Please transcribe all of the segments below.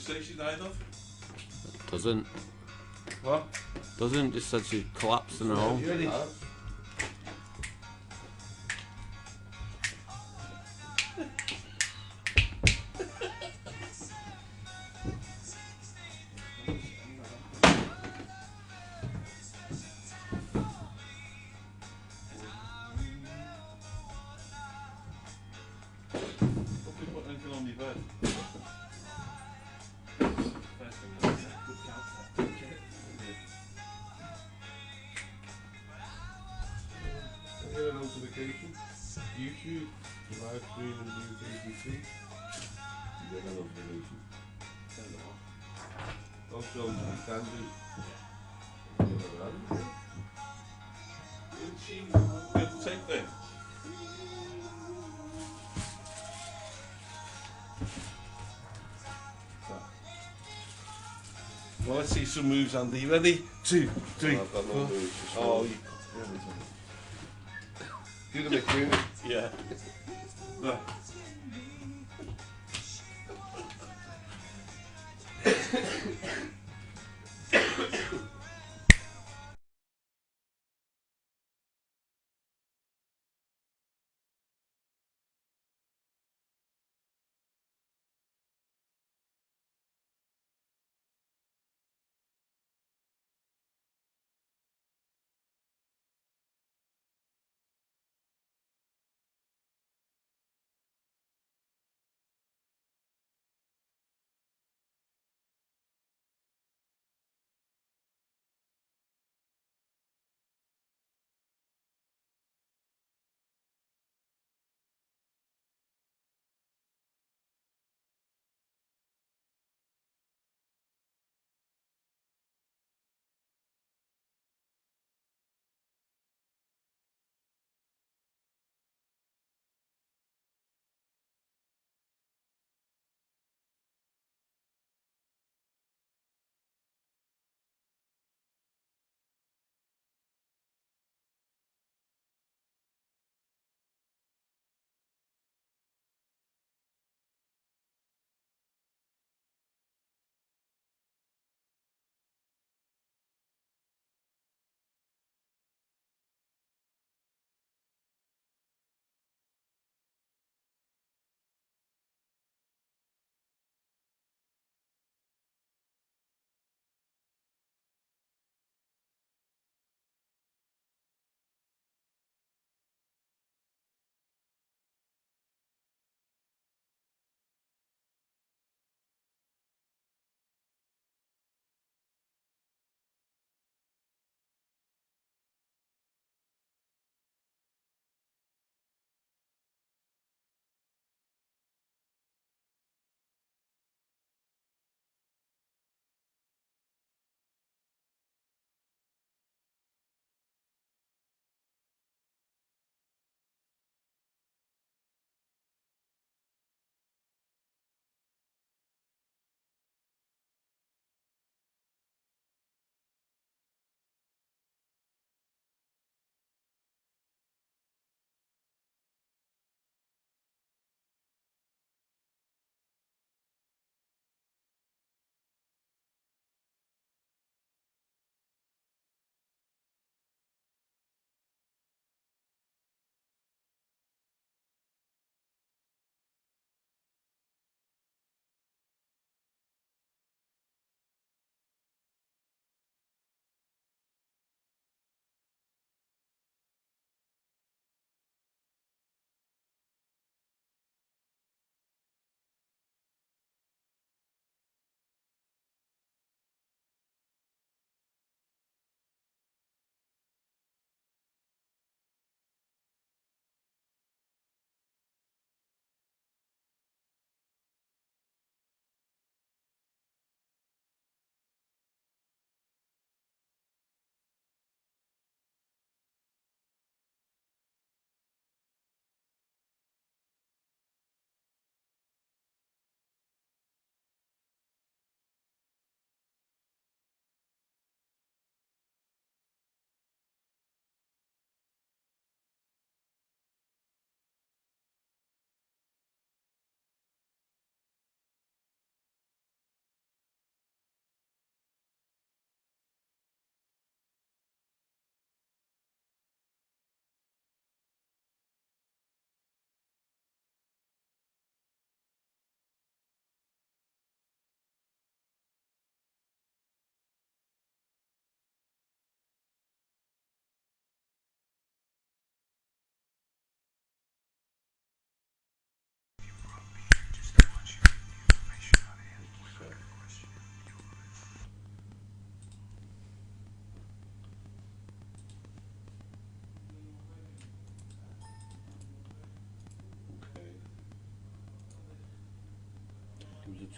say she died of? Doesn't. What? Doesn't. Just said she collapsed in her home. You ready? Don't be putting anything on your bed. First thing is good counter. Get a notification. YouTube, live stream and GUKPT. You get a notification. Turn it off. Also, you can do. Didn't she get the tape then? Well, let's see some moves, Andy. Ready? 2, 3. I've got no moves. Oh, you. Do the McQueen. Yeah. No.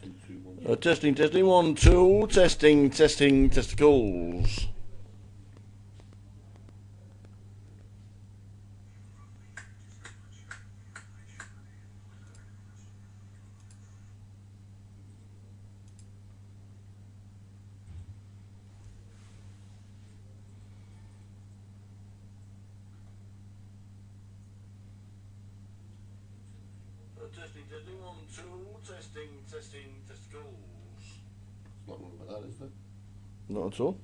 2, 2, 1. Testing, testing, 1, 2, testing, testing, testicles. Testing, testing, 1, 2, testing, testing, testicles. It's not wrong with that, is there? Not at all.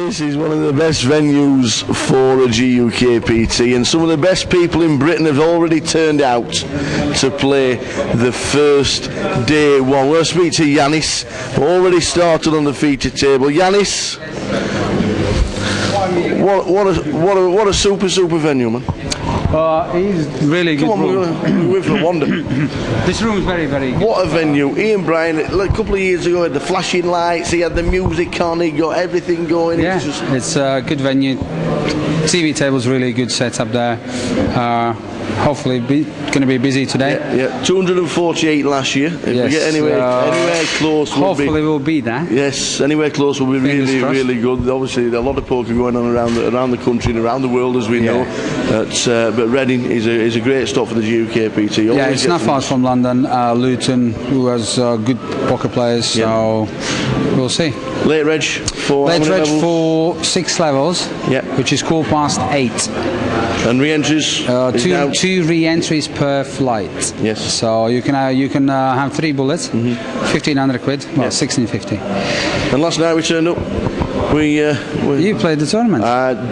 This is one of the best venues for a GUKPT, and some of the best people in Britain have already turned out to play the first day one. We'll speak to Yanis, already started on the feature table. Yanis, what a super venue, man. He's really good. Come on, we're with for a wander. This room is very good. What a venue. Ian Bryan, a couple of years ago, he had the flashing lights, he had the music on, he got everything going. Yeah, it's a good venue. TV table's really good setup there. Hopefully going to be busy today. Yeah, 248 last year. If we get anywhere close, hopefully we'll be there. Yes, anywhere close will be really good. Obviously, a lot of poker going on around the country and around the world, as we know. But Reading is a great stop for the GUKPT. Yeah, it's not far from London. Luton, who has good poker players, so we'll see. Late reg for 6 levels, which is 8. And re-entries? Two re-entries per flight. Yes. So you can have 3 bullets, 1,500 quid, 1,650. And last night we turned up. You played the tournament.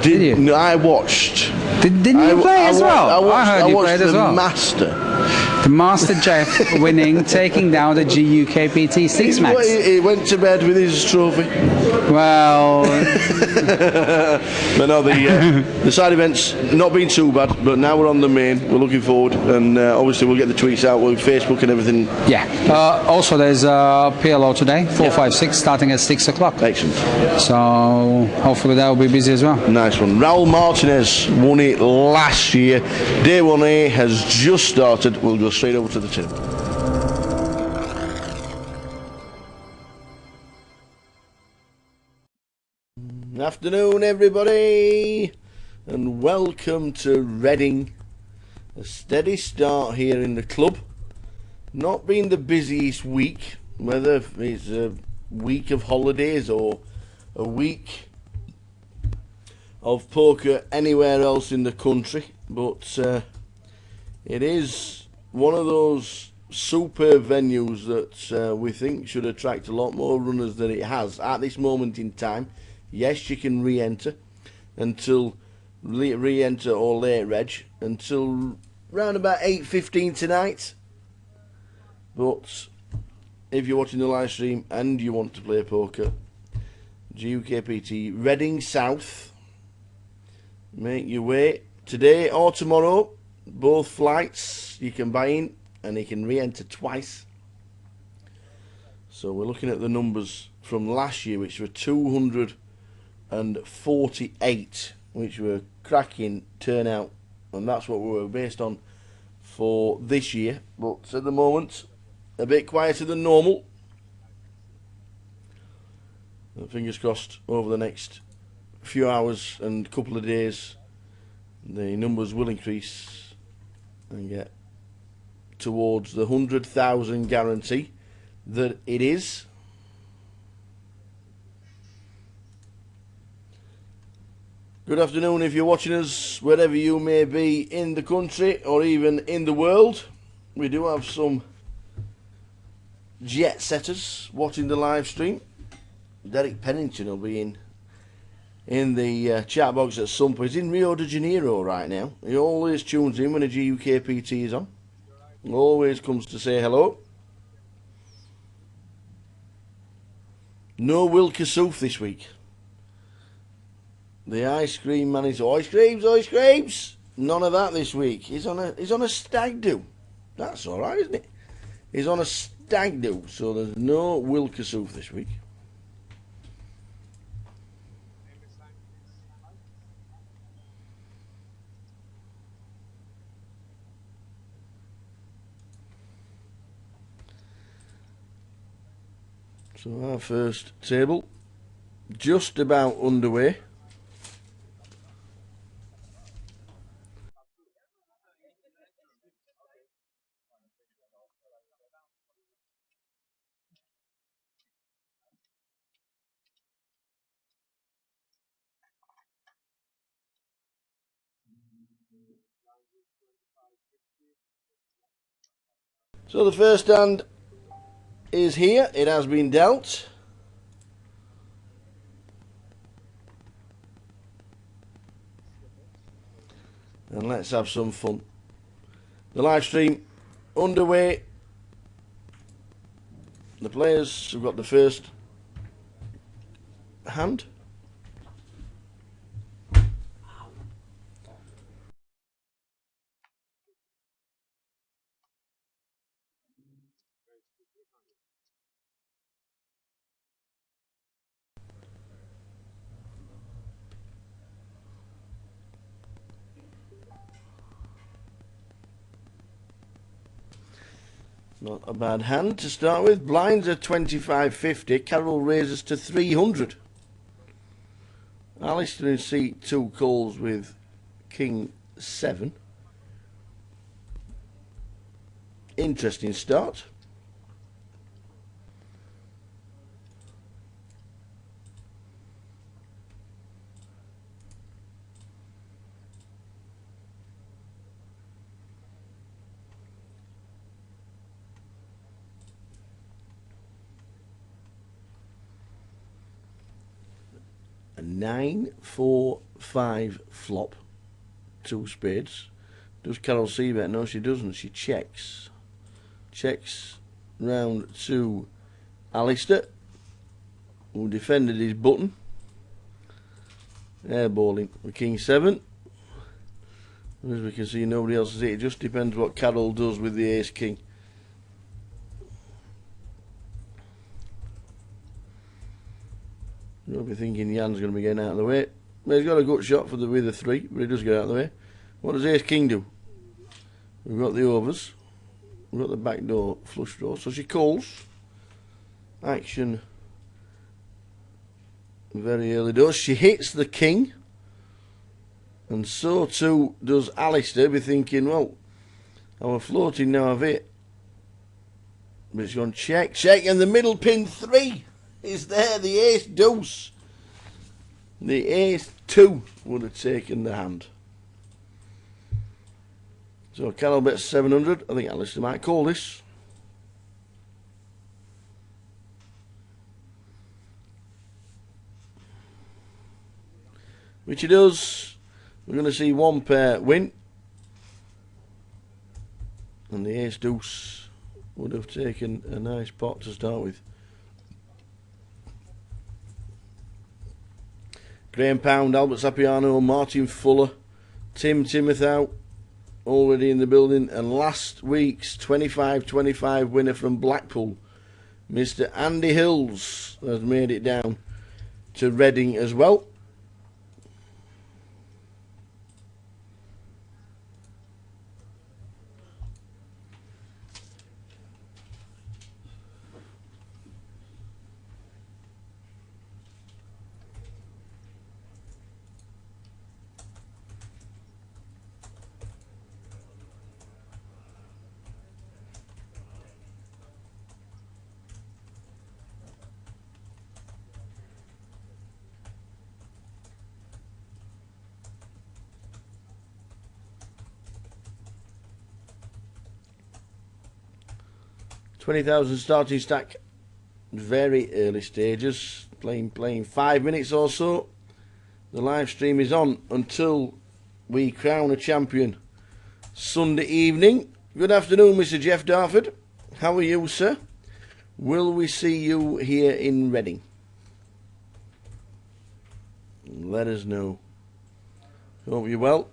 Did you? No, I watched. Didn't you play as well? I heard you played as well. Master. The Master Jeff winning, taking down the GUKPT 6 max. He went to bed with his trophy. Well, but no, the side events not been too bad. But now we're on the main. We're looking forward, and obviously we'll get the tweets out with Facebook and everything. Yeah. Also, there's PLO today, 456, starting at 6 o'clock. Excellent. So hopefully that will be busy as well. Nice one. Raul Martinez won it last year. Day 1A has just started. We'll go straight over to the table. Afternoon, everybody, and welcome to Reading. A steady start here in the club. Not been the busiest week, whether it's a week of holidays or a week of poker anywhere else in the country, but it is one of those superb venues that we think should attract a lot more runners than it has at this moment in time. Yes, you can re-enter until re-enter or late reg until round about 8:15 tonight. But if you're watching the live stream and you want to play poker, GUKPT Reading South, make your way today or tomorrow. Both flights you can buy in, and you can re-enter twice. So we're looking at the numbers from last year, which were 248, which were cracking turnout, and that's what we were based on for this year. But at the moment, a bit quieter than normal. And fingers crossed over the next few hours and couple of days, the numbers will increase and get towards the 100,000 guarantee that it is. Good afternoon if you're watching us wherever you may be in the country or even in the world. We do have some jet setters watching the live stream. Derek Pennington will be in the chat box at some point. He's in Rio de Janeiro right now. He always tunes in when a GUKPT is on. Always comes to say hello. No Will Kassouf this week. The ice cream man is ice creams. None of that this week. He's on a stag do. That's all right, isn't it? He's on a stag do, so there's no Will Kassouf this week. So our first table just about underway. So the first hand is here. It has been dealt. and let's have some fun. The live stream underway. The players have got the first hand. Not a bad hand to start with. Blinds are 25.50. Carol raises to 300. Alistair in seat 2 calls with King 7. Interesting start. A 9-4-5 flop. 2 spades. Does Carol see that? No, she doesn't. She checks. Checks round to Alistair, who defended his button. Airballing with King 7. As we can see, nobody else is it. It just depends what Carol does with the Ace King. You'll be thinking Jan's going to be getting out of the way. Well, he's got a good shot for the with a 3, but he does get out of the way. What does Ace King do? We've got the overs. We've got the backdoor flush draw. So she calls. Action very early does. She hits the king. And so too does Alistair, be thinking, well, our floating now have it. But it's going check, check, and the middle pin 3 is there. The ace deuce. The ace 2 would have taken the hand. So Carol bets 700. I think Alistair might call this. Which he does. We're going to see one pair win. And the ace deuce would have taken a nice pot to start with. Graham Pound, Albert Sapiano, Martin Fuller, Tim Timothou already in the building, and last week's 25-25 winner from Blackpool, Mr. Andy Hills, has made it down to Reading as well. $20,000 starting stack, very early stages, playing 5 minutes or so. The live stream is on until we crown a champion Sunday evening. Good afternoon, Mr. Jeff Darford. How are you, sir? Will we see you here in Reading? Let us know. Hope you're well.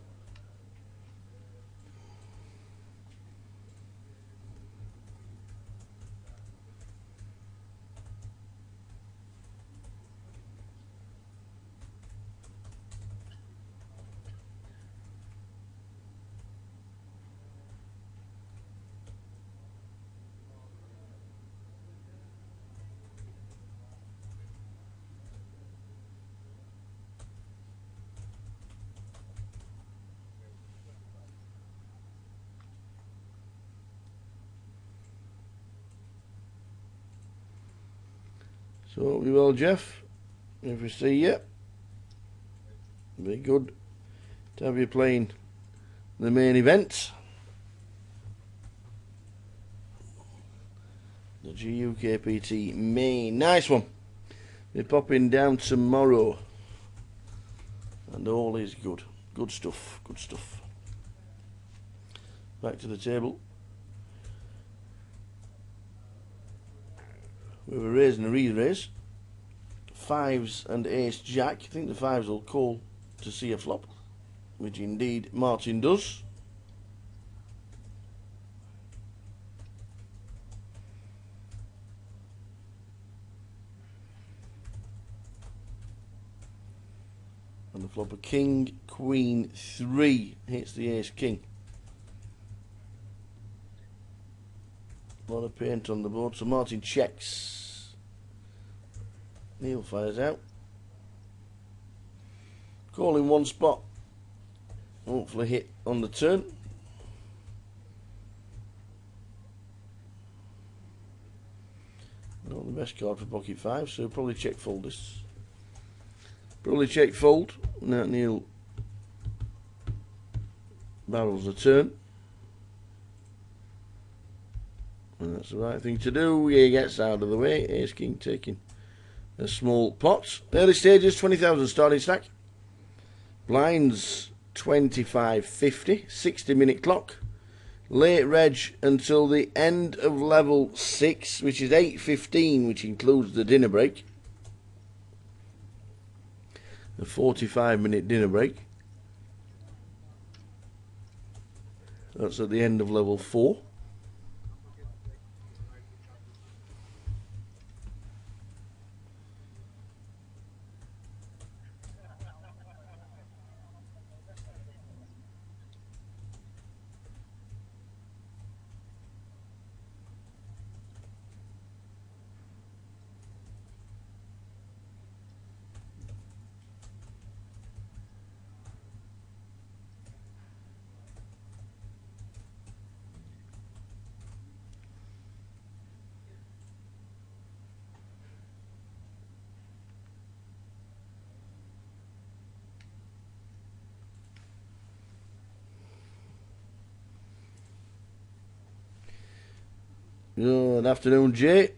So hope you well, Jeff. If we see you, be good to have you playing the main event, the GUKPT main. Nice one. They're popping down tomorrow, and all is good. Good stuff. Good stuff. back to the table. We have a raise and a re-raise. Fives and ace jack. I think the fives will call to see a flop, which indeed Martin does. And the flop of king, queen, 3 hits the ace king. A lot of paint on the board, so Martin checks. Neil fires out. Call in one spot. Hopefully hit on the turn. Not the best card for pocket 5, so probably check fold this. Probably check fold. Now Neil barrels the turn. And that's the right thing to do. He gets out of the way. Ace king taking a small pot. Early stages, 20,000 starting stack. Blinds 25.50. 60-minute clock. Late reg until the end of level 6, which is 8:15, which includes the dinner break. A 45-minute dinner break. That's at the end of level 4. Good afternoon, Jay.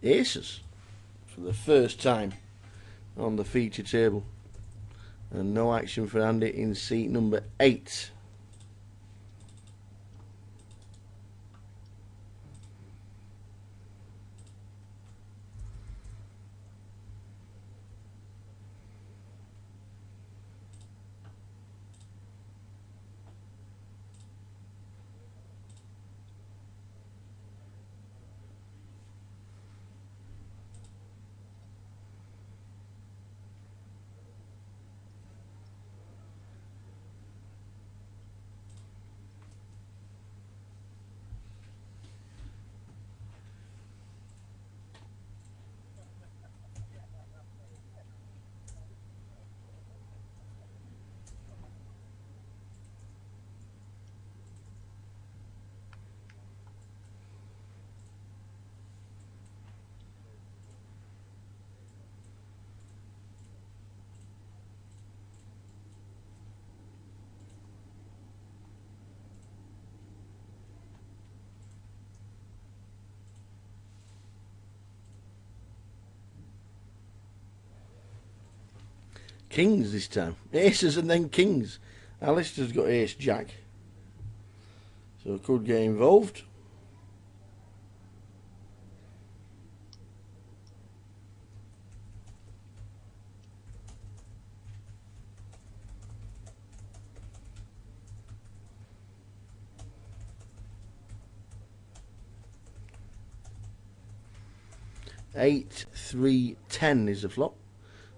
Aces for the first time on the feature table, and no action for Andy in seat number 8. Kings this time. Aces and then kings. Alistair's got ace jack, so could get involved. Eight, 3, 10 is the flop.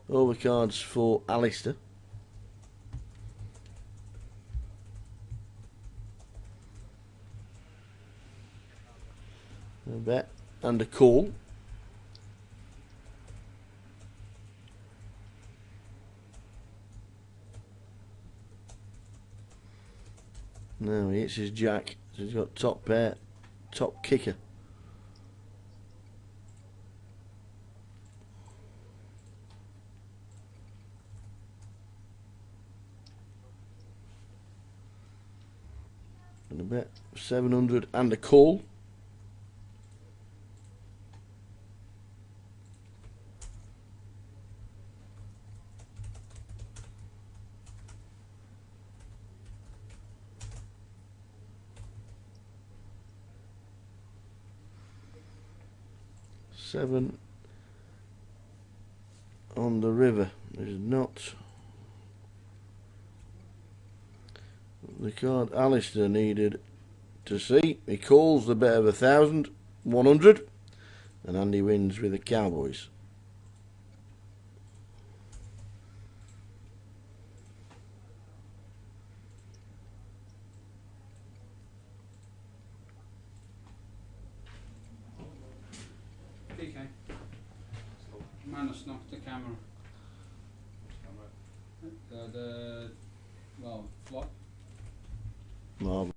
Overcards for Alistair. A bet and a call. Now he hits his jack. So he's got top pair, top kicker. And a bet 700 and a call. Seven on the river is not the card Alistair needed to see. He calls the bet of 1,100 and Andy wins with the Cowboys. PK. Minus knocked the camera. Well, flop. Marvellous.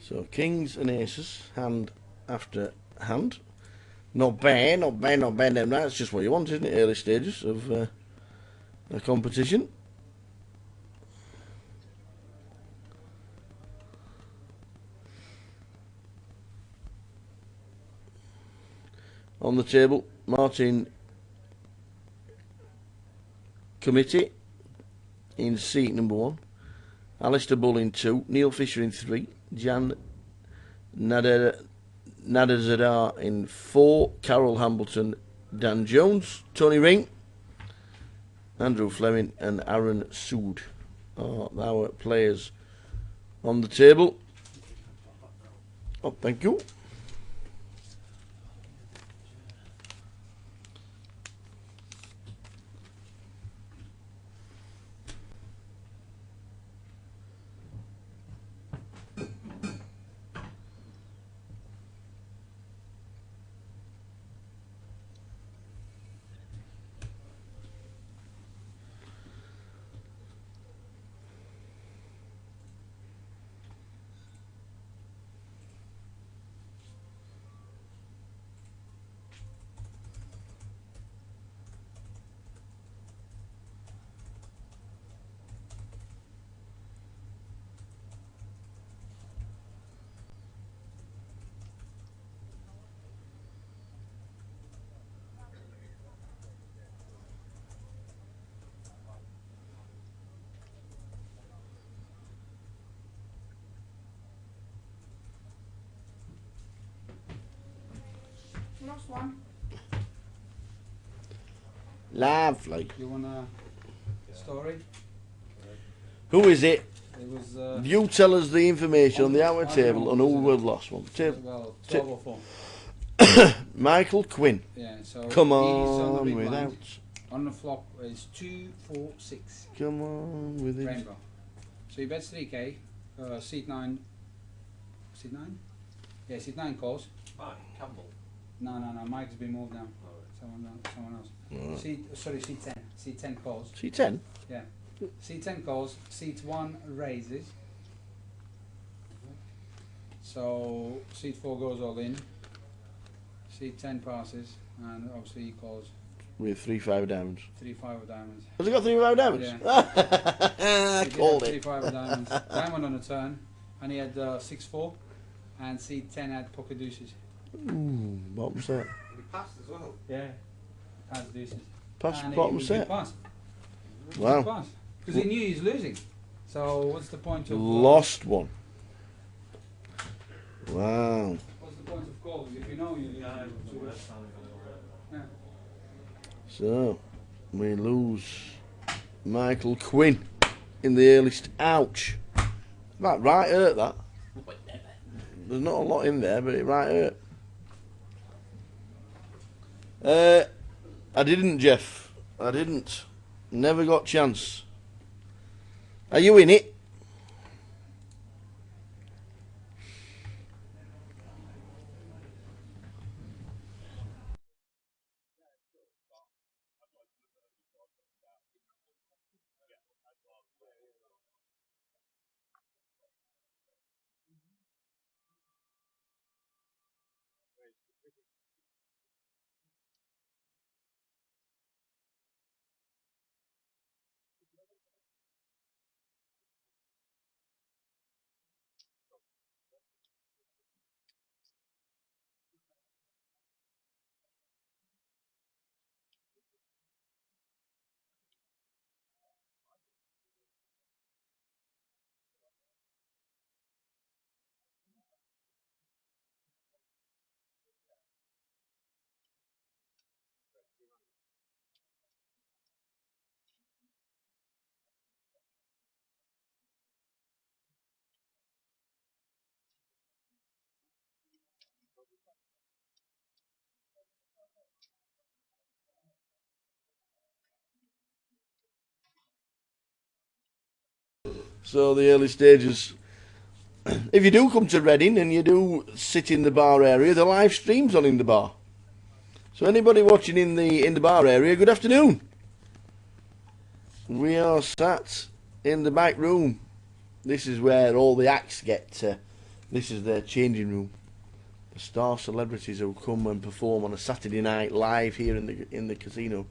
So kings and aces, hand after hand. Not bad, not bad, not bad. That's just what you want, isn't it? Early stages of a competition. On the table, Martin Committee in seat number 1. Alistair Bull in 2. Neil Fisher in 3. Jan Nadazadar in 4. Carol Hambleton, Dan Jones, Tony Ring, Andrew Fleming and Aaron Sood are our players on the table. Oh, thank you. Last one. Lovely. You want a story? Who is it? It was. You tell us the information on the outer I don't table know, and who was it- will last one. Well, 12 or 4. Michael Quinn. Yeah, so Come he's on the on big without. blind. On the flop is 2, 4, 6. Come on with it. Rainbow. So he bets 3k. Seat 9. Seat 9? Yeah, seat 9 calls. Mike Campbell. No, Mike's been moved now. Someone else. Right. Seat 10. Seat 10 calls. C10. Yeah. Seat 10 calls. Seat 1 raises. So seat 4 goes all in. Seat 10 passes, and obviously he calls With 3-5 diamonds. 3-5 of diamonds. Has he got 3-5 diamonds? Yeah. He did Called have it. 3-5 of diamonds. Diamond on the turn, and he had 6-4, and seat 10 had pocket deuces. Ooh, bottom set. He passed as well. Yeah. Has deuces. Pass And bottom it was a set. good pass. Wow. Good pass. Because he knew he was losing. So what's the point of Lost one. Wow. What's the point of calling if you know you lose? Yeah. So we lose Michael Quinn in the earliest. Ouch. That right hurt, that. There's not a lot in there, but it right hurt. I didn't, Jeff. I didn't. Never got chance. Are you in it? So the early stages. If you do come to Reading and you do sit in the bar area, the live stream's on in the bar. So anybody watching in the bar area, good afternoon. We are sat in the back room. This is where all the acts get. This is their changing room. The star celebrities who come and perform on a Saturday night live here in the casino.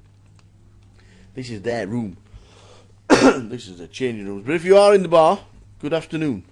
This is their room. This is the changing rooms. But if you are in the bar, good afternoon.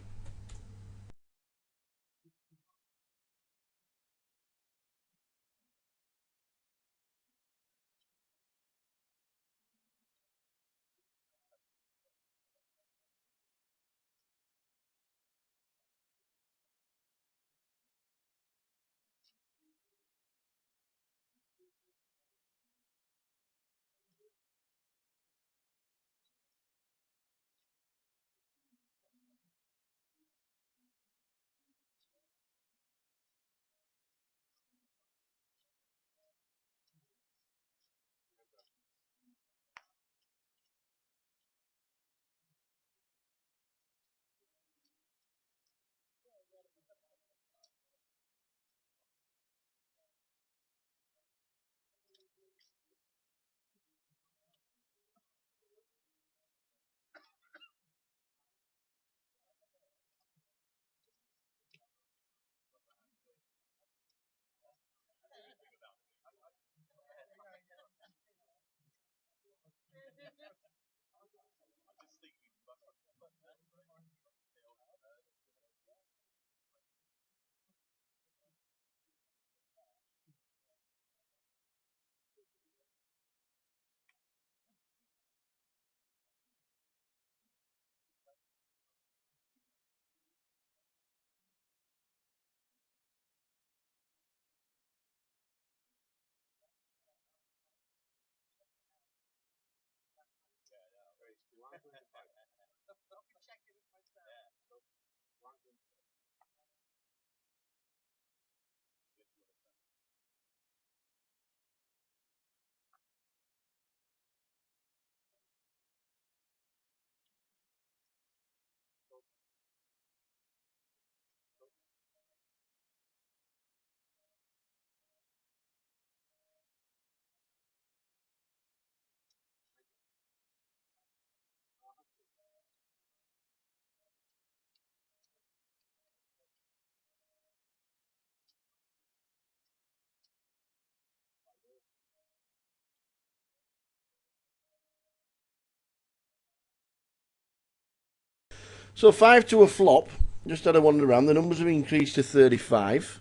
So 5 to a flop. Just had a wander around. The numbers have increased to 35.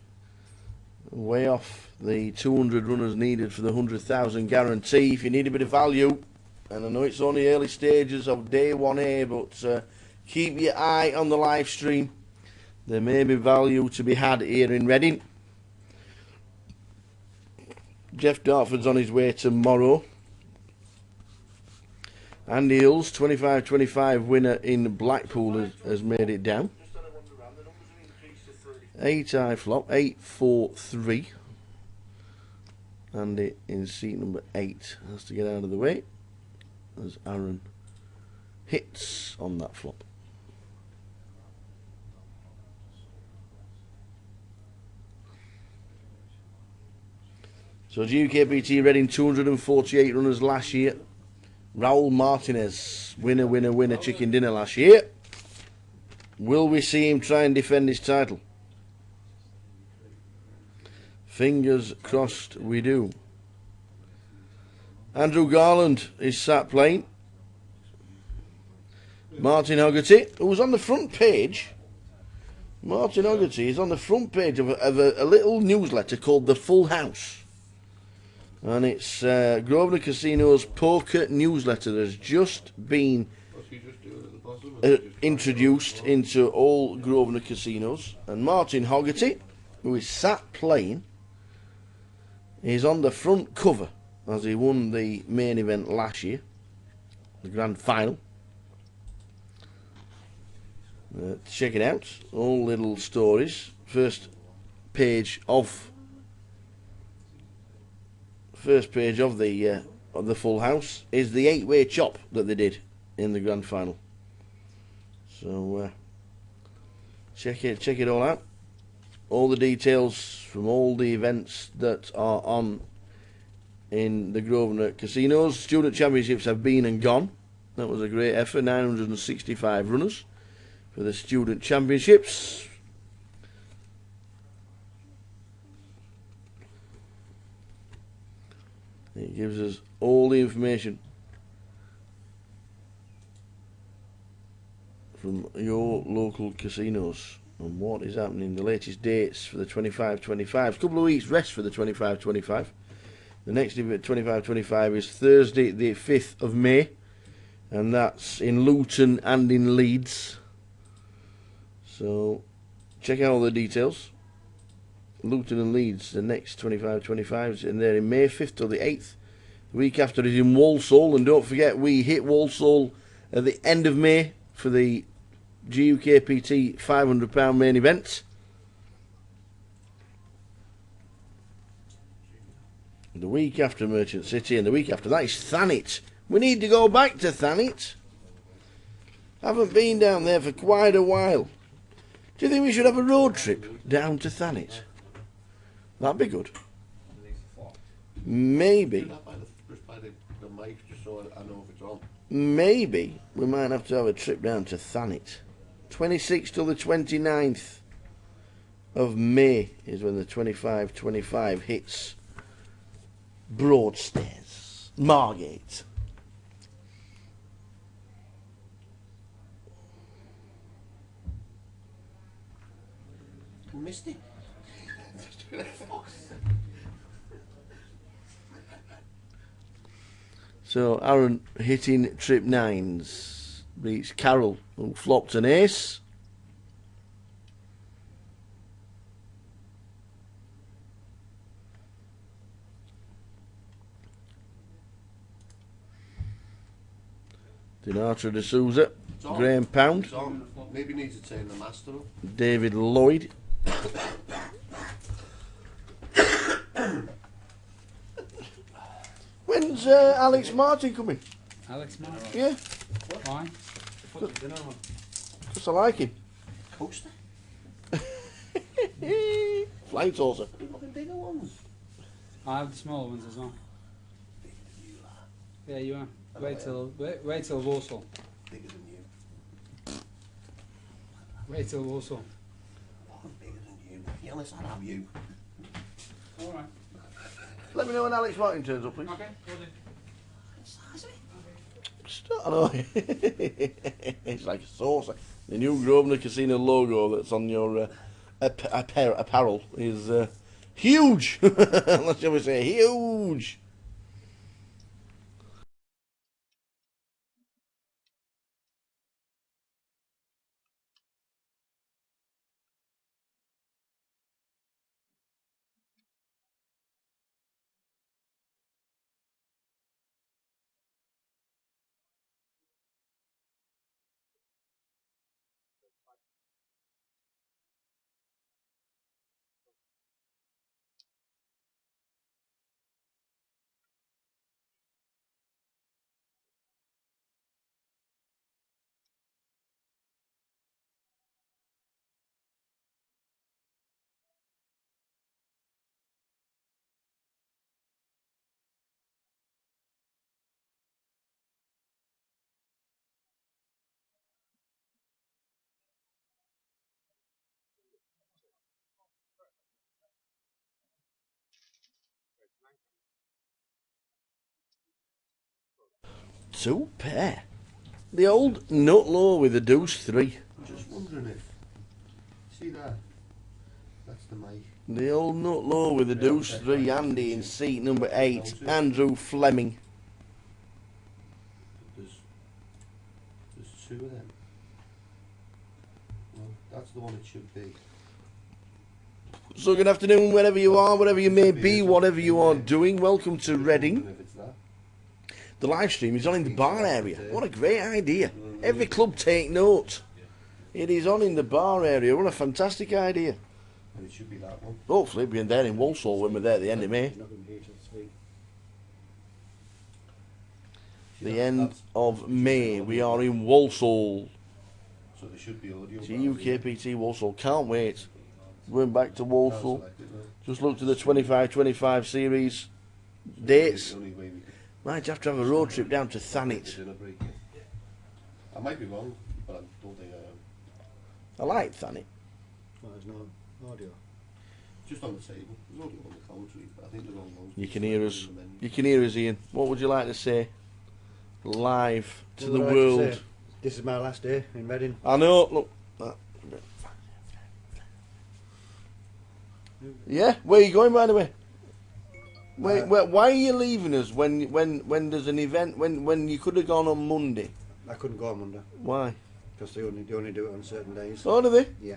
Way off the 200 runners needed for the 100,000 guarantee. If you need a bit of value, and I know it's only early stages of day 1A, but keep your eye on the live stream. There may be value to be had here in Reading. Jeff Dartford's on his way tomorrow Andy Hills, 25-25 winner in Blackpool, has made it down. 8 high flop, 8-4-3. Andy in seat number 8 has to get out of the way as Aaron hits on that flop. So GUKPT Reading 248 runners last year. Raul Martinez, winner, chicken dinner last year. Will we see him try and defend his title? Fingers crossed we do. Andrew Garland is sat playing. Martin Hoggerty, who was on the front page. Martin Hoggerty is on the front page of a little newsletter called The Full House. And it's Grosvenor Casino's poker newsletter that has just been introduced into all Grosvenor casinos. And Martin Hoggerty, who is sat playing, is on the front cover as he won the main event last year, the grand final. Check it out, all little stories. First page of the Full House is the 8-way chop that they did in the grand final. So check it all out. All the details from all the events that are on in the Grosvenor casinos. Student championships have been and gone. That was a great effort. 965 runners for the student championships. It gives us all the information from your local casinos on what is happening, the latest dates for the 25-25. A couple of weeks rest for the 25-25. The next event, 25-25, is Thursday the 5th of May, and that's in Luton and in Leeds. So check out all the details. Luton and Leeds, the next 25-25s, and they're in May 5th till the 8th. The week after is in Walsall, and don't forget we hit Walsall at the end of May for the GUKPT £500 main event. The week after Merchant City, and the week after that is Thanet. We need to go back to Thanet. Haven't been down there for quite a while. Do you think we should have a road trip down to Thanet? That'd be good. Maybe. Maybe we might have to have a trip down to Thanet. 26th till the 29th of May is when the 25-25 hits Broadstairs, Margate. Missed it. So Aaron hitting trip 9s. Beats Carol, who flopped an ace. Dinatra de Souza, Graham Pound, Maybe needs to turn the master up. David Lloyd. When's Alex Martin coming? Alex Martin? Yeah, Why? because I like him. Coaster? Flying saucer. Fucking bigger ones. I have the smaller ones as well. Yeah, you are. Wait till Walsall. Bigger than you. Wait till Walsall. Fucking bigger than you. Yeah, let's not have you. All right. Let me know when Alex Martin turns up, please. Okay. Will do. I know. It's like a saucer. The new Grosvenor Casino logo that's on your apparel is huge. Let's shall we say huge. Super. The old Nutlow with the deuce 3. I'm just wondering if. See that? That's the mic. The old Nutlow with the deuce 3. Andy in seat number 8. Andrew Fleming. There's two of them. Well, that's the one it should be. So good afternoon, wherever you are, wherever you may be, whatever you are doing. Welcome to Reading. If it's that. The live stream is on in the bar area. What a great idea. Every club take note. It is on in the bar area. What a fantastic idea. And it should be that one. Hopefully we'll be there in Walsall when we're there at the end of May. The end of May, we are in Walsall. So there should be audio. GUKPT Walsall. Can't wait. Going back to Walsall. Just looked at the 25-25 series dates. Might have to have a road trip down to Thanet. I might be wrong, but I don't think I am. I like Thanet. Well, there's no audio. Just on the table. There's audio on the commentary, but I think the wrong ones. You can hear us. You can hear us, Ian. What would you like to say? Live to What the would I like to world. say? This is my last day in Reading. I know. Look. Yeah. Where are you going, by the way? Why are you leaving us when there's an event when you could have gone on Monday? I couldn't go on Monday Why? because they only do it on certain days. Oh, do they? Yeah.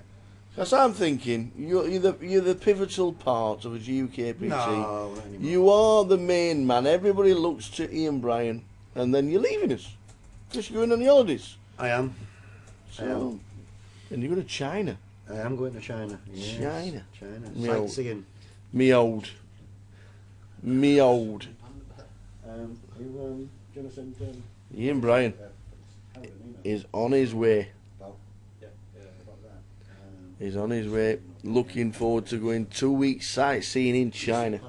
Because I'm thinking you're the pivotal part of a GUKPT. No, not anymore. You are the main man. Everybody looks to Ian Bryan, and then you're leaving us because you're going on the holidays. I am. So, and you're going to China. I am going to China. Yes. China. China. No. Sightseeing. Me old. Jonathan, Ian Bryan is on his way. He's on his way. Looking forward to going 2 weeks sightseeing in China.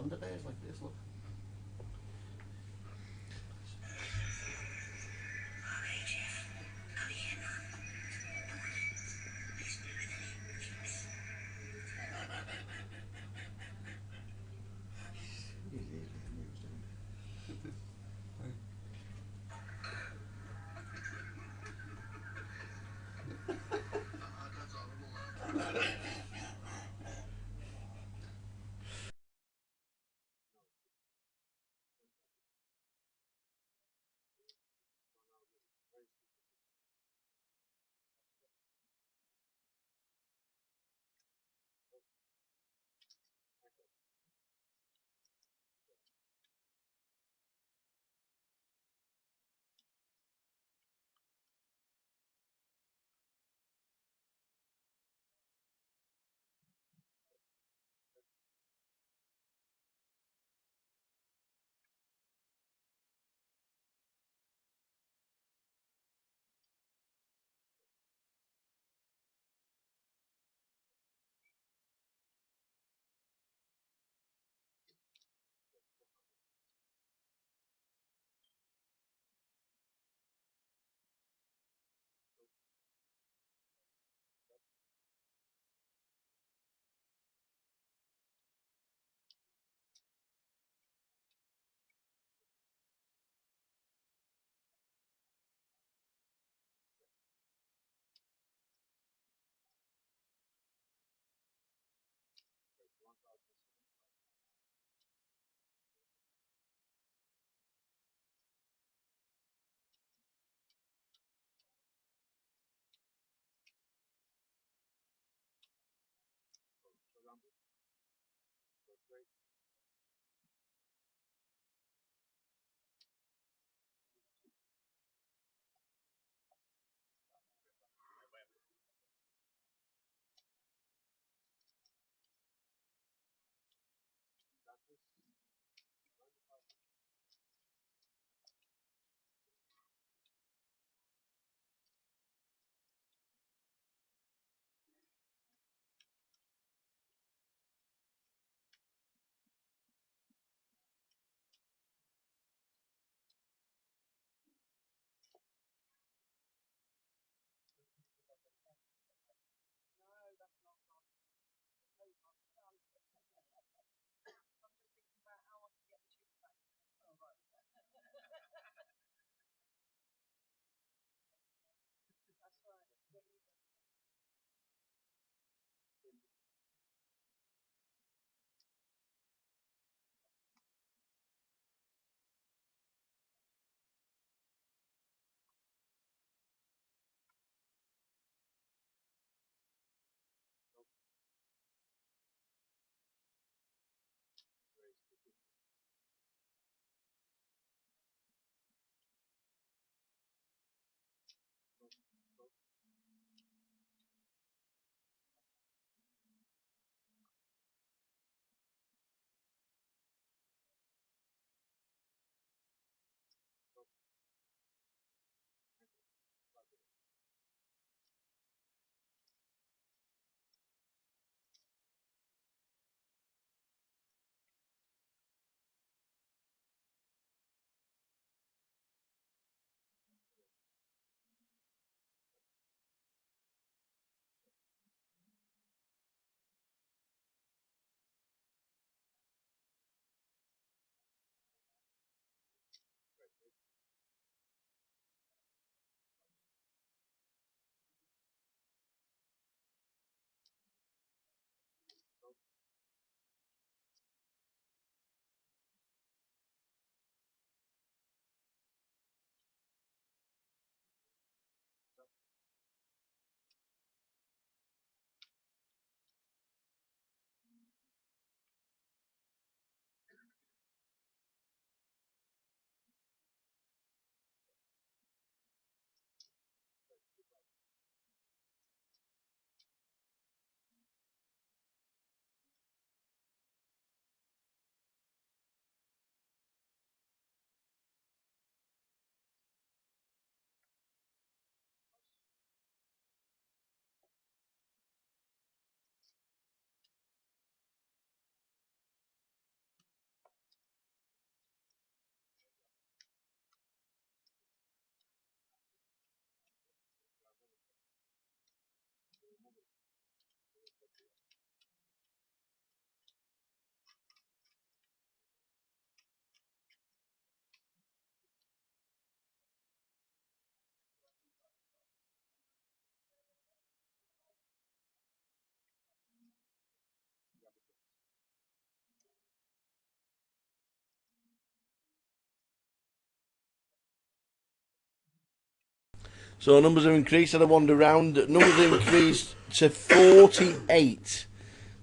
So numbers have increased. Had a wander round. Numbers have increased to 48.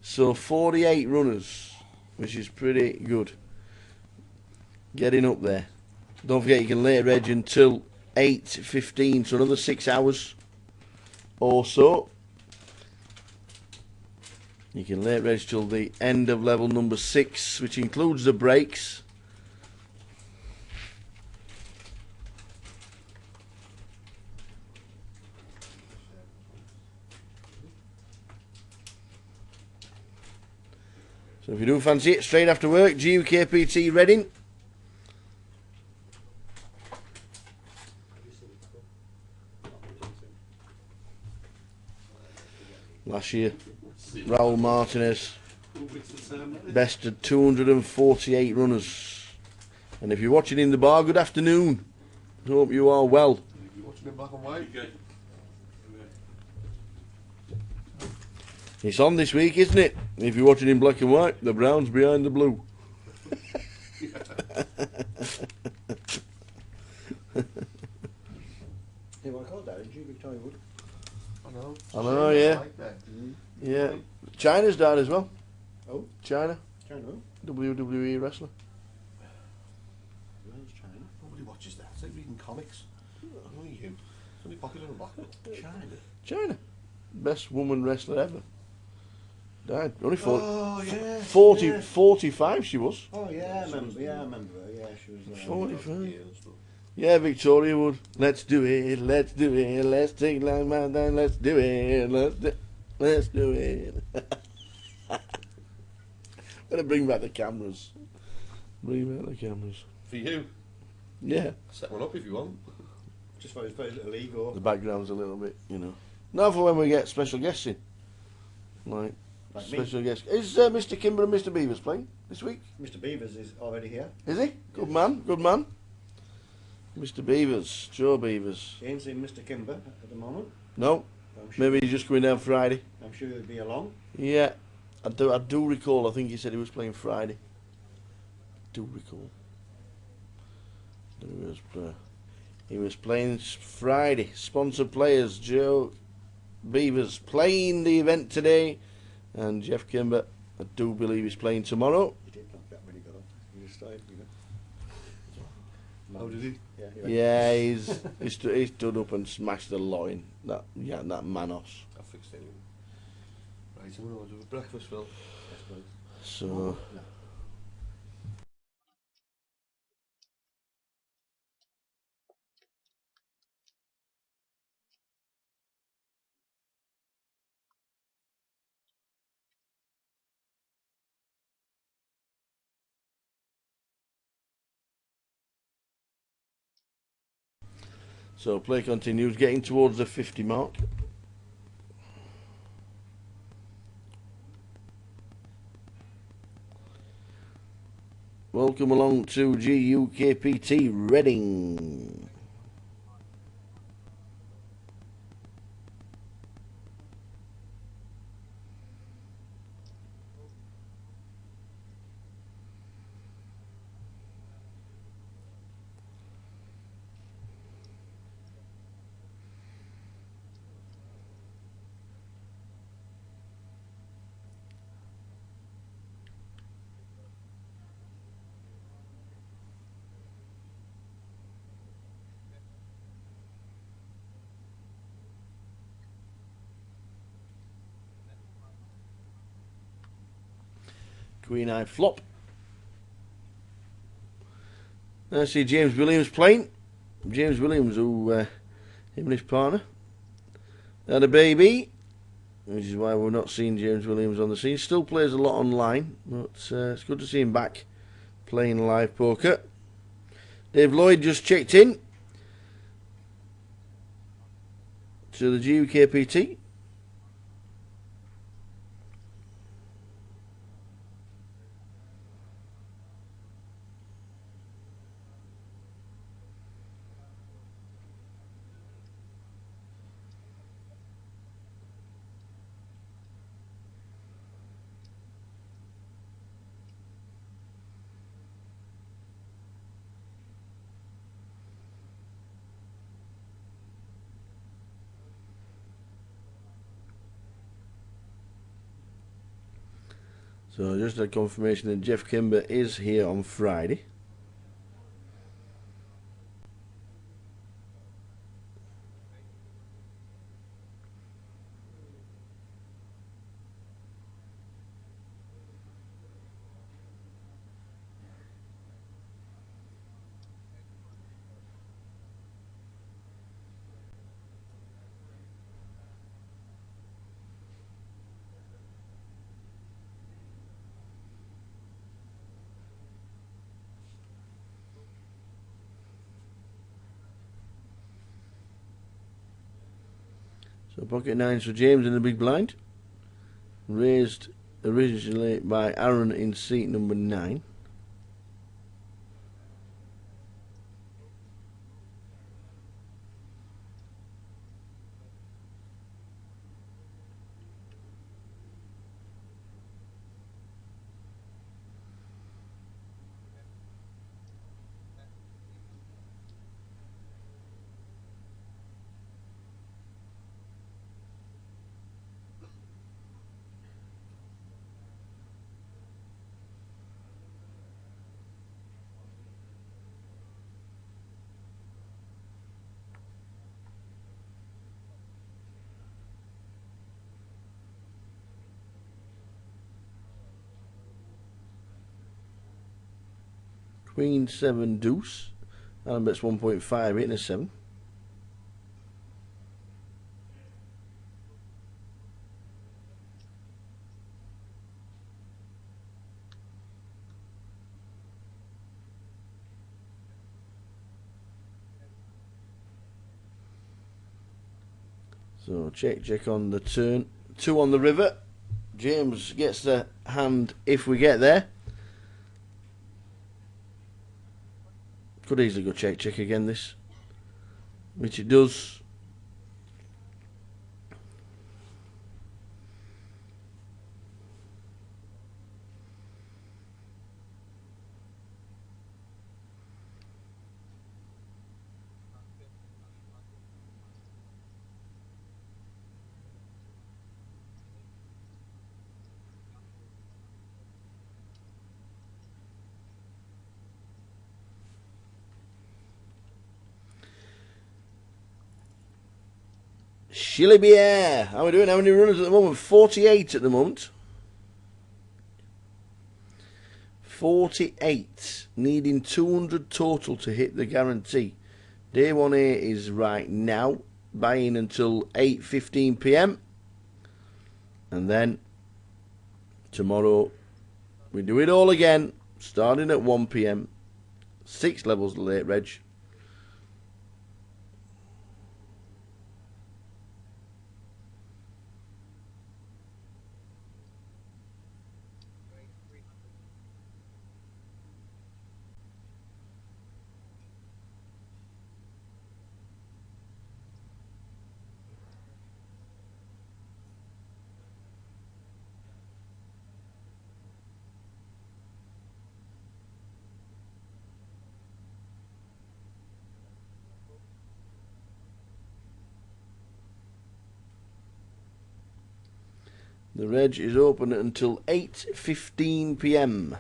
So 48 runners, which is pretty good. Getting up there. Don't forget you can late reg until 8:15, so another 6 hours or so. You can late reg till the end of level number 6, which includes the breaks. So if you do fancy it, straight after work, GUKPT Reading. Last year, Raul Martinez bested 248 runners. And if you're watching in the bar, good afternoon. Hope you are well. You're watching in black and white. It's on this week, isn't it? If you're watching in black and white, the brown's behind the blue. Yeah, well, I called that, didn't you, Victoria Wood? I know. I know, yeah. Like that. Yeah. China's died as well. Oh, China, China. WWE wrestler. Where's China? Nobody watches that. It's like reading comics. Only you. It's only popular in black. China. China. Best woman wrestler ever. Died. Only 40, Oh, yeah. 40 Yeah. 45 she was. Oh, yeah, I remember. Yeah, I remember her. Yeah, she was. 45. Yeah, Victoria Wood. Let's do it. Let's do it. Let's take like my time. Let's do it. Let's do it. Gotta bring back the cameras. Bring back the cameras. For you. Yeah. Set one up if you want. Just for his little ego. The background's a little bit, you know. Now for when we get special guests in. Like Like me. special guests. Is Mr. Kimber and Mr. Beavers playing this week? Mr. Beavers is already here. Is he? Good man. Good man. Mr. Beavers. Joe Beavers. He ain't seen Mr. Kimber at the moment. No. I'm sure, Maybe he's just going down Friday. I'm sure he'll be along. Yeah. I do recall. I think he said he was playing Friday. Do recall. He was playing Friday. Sponsored players. Joe Beavers playing the event today. And Jeff Kimber, I do believe he's playing tomorrow. He did knock that when he got up. He just started, you know. How did he? Yeah, he went, Yeah, he stood up and smashed the loin. That Manos. I fixed it. Right, I'm going to do a breakfast, Phil. Yes, please. So No. play continues, getting towards the 50 mark. Welcome along to GUKPT Reading. Queen Eye flop. I see James Williams playing. James Williams, who him and his partner had a baby, which is why we're not seeing James Williams on the scene. Still plays a lot online, but it's good to see him back playing live poker. Dave Lloyd just checked in to the GUKPT. So just a confirmation that Jeff Kimber is here on Friday. So pocket nines for James in the big blind. Raised originally by Aaron in seat number 9. Queen 7 deuce. Alan bets 1.5, 8 and a 7. So check on the turn. 2 on the river. James gets the hand if we get there. Could easily go check again this. Which it does. Chilibier. How are we doing? How many runners at the moment? 48 at the moment. 48. Needing 200 total to hit the guarantee. Day 1A is right now. Buying until 8:15 p.m. And then tomorrow we do it all again. Starting at 1 p.m. 6 levels late reg. The reg is open until 8:15 p.m.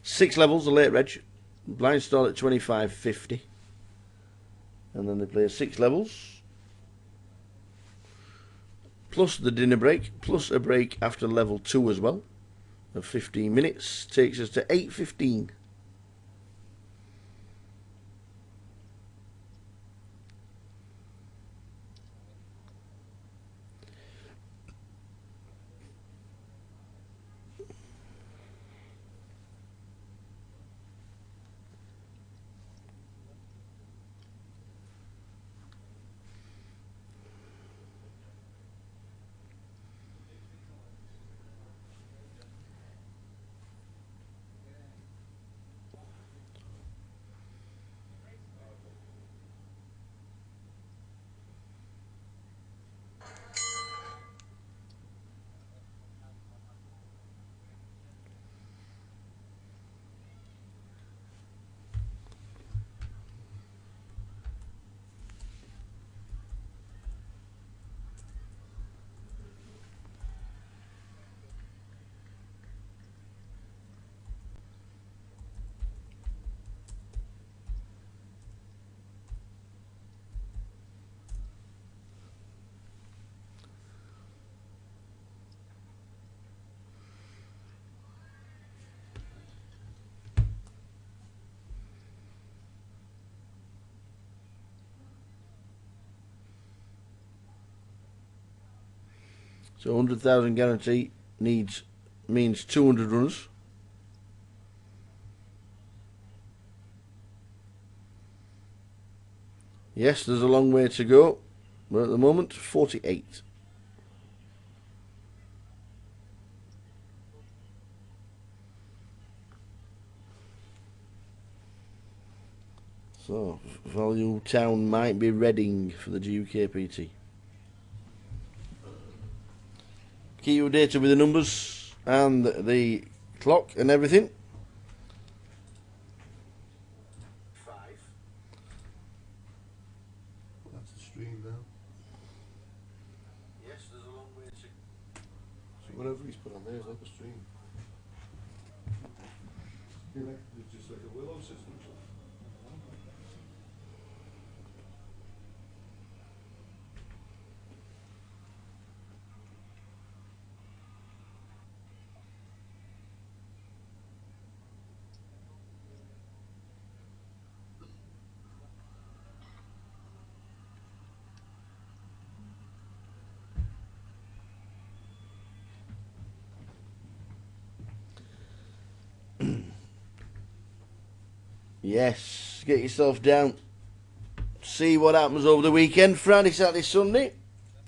6 levels, the late reg. Blind start at 25.50. And then they play 6 levels. Plus the dinner break. Plus a break after level 2 as well. Of 15 minutes. Takes us to 8:15. So 100,000 guarantee means 200 runners. Yes, there's a long way to go, but at the moment, 48. So, Value Town might be Reading for the GUKPT. Keep you updated with the numbers and the clock and everything. 5. That's a stream now. Yes, there's a long way to So whatever he's put on there is like a stream. It's just like a willow system. Yes, get yourself down. See what happens over the weekend. Friday, Saturday, Sunday.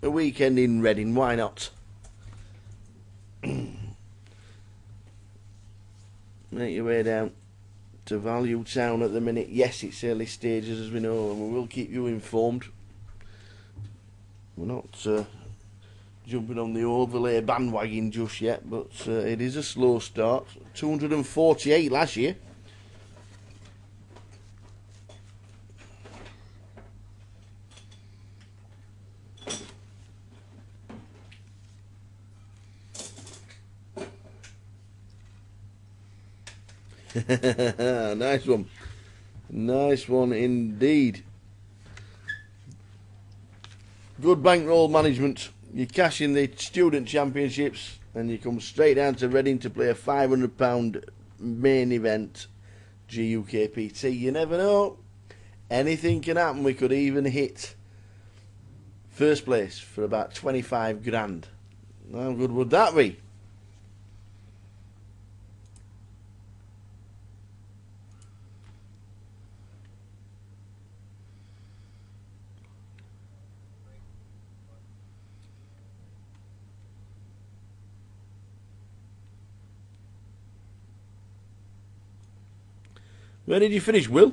A weekend in Reading, why not? Make your way down to Value Town at the minute. Yes, it's early stages as we know, and we will keep you informed. We're not jumping on the overlay bandwagon just yet, but it is a slow start. 248 last year. Nice one. Nice one indeed. Good bankroll management. You cash in the student championships and you come straight down to Reading to play a £500 main event GUKPT. You never know. Anything can happen. We could even hit first place for about 25 grand. How good would that be? Where did you finish, Will?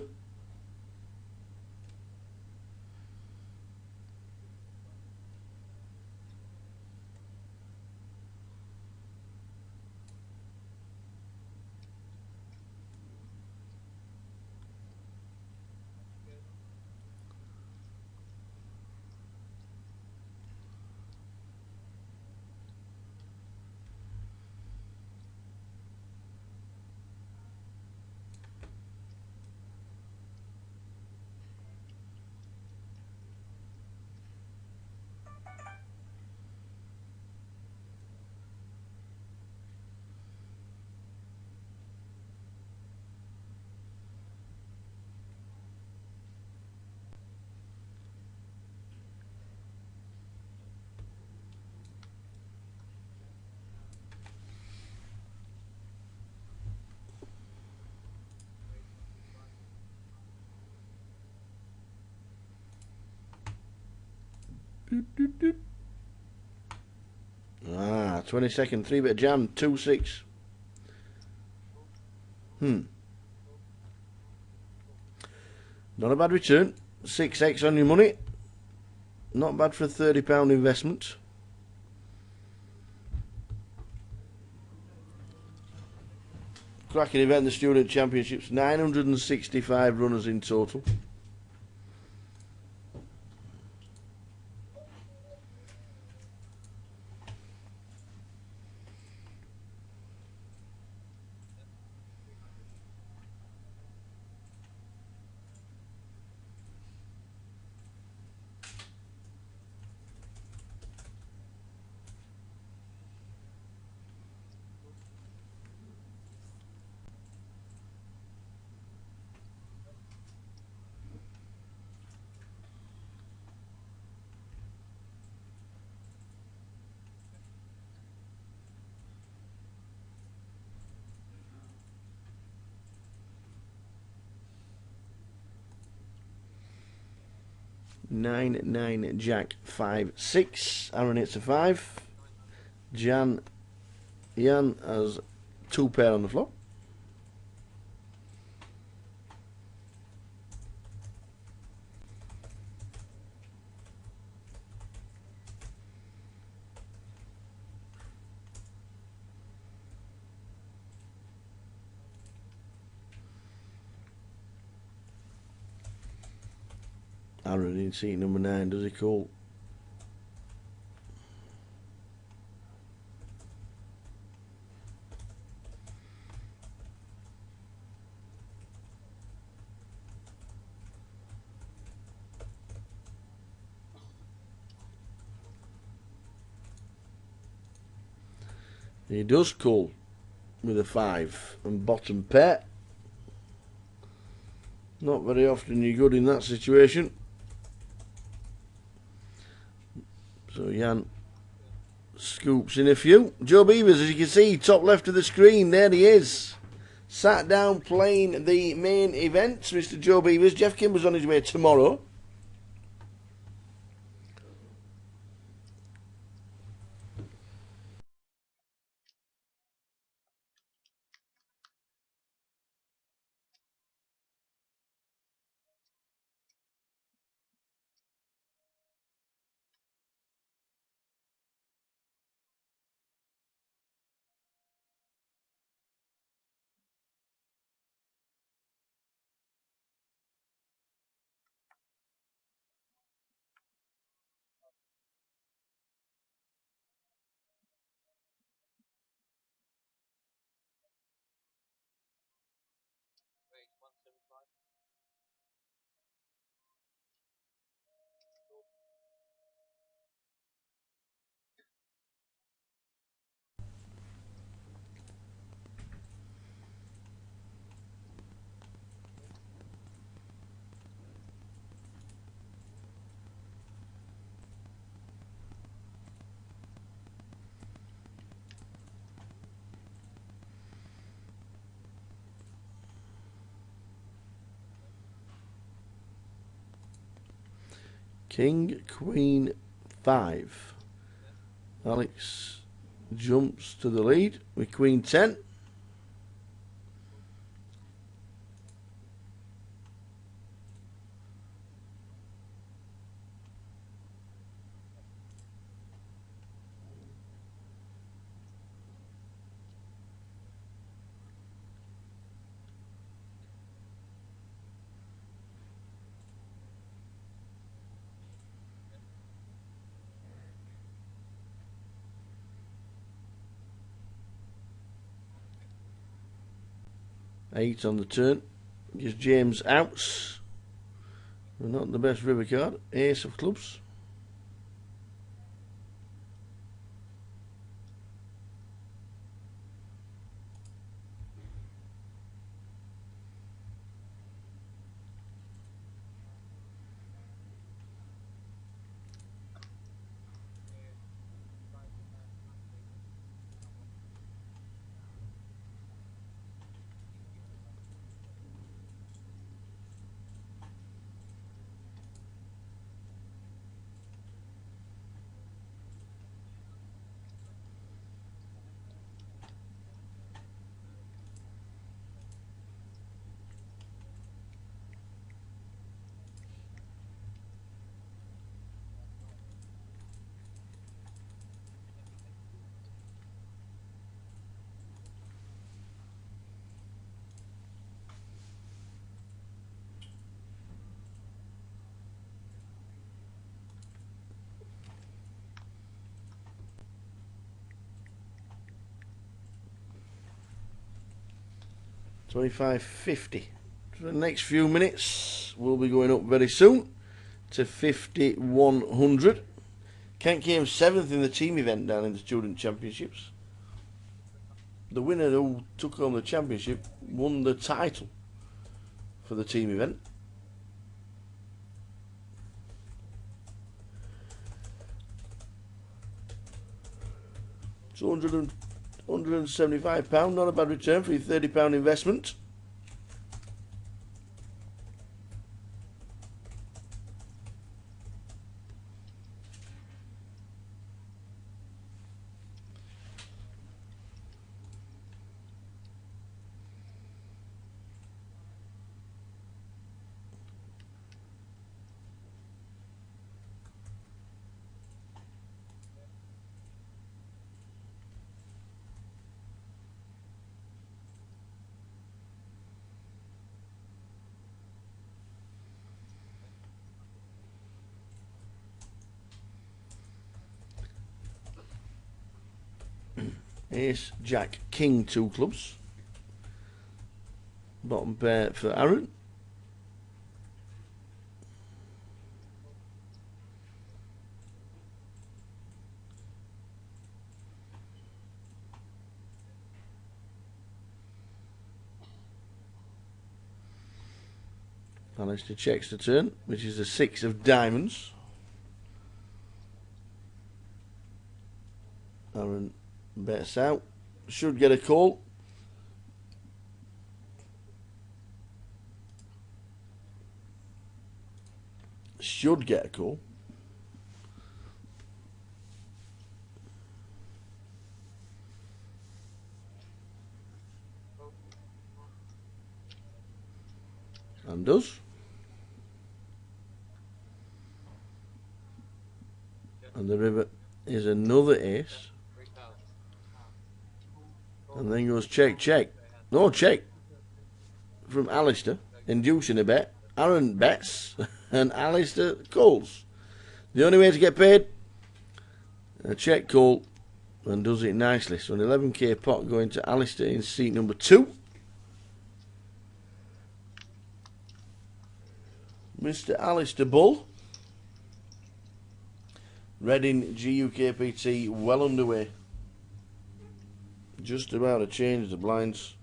Ah, 22nd, 3-bit jam, 2-6. Not a bad return. 6x on your money. Not bad for a £30 investment. Cracking event, the Student Championships. 965 runners in total. 9, Jack, 5, 6. Aaron hits a 5. Jan has 2 pair on the flop. Aaron in seat number 9, does he call? He does call with a 5 and bottom pair. Not very often you're good in that situation. So Jan scoops in a few. Joe Beavers, as you can see, top left of the screen, there he is. Sat down playing the main event, Mr. Joe Beavers. Jeff Kimber's on his way tomorrow. King, Queen, 5. Alex jumps to the lead with Queen 10. Eight on the turn. Gives James outs. Not the best river card. Ace of clubs. $25.50. For the next few minutes, we'll be going up very soon to 5,100. Kent came 7th in the team event down in the Student Championships. The winner who took home the championship won the title for the team event. It's £175, not a bad return for your £30 investment. Ace, Jack, King, 2 clubs. Bottom pair for Aaron. Alistair checks the turn, which is a 6 of diamonds. Aaron bets out. Should get a call. Should get a call. And does. And the river is another ace. And then goes check, check. No, check. From Alistair, inducing a bet. Aaron bets, and Alistair calls. The only way to get paid, a check call, and does it nicely. So an 11k pot going to Alistair in seat number 2. Mr. Alistair Bull. Reading GUKPT well underway. Just about to change the blinds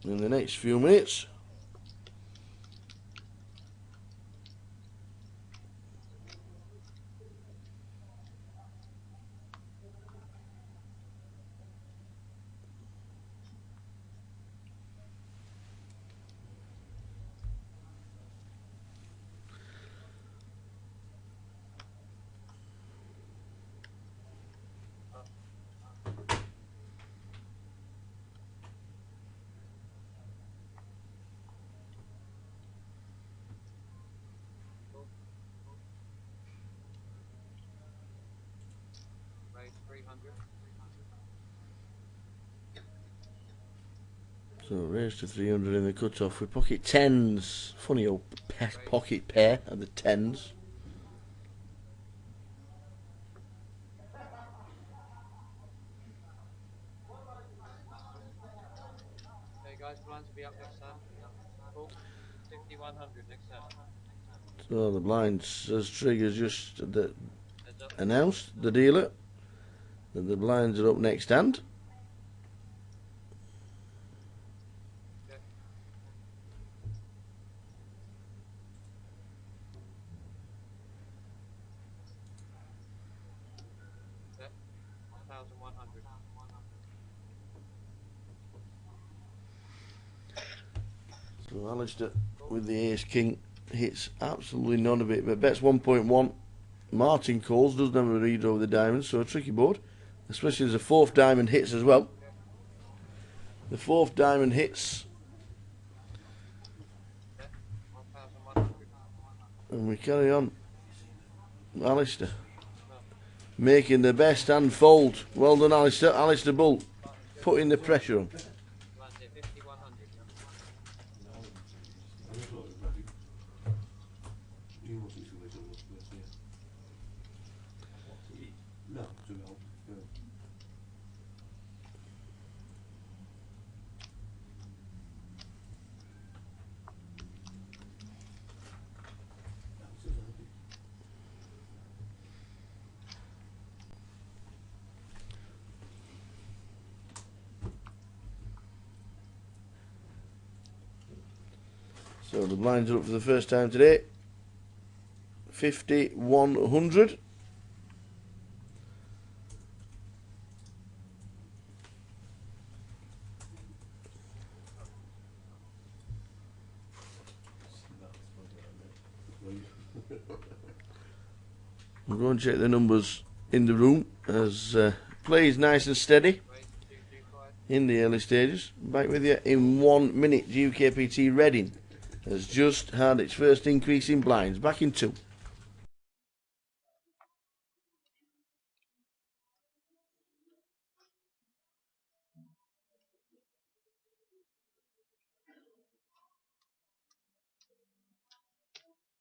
in the next few minutes. So raise to 300 in the cut-off with pocket 10s. Funny old pocket pair of the 10s. Okay guys, blinds will be up next time. Cool. 5100 next time. So the blinds, as Trigger's just Heads up. announced, the dealer, that the blinds are up next hand. Okay. Okay. 1100. So Alistair with the ace king hits absolutely none of it, but bets 1.1. Martin calls, doesn't have a read over the diamonds, so a tricky board, especially as the 4th diamond hits as well. The 4th diamond hits, Okay. 1100. and we carry on. Alistair making the best hand fold. Well done, Alistair. Alistair Bull putting the pressure on. Blinds here, 5100. He wasn't too late on this place, yeah. No, too old. No. So the blinds are up for the first time today. 5100. We'll go and check the numbers in the room as play is nice and steady Raise 225. in the early stages. Back with you in 1 minute. GUKPT Reading has just had its first increase in blinds. Back in 2.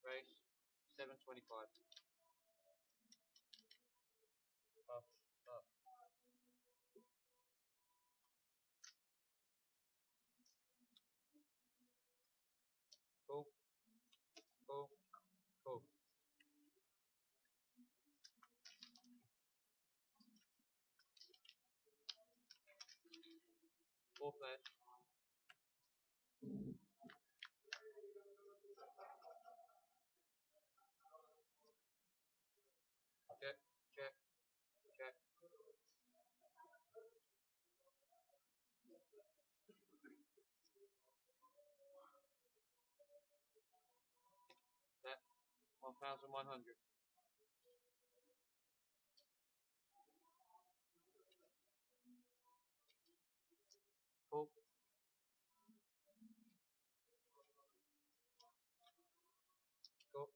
Raise 725. Up, up. 4 players. Check, check, check. Set. 1,100. Cool. Cool.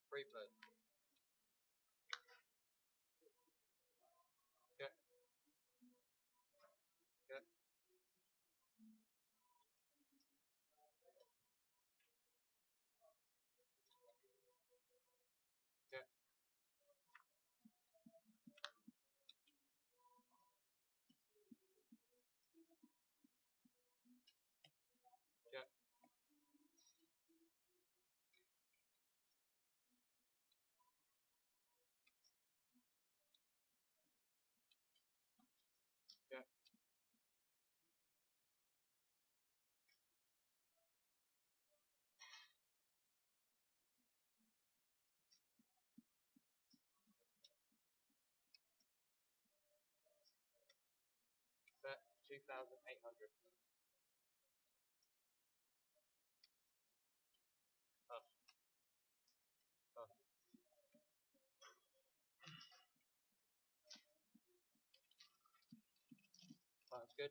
3 players. Check, check, check, check, check. Set. 2,800. Tough. Tough. That's good.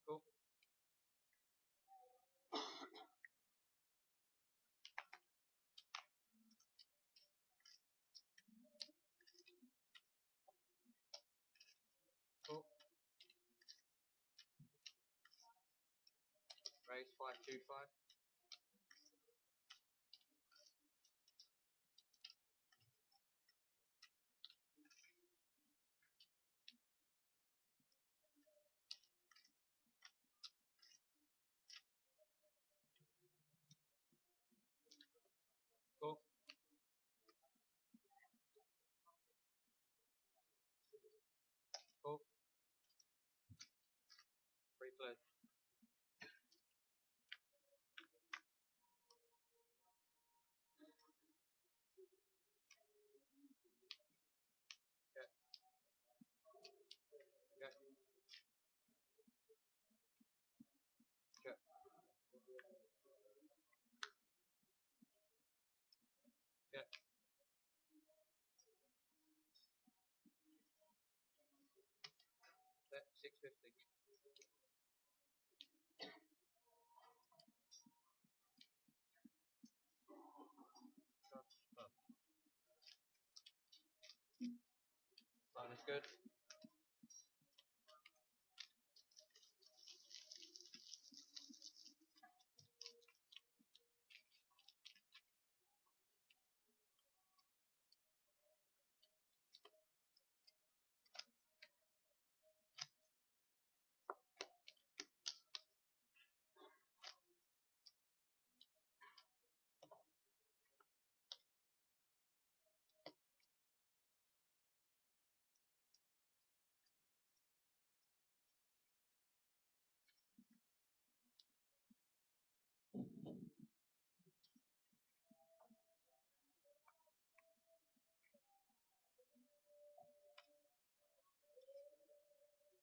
Cool. Cool. Raise 525. Cool. Cool. 3 players. Check, check, check, check. Set. 650. Tough. Tough. Line is good.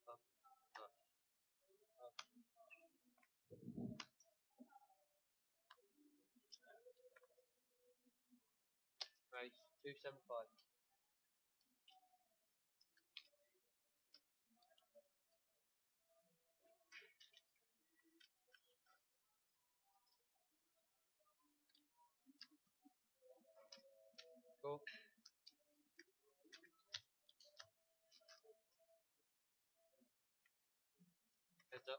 Tough. Tough. Tough. Raise 275. Cool. Heads up.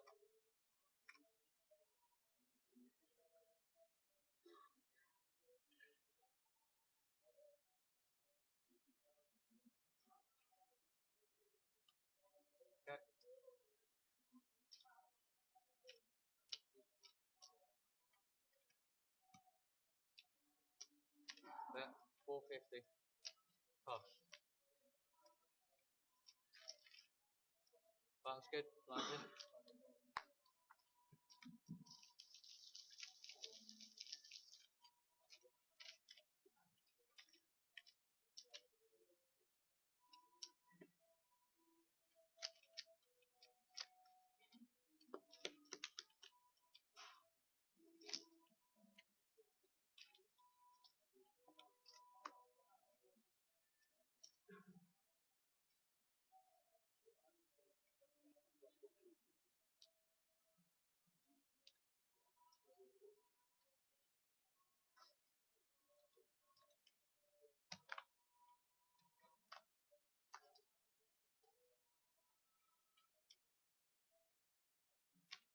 Okay. There. 450. Pass. That's good. Lines in.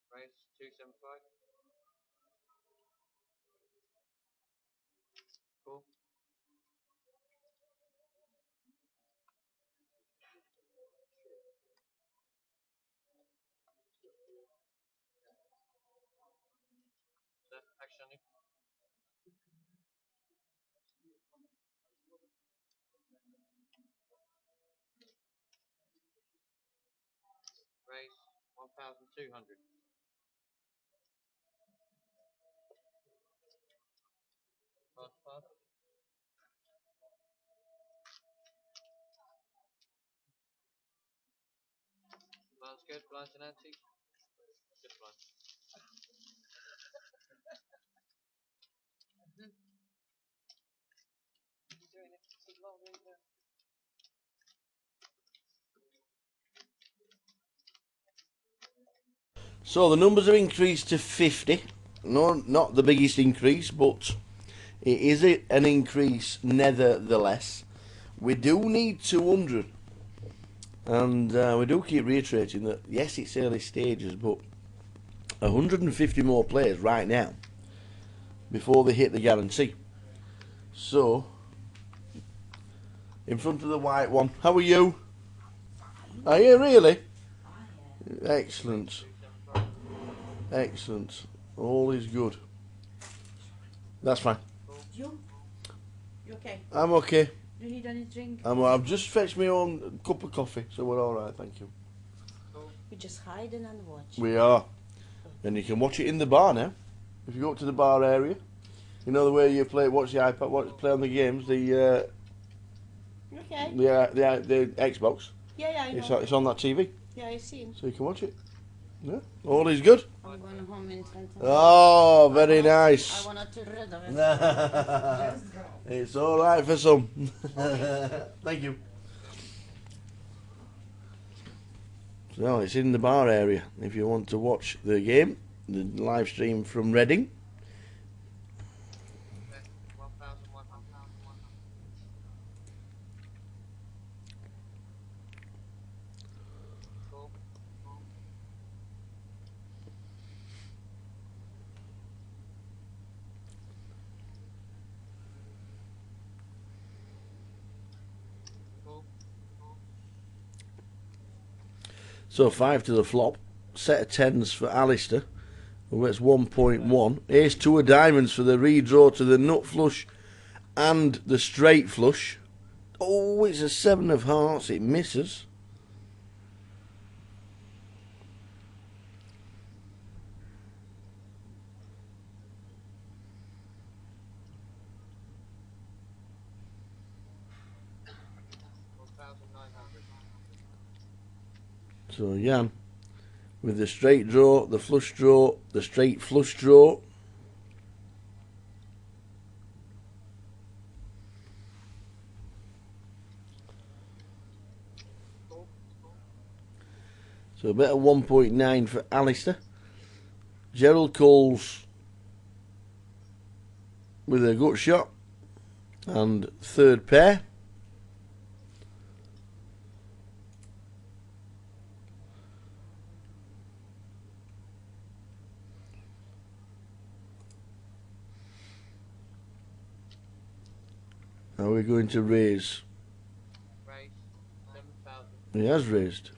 Raise 275. Cool. Set. Action. Raise 1,200. Pass, pass. Blinds good. Blinds and anti. Good blind. Doing it. Keep long doing it. So the numbers have increased to 50. No, not the biggest increase, but it is an increase nevertheless. We do need 200. And we do keep reiterating that, yes, it's early stages, but 150 more players right now before they hit the guarantee. So, in front of the white one. How are you? Are you really? Excellent. Excellent. All is good. That's fine. You okay? I'm okay. Do you need any drink? I've just fetched my own cup of coffee, so we're all right. Thank you. You're just hiding and watch. We are, and you can watch it in the bar now. If you go up to the bar area, you know the way you watch the iPad, play on the games, Okay. the Xbox. Yeah, I know. It's on that TV, Yeah, I see him. so you can watch it. Yeah, all is good. I'm going home in 10 Oh, very nice. I want to rid of it. It's all right for some. Thank you. So it's in the bar area. If you want to watch the game, the live stream from Reading. 1,100. Cool. Cool. So 5 to the flop. Set of 10s for Alistair, who gets 1.1. Ace 2 of diamonds for the redraw to the nut flush and the straight flush. Oh, it's a 7 of hearts. It misses. So Jan, with the straight draw, the flush draw, the straight flush draw. So a bit of 1.9 for Alistair. Gerald Coles with a gut shot. And third pair. Are we going to raise? Raise 7,000. He has raised.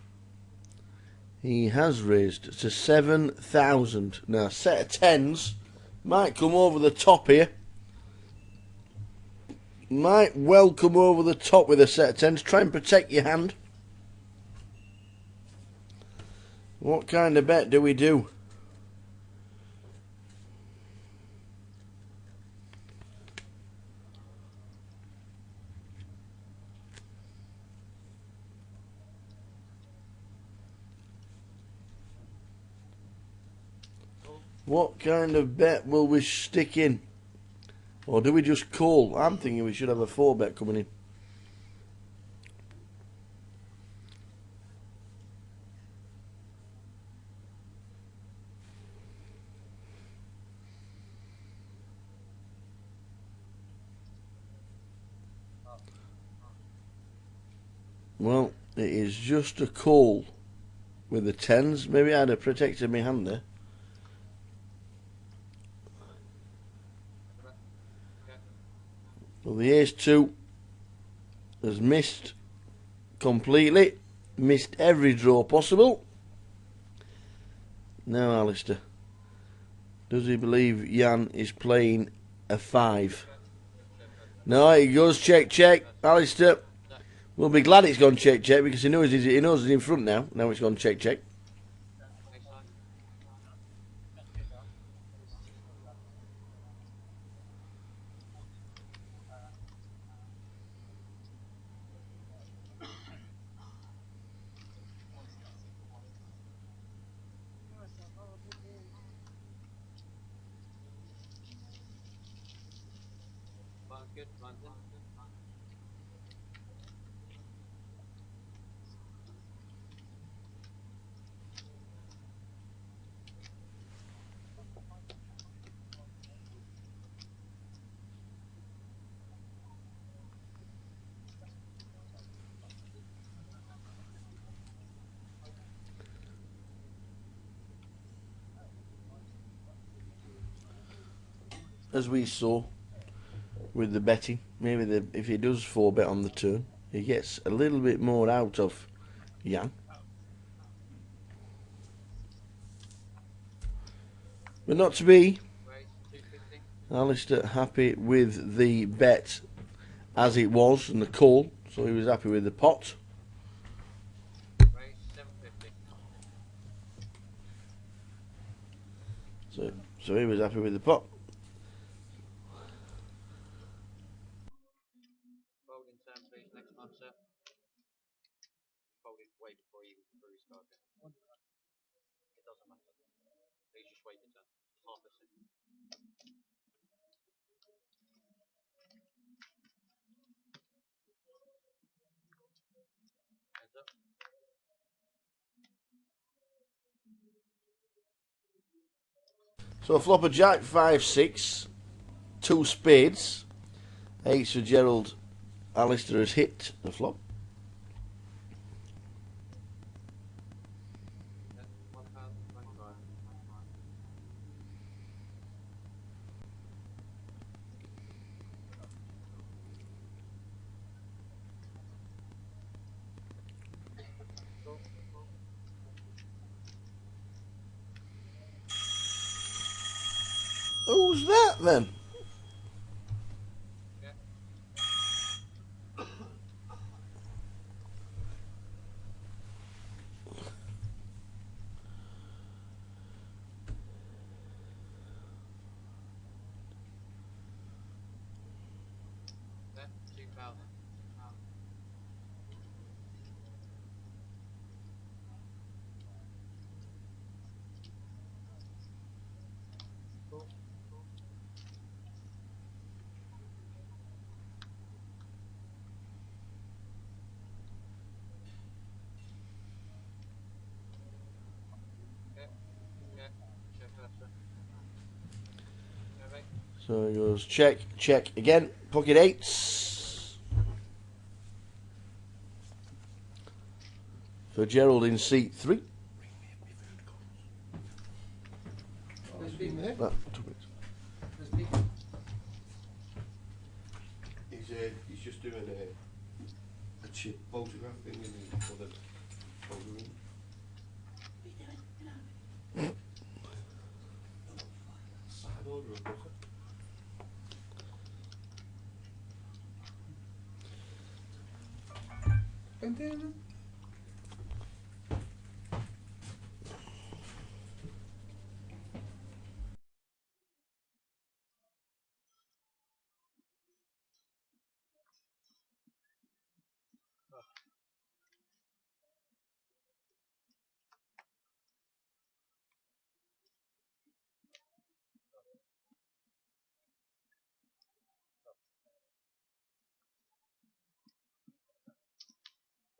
He has raised to 7,000. Now, set of tens might come over the top here. Might well come over the top with a set of tens. Try and protect your hand. What kind of bet do we do? What kind of bet will we stick in? Or do we just call? I'm thinking we should have a 4 bet coming in. Well, it is just a call with the tens. Maybe I'd have protected my hand there. Well, the ace-2 has missed completely. Missed every draw possible. Now, Alistair. Does he believe Jan is playing a 5? No, he goes check. Alistair will be glad it's gone check because he knows he's in front now. Now it's gone check. Well, good, London. As we saw with the betting, maybe if he does 4 bet on the turn, he gets a little bit more out of Jan. But not to be. Raise 250. Alistair happy with the bet as it was and the call, so he was happy with the pot. Raise 750. So he was happy with the pot. Fold in turn, please. Next time, sir. Fold it way before you start it. It doesn't matter. Please just wait your turn. Half a second. Heads up. So a flop of Jack 5-6, 2 spades, 8 for Gerald. Alistair has hit the flop. 1,025. Cool. Who's that then? Yeah. Bet 2,000. Cool. Yeah. Check that, sir. Okay. So he goes check again. Pocket eights for Gerald in seat 3. Ah, 2 minutes. He's just doing a chip photograph thing for the photo. Side order of course.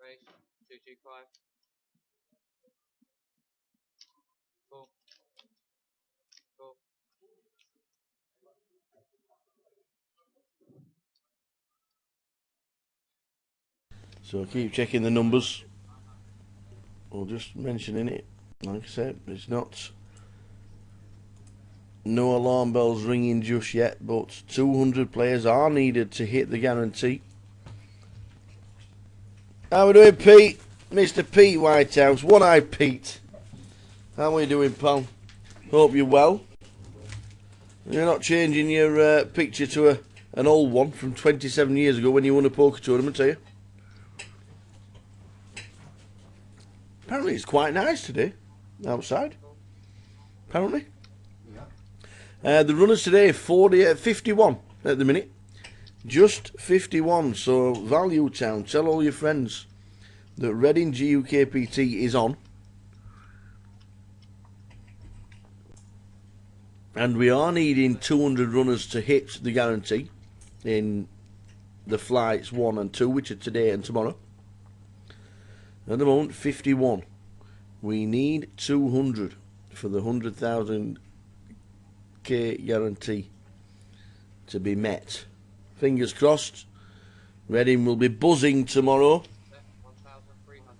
Race 225. Cool. Cool. So keep checking the numbers. Or just mentioning it. Like I said, it's not. No alarm bells ringing just yet, but 200 players are needed to hit the guarantee. How we doing, Pete? Mr. Pete Whitehouse, One-Eyed Pete. How are you doing, pal? Hope you're well. You're not changing your picture to an old one from 27 years ago when you won a poker tournament, are you? Apparently it's quite nice today, outside. Apparently. The runners today are 51 at the minute. Just 51, so Value Town, tell all your friends that Reading GUKPT is on. And we are needing 200 runners to hit the guarantee in the flights 1 and 2, which are today and tomorrow. At the moment, 51. We need 200 for the 100,000 K guarantee to be met. Fingers crossed. Reading will be buzzing tomorrow. 1,300.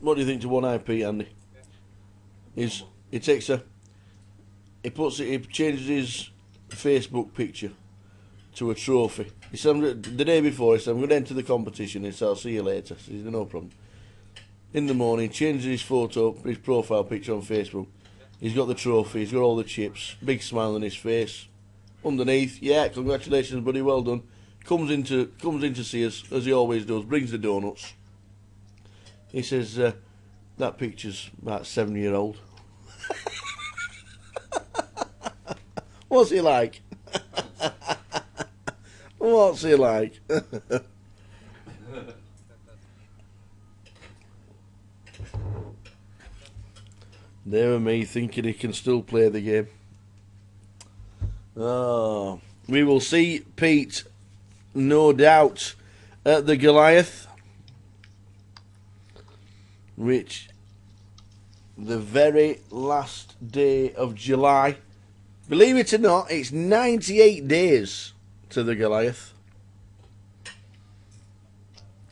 What do you think to One-Eyed Pete, Andy? He changes his Facebook picture to a trophy. He said the day before, he said, I'm going to enter the competition. He said, I'll see you later. So he said, no problem. In the morning, changes his photo, his profile picture on Facebook. He's got the trophy, he's got all the chips, big smile on his face. Underneath, yeah, congratulations, buddy, well done. Comes in to see us, as he always does, brings the donuts. He says, that picture's about 7-year-old. What's he like? What's he like? There and me thinking he can still play the game. Oh, we will see Pete, no doubt, at the Goliath, which the very last day of July. Believe it or not, it's 98 days to the Goliath.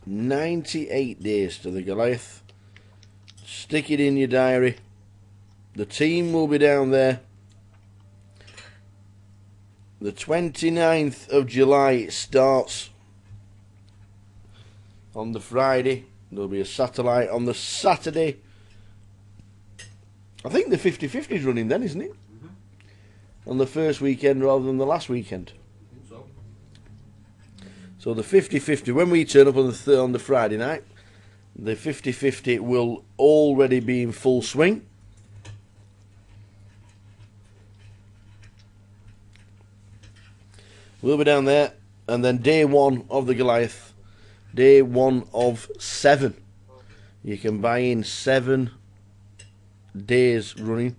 98 days to the Goliath. Stick it in your diary. The team will be down there. The 29th of July it starts. On the Friday. There'll be a satellite on the Saturday. I think the 50-50 is running then, isn't it? On the first weekend rather than the last weekend. So the 50-50, when we turn up on the Friday night, the 50-50 will already be in full swing. We'll be down there, and then day 1 of the Goliath, day 1 of 7. You can buy in 7 days running.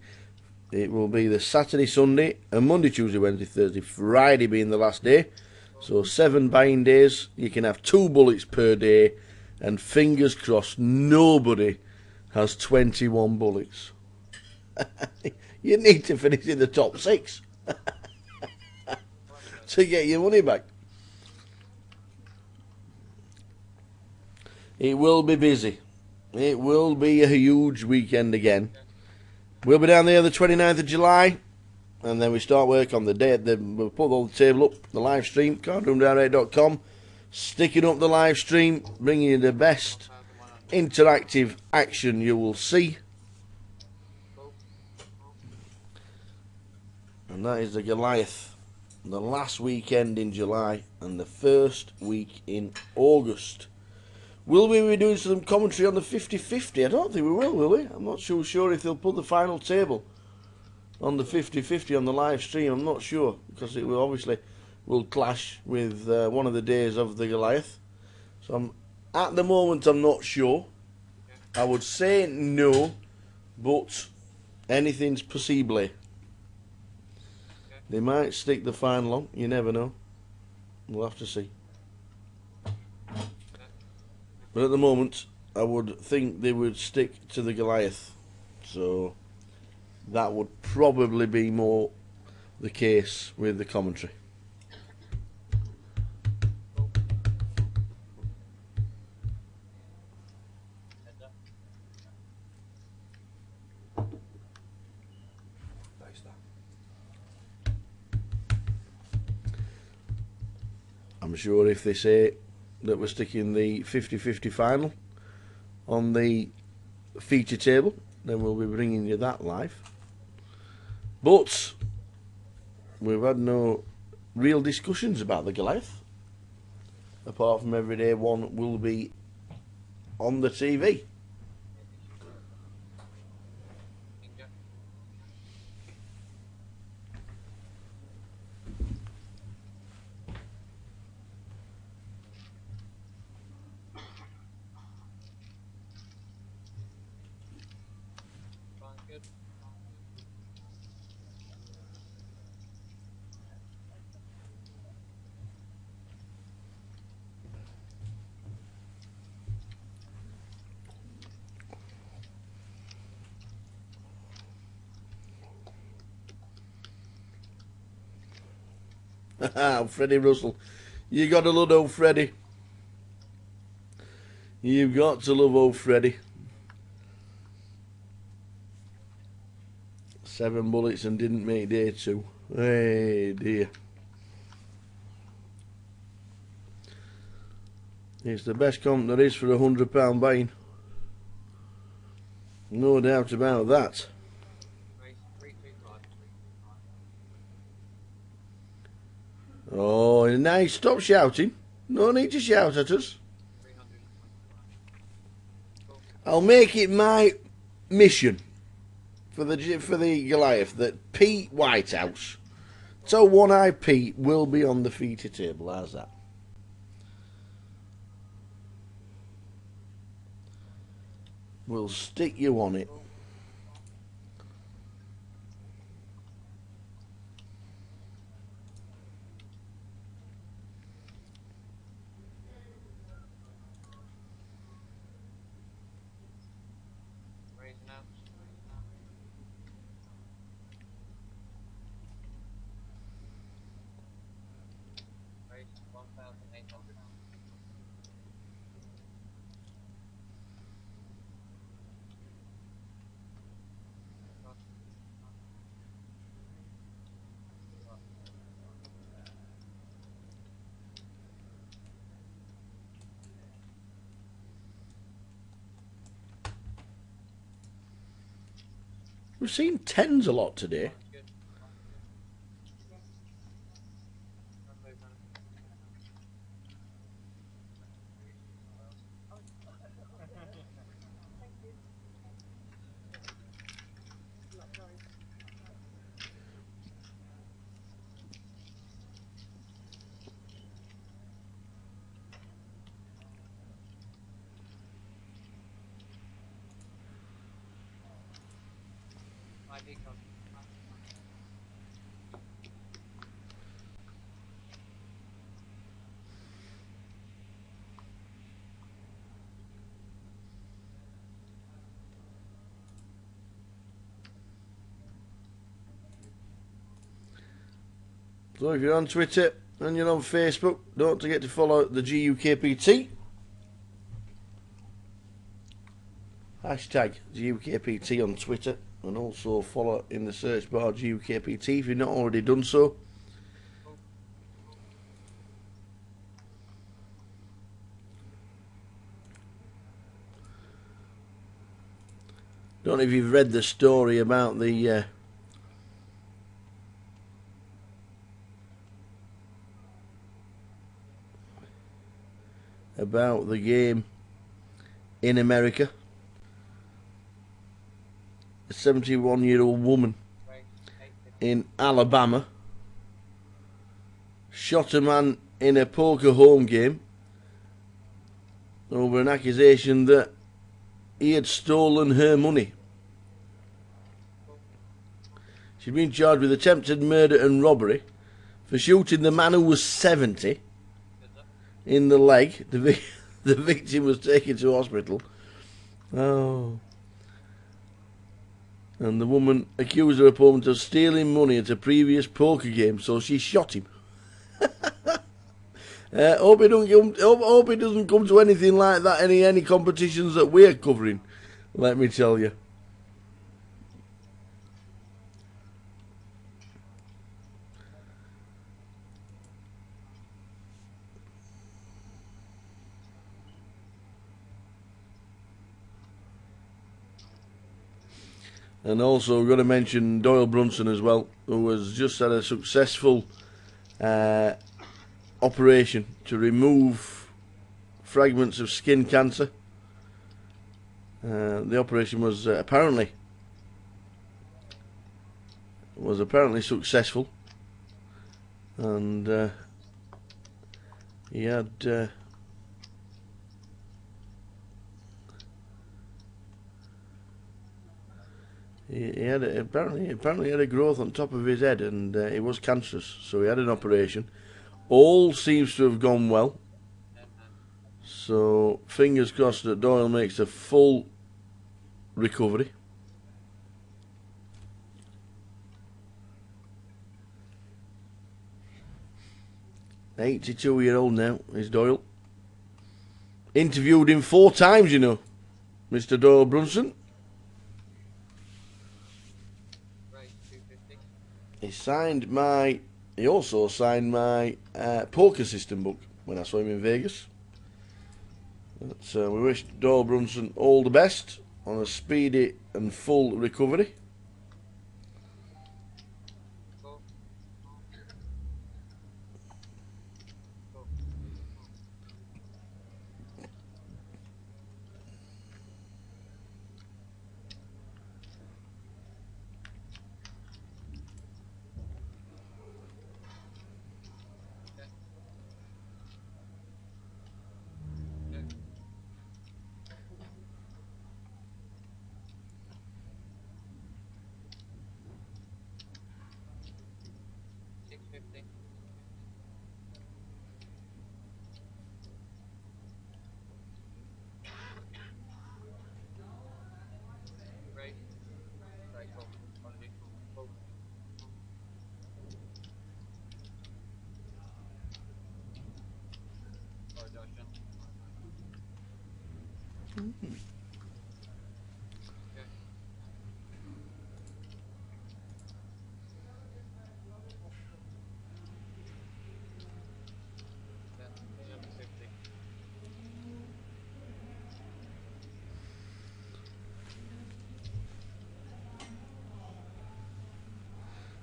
It will be the Saturday, Sunday, and Monday, Tuesday, Wednesday, Thursday, Friday being the last day. So 7 buying days. You can have 2 bullets per day, and fingers crossed nobody has 21 bullets. You need to finish in the top 6 to get your money back. It will be busy. It will be a huge weekend again. We'll be down there the 29th of July, and then we start work on the day. We'll put all the table up, the live stream, cardroomdirect.com, sticking up the live stream, bringing you the best interactive action you will see. And that is the Goliath, the last weekend in July and the first week in August. Will we be doing some commentary on the 50-50? I don't think we will we? I'm not sure if they'll put the final table on the 50-50 on the live stream. I'm not sure, because it will obviously clash with one of the days of the Goliath. So at the moment I'm not sure. I would say no, but anything's possible. They might stick the final on, you never know. We'll have to see. But at the moment, I would think they would stick to the Goliath. So that would probably be more the case with the commentary. I'm sure if they say that we're sticking the 50-50 final on the feature table, then we'll be bringing you that live. But we've had no real discussions about the Goliath, apart from every day one will be on the TV. Freddie Russell. You got to love old Freddie. You've got to love old Freddie. 7 bullets and didn't make day 2. Hey dear. It's the best comp there is for £100 buying. No doubt about that. Oh, nice. Stop shouting. No need to shout at us. I'll make it my mission for the Goliath that Pete Whitehouse, so One-Eye Pete, will be on the feature table. How's that? We'll stick you on it. We've seen 10s a lot today. So if you're on Twitter and you're on Facebook, don't forget to follow the GUKPT. Hashtag GUKPT on Twitter, and also follow in the search bar GUKPT if you've not already done so. Don't know if you've read the story about the game in America. A 71-year-old woman in Alabama shot a man in a poker home game over an accusation that he had stolen her money. She'd been charged with attempted murder and robbery for shooting the man who was 70 in the leg. The victim was taken to hospital. Oh. And the woman accused her opponent of stealing money at a previous poker game, so she shot him. Hope it doesn't come to anything like that, any competitions that we're covering, let me tell you. And also, we've got to mention Doyle Brunson as well, who has just had a successful operation to remove fragments of skin cancer. The operation was apparently successful, and he had apparently had a growth on top of his head, and it was cancerous. So he had an operation. All seems to have gone well. So fingers crossed that Doyle makes a full recovery. "82-year-old now is Doyle. Interviewed him 4 times, you know, Mr. Doyle Brunson. He also signed my poker system book when I saw him in Vegas. But, we wish Doyle Brunson all the best on a speedy and full recovery.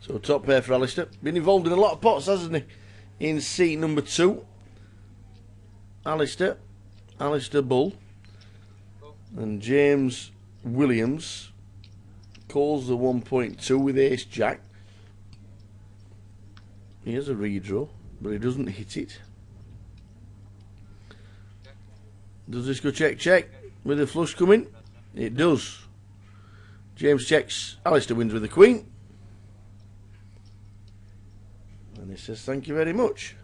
So top pair for Alistair. Been involved in a lot of pots, hasn't he? In seat number 2. Alistair Bull, and James Williams calls the 1.2 with Ace Jack. He has a redraw, but he doesn't hit it. Does this go check with the flush coming? It does. James checks. Alistair wins with the Queen. And he says thank you very much.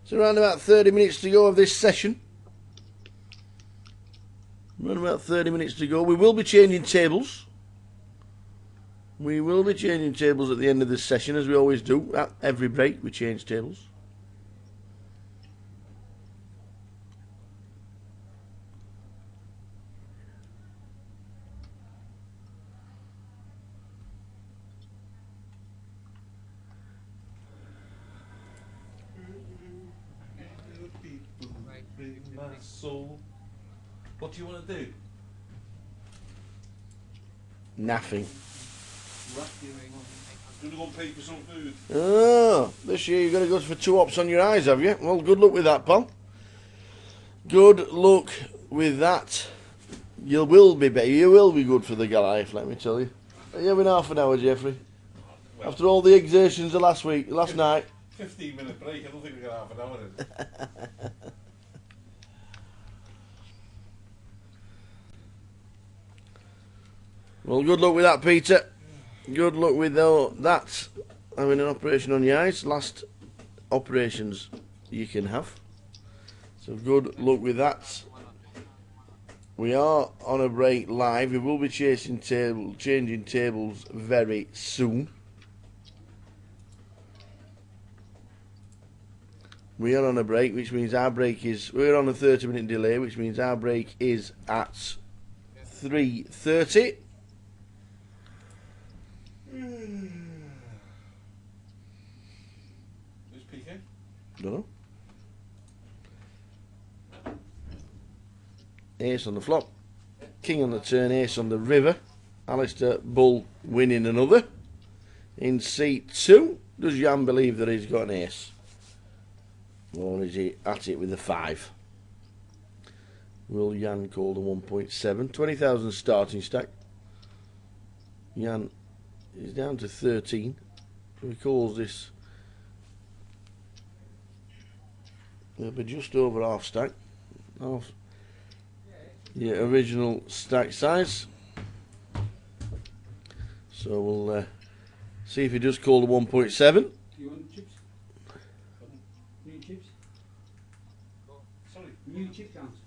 So around about 30 minutes to go of this session. Around about 30 minutes to go. We will be changing tables. We will be changing tables at the end of this session, as we always do. At every break, we change tables. My soul. What do you want to do? Nothing. Do you want to go and pay for some food? Oh, this year you're going to go for 2 ops on your eyes, have you? Well, good luck with that, pal. Good luck with that. You will be better. You will be good for the Goliath, let me tell you. Are you having half an hour, Jeffrey? Well, After all the exertions of last night. 15-minute break. I don't think we got half an hour in. Well, good luck with that, Peter. Good luck with that. Having an operation on your eyes. Last operations you can have. So good luck with that. We are on a break live. We will be changing tables very soon. We are on a break, which means our break is... We're on a 30-minute delay, which means our break is at 3:30. Who's PK? Don't know. Ace on the flop. King on the turn, ace on the river. Alistair Bull winning another. In seat 2. Does Jan believe that he's got an ace? Or is he at it with a 5? Will Jan call the 1.7? 20,000 starting stack. Jan is down to 13. He calls this. It'll be just over half stack. Half. Yeah, original stack size. So we'll see if he does call the 1.7. Do you want chips? New chips? Sorry. New chip counts.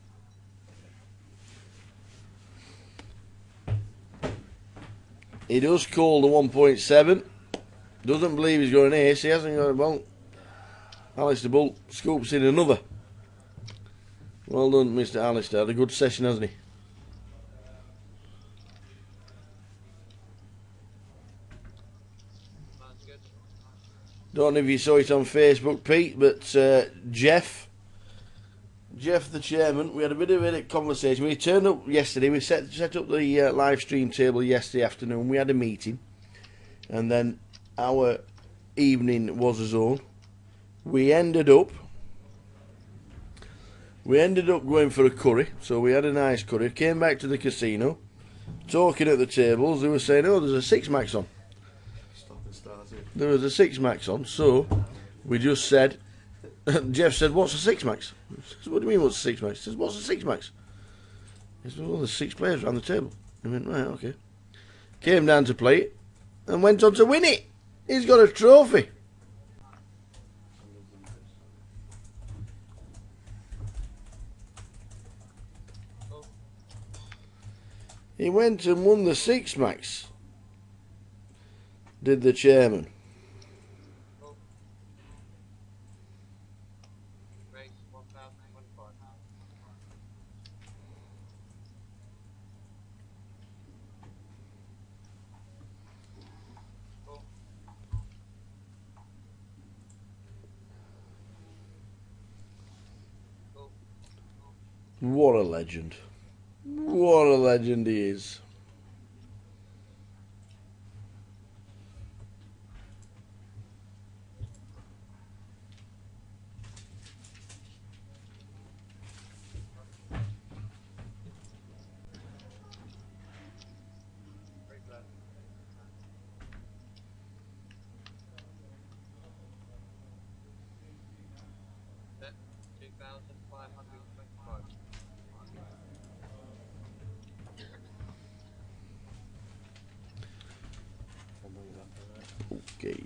He does call the 1.7. Doesn't believe he's got an ace. He hasn't got a well. Alistair Bull scoops in another. Well done, Mr. Alistair. Had a good session, hasn't he? Don't know if you saw it on Facebook, Pete, but Jeff the chairman, we had a bit of a conversation. We turned up yesterday. We set up the live stream table yesterday afternoon. We had a meeting, and then our evening was his own. We ended up going for a curry, so we had a nice curry. Came back to the casino, talking at the tables. They were saying, "Oh, there's a 6 max on." There was a 6 max on, so we just said. Jeff said, "What's a 6 max?" I said, "What do you mean, what's a 6 max?" He says, "What's a 6 max?" He said, "Well, there's 6 players around the table." I went, "Right, okay." Came down to play it and went on to win it. He's got a trophy. He went and won the 6 max. Did the chairman. What a legend. What a legend he is. Okay.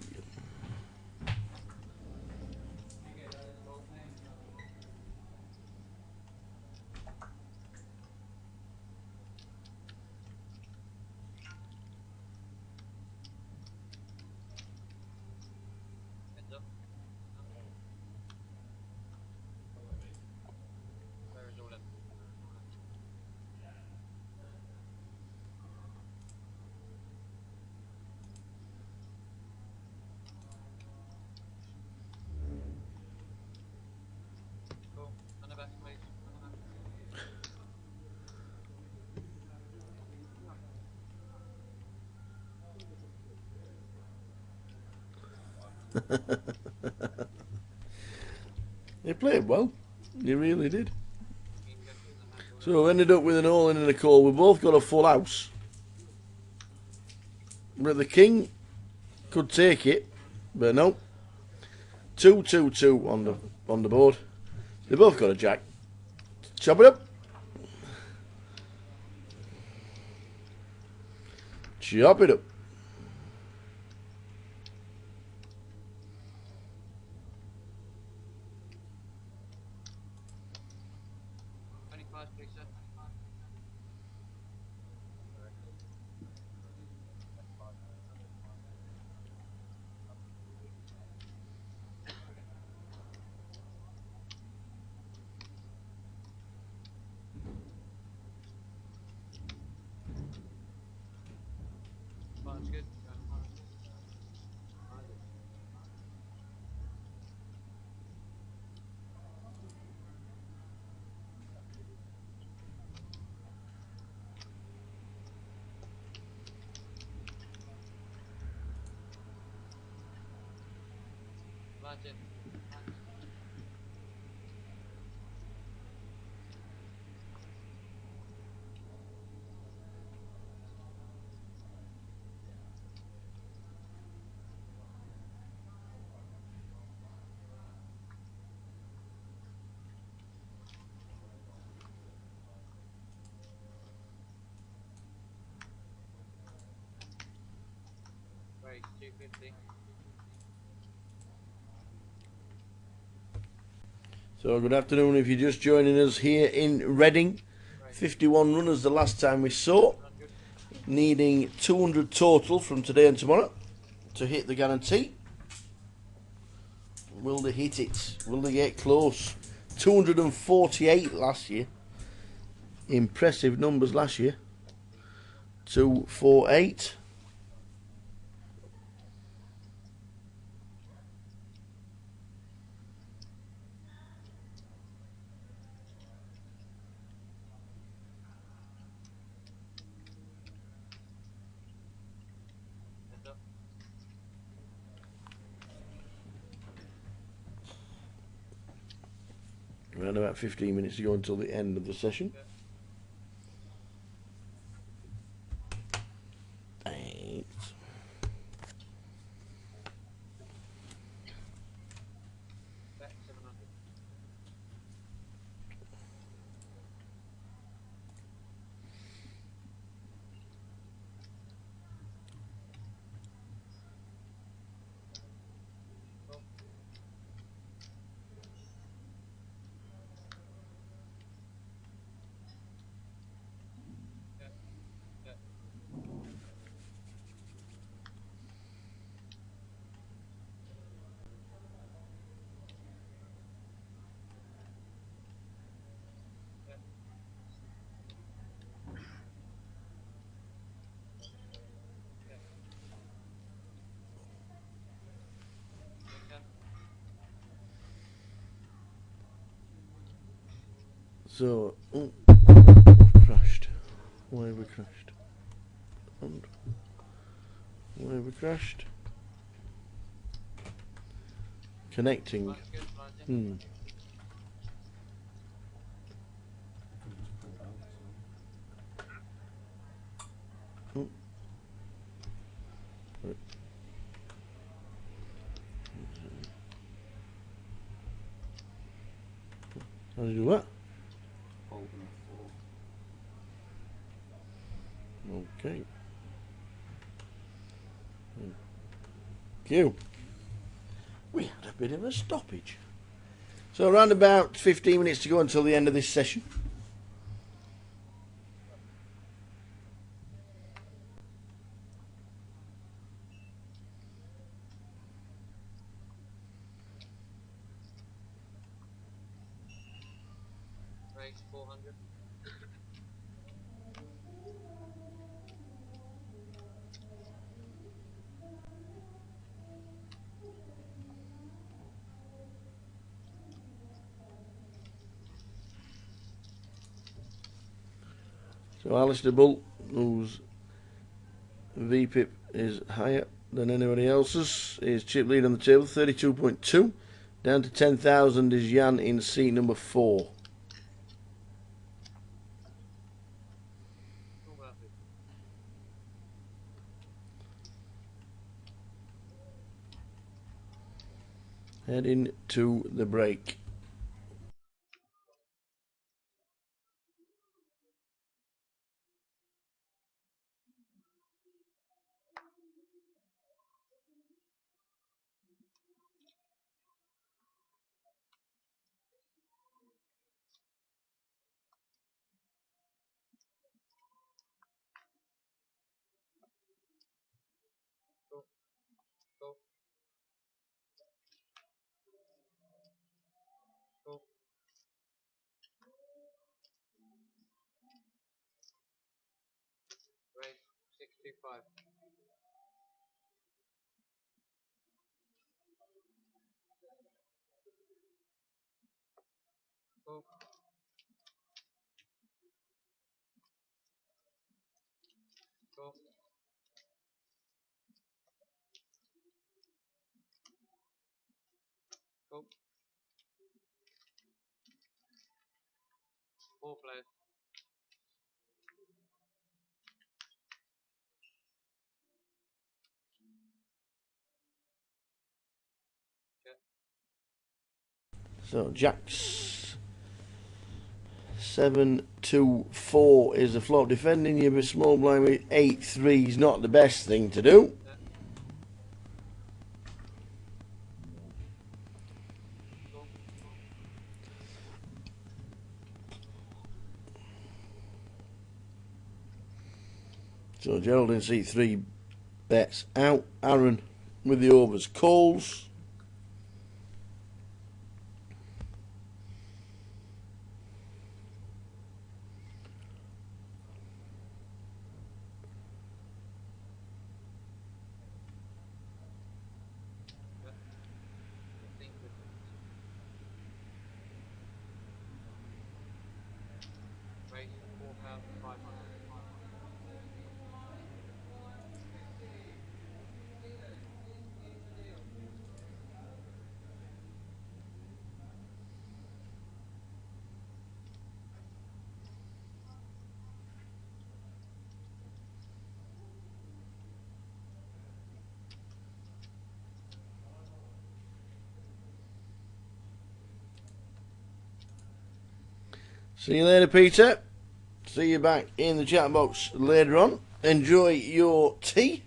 They played well. They really did. So we ended up with an all in and a call. We both got a full house. But the king could take it, but no. 2-2-2 on the board. They both got a jack. Chop it up. Chop it up. Please, sir. That's good. That's it. Right, 250. So good afternoon if you're just joining us here in Reading. 51 runners the last time we saw. Needing 200 total from today and tomorrow to hit the guarantee. Will they hit it? Will they get close? 248 last year. Impressive numbers last year. 248. Heads up. Around about 15 minutes to go until the end of the session. Thanks. Bet 700. So, crashed. Why have we crashed? And why have we crashed? Connecting. That's good, Martin. How do you do that? Okay. Thank you. We had a bit of a stoppage. So around about 15 minutes to go until the end of this session. Race 400. So Alistair Bull, whose VPIP is higher, than anybody else's. Is Chip lead on the table, 32.2. Down to 10,000 is Jan in seat number 4. Heading to the break. Race 625. Go. Go. Go. 4 players. So Jack's 7-2-4 is the flop. Defending your small blind with 8-3 is not the best thing to do. So Gerald in seat 3 bets out. Aaron with the overs calls. Race 4,500. See you later, Peter. See you back in the chat box later on. Enjoy your tea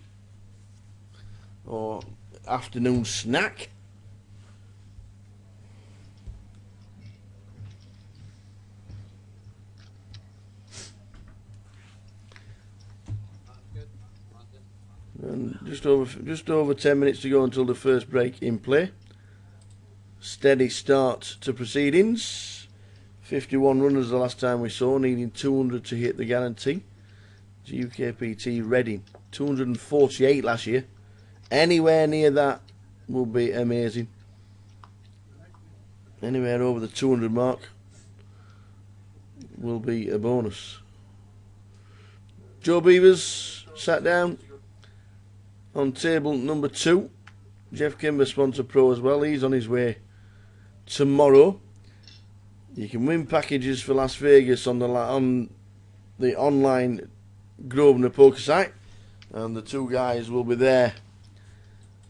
or afternoon snack. Good. London. And just over 10 minutes to go until the first break in play. Steady start to proceedings. 51 runners the last time we saw, needing 200 to hit the guarantee. GUKPT Reading, 248 last year. Anywhere near that will be amazing. Anywhere over the 200 mark will be a bonus. Joe Beavers sat down on table number 2. Jeff Kimber, sponsor pro as well. He's on his way tomorrow. You can win packages for Las Vegas on the online Grosvenor poker site, and the two guys will be there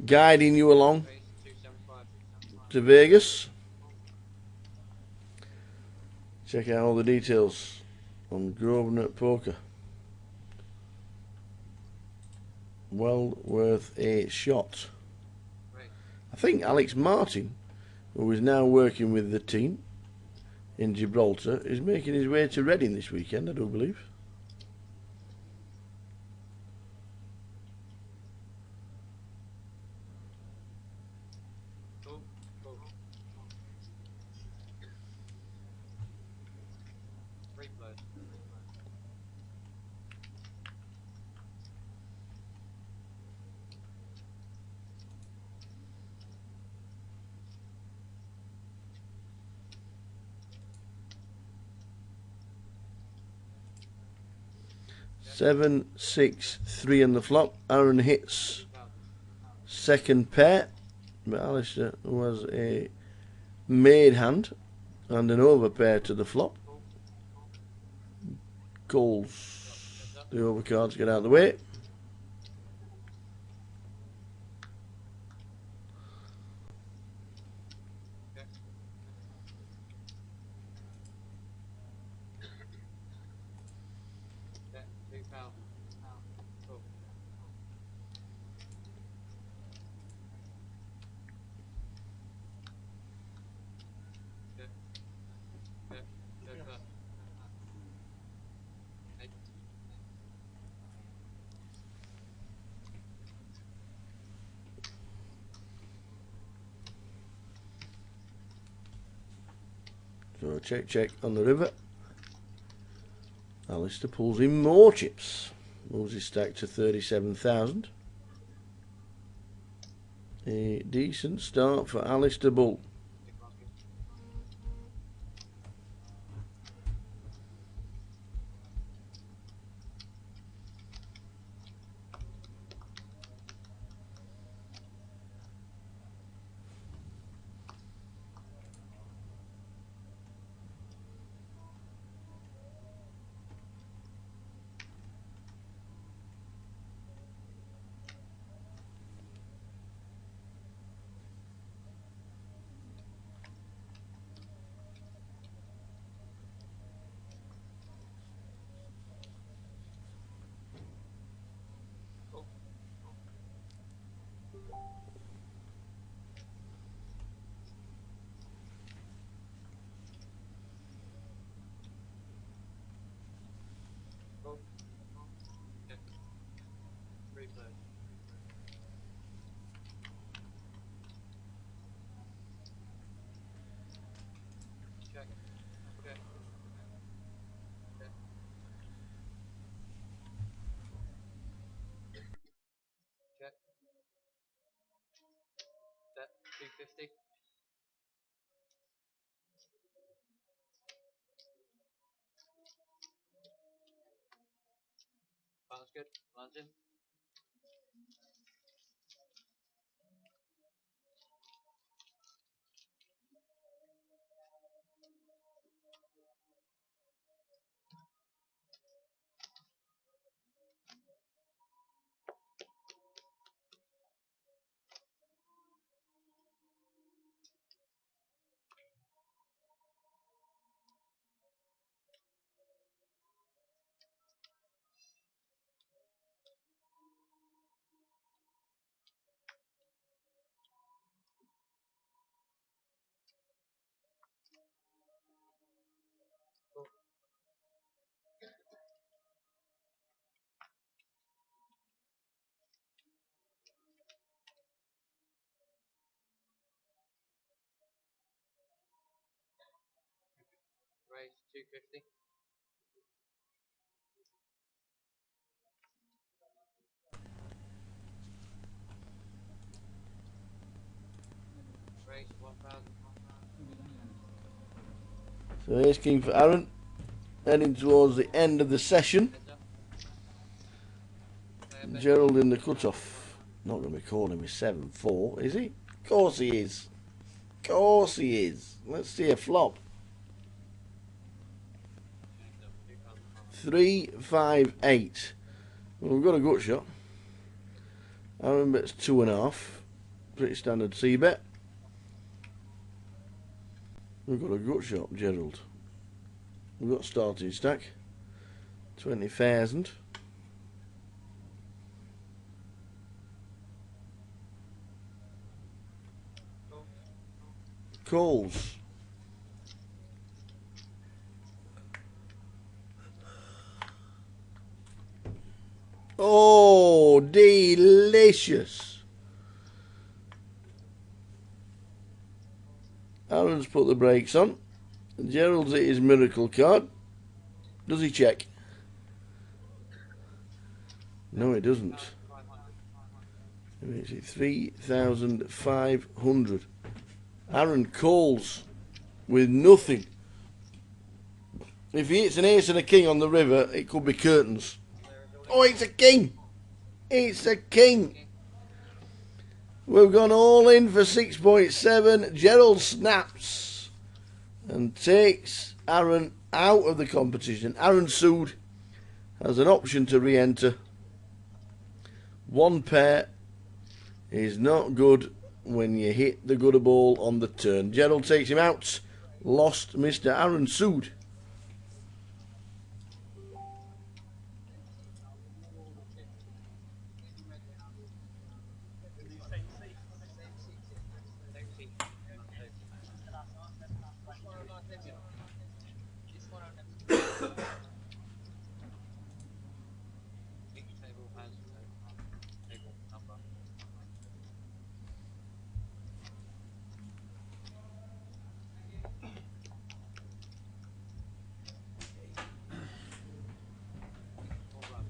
guiding you along Race 275. to Vegas. Check out all the details on Grosvenor Poker. Well worth a shot. I think Alex Martin, who is now working with the team in Gibraltar, is making his way to Reading this weekend, I do believe. Go. Go. 3 players. Seven, 6, 3 on the flop. Aaron hits 2,000. second pair, but Alistair was a made hand and an over pair to the flop. Calls the overcards, get out of the way. Yeah, 2,000. Cool. Yeah. Yeah. Joker. 8. So check, check on the river. Alistair pulls in more chips. Moves his stack to 37,000. A decent start for Alistair Bull. Cool. Yeah. 3 players. Check. Okay. Yeah. Check. Set. 250. Sounds good. Lands in. Cool. Raise 250. Raise 1,000. So ace king for Aaron. Heading towards the end of the session. Heads up. Player bet. Gerald in the cut-off. Not going to be calling me 7-4, is he? Of course he is. Of course he is. Let's see a flop. 3-5-8. Well, we've got a gut shot. Aaron bets 2.5. Pretty standard C bet. We've got a gut shot, Gerald. We've got starting stack. 20,000. Calls. Oh, delicious. Aaron's put the brakes on. Gerald's hit his miracle card. Does he check? No, he doesn't. It makes it 3,500. Aaron calls with nothing. If he hits an ace and a king on the river, it could be curtains. Oh, it's a king! It's a king! We've gone all in for 6.7. Gerald snaps and takes Aaron out of the competition. Aaron Sood has an option to re-enter. One pair is not good when you hit the gutter ball on the turn. Gerald takes him out. Lost Mr. Aaron Sood. Each table has a table number. All right.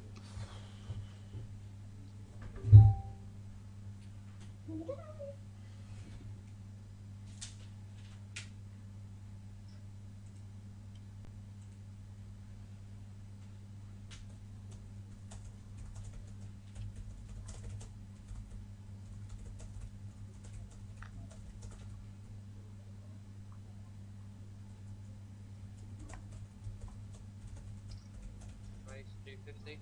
Race 250.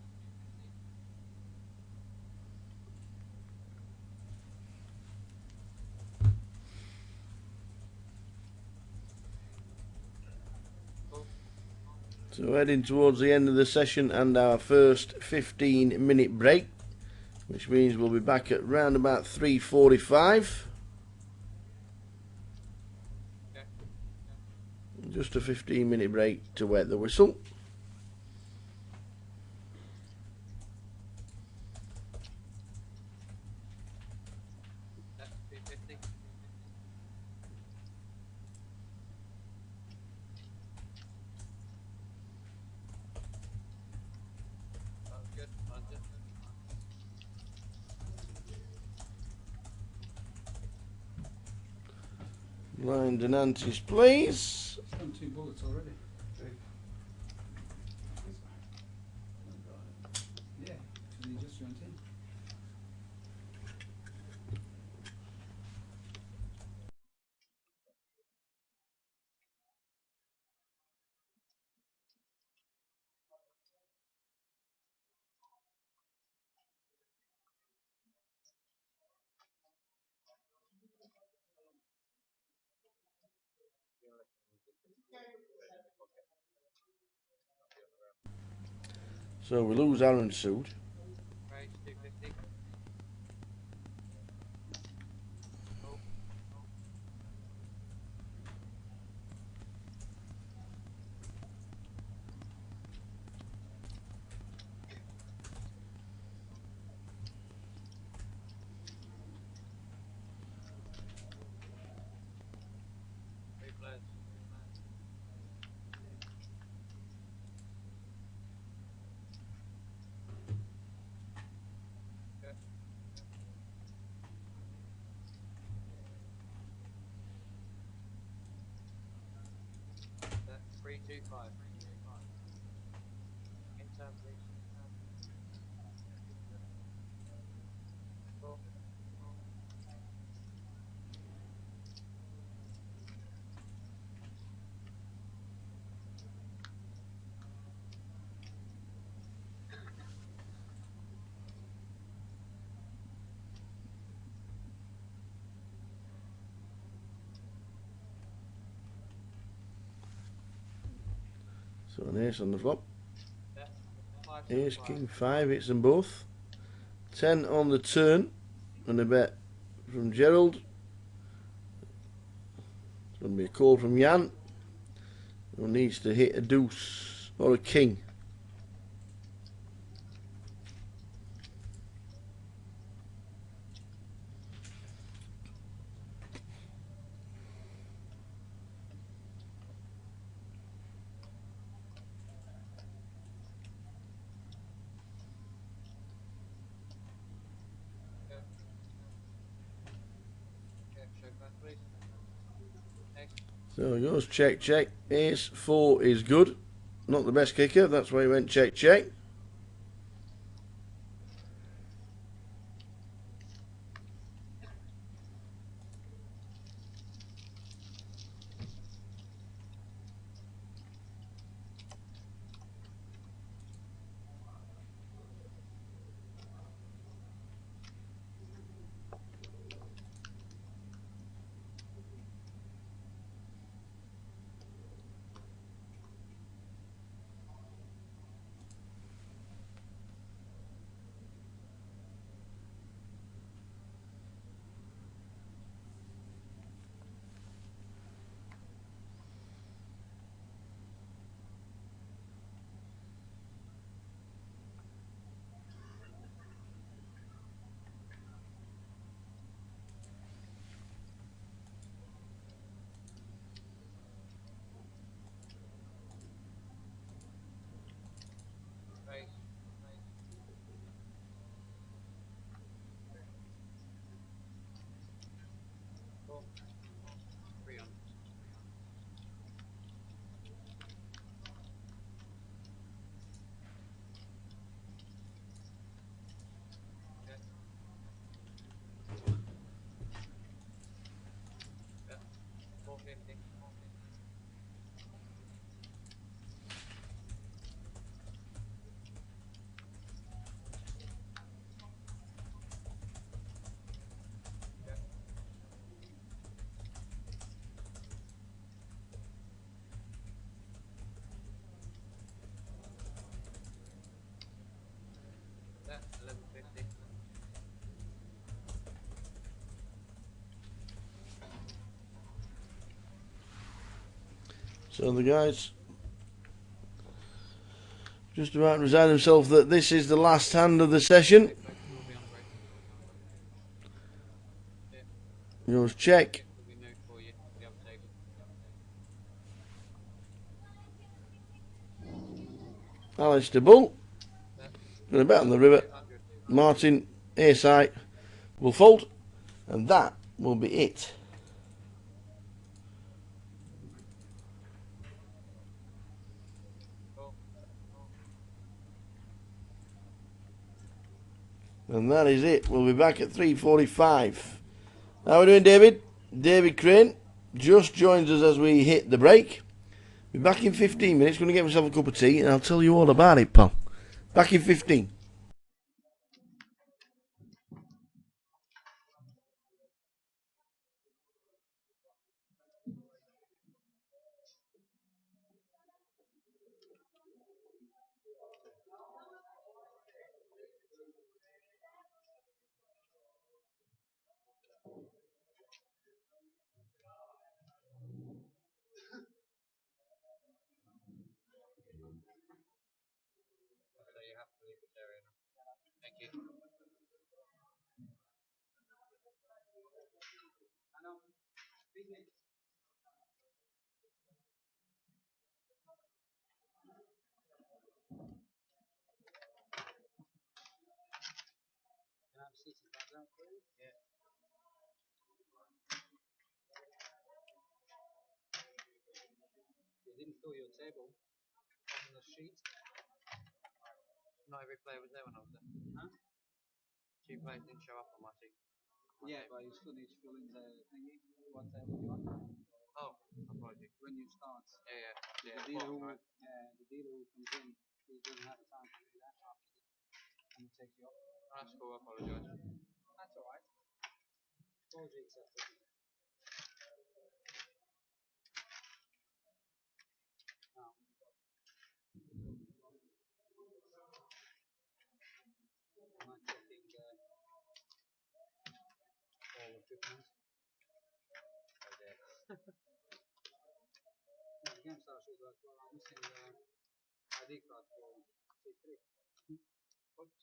So heading towards the end of the session and our first 15-minute break, which means we'll be back at round about 3:45. Okay. Just a 15-minute break to wet the whistle. That's 250. That's good. Under. Line Denantis, please. Done 2 bullets already. Yeah, so you just went in. So we lose Aaron Sood. Race 250. Oh. Three players. Okay. That's 325. In turn, please. Four. So an ace on the flop. That's 5. Ace, king, 5, hits them both. 10 on the turn, and a bet from Gerald. It's going to be a call from Jan, who needs to hit a deuce or a king. Okay, show back, please. Ace. So he goes check, check. Ace 4 is good. Not the best kicker, that's why he went check, check. So the guys just about to resign themselves that this is the last hand of the session. We'll be on break. Yours check. Will be moved for you. The other table. Alistair Bull. Yeah. Going to bet on the river. 200. Martin Asai will fold. And that will be it. Cool. And that is it. We'll be back at 3:45. How are we doing, David? David Crane just joins us as we hit the break. Be back in 15 minutes. Going to get myself a cup of tea and I'll tell you all about it, pal. Back in 15. So you have to leave this area now. Thank you. Can I have a seat in the background, please? Yeah. You didn't fill your table on the sheet. Not every player was there when I was there. Huh? 2 players didn't show up on my team. Yeah, but you still need to fill in the thingy. What table you want? Oh, apologies. When you start. Yeah. The dealer who comes in, he doesn't have time to do that after and he takes you off. That's cool, I apologise. That's alright. Apology accepted. No. I'm not checking all equipment. Oh dear. The game starts with I'm missing ID card for C3. Oops.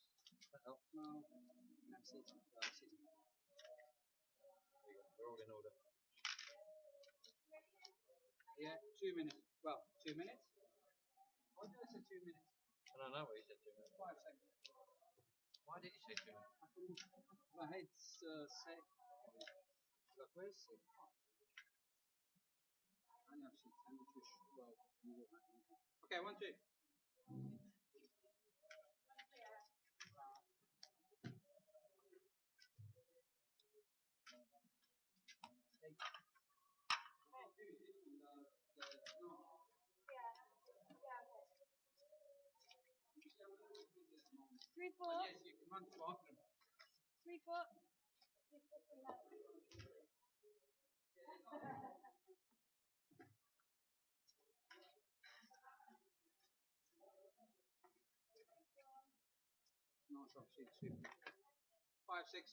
That helps. No. I'm sitting. There you go. We're all in order. Yeah, 2 minutes. Well, 2 minutes? Why did I say 2 minutes? I don't know what you said 2 minutes. 5 seconds. Why did you say 2 minutes? My head's say. Look, where's it? I know she's well, you will have to. Okay, 1, 2. Three, four. Yes, you can run to the bathroom. 3 foot. No, drop sheet 2. 5, 6. 6,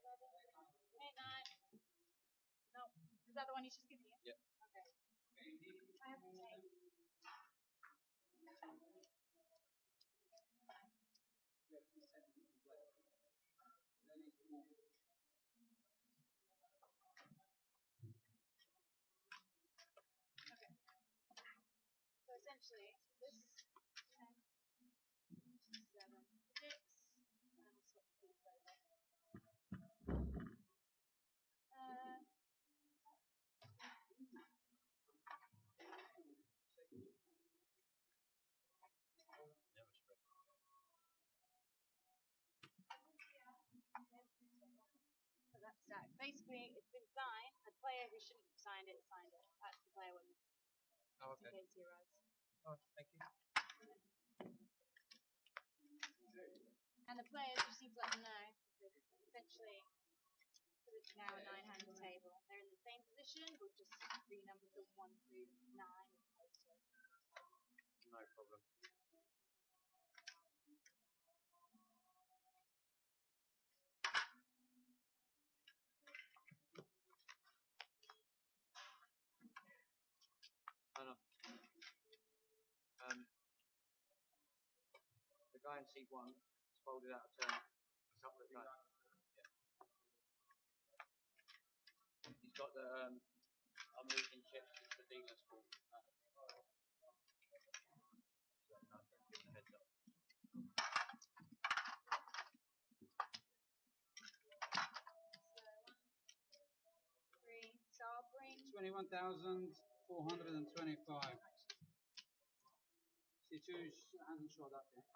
7. Eight, 9. No. Is that the one you just given you? Yep. Okay. I have the same. So essentially, this 10, 7, 6, and then we'll swap the keys over. Never spread. So that's that. Basically, it's been signed. The player who shouldn't have signed it signed it. That's the player winning. Oh, In okay. case he arrives. Oh, thank you. And the players just need to let them know that essentially, because it's now a 9-handed table, they're in the same position. We'll just renumber them 1 through 9 as opposed to. No problem. Iron seat 1 is folded out of turn a couple of times. Yeah. He's got the I'm losing chips, it's the dealer's fault. So, no, give him a heads up. Three, sharp range. 21,425. C2 hasn't showed up yet.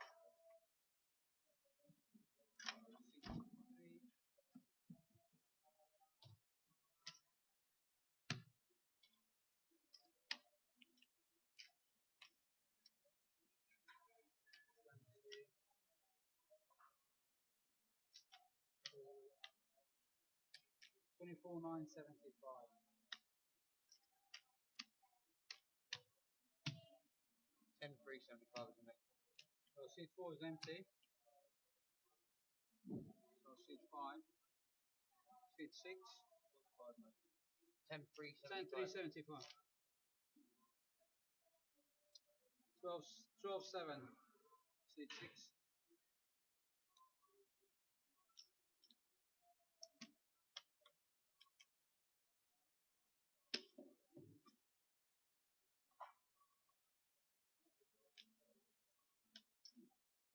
63. $24,975. 10,375 is the next one. So seat 4 is empty. So seat 5. Seat 6. 10,375. 12,7. Seat 6.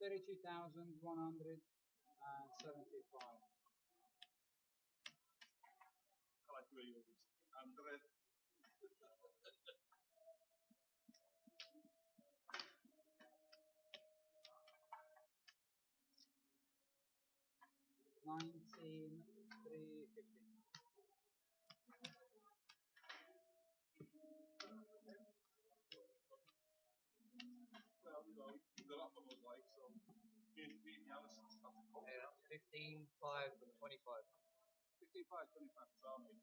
$32,175. Andrea. 19,350. Well, you know, the lot of us like, so being the Alice has to come. 15,525. 55, 25. Sorry.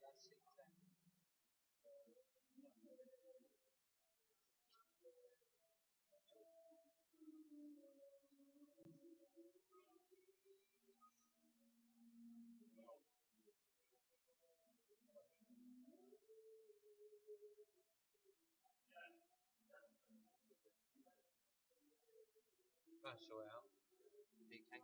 That's 610. Trying to sort it out. DK.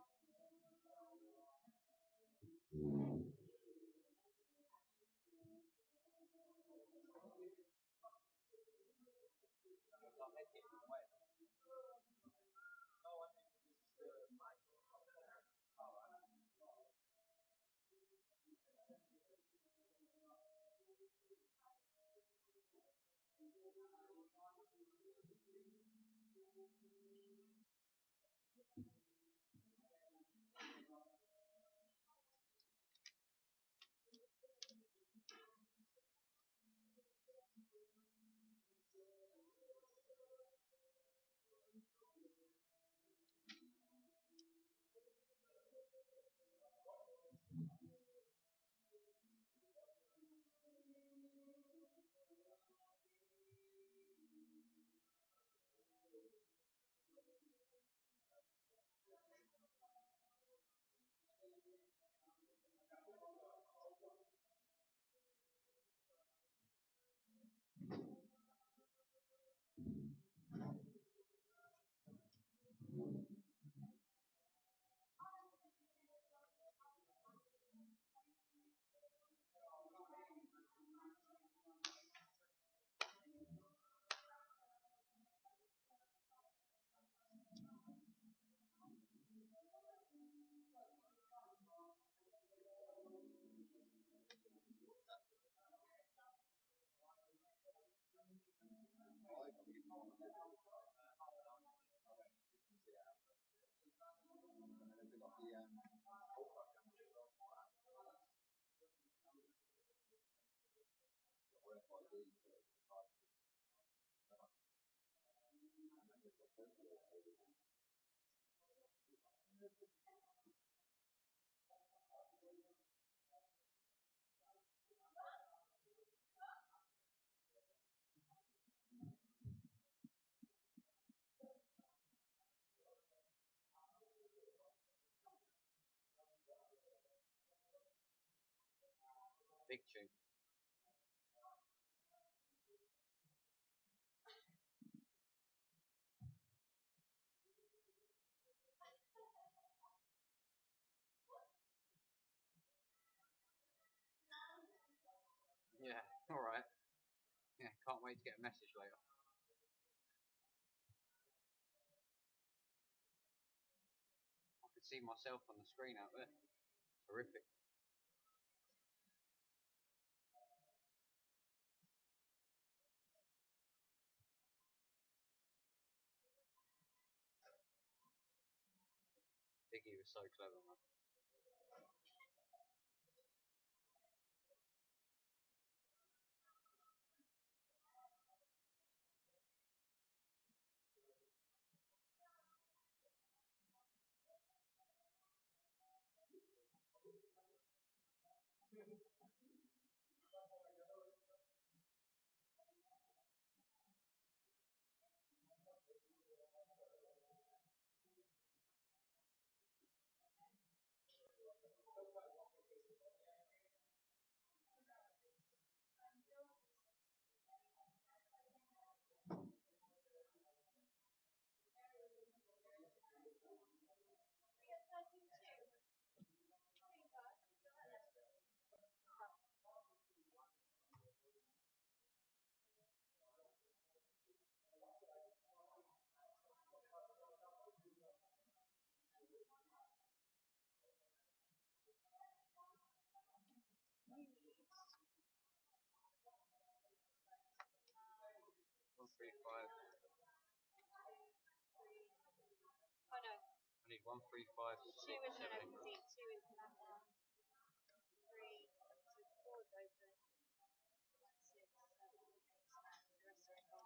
big tune. Yeah, alright. Yeah, can't wait to get a message later. I could see myself on the screen out there. Horrific. Biggie was so clever, man. One, three, five. Oh no, I need 1, 3, 5, 6, 2 is 7, 8. no, see, 2 is that one. 3, so 4 is open. 6, 7, 8, 9. The rest are open.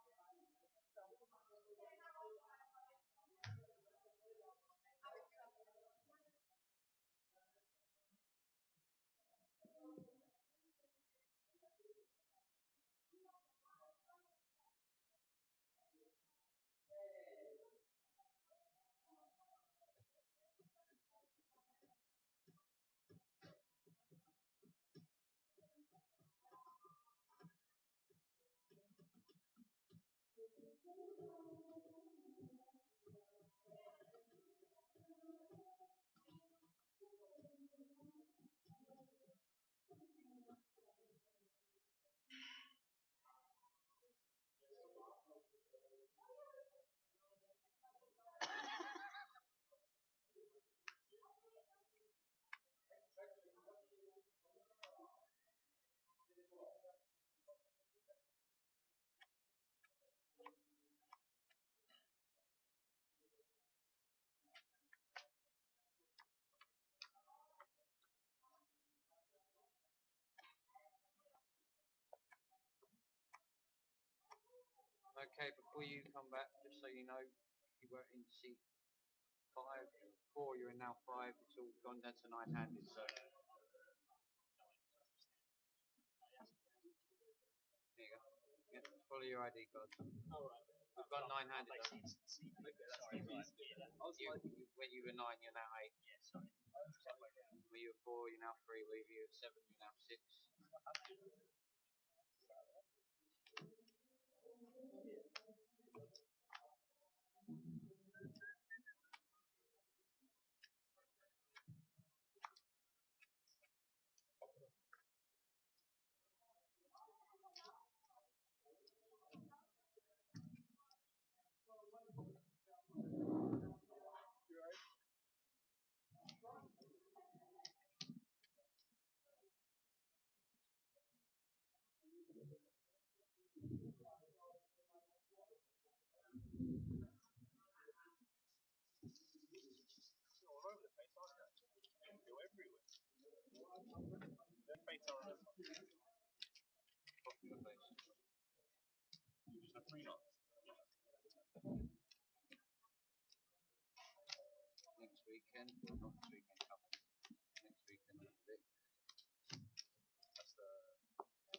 Okay, before you come back, just so you know, you were in seat 5, 4, you're in now 5, it's all gone down to 9-handed, so. There you go. Yeah, follow your ID card. We've got 9-handed. When you were 9, you're now 8. Yeah, sorry. When you were 4, you're now 3. When you were 7, you're now 6. You're all over the place, aren't you? You're everywhere. Their face are all over. You just have 3 knots. Next weekend, or not this weekend, next weekend I'm a bit. That's the.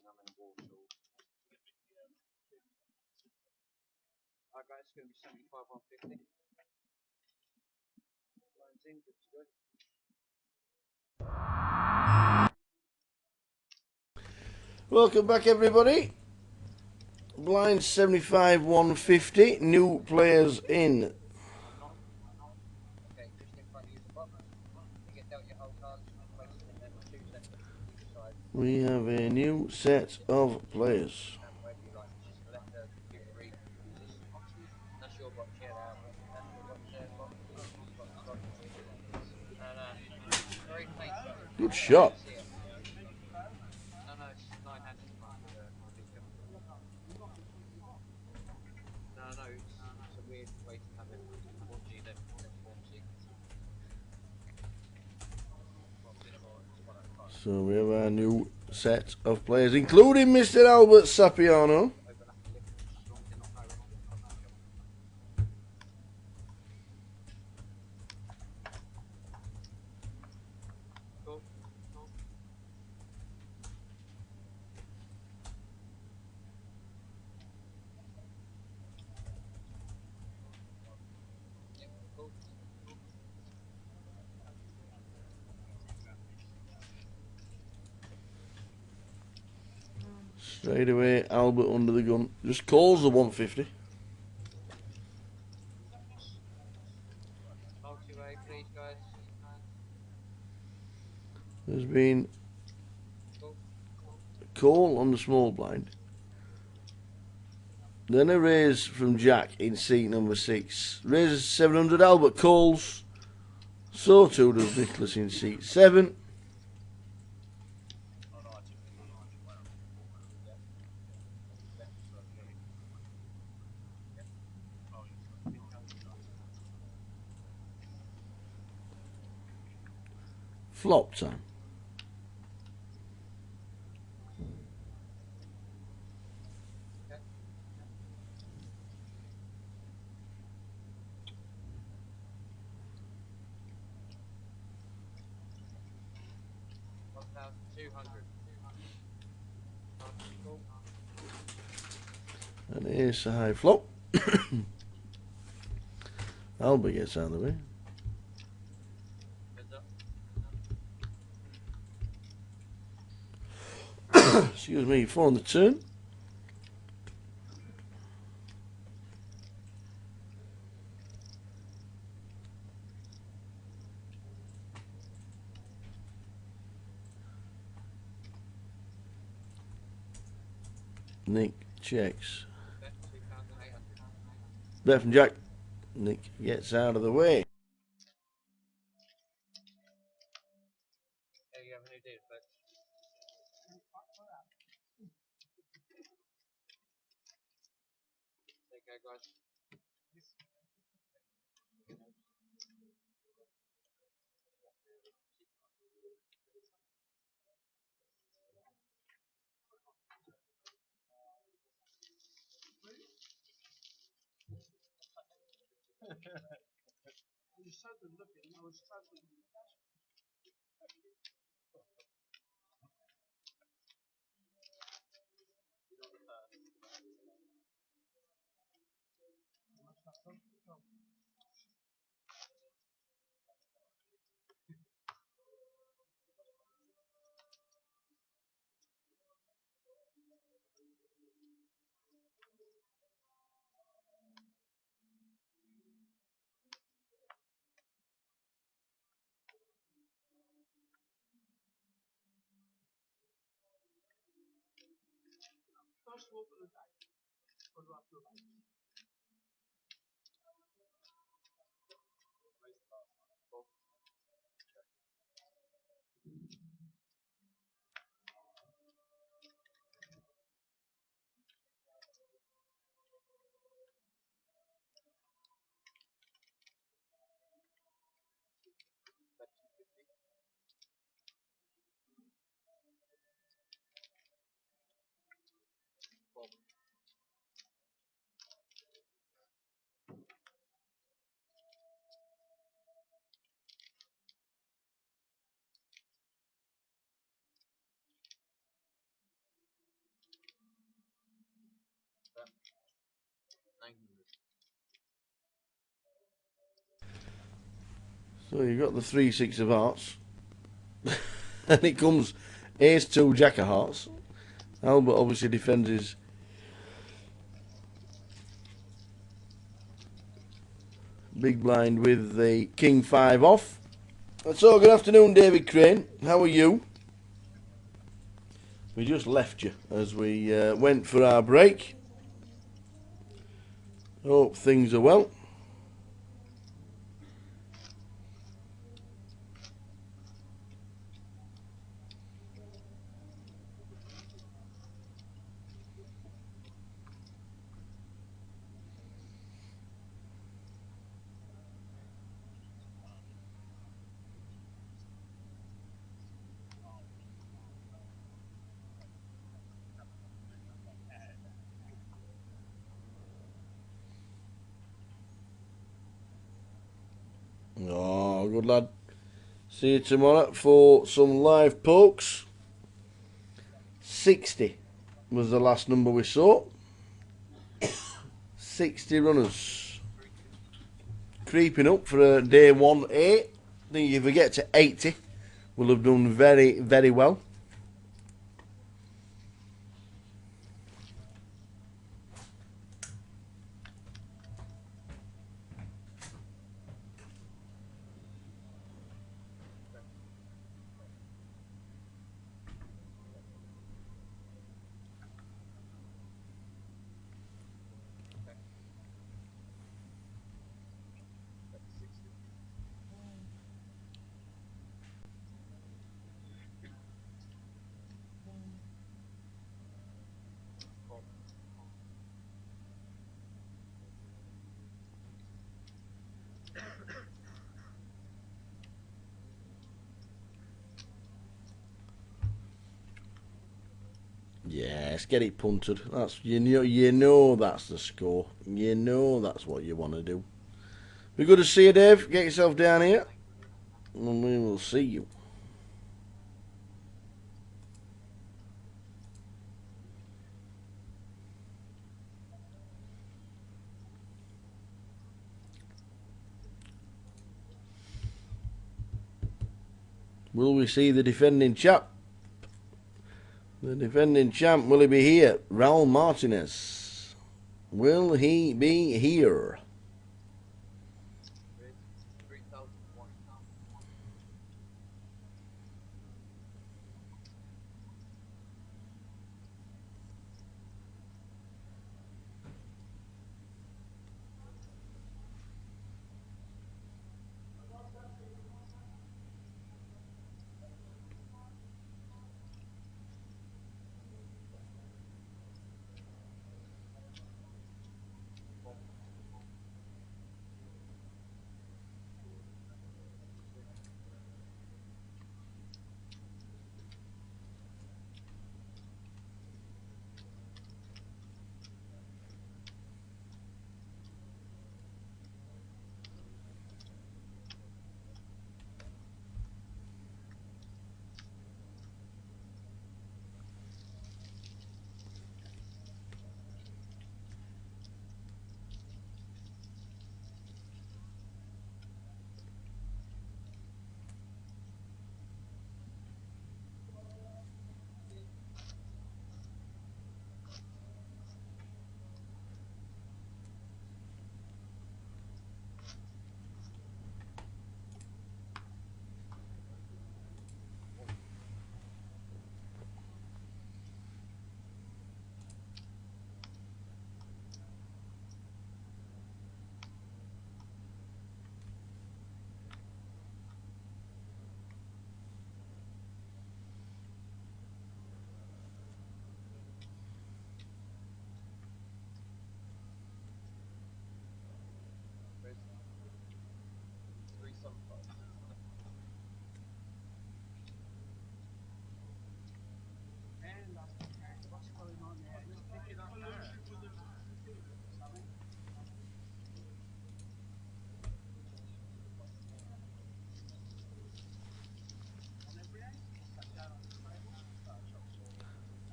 I'm in Warsaw. Alright guys, it's going to be 75, 150. Line's in, good to go. Welcome back, everybody. Blind 75 150. New players in. Okay, just in front of you is a box. You get dealt your whole cards, place them in them 2 seconds each side. We have a new set of players. And wherever you like, just select the 2, 3. Is this options? That's your box, yeah, Albert. That's your box there, box. Box. No, no. Very faint. Good shot. See it. No, no, it's 9-handed. No, no, it's a weird way to have it. What G then? Form C. So we have our new set of players, including Mr. Albert Sapiano. Cool. Yep, cool. Straight away, Albert under the gun. Just calls the 150. Multi-way, please, guys. There's been Cool. a call on the small blind. Then a raise from Jack in seat number 6. Raises 700. Albert calls. So too does Nicholas in seat 7. Flop time. Okay. 1,200. Cool. And here's a high flop. Albert gets out of the way. Heads up. Excuse me, 4 on the turn. Nick checks. Okay, 2,800. Bet from Jack. Nick gets out of the way. There you have a new deal, folks. There you go, guys. You so good looking, I was struggling. First walk of the day. What do I feel like? So you've got the 3-6 of hearts. And it comes Ace 2 Jack of hearts. Albert obviously defends his big blind with the King 5 off. So, good afternoon, David Crane. How are you? We just left you as we went for our break. Hope things are well. Oh, good lad. See you tomorrow for some live pokes. 60 was the last number we saw. 60 runners. Creeping up for a day 1A. I think if we get to 80, we'll have done very, very well. Yes, get it punted. That's you know that's the score. You know that's what you want to do. Be good to see you, Dave. Get yourself down here, and we will see you. Will we see the defending champ? The defending champ, will he be here? Raul Martinez. Will he be here?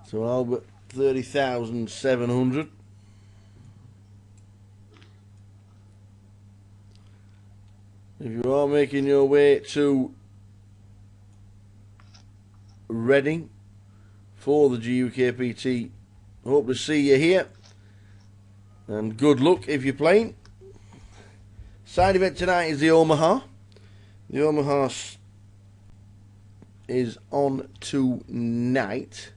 So Albert, 30,700. If you are making your way to Reading for the GUKPT. Hope to see you here, and good luck if you're playing. Side event tonight is the Omaha. The Omaha is on tonight.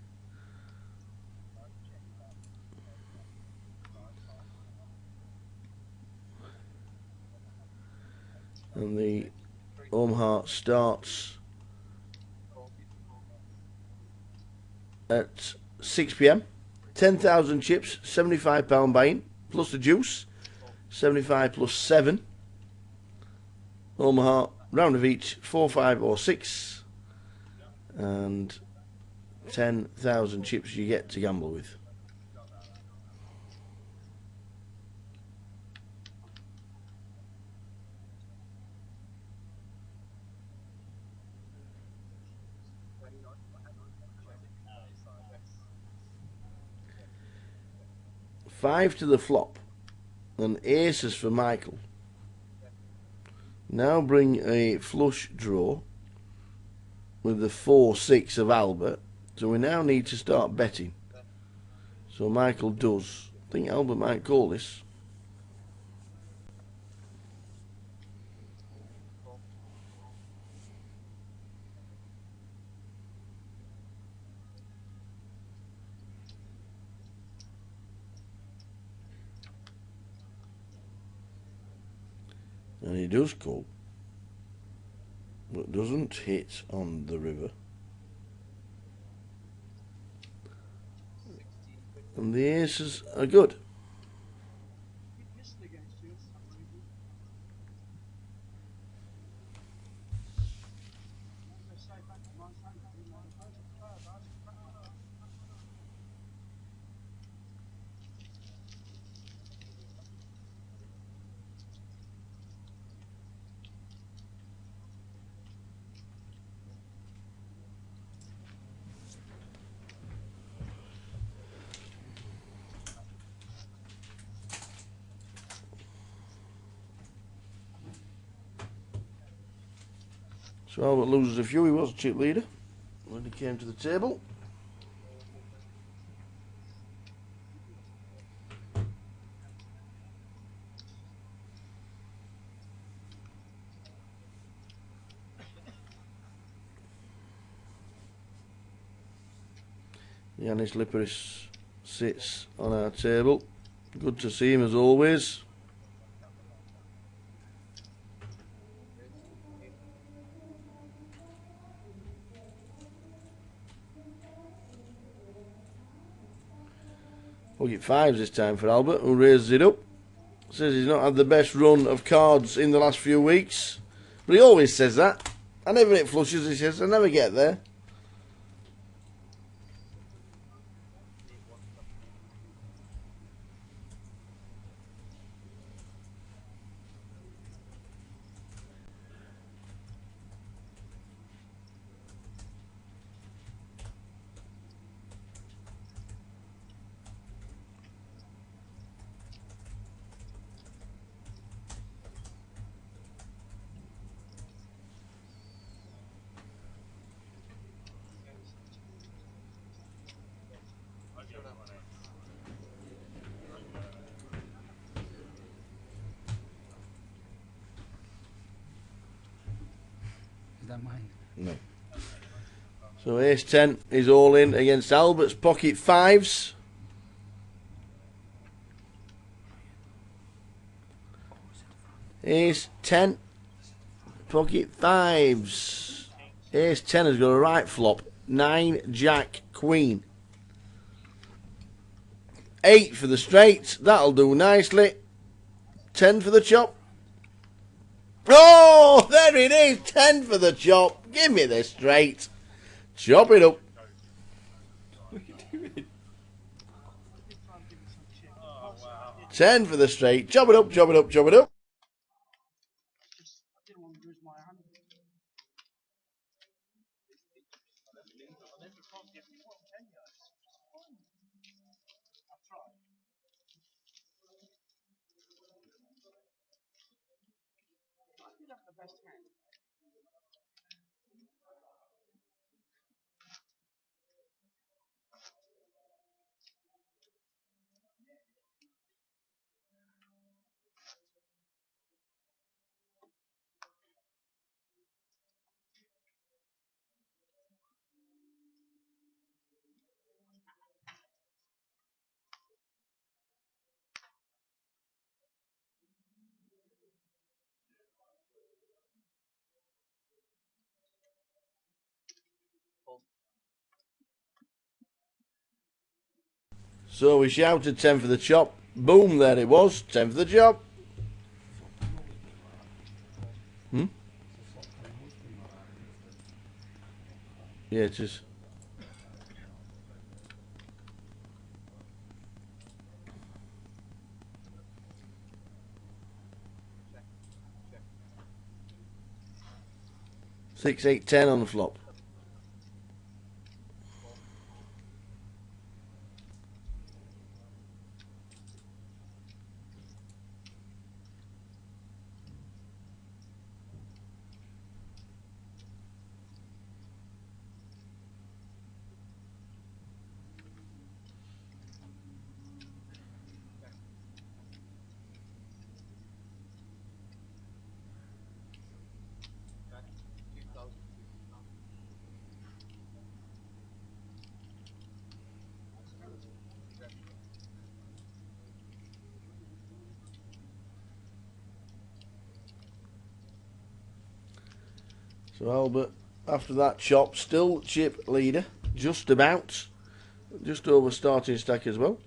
And the Omaha starts at 6 p.m. 10,000 chips, £75 buy-in, plus the juice, 75 plus 7. Omaha, round of each, 4, 5 or 6. And 10,000 chips you get to gamble with. Five to the flop, and aces for Michael. Now bring a flush draw with the 4-6 of Albert. So we now need to start betting. So Michael does. I think Albert might call this. And he does call, but doesn't hit on the river. And the aces are good. So Albert loses a few. He was a chip leader when he came to the table. Yanis Liparis sits on our table. Good to see him as always. Pocket fives this time for Albert, who raises it up. Says he's not had the best run of cards in the last few weeks. But he always says that. I never hit flushes, he says. I never get there. Is that mine? No. So ace 10 is all in against Albert's pocket fives. Ace 10, pocket fives. Ace 10 has got a right flop. 9, Jack, Queen. 8 for the straight. That'll do nicely. 10 for the chop. Oh, there it is. 10 for the chop. Give me the straight. Chop it up. What are you doing? 10 for the straight. Chop it up, chop it up, chop it up. So we shouted 10 for the chop. Boom, there it was. 10 for the chop. Yeah, it is. Six, 8, 10 on the flop. So Albert, after that chop, still chip leader, just about, just over starting stack as well.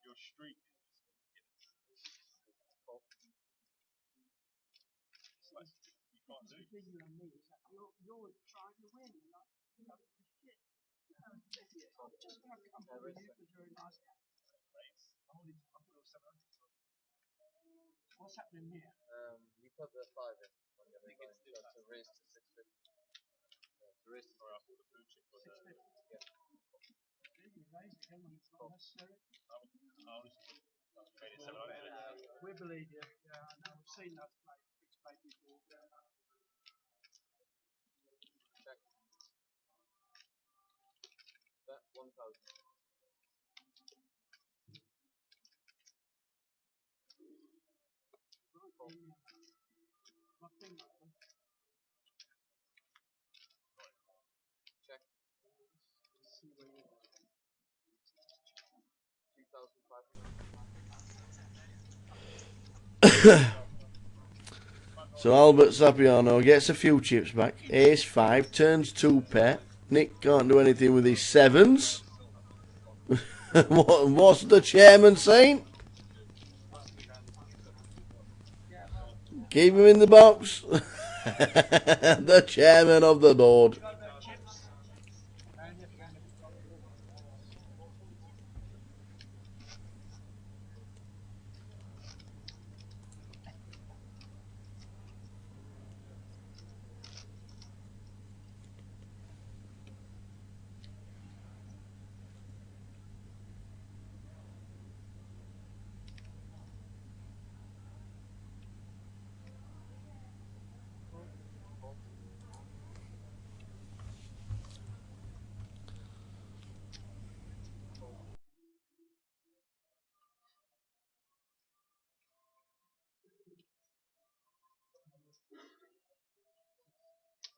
Your streak is you can't do. What's happening here? You put the 5 in. That's a raise to 650. To raise to 650. Yeah. We believe you. Yeah, I know. We've seen that play. Fixed play before. Check. That 1,000. Check. 2,500. So Albert Sapiano gets a few chips back. Ace 5, turns 2 pair. Nick can't do anything with his 7s. What's the chairman saying? Keep him in the box. The chairman of the board.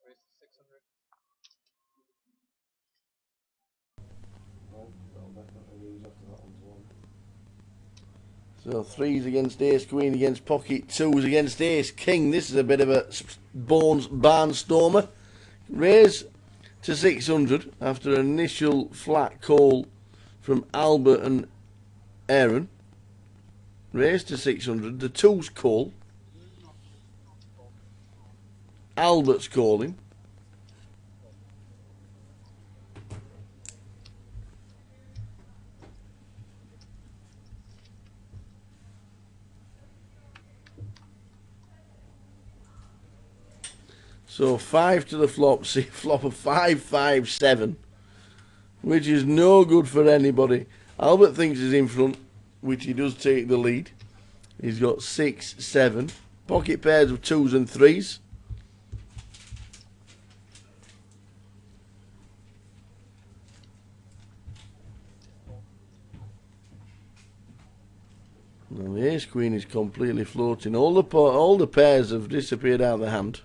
Raise to 600. So 3s against ace queen against pocket, 2s against ace king. This is a bit of a barnstormer. Raise to 600 after an initial flat call from Albert and Aaron. Raise to 600. The 2's call. Albert's calling. So 5 to the flop. See, flop of 5, 5, 7, which is no good for anybody. Albert thinks he's in front, which he does take the lead. He's got 6, 7. Pocket pairs of 2s and 3s. Now the ace queen is completely floating. All the pairs have disappeared out of the hand.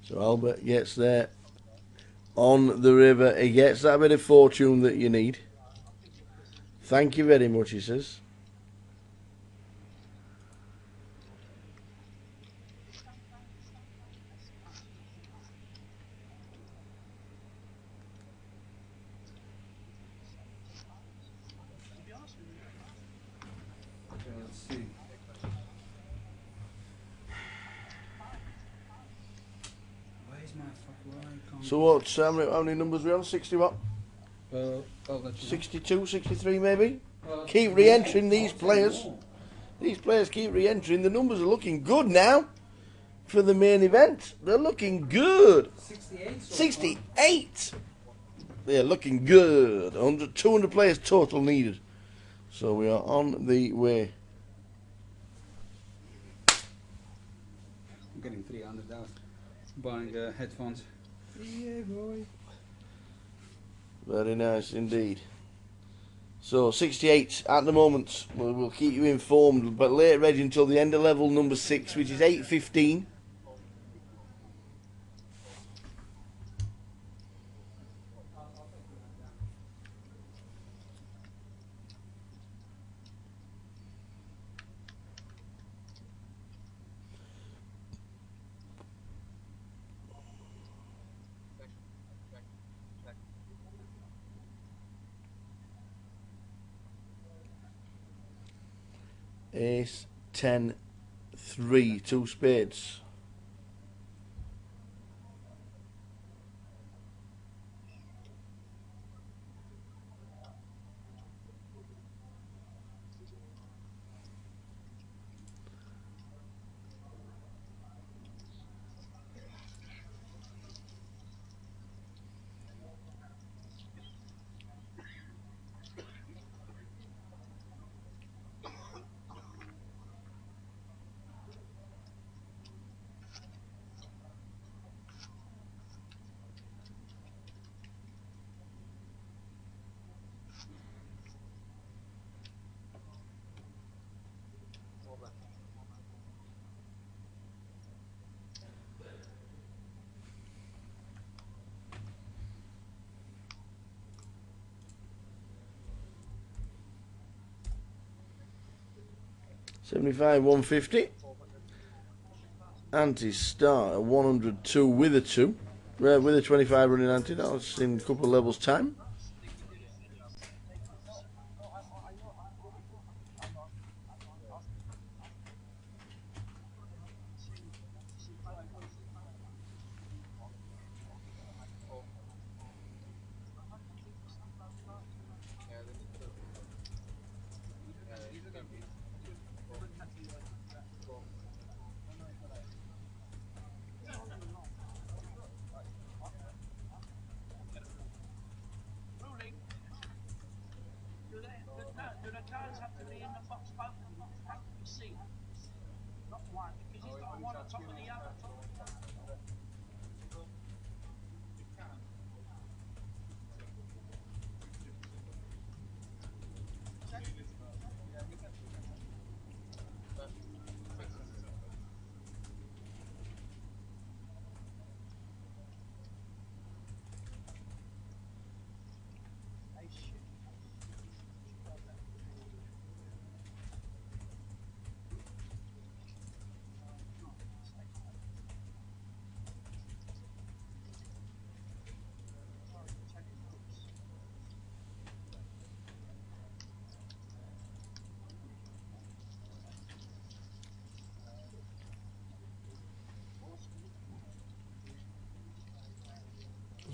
So Albert gets there on the river. He gets that bit of fortune that you need. Thank you very much, he says. Let's see. Where's my fuck? So what? How many numbers are we on? 60 what? I'll let you know. 62, 63 maybe? Keep re-entering these players. These players keep re-entering. The numbers are looking good now for the main event. They're looking good. 68. 68. They're looking good. 200 players total needed. So we are on the way. I'm getting 300 out. Buying headphones. Yeah, boy. Very nice indeed. So 68 at the moment. We'll keep you informed, but late reg until the end of level number 6, which is 8:15. Ace, 10, 3, 2 spades. $75, 150. Anti-star at 102 with a 2. With a 25 running anti. That's in a couple of levels' time.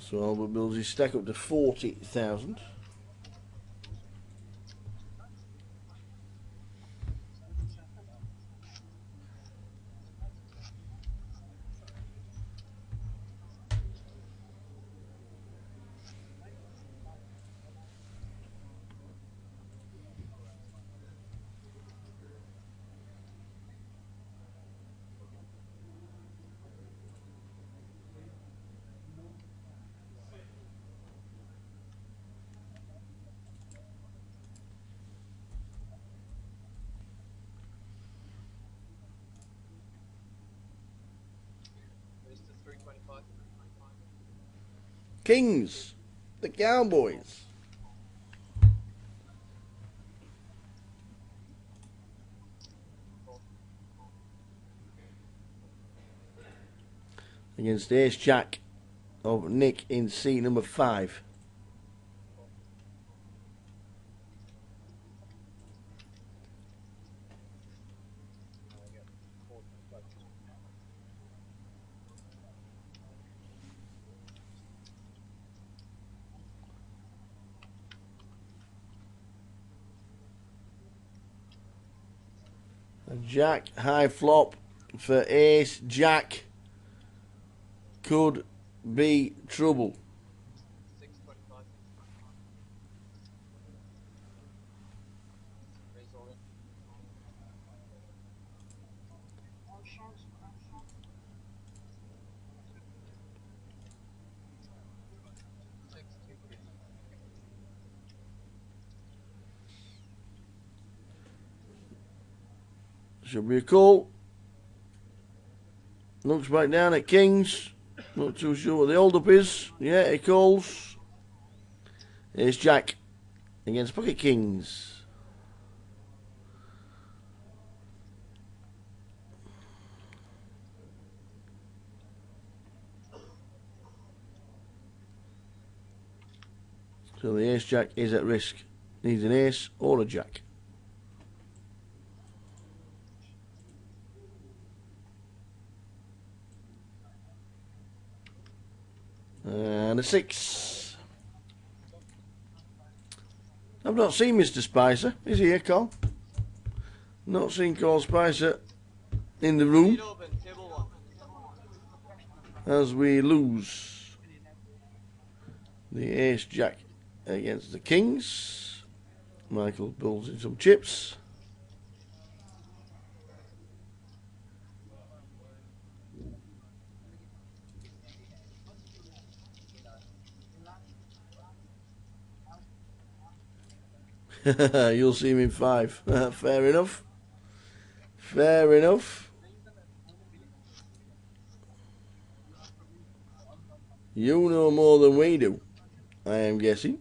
So Albert builds his stack up to 40,000. Where's the 325? Kings, the Cowboys. Against Ace Jack of Nick in seat number 5. A Jack high flop for Ace Jack could be trouble. 625. Raise all in. Six, two, three. Should be a call. Looks back down at Kings. Not too sure what the hold up is. Yeah, he calls. Ace Jack against Pocket Kings. So the Ace Jack is at risk. Needs an ace or a jack. And a 6. I've not seen Mr. Spicer. Is he here, Cole? Not seen Cole Spicer in the room. Open, table 1. As we lose the Ace Jack against the Kings. Michael builds in some chips. You'll see him in 5. Fair enough. Fair enough. You know more than we do, I am guessing.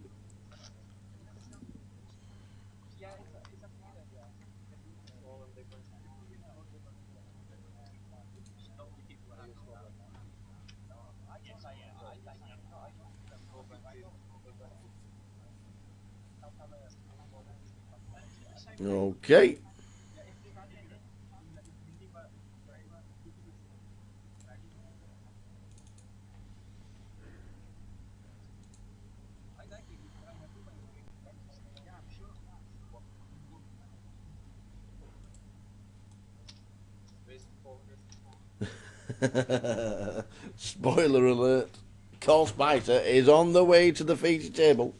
All in big ones. Okay. Raise the 400. Spoiler alert. Cole Spicer is on the way to the feature table.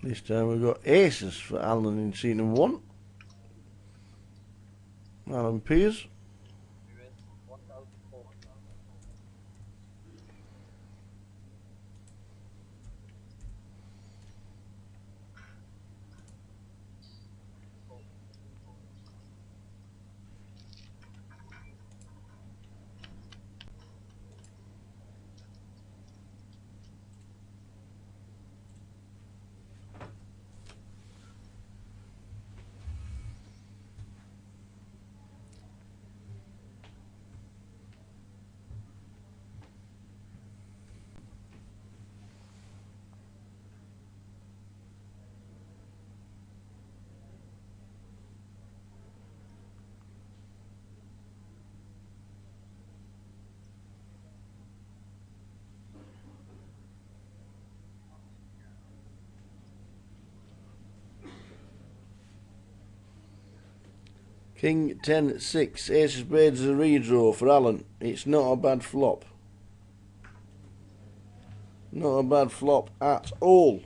This time we've got aces for Alan in seat number 1. Alan Piers. King 10-6. Ace of spades is a redraw for Alan. It's not a bad flop. Not a bad flop at all.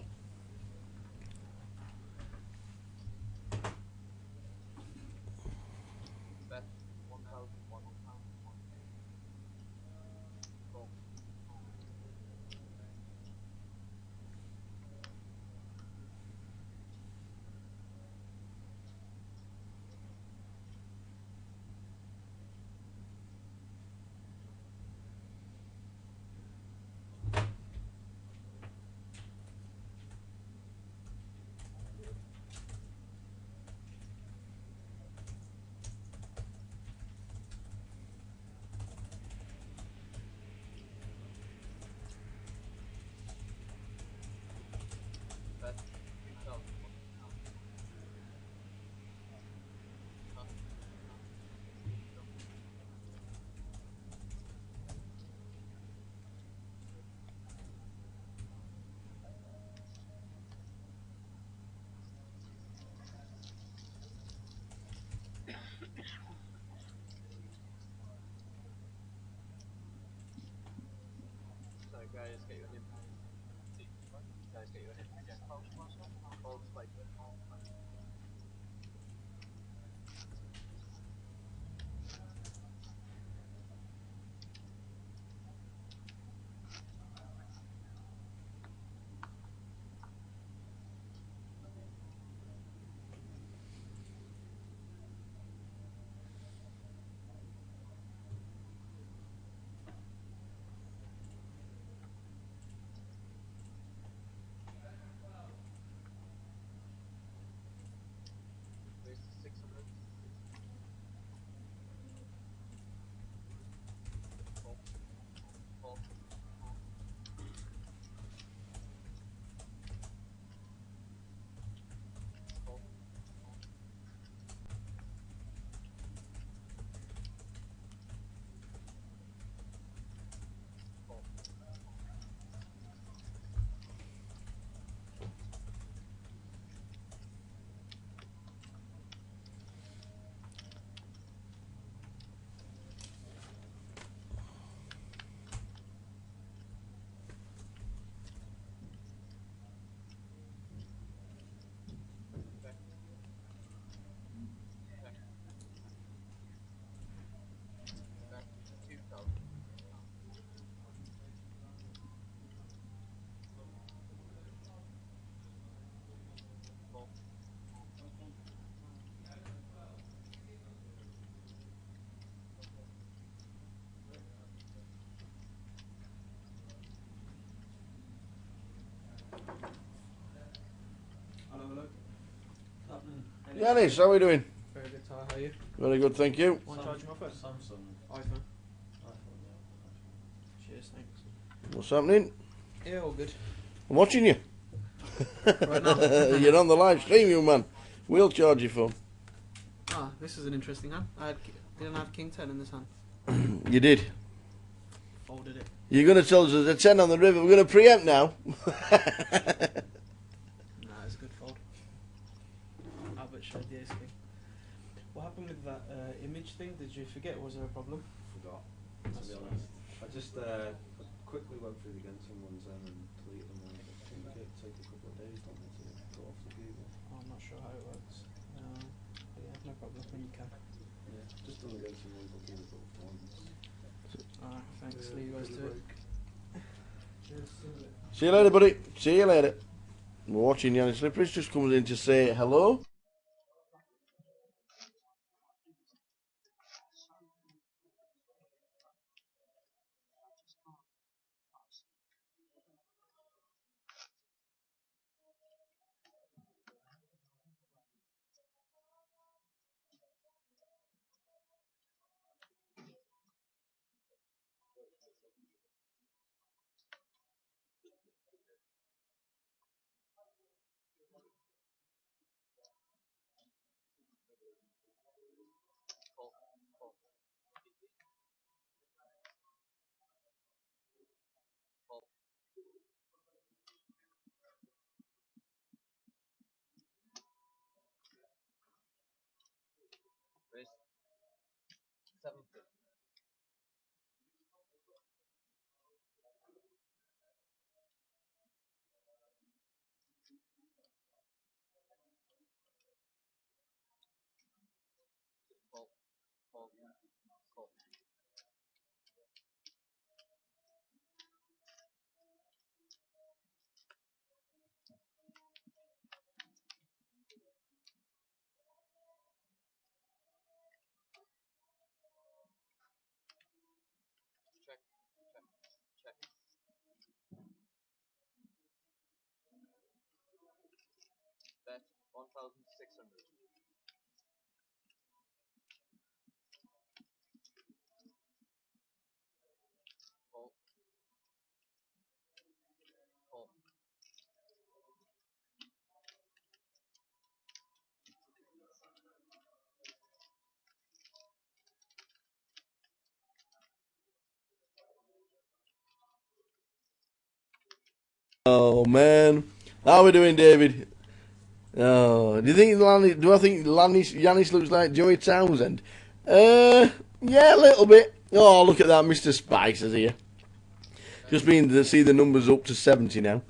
Yanis, how are we doing? Very good, Ty. How are you? Very good, thank you. Want to charge my phone? Samsung. iPhone. iPhone, yeah. Cheers, thanks. What's happening? Yeah, all good. I'm watching you. Right now. You're on the live stream, you man. We'll charge your phone. Ah, this is an interesting hand. Didn't have King 10 in this hand. You did. Folded it. You're going to tell us there's a 10 on the river. We're going to preempt now. Nah, it's a good fold. Albert showed the ace king. What happened with that image thing? Did you forget? Was there a problem? Forgot, to be honest. I just quickly went through again someone's and deleted them all. I think it take a couple of days, don't it, to go off the cable. I'm not sure how it works. But yeah, no problem when you can. Yeah, just don't get some local cable put off once. Alright, thanks. Leave you guys to it. See you later, buddy. See you later. We're watching Yanni Slippers. Just comes in to say hello. Oh man, how are we doing, David? Oh, do I think Yanis looks like Joey Townsend? Yeah, a little bit. Oh, look at that, Mr. Spicer's here. Just been to see the numbers up to 70 now.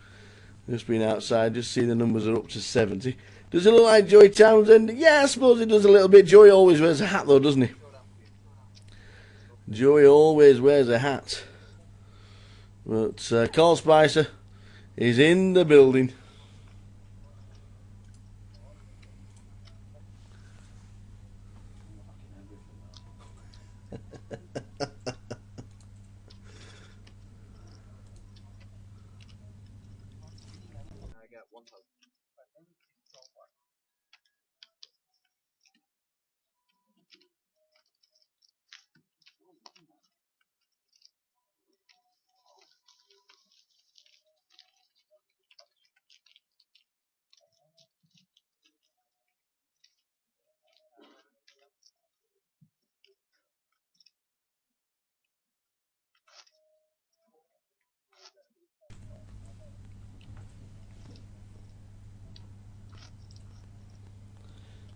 Just been outside, just see the numbers are up to 70. Does it look like Joey Townsend? Yeah, I suppose it does a little bit. Joey always wears a hat though, doesn't he? Joey always wears a hat. But Carl Spicer is in the building.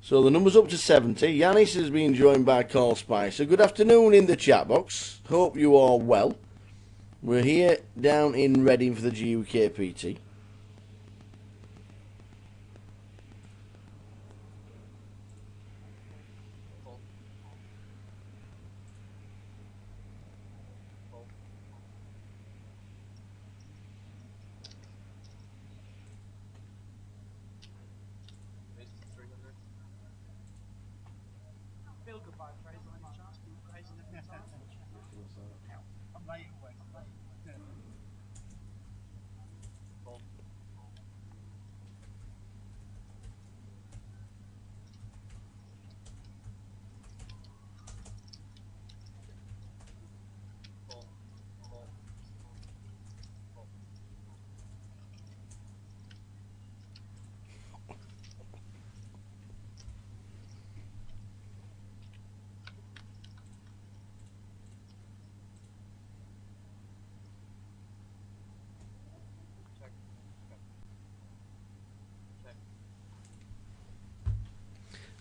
So the number's up to 70. Yanis has been joined by Carl Spicer. Good afternoon in the chat box. Hope you are well. We're here down in Reading for the GUKPT. Feel goodbye, Fraser, any chance? Fraser, I'm late away.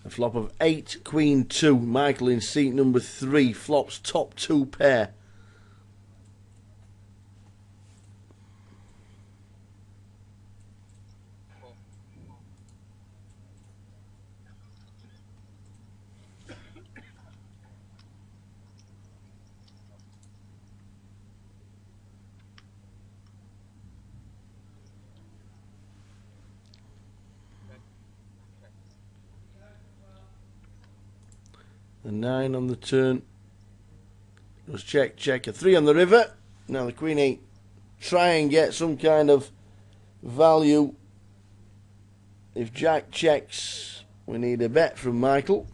A flop of 8, Queen 2. Michael in seat number 3. Flops top 2 pair. A 9 on the turn. Goes check, check. A 3 on the river. Now the Queen 8. Try and get some kind of value. If Jack checks, we need a bet from Michael.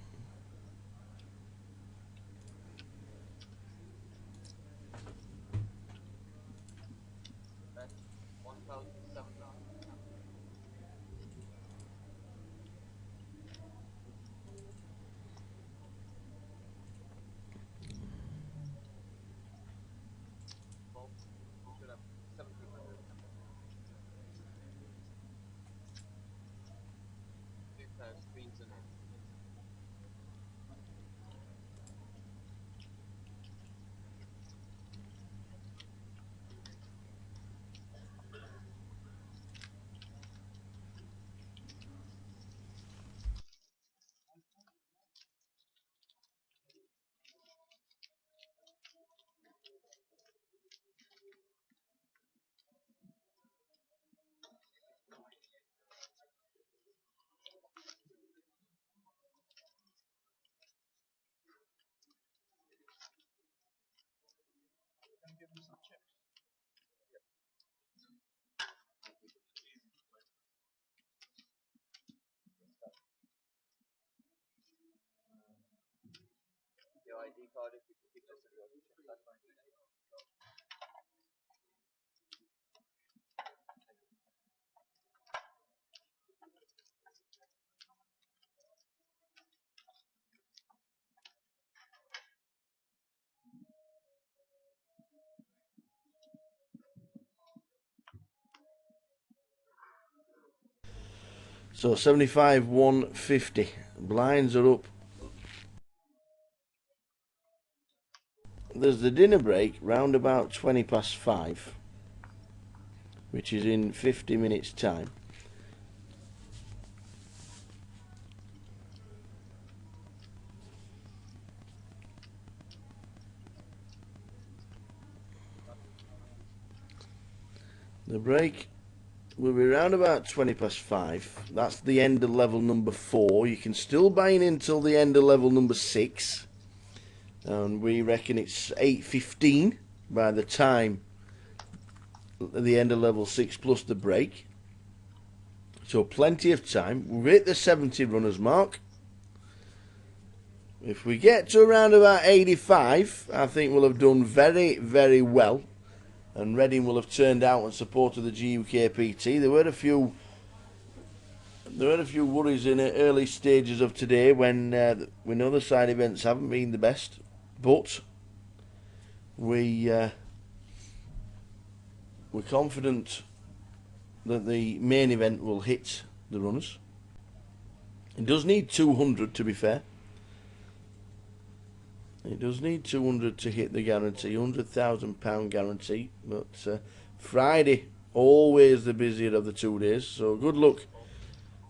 So 75, 150. Blinds are up. There's the dinner break round about 20 past 5, which is in 50 minutes time. The break will be round about 20 past 5. That's the end of level number 4. You can still buy in until the end of level number 6. And we reckon it's 8:15 by the time the end of level 6 plus the break. So plenty of time. We've hit the 70 runners mark. If we get to around about 85, I think we'll have done very, very well. And Reading will have turned out and supported the GUKPT. There were a few worries in the early stages of today when we know the side events haven't been the best, but we're confident that the main event will hit the runners. It does need 200 to be fair. It does need 200 to hit the guarantee, £100,000 guarantee. But Friday, always the busier of the 2 days. So good luck.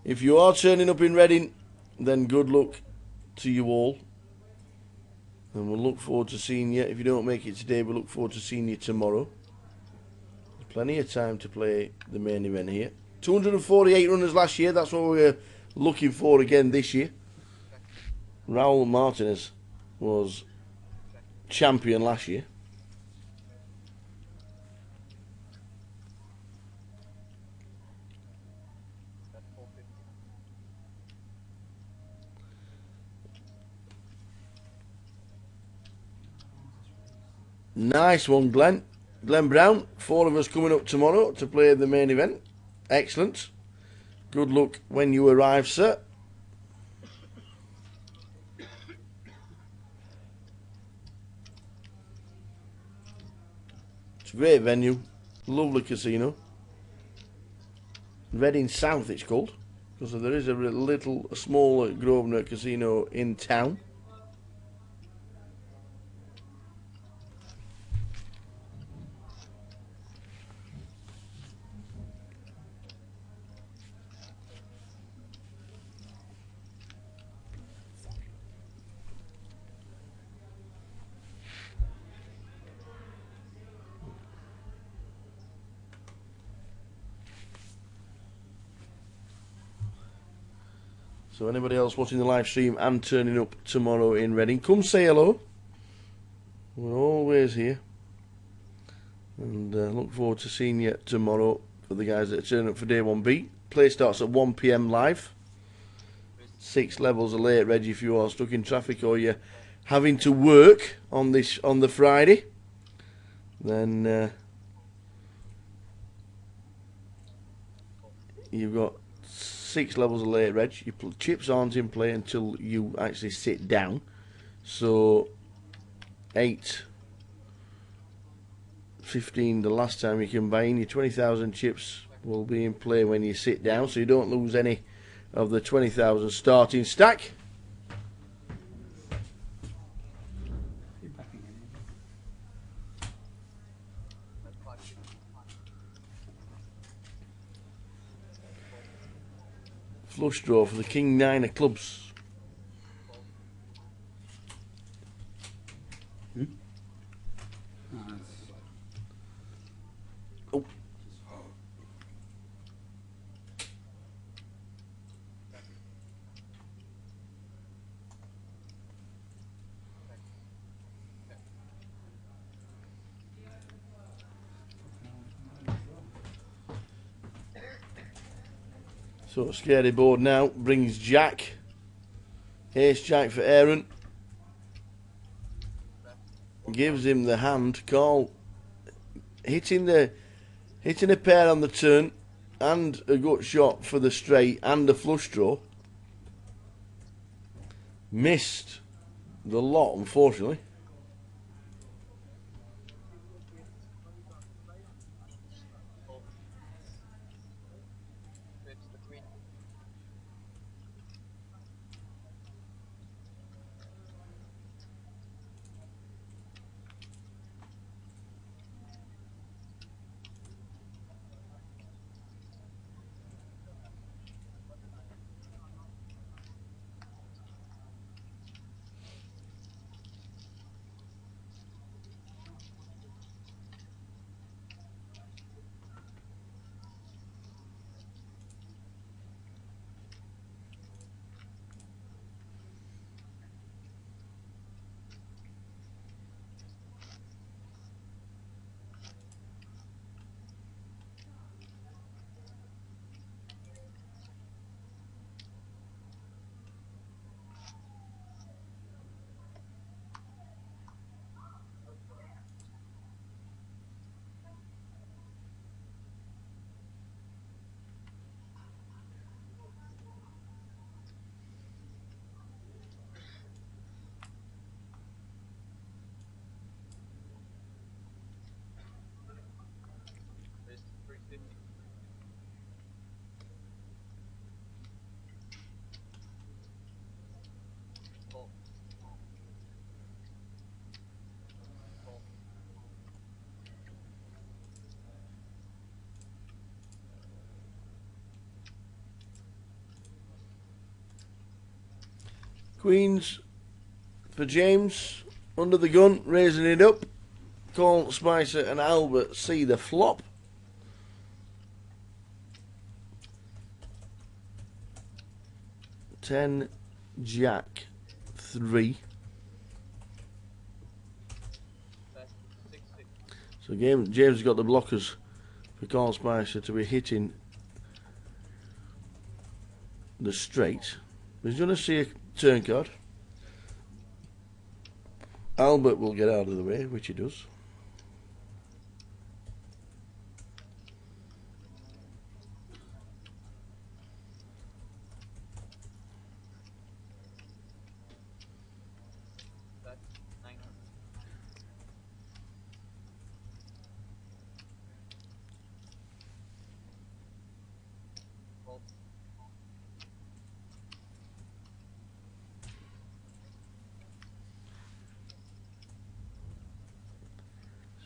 If you are turning up in Reading, then good luck to you all. And we'll look forward to seeing you. If you don't make it today, we'll look forward to seeing you tomorrow. There's plenty of time to play the main event here. 248 runners last year. That's what we're looking for again this year. Raul Martinez was champion last year. Nice one, Glenn. Glenn Brown. 4 of us coming up tomorrow to play the main event. Excellent. Good luck when you arrive, sir. It's a great venue. Lovely casino. Reading South it's called, because there is a small Grosvenor casino in town. So anybody else watching the live stream and turning up tomorrow in Reading, come say hello. We're always here. And look forward to seeing you tomorrow for the guys that are turning up for day 1B. Play starts at 1 PM live. 6 levels of late, Reggie, if you are stuck in traffic or you're having to work on the Friday. Then you've got 6 levels of late, Reg. Your chips aren't in play until you actually sit down. So 8:15 the last time you can buy in. Your 20,000 chips will be in play when you sit down, so you don't lose any of the 20,000 starting stack. Flush draw for the King 9 of clubs. Oh. So scary board now brings Jack. Ace Jack for Aaron. Gives him the hand call. Hitting a pair on the turn and a gut shot for the straight and a flush draw. Missed the lot, unfortunately. Queens for James. Under the gun, raising it up. Cole, Spicer and Albert see the flop. Ten, Jack, 3. So James has got the blockers for Carl Spicer to be hitting the straight. He's going to see a turn card. Albert will get out of the way, which he does.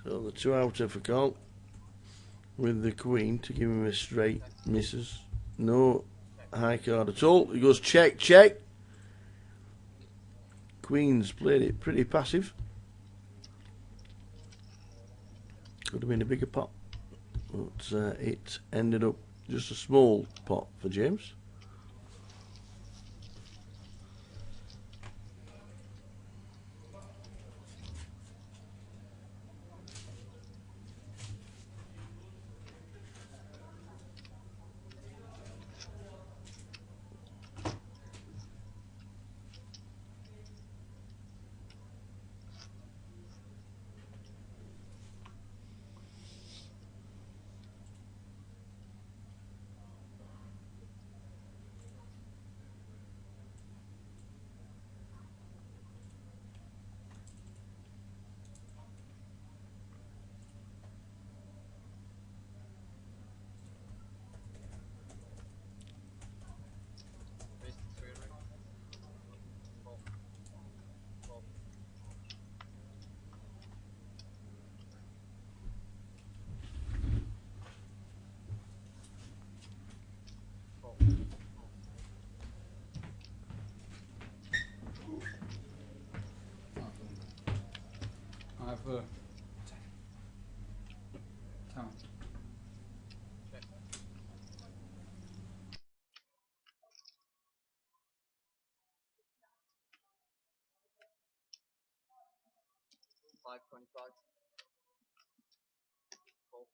So the 2-outer for Carl with the queen to give him a straight. Misses. No high card at all. He goes check, check. Queen's played it pretty passive. Could have been a bigger pot, but it ended up just a small pot for James. for town. $5.25. Cool.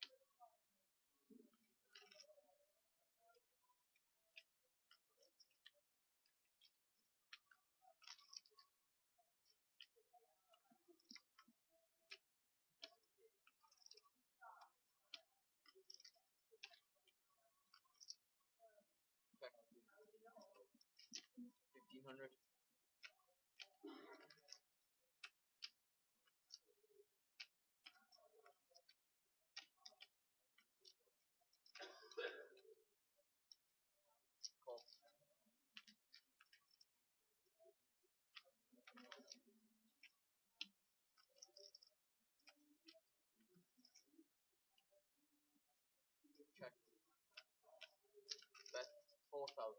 Check. 1500. Cool. Check. Bet 4,000.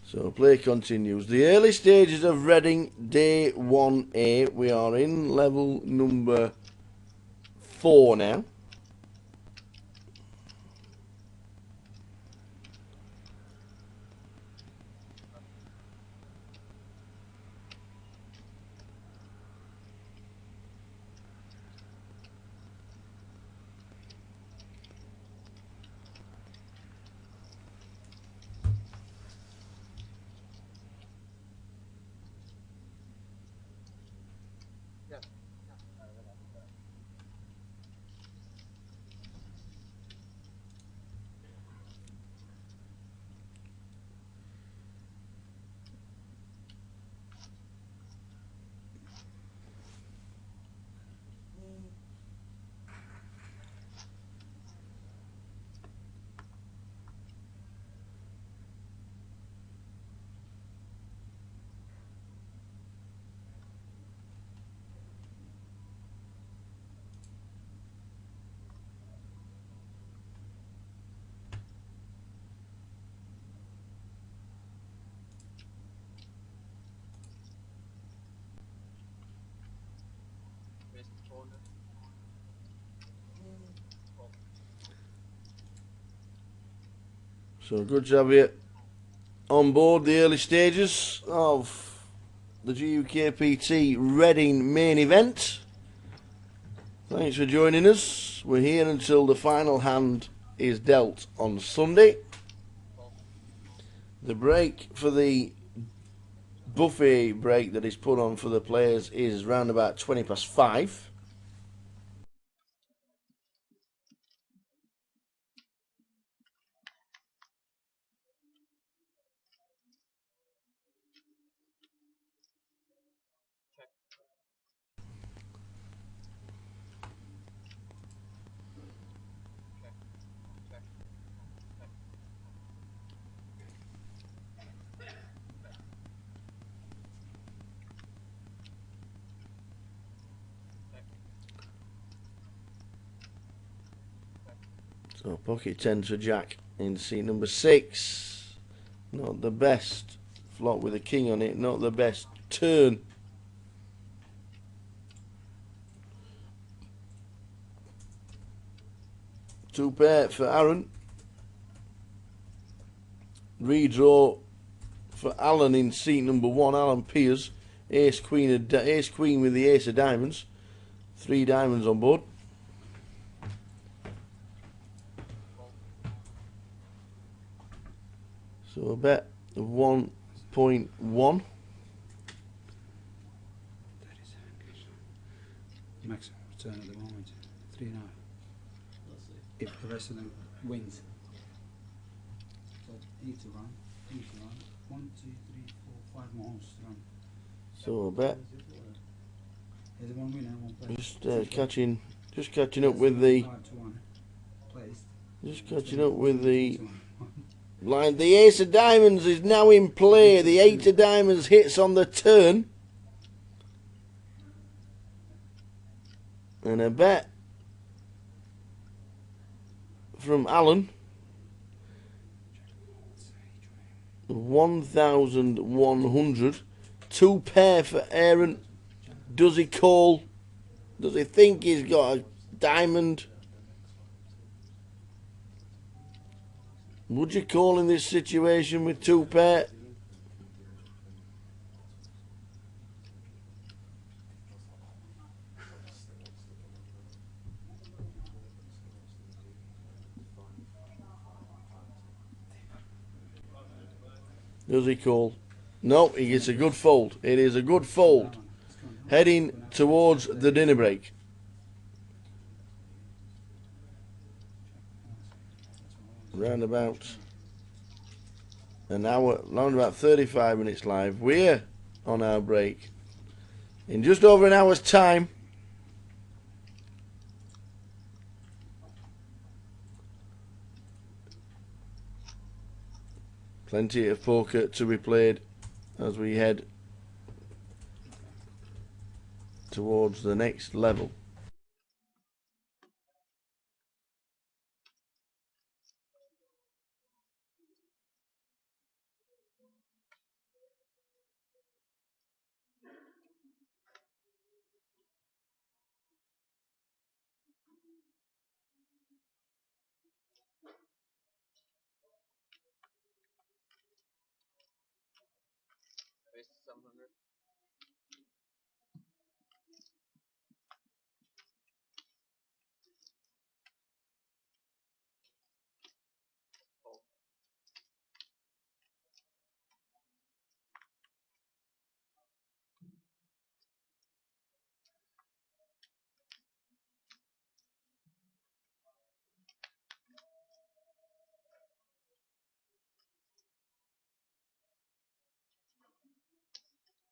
So play continues. The early stages of Reading Day 1A. We are in level number 4 now. Yeah. Missed corner. Cool. So good to have you on board the early stages of the GUKPT Reading main event. Thanks for joining us. We're here until the final hand is dealt on Sunday. The break for the buffet break that is put on for the players is round about 5:20. So pocket 10 for Jack in seat number 6. Not the best flop with a king on it, not the best turn. Two pair for Aaron. Redraw for Alan in seat number 1. Alan Piers. Ace Queen with the ace of diamonds. 3 diamonds on board. So a bet of 1.1. Maximum return at the moment, 3.5. If the rest of them wins. So 8 to run, 1, 2, 3, 4, 5 more holes to run. So a bet. There's one winner, one player. Just catching up with the. 5 to 1. Placed. Just catching up with the line. The ace of diamonds is now in play. The 8 of diamonds hits on the turn. And a bet from Alan. 1,100. 2 pair for Aaron. Does he call? Does he think he's got a diamond? Would you call in this situation with 2 pair? Does he call? No, he gets a good fold. It is a good fold. Heading towards the dinner break. Round about an hour, around about 35 minutes live. We're on our break. In just over an hour's time, plenty of poker to be played as we head towards the next level. Raise to 700. Fold.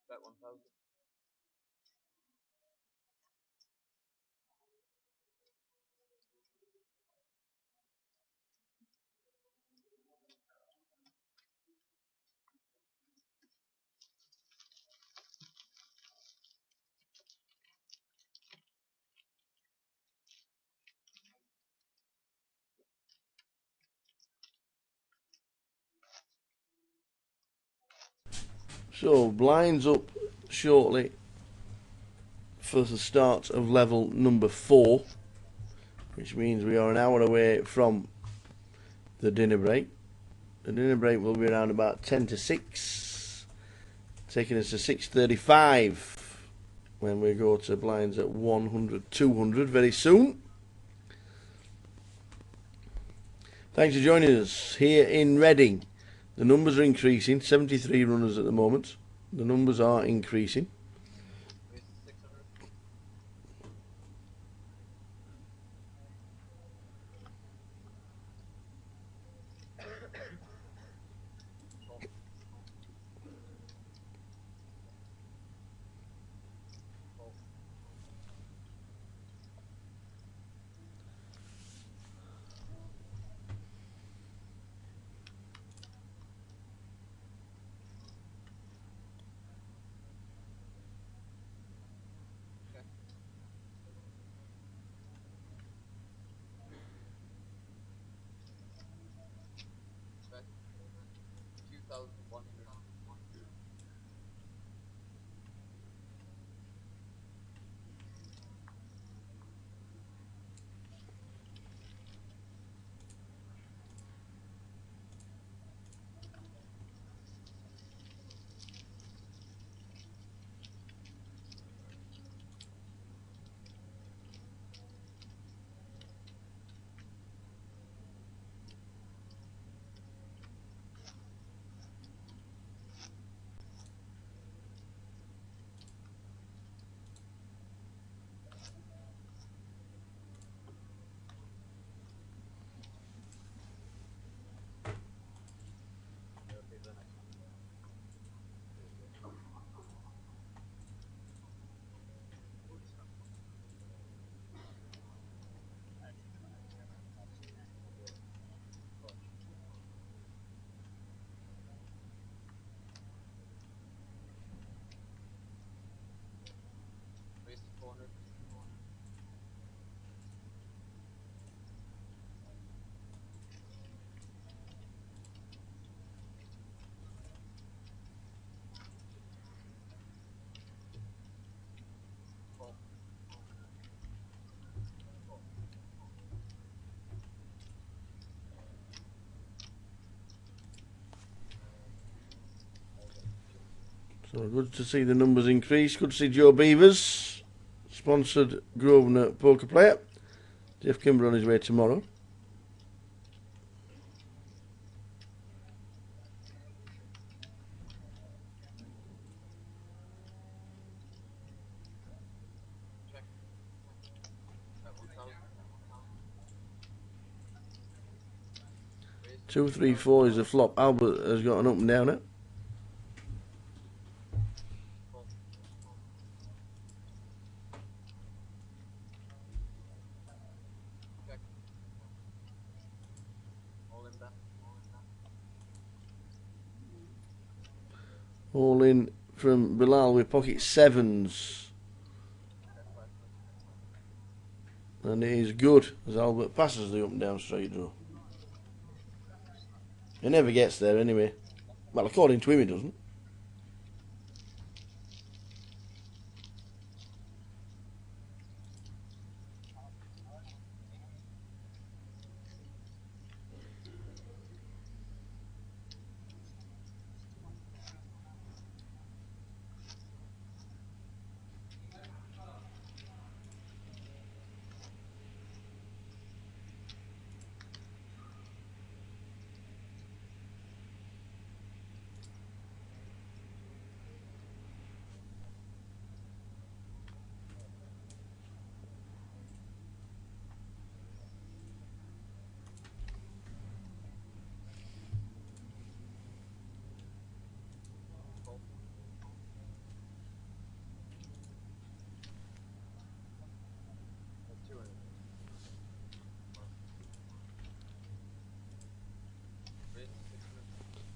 Bet 1,000. So, blinds up shortly for the start of level number 4, which means we are an hour away from the dinner break. The dinner break will be around about 10 to 6, taking us to 6:35 when we go to blinds at 100, 200 very soon. Thanks for joining us here in Reading. The numbers are increasing, 73 runners at the moment. The numbers are increasing. Raise to 600. Fold. Fold. So good to see the numbers increase. Good to see Joe Beavers, sponsored Grosvenor poker player. Jeff Kimber on his way tomorrow. Two, three, four is the flop. Albert has got an up and down it. All in from Bilal with pocket sevens. And it is good as Albert passes the up and down straight draw. He never gets there anyway. Well, according to him, he doesn't.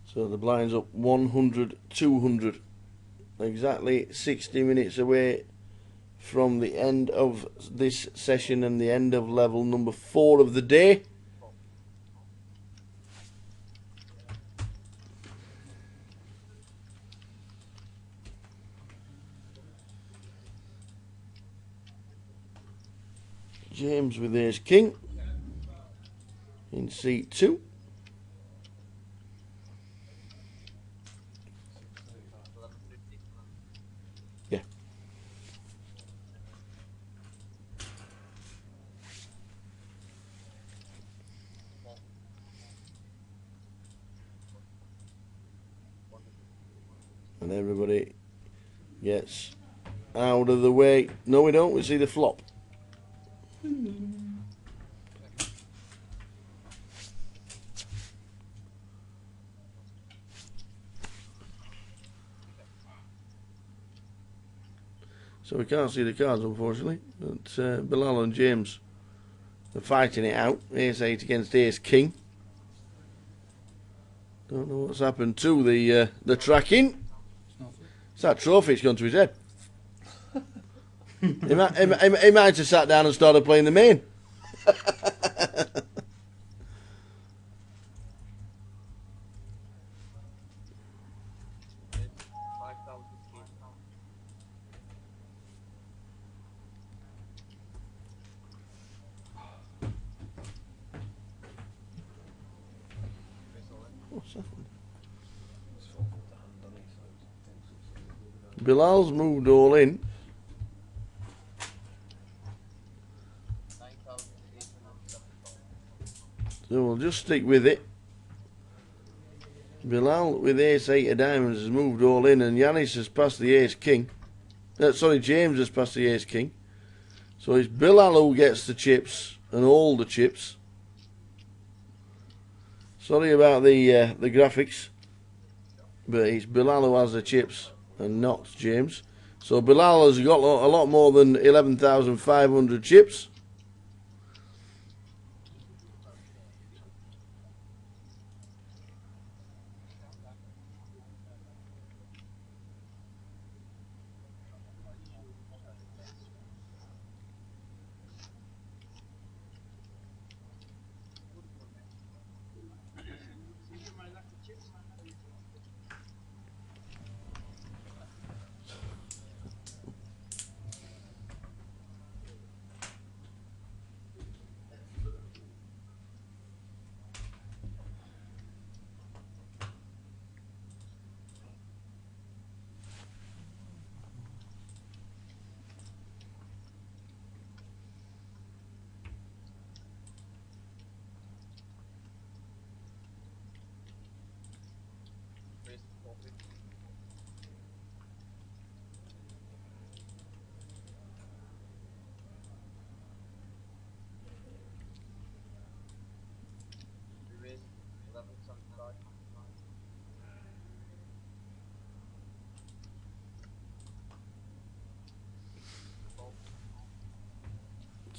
So the blind's up 100, 200. Exactly 60 minutes away from the end of this session and the end of level number 4 of the day. James with ace king in seat 2. Yeah. And everybody gets out of the way. No, we don't. We see the flop. So we can't see the cards, unfortunately. But Bilal and James are fighting it out. Ace 8 against ace king. Don't know what's happened to the tracking. It's that trophy, it's gone to his head. he might have sat down and started playing the main. What's happened? Bilal's moved all in. So we'll just stick with it. Bilal with ace 8 of diamonds has moved all in, and Yanis has passed the ace king. James has passed the ace king. So it's Bilal who gets the chips and all the chips. Sorry about the graphics, but it's Bilal who has the chips and not James. So Bilal has got a lot more than 11,500 chips.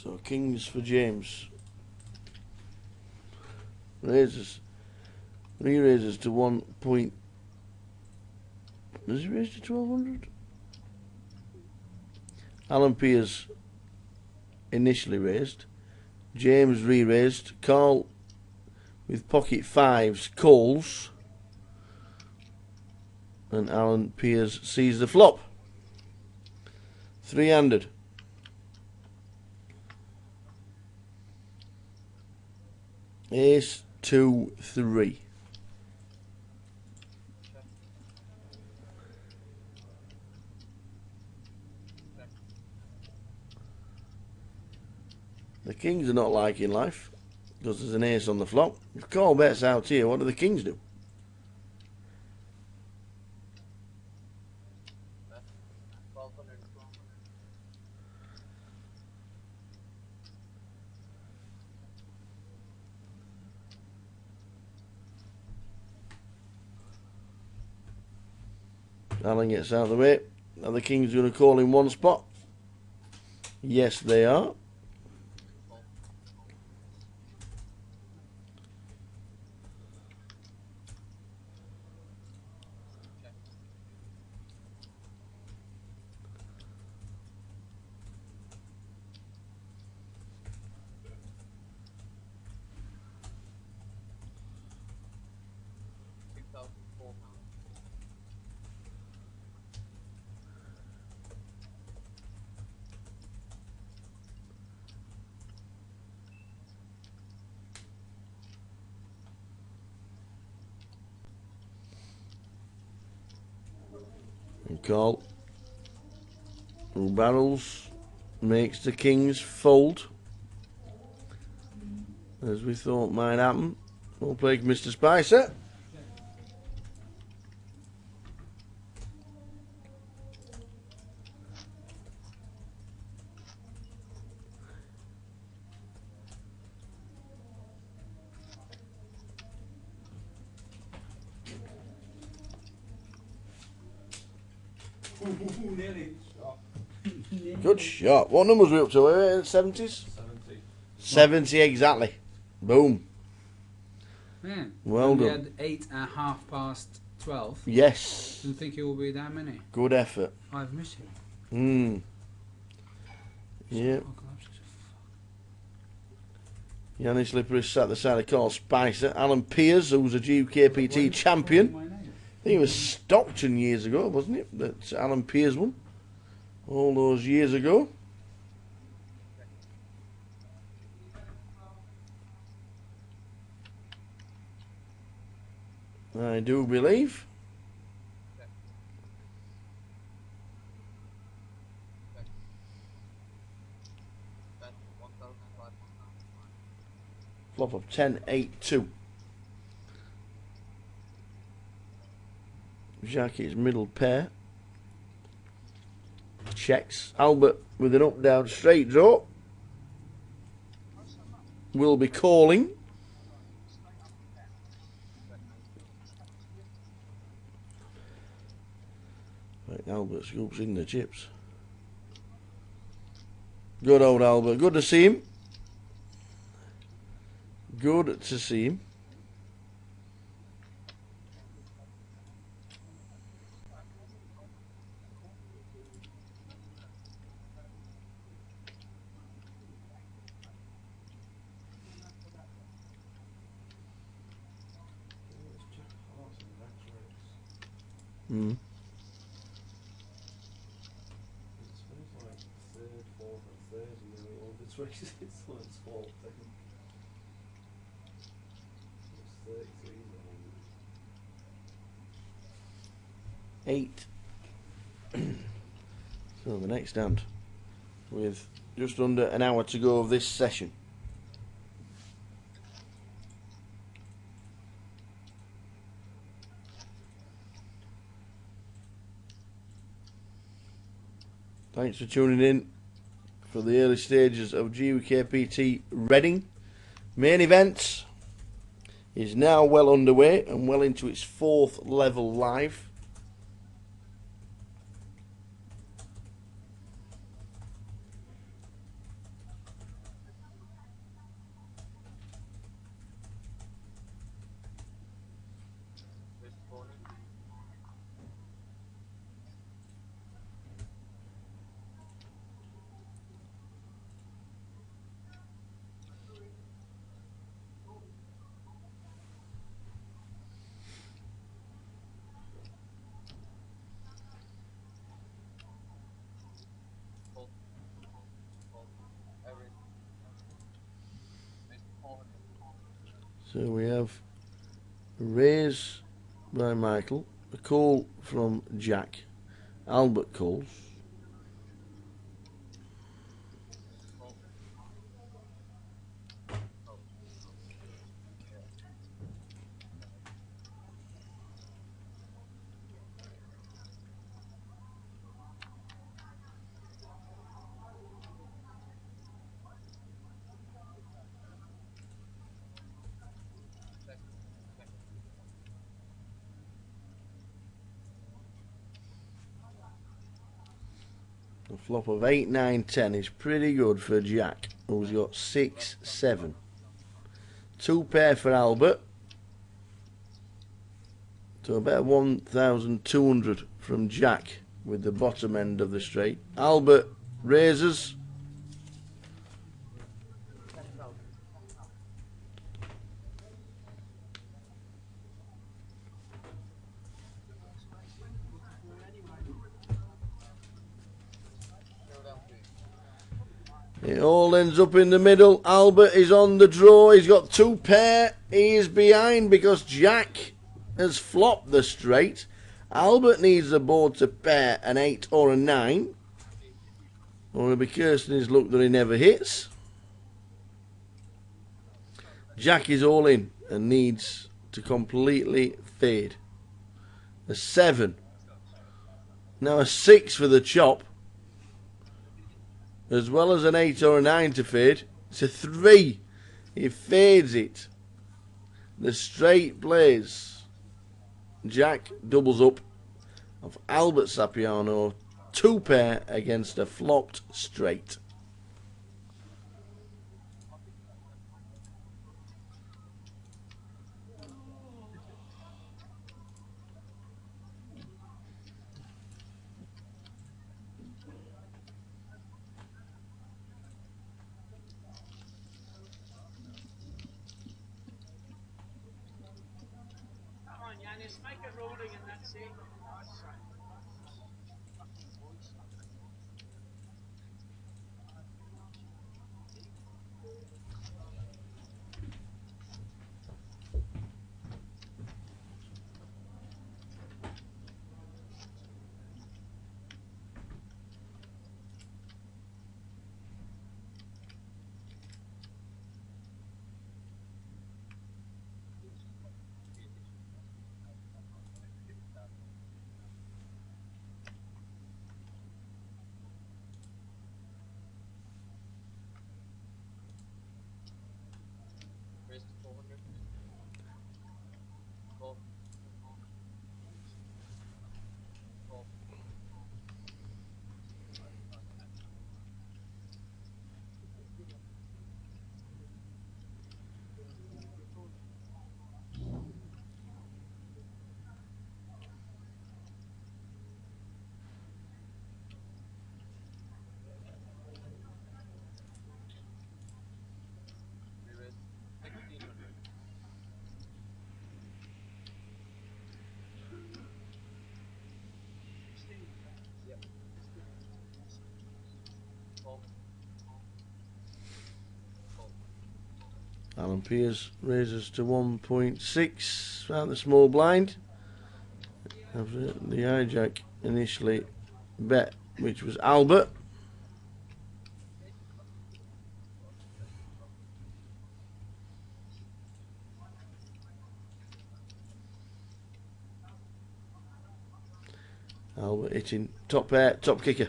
So kings for James. Raises. Re-raises to 1 point. Does he raise to 1200? Alan Piers initially raised. James re-raised. Carl with pocket fives calls. And Alan Piers sees the flop. 3-handed. Ace, 2, 3. The kings are not liking life because there's an ace on the flop. If call bets out here, what do the kings do? Alan gets out of the way. Are the kings going to call in one spot? Yes, they are. And call. Who barrels makes the kings fold. As we thought might happen. We'll play Mr. Spicer. Good shot. What numbers are we up to? 70s? 70. 70 exactly. Boom. Man, Well we done. had 8 at half past 12. Yes. Didn't think it would be that many. Good effort. I've missed it. Yeah. Yanni Slipper is sat the side of Carl Spicer. Alan Piers, who's a GUKPT champion. I think it was Stockton years ago, wasn't it? That Alan Piers won. All those years ago. I do believe. Flop of 10-8-2. Jackie's middle pair. Checks. Albert with an up-down straight draw. Will be calling. Right, Albert scoops in the chips. Good old Albert. Good to see him. Good to see him. Mm. It's like third, fourth, and third, and then all the choices. It's like it's fourth, I think. It's 33 at the moment. 8. So the next hand, with just under an hour to go of this session. Thanks for tuning in for the early stages of GUKPT Reading. Main event is now well underway and well into its 4th level live. So we have a raise by Michael, a call from Jack, Albert calls. A flop of 8, 9, 10 is pretty good for Jack, who's got 6, 7. 2 pair for Albert. So about 1,200 from Jack with the bottom end of the straight. Albert raises. It all ends up in the middle. Albert is on the draw. He's got 2 pair. He is behind because Jack has flopped the straight. Albert needs the board to pair an 8 or a 9. Or he'll be cursing his luck that he never hits. Jack is all in and needs to completely fade. A 7. Now a 6 for the chop. As well as an 8 or a 9 to fade. It's a 3. He fades it. The straight plays. Jack doubles up of Albert Sapiano. 2 pair against a flopped straight. Come on, Yanis, make a ruling and that's it. Alan Pearce raises to 1.6 out the small blind. After the hijack initially bet, which was Albert. Albert hitting top pair, top kicker.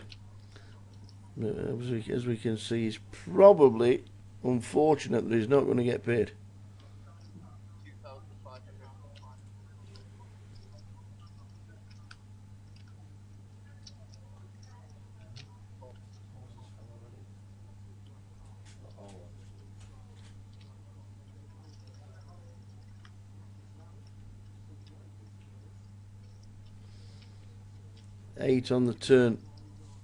As we can see, he's probably unfortunate that he's not going to get paid. Eight on the turn.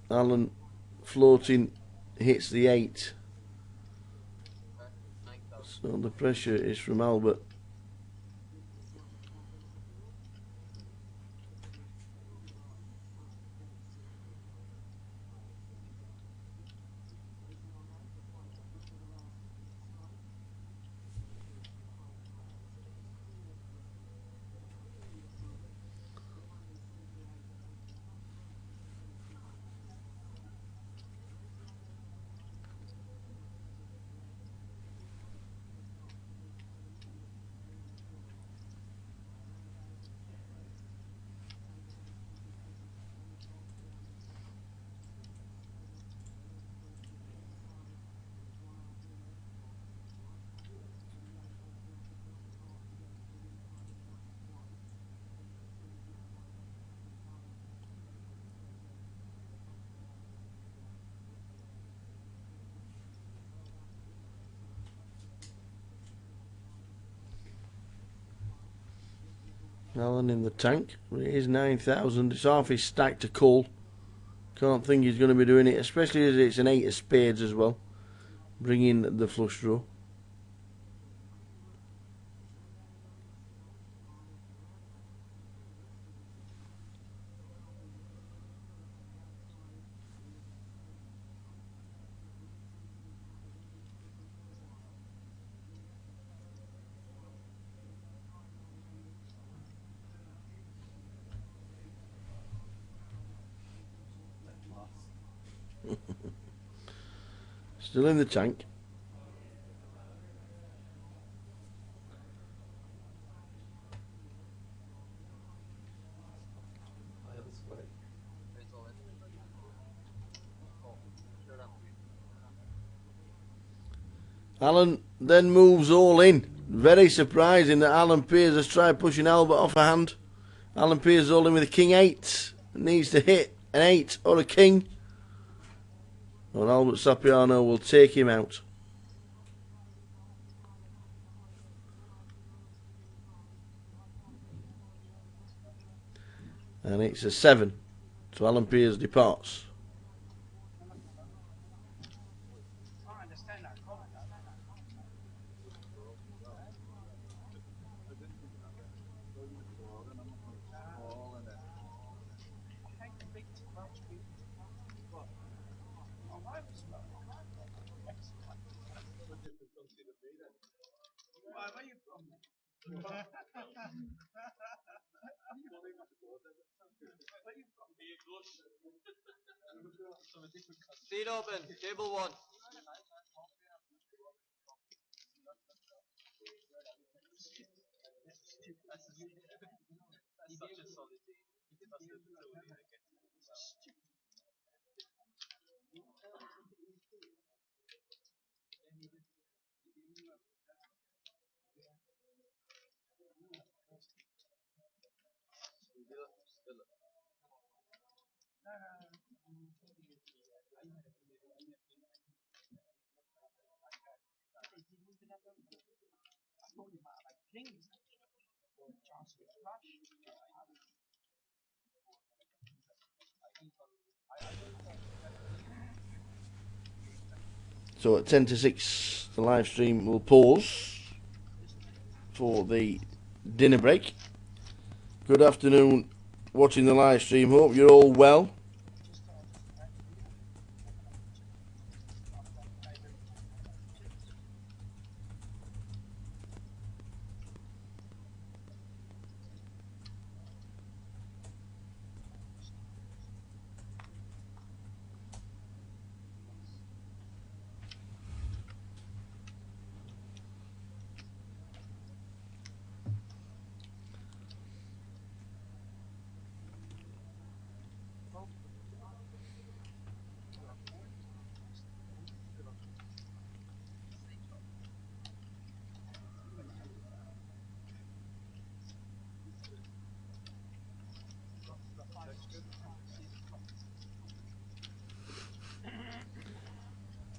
Alan floating hits the 8. So the pressure is from Albert. Alan in the tank. It is 9,000. It's half his stack to cull. Can't think he's going to be doing it, especially as it's an 8 of spades as well. Bringing the flush draw. Still in the tank. Alan then moves all in. Very surprising that Alan Pearce has tried pushing Albert off a hand. Alan Pearce all in with a king 8. Needs to hit an 8 or a king. And Albert Sapiano will take him out. And it's a 7. So Alan Pearce departs. Seat open, table 1. So at 10 to 6, the live stream will pause for the dinner break. Good afternoon, watching the live stream. Hope you're all well.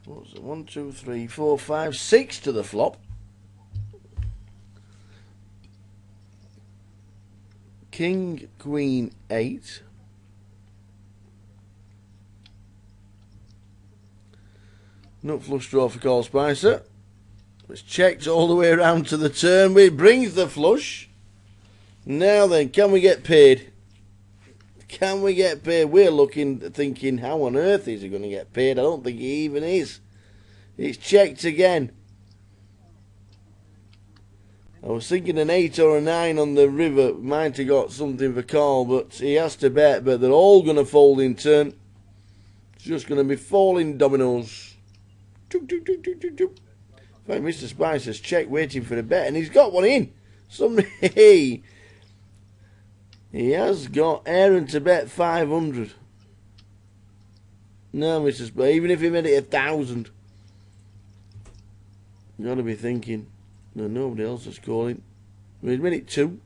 What's it? 1, 2, 3, 4, 5, 6 to the flop. King, Queen, 8. Nut flush draw for Carl Spicer. It's checked all the way around to the turn. It brings the flush. Now then, can we get paid? Can we get paid? We're looking, thinking, how on earth is he going to get paid? I don't think he even is. It's checked again. I was thinking an 8 or a 9 on the river might have got something for Carl, but he has to bet. But they're all going to fold in turn. It's just going to be falling dominoes. In fact, Mr. Spicer's checked, waiting for a bet, and he's got one in. Somebody. He has got Aaron to bet 500. No, Mr. Spicer, even if he made it 1,000. You got to be thinking. No, nobody else is calling. He's made it 2.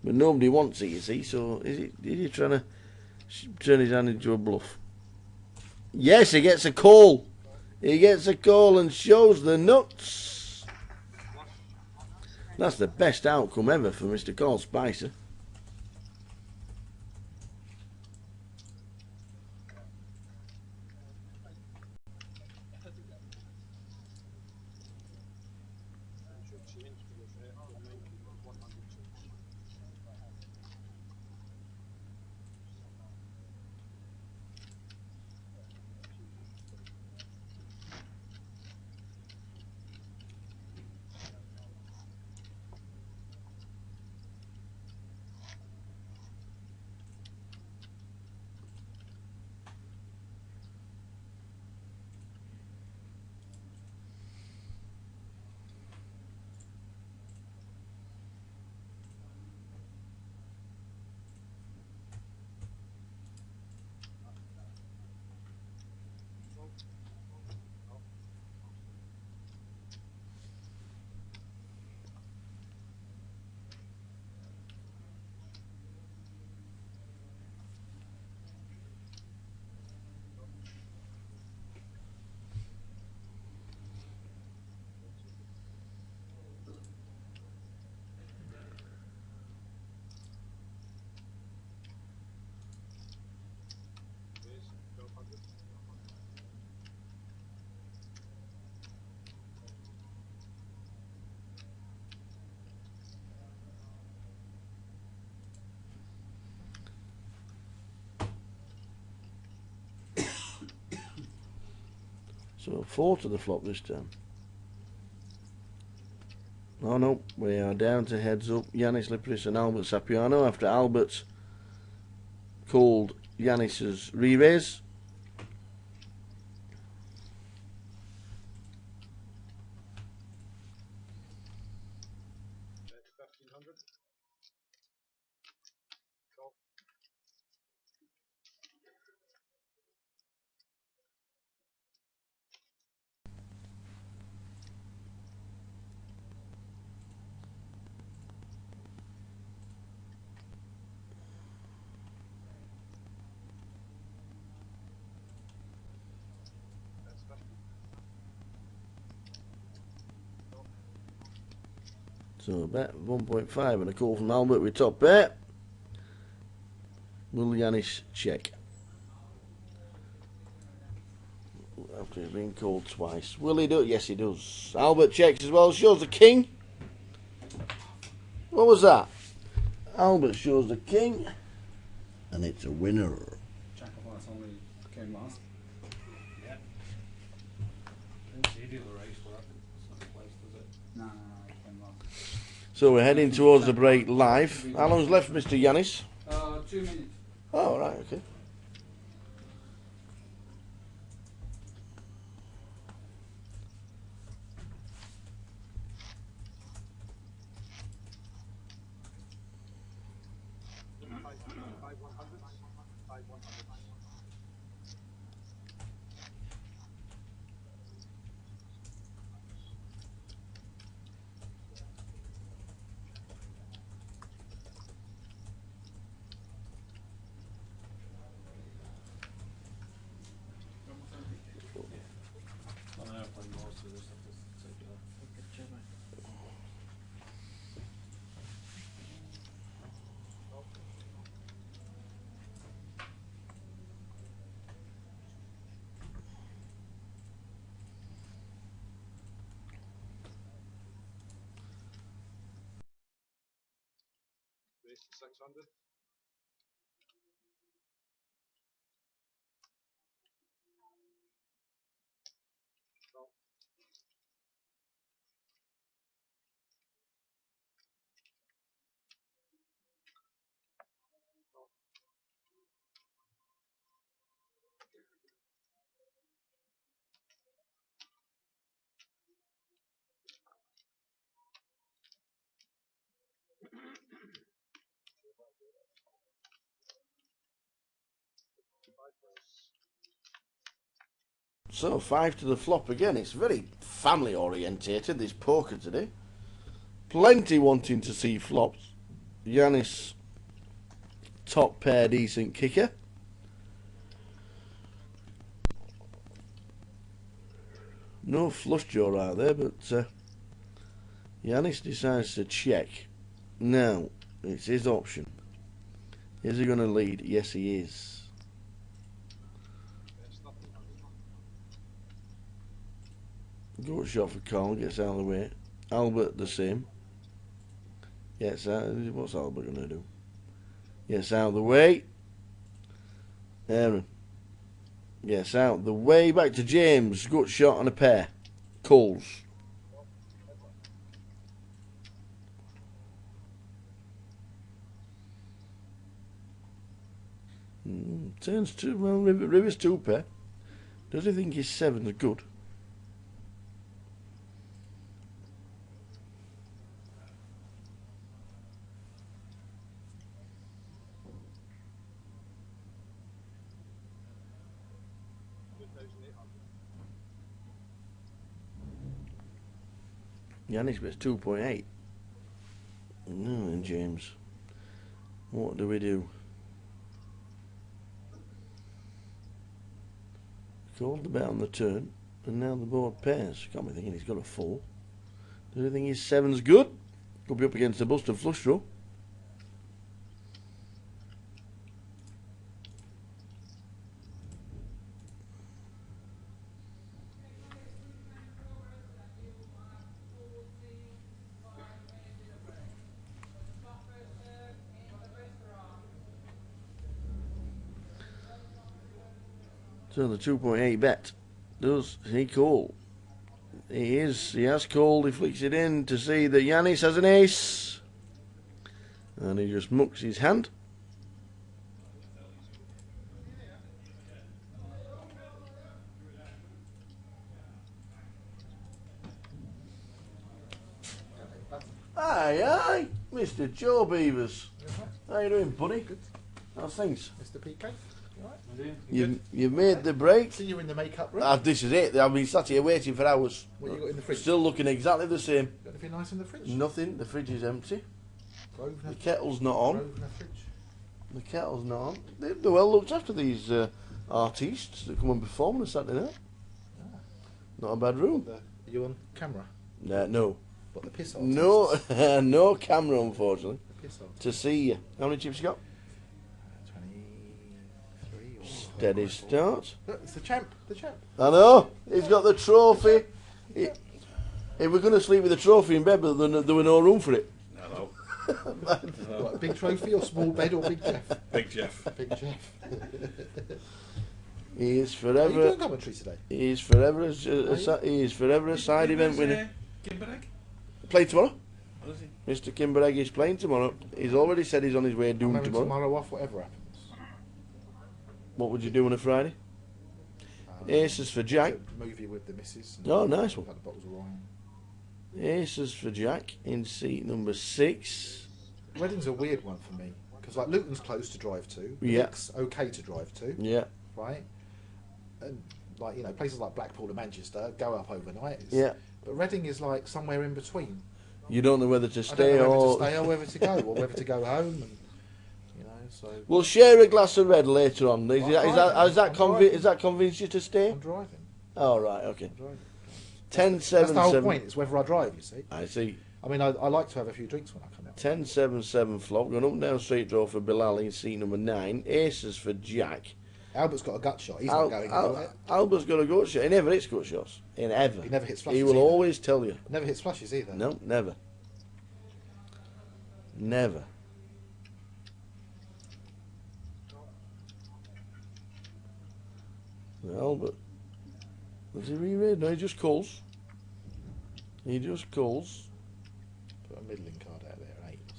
But nobody wants it, you see. So is he trying to turn his hand into a bluff? Yes, he gets a call. He gets a call and shows the nuts. That's the best outcome ever for Mr. Carl Spicer. So 4 to the flop this time. Oh no, we are down to heads up. Yanis Lipris and Albert Sapiano after Albert called Yanis's re-raise. So bet 1.5 and a call from Albert with top bet. Will Yanis check? After he's been called twice. Will he do it? Yes, he does. Albert checks as well. Shows the king. What was that? Albert shows the king. And it's a winner. Jack of Hearts only came last. Yeah. Didn't see the other race, but it's not close, does it? No, it came last. So we're heading towards the break live. How long's left, Mr. Yanis? 2 minutes. Oh, right, okay. On an airplane more, so just have to take it off. Race to 600. So 5 to the flop again. It's very family orientated, this poker today. Plenty wanting to see flops. Yanis, top pair, decent kicker. No flush draw out there, but Yanis decides to check. Now, it's his option. Is he going to lead? Yes, he is. Good shot for Carl, gets out of the way. Albert the same. Gets out. What's Albert going to do? Gets out of the way. Aaron. Gets out the way. Back to James. Good shot on a pair. Coles. Turns two. Well, Rivers 2 pair. Does he think his 7's good? Yanis bets 2.8. No, then James. What do we do? Called the bet on the turn, and now the board pairs. Can't be thinking he's got a 4. Does he think his 7's good? Could be up against the busted flush draw. So the 2.8 bet. Does he call? He has called. He flicks it in to see that Yanis has an ace. And he just mucks his hand. Aye, Mr. Joe Beavers. How you doing, buddy? Good. How's things? Mr. PK, you alright? You've made the break. See you in the makeup room. This is it. I've been sat here waiting for hours. What you got in the fridge? Still looking exactly the same. Got anything nice in the fridge? Nothing. The fridge is empty. Grosvenor, The kettle's not on. Grosvenor fridge. The kettle's not on. They're well looked after, these artists that come and perform on a Saturday night. Ah. Not a bad room. Are you on camera? No. What, the piss No, no camera, unfortunately. The piss artist. To see you. How many chips you got? 23 or... Steady start. Look, it's the champ. The champ. I know. He's got the trophy. If we're going to sleep with the trophy in bed, but there were no room for it. Hello. What, a big trophy or small bed or big Jeff? Big Jeff. Big Jeff. He is Are you forever. doing commentary today? He is forever. He is forever a side event winner. Kimbereg? Play tomorrow. What is he? Mr. Kimbereg is playing tomorrow. He's already said he's on his way I'm doom having tomorrow. tomorrow off, whatever happens. What would you do on a Friday? Aces for Jack. Movie with the missus. Oh, nice one. Had the bottles of wine. Aces for Jack in seat number 6. Reading's a weird one for me because like Luton's close to drive to. Yeah. Nick's okay to drive to. Yeah. Right. And like places like Blackpool and Manchester go up overnight. Yeah. But Reading is like somewhere in between. You don't know whether to I stay don't know or. whether to stay or whether to go or whether to go home. And, so. We'll share a glass of red later on. Is that driving. convinced you to stay? I'm driving. Oh, right, okay. I'm driving. 10 7 That's the whole 7. point. It's whether I drive. You see. I see. I mean, I like to have a few drinks when I come out. 10 7 7 flop. Going up and down straight draw for Bilal in seat number 9. Aces for Jack. Albert's got a gut shot. He's not going anywhere. Albert's got a gut shot. He never hits gut shots. He never. He never hits flushes. He will either. always tell you. Never hits flushes either. No, never. Never. Albert. Does he reread? No, he just calls. He just calls. Put a middling card out there, an 8 or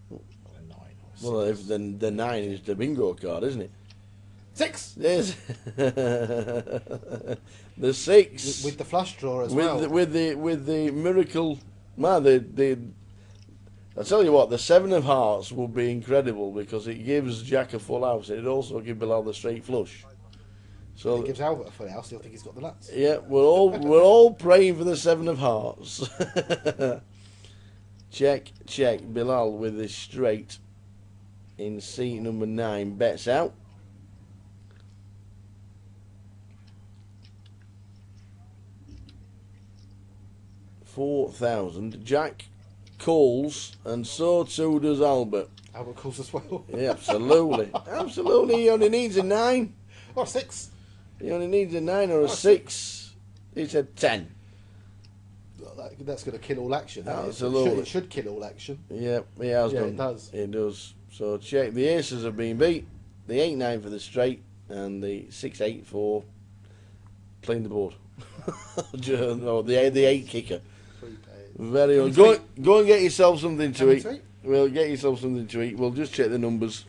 something. Or a 9 or a 6. Well, if then the 9 is the bingo card, isn't it? 6! Yes. The 6. With the flush draw as with well. with the miracle. Man, I tell you what, the 7 of hearts will be incredible because it gives Jack a full house and it also gives Bilal the straight flush. So it gives Albert a full house. He'll think he's got the nuts. Yeah, we're all praying for the 7 of hearts. Check. Bilal with his straight in seat number 9 bets out. 4,000. Jack calls, and so too does Albert. Albert calls as well. Yeah, absolutely. Absolutely. He only needs a 9. Or 6. He only needs a 9 or a 6. He said 10. That's going to kill all action. That is. Absolutely. It should kill all action. Yeah, he has done. It does. It does. So check. The aces have been beat. The 8-9 for the straight, and the 6-8 for playing the board. No, the 8 kicker. Very good. Go and get yourself something to eat. Well, get yourself something to eat. We'll just check the numbers.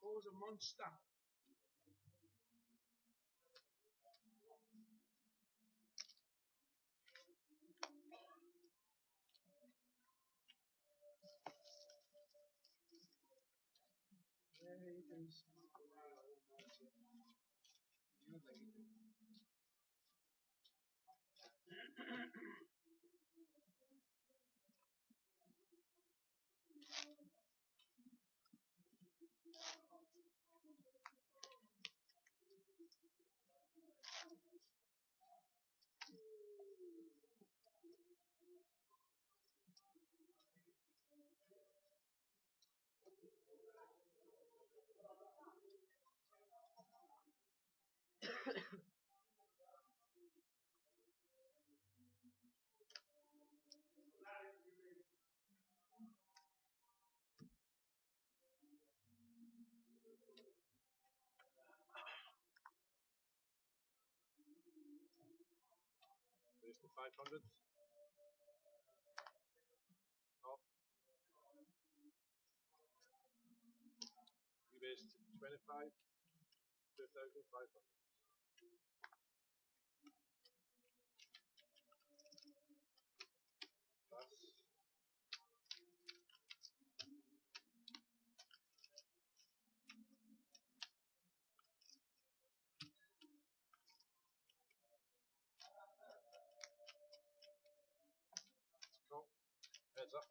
Cause a monster. There's the 500. Oh. You based 25, 2,500. Cool. Heads up.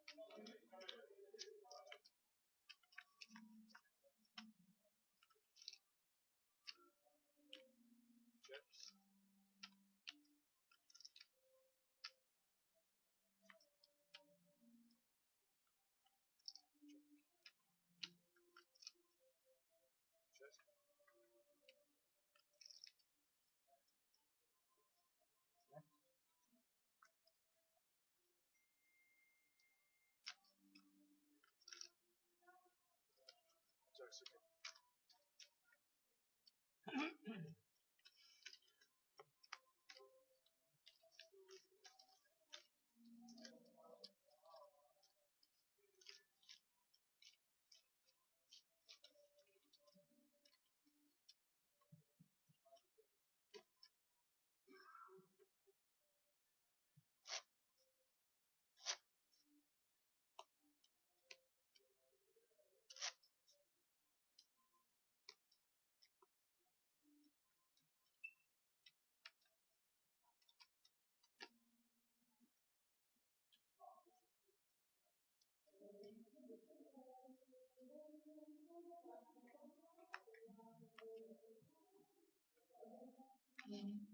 500.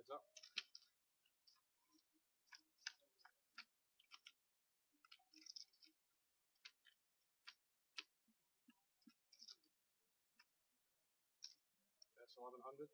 Heads up. That's 1100.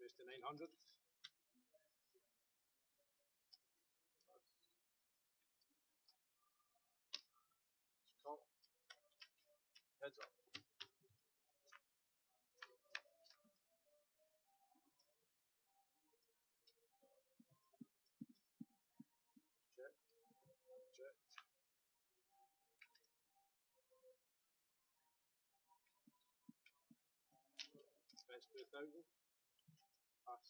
Goes to 900. Call. Heads up. Check. Check. Best 2000. Pass.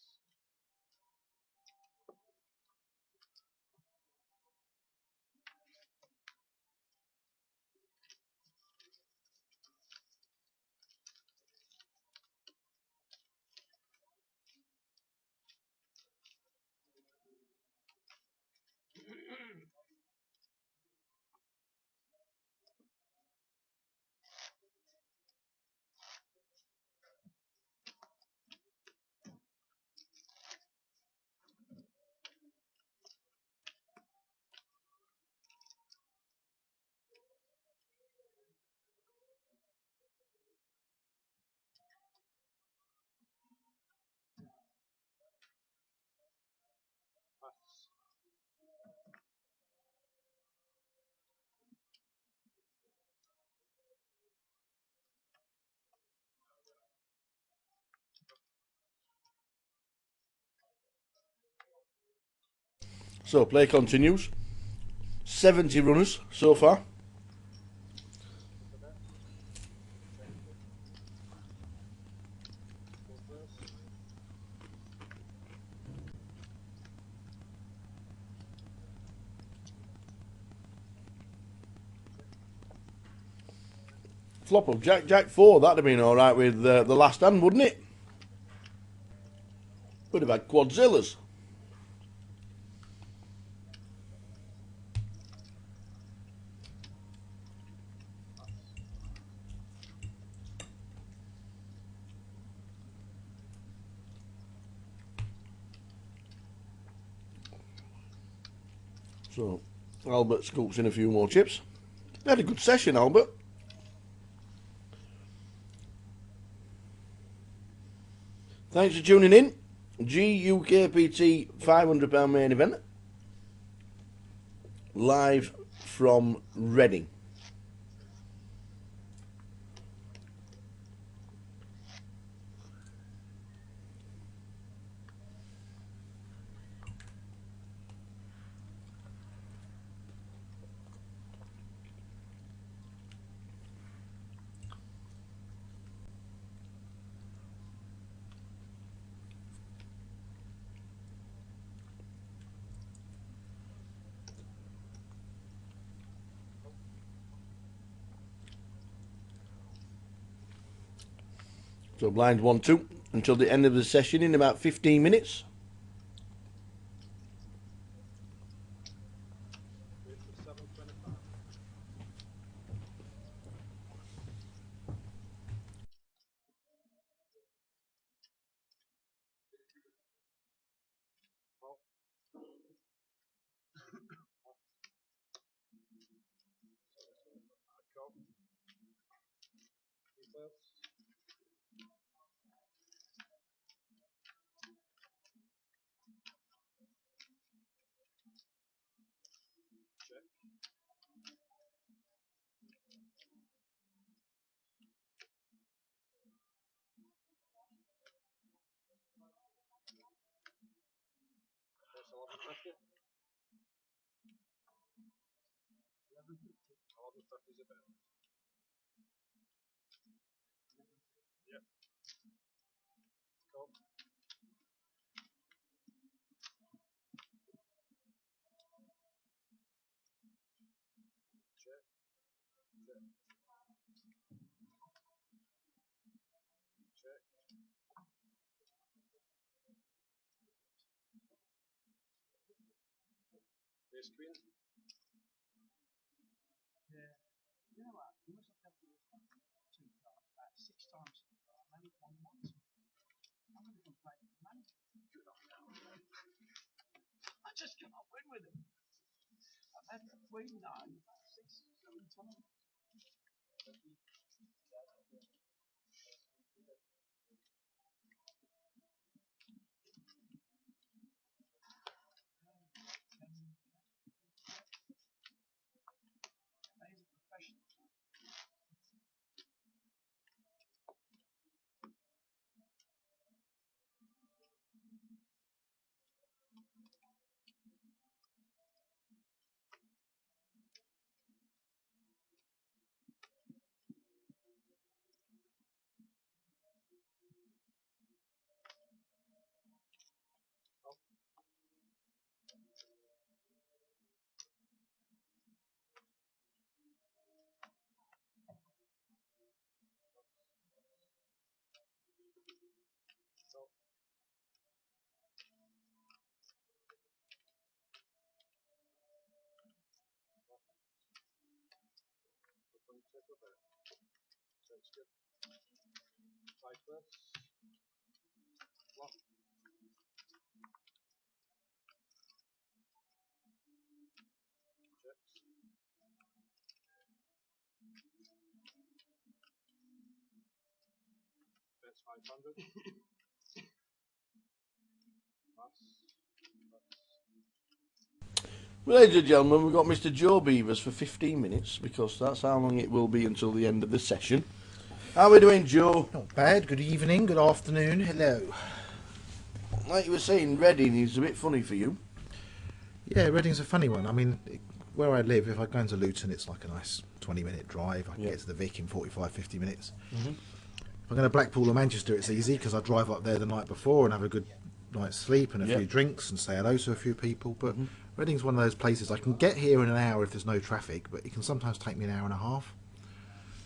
Pass. So play continues. 70 runners so far. Flop of Jack, Jack 4, that'd have been alright with the last hand, wouldn't it? Would have had quadzillas. So, Albert scoops in a few more chips. They had a good session, Albert. Thanks for tuning in. GUKPT £500 main event. Live from Reading. So blinds 1, 2 until the end of the session in about 15 minutes. Wait for 7:25. Well, go. You first. Check. First 11:50. 11:50 is a bit. Yep. Go. Check. Check. Check. Ace queen. Yeah. You know what? You must have dealt with this one two cards about 6 times. I only won once. I'm going to complain to the manager. I just cannot win with him. I've had the queen 9 about 6, 7 times. He's a professional. Go. Open check with it. Check's good. 5 first. Flop. Checks. Bets 500. Pass. Well, ladies and gentlemen, we've got Mr. Joe Beavers for 15 minutes because that's how long it will be until the end of the session. How are we doing, Joe? Not bad. Good evening, good afternoon, hello. Like you were saying, Reading is a bit funny for you. Yeah, Reading's a funny one. I mean, where I live, if I go into Luton, it's like a nice 20-minute drive. I can get to the Vic in 45, 50 minutes. Mm-hmm. If I'm going to Blackpool or Manchester, it's easy because I drive up there the night before and have a good night's sleep and a few drinks and say hello to a few people. But Reading's one of those places I can get here in an hour if there's no traffic, but it can sometimes take me an hour and a half.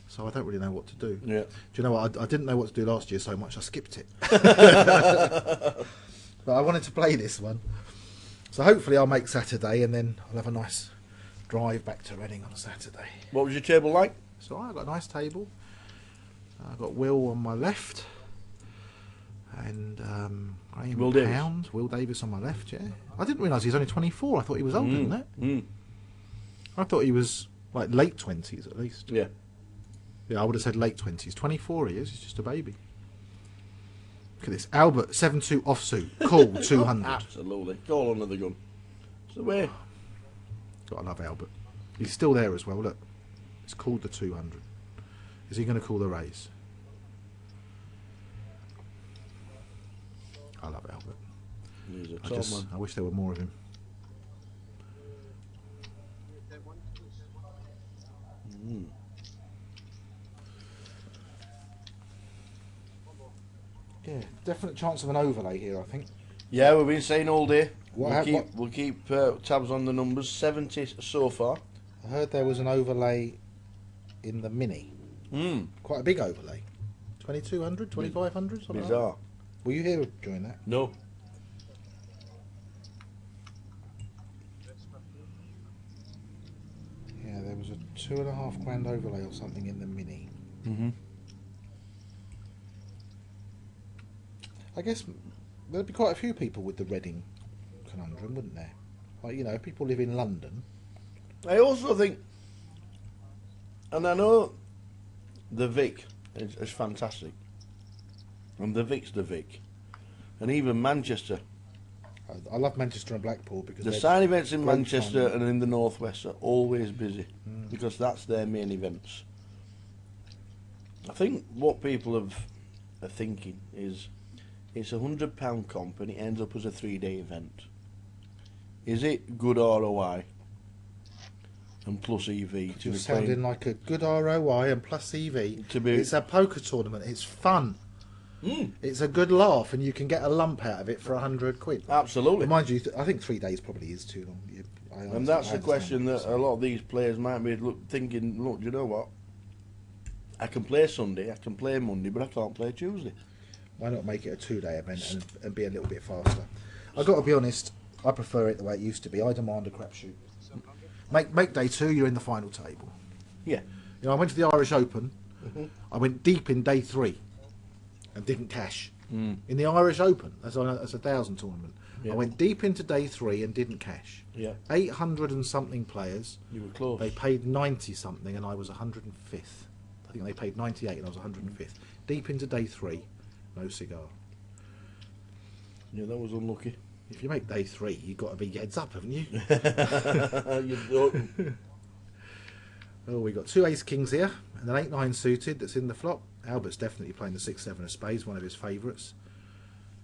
So I don't really know what to do. Yeah. Do you know what? I didn't know what to do last year so much I skipped it. But I wanted to play this one. So hopefully I'll make Saturday and then I'll have a nice drive back to Reading on Saturday. What was your table like? So I've got a nice table. I've got Will on my left. And Graham Will Davis. Pound. Will Davis on my left, yeah. I didn't realise he was only 24. I thought he was older than that. I thought he was like late 20s at least. Yeah. Yeah, I would have said late 20s. 24 he is. He's just a baby. Look at this. Albert, 7-2 offsuit. Call, 200. Absolutely. Call under the gun. It's the way. Gotta love Albert. He's still there as well, look. It's called the 200. Is he going to call the raise? I love Albert. He's a top man. I wish there were more of him. Yeah, definite chance of an overlay here, I think. Yeah, we've been saying all day. What We'll keep tabs on the numbers. 70 so far. I heard there was an overlay in the Mini. Quite a big overlay. 2200, 2500, something like that. Bizarre. Were you here during that? No. Yeah, there was a £2.5 overlay or something in the Mini. Mm-hmm. I guess there'd be quite a few people with the Reading conundrum, wouldn't there? Like, you know, if people live in London. I also think, and I know the Vic is fantastic, and the Vic's the Vic, and even Manchester. I love Manchester and Blackpool because The they're side events in great Manchester fun. and in the northwest are always busy because that's their main events. I think what people are thinking is it's £100 comp and it ends up as a 3-day event. Is it good ROI and plus EV to You're be sounding playing? like a good ROI and plus EV. To be- It's a poker tournament. It's fun. It's a good laugh, and you can get a lump out of it for £100. Absolutely. But mind you, I think 3 days probably is too long. And that's I the question understand that a lot of these players might be thinking, look, do you know what? I can play Sunday, I can play Monday, but I can't play Tuesday. Why not make it a 2-day event and be a little bit faster? I've got to be honest, I prefer it the way it used to be. I demand a crapshoot. Make day 2, you're in the final table. Yeah. You know, I went to the Irish Open. I went deep in day 3 and didn't cash. In the Irish Open, that's a 1,000 tournament. Yeah. I went deep into day 3 and didn't cash. Yeah. 800 and something players. You were close. They paid 90 something and I was 105th. I think they paid 98 and I was 105th. Deep into day 3, no cigar. Yeah, that was unlucky. If you make day 3, you've got to be heads up, haven't you? You don't. Oh, we got 2 ace kings here and an 8-9 suited that's in the flop. Albert's definitely playing the 6-7 of spades, one of his favourites.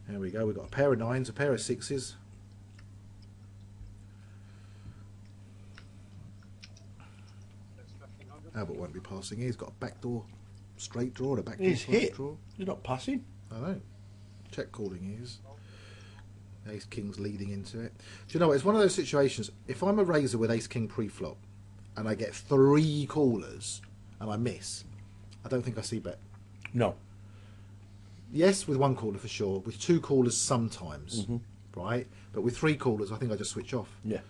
There we go. We've got a pair of 9s, a pair of 6s. Albert won't be passing here. He's got a backdoor straight draw and a backdoor He's flush hit. draw. You're not passing. I know. Check calling he is. Ace King's leading into it. Do you know what? It's one of those situations. If I'm a raiser with Ace King pre-flop and I get 3 callers and I miss, I don't think I see bet. No. Yes, with 1 caller for sure. With 2 callers sometimes, right? But with 3 callers, I think I just switch off. Yeah.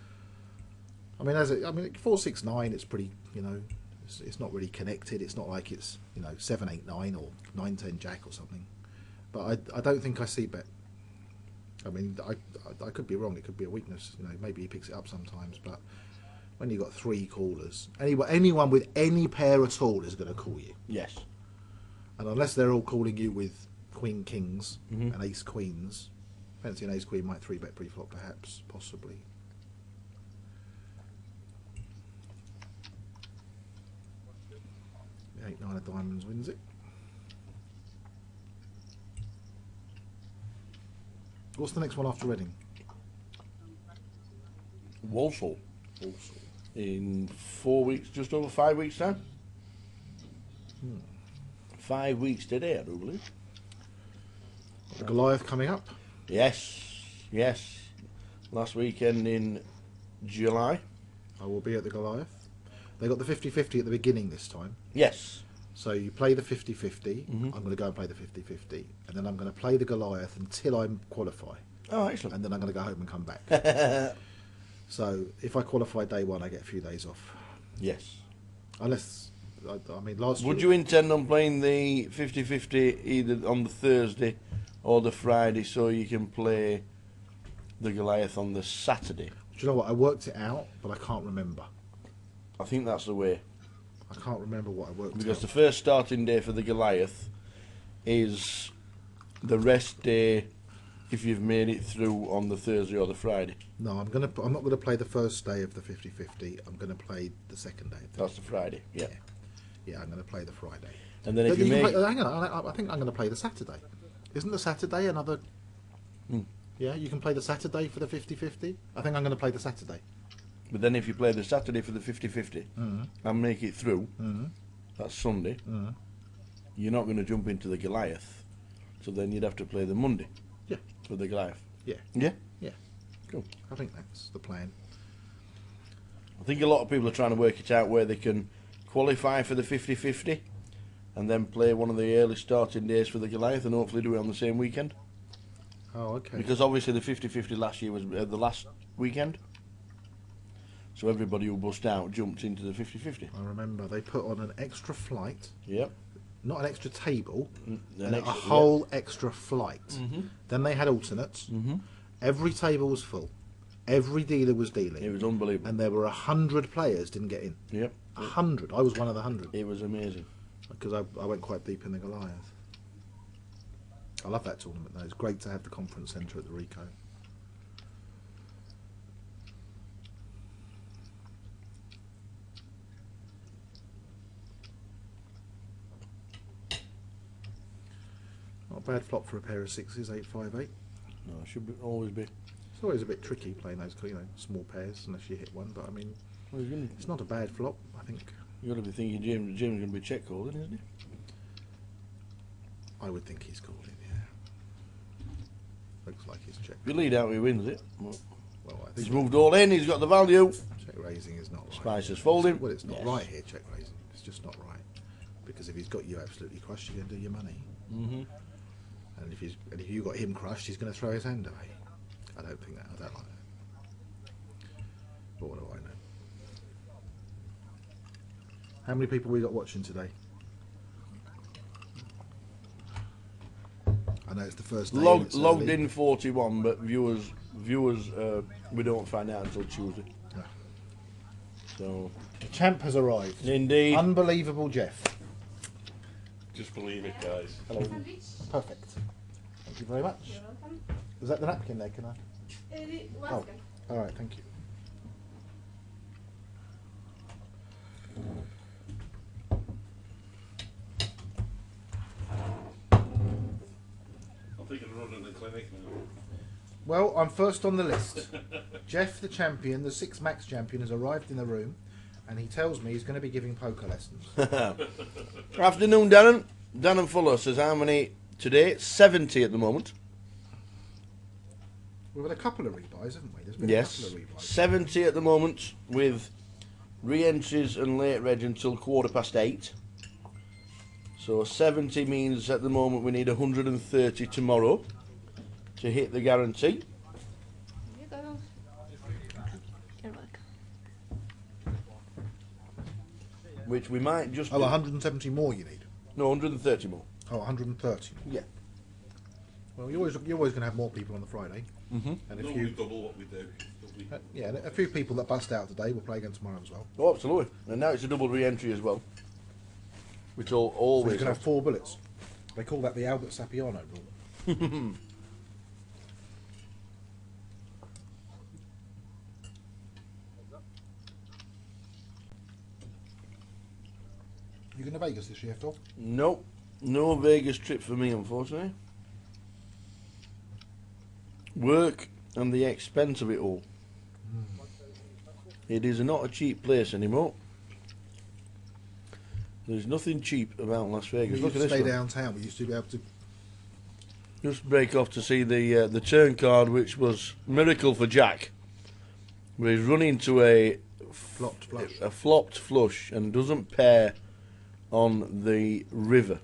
I mean, 4-6-9, it's pretty. You know, it's not really connected. It's not like it's 7-8-9 or 9-10 Jack or something. But I don't think I see bet. I mean, I could be wrong. It could be a weakness. You know, maybe he picks it up sometimes. But when you've got 3 callers, anyone with any pair at all is going to call you. Yes. And unless they're all calling you with Queen Kings and Ace Queens, fancy an Ace Queen might 3-bet pre-flop, perhaps, possibly. The 8-9 of diamonds wins it. What's the next one after Reading? Walsall. In 4 weeks, just over 5 weeks time. 5 weeks today, I do believe. The Goliath coming up. Yes, yes. Last weekend in July. I will be at the Goliath. They got the 50-50 at the beginning this time. Yes. So you play the 50-50. I'm going to go and play the 50-50. And then I'm going to play the Goliath until I qualify. Oh, excellent. And then I'm going to go home and come back. So if I qualify day 1, I get a few days off. Yes. Unless, I mean, last Would year... you intend on playing the 50-50 either on the Thursday or the Friday so you can play the Goliath on the Saturday? Do you know what? I worked it out, but I can't remember. I think that's the way. I can't remember what I worked Because out. the first starting day for the Goliath is the rest day if you've made it through on the Thursday or the Friday. No, I'm not going to play the first day of the 50-50. I'm going to play the second day. That's the Friday, yeah. Yeah, I'm going to play the Friday. And then But if you make... hang on, I think I'm going to play the Saturday. Isn't the Saturday another... Yeah, you can play the Saturday for the 50-50. I think I'm going to play the Saturday. But then if you play the Saturday for the 50-50 and make it through, that's Sunday, you're not going to jump into the Goliath. So then you'd have to play the Monday for the Goliath. Yeah. Yeah? Yeah. Cool. I think that's the plan. I think a lot of people are trying to work it out where they can qualify for the 50-50 and then play one of the early starting days for the Goliath, and hopefully do it on the same weekend. Oh, okay. Because obviously the 50-50 last year was the last weekend, so everybody who bust out jumped into the 50-50. I remember they put on an extra flight. Yep. Not an extra table, An a extra- whole extra flight. Mhm. Then they had alternates. Mhm. Every table was full. Every dealer was dealing. It was unbelievable. And there were 100 players didn't get in. Yep. 100. I was one of the 100. It was amazing. Because I went quite deep in the Goliath. I love that tournament though. It's great to have the conference centre at the Rico. Not a bad flop for a pair of sixes, 8-5-8. No, it should always be. It's always a bit tricky playing those, small pairs unless you hit one. But I mean, Well, it's not a bad flop, I think. You've got to be thinking James is going to be check calling, isn't he? I would think he's calling, yeah. Looks like he's check. If you lead out, he wins it. Well, I think he's moved all in. He's got the value. check raising is not right. Spicer's folding. Well, it's not Yes. right here, check raising. It's just not right. Because if he's got you absolutely crushed, you're going to do your money. Mm-hmm. And if you got him crushed, he's going to throw his hand away. I don't think that. I don't like that. But what do I know? How many people we got watching today? I know it's the first day. and it's Logged early. in 41, but viewers, we don't find out until Tuesday. No. So The champ has arrived. Indeed. Unbelievable, Jeff. Just believe it, guys. Hello. Perfect. Thank you very much. You're welcome. Was that the napkin there? Can I? Once again. All right. Thank you. I'm thinking of running the clinic now. Well, I'm first on the list. Jeff, the champion, the 6 max champion, has arrived in the room, and he tells me he's going to be giving poker lessons. Afternoon, Darren. Darren Fuller says how many today? 70 at the moment. We've had a couple of rebuys, haven't we? There's been Yes, a couple of rebuys. 70 at the moment with re-entries and late reg until 8:15. So 70 means at the moment we need 130 tomorrow to hit the guarantee. Here you go. You're welcome. Which we might just Oh, do. 170 more you need. No, 130 more. Oh, 130. Yeah. Well, you're always going to have more people on the Friday. Mm-hmm. And a No, few, we double what we do. yeah, and a few people that bust out today will play again tomorrow as well. Oh, absolutely. And now it's a double re-entry as well. Which So always you can have 4 bullets. They call that the Albert Sapiano rule. You going to Vegas this year, Phil? Nope. No Vegas trip for me, unfortunately. Work and the expense of it all. It is not a cheap place anymore. There's nothing cheap about Las We Vegas. used Look at to this stay one. downtown. We used to be able to. Just break off to see the turn card, which was miracle for Jack. Where he's running to a flopped flush and doesn't pair on the river.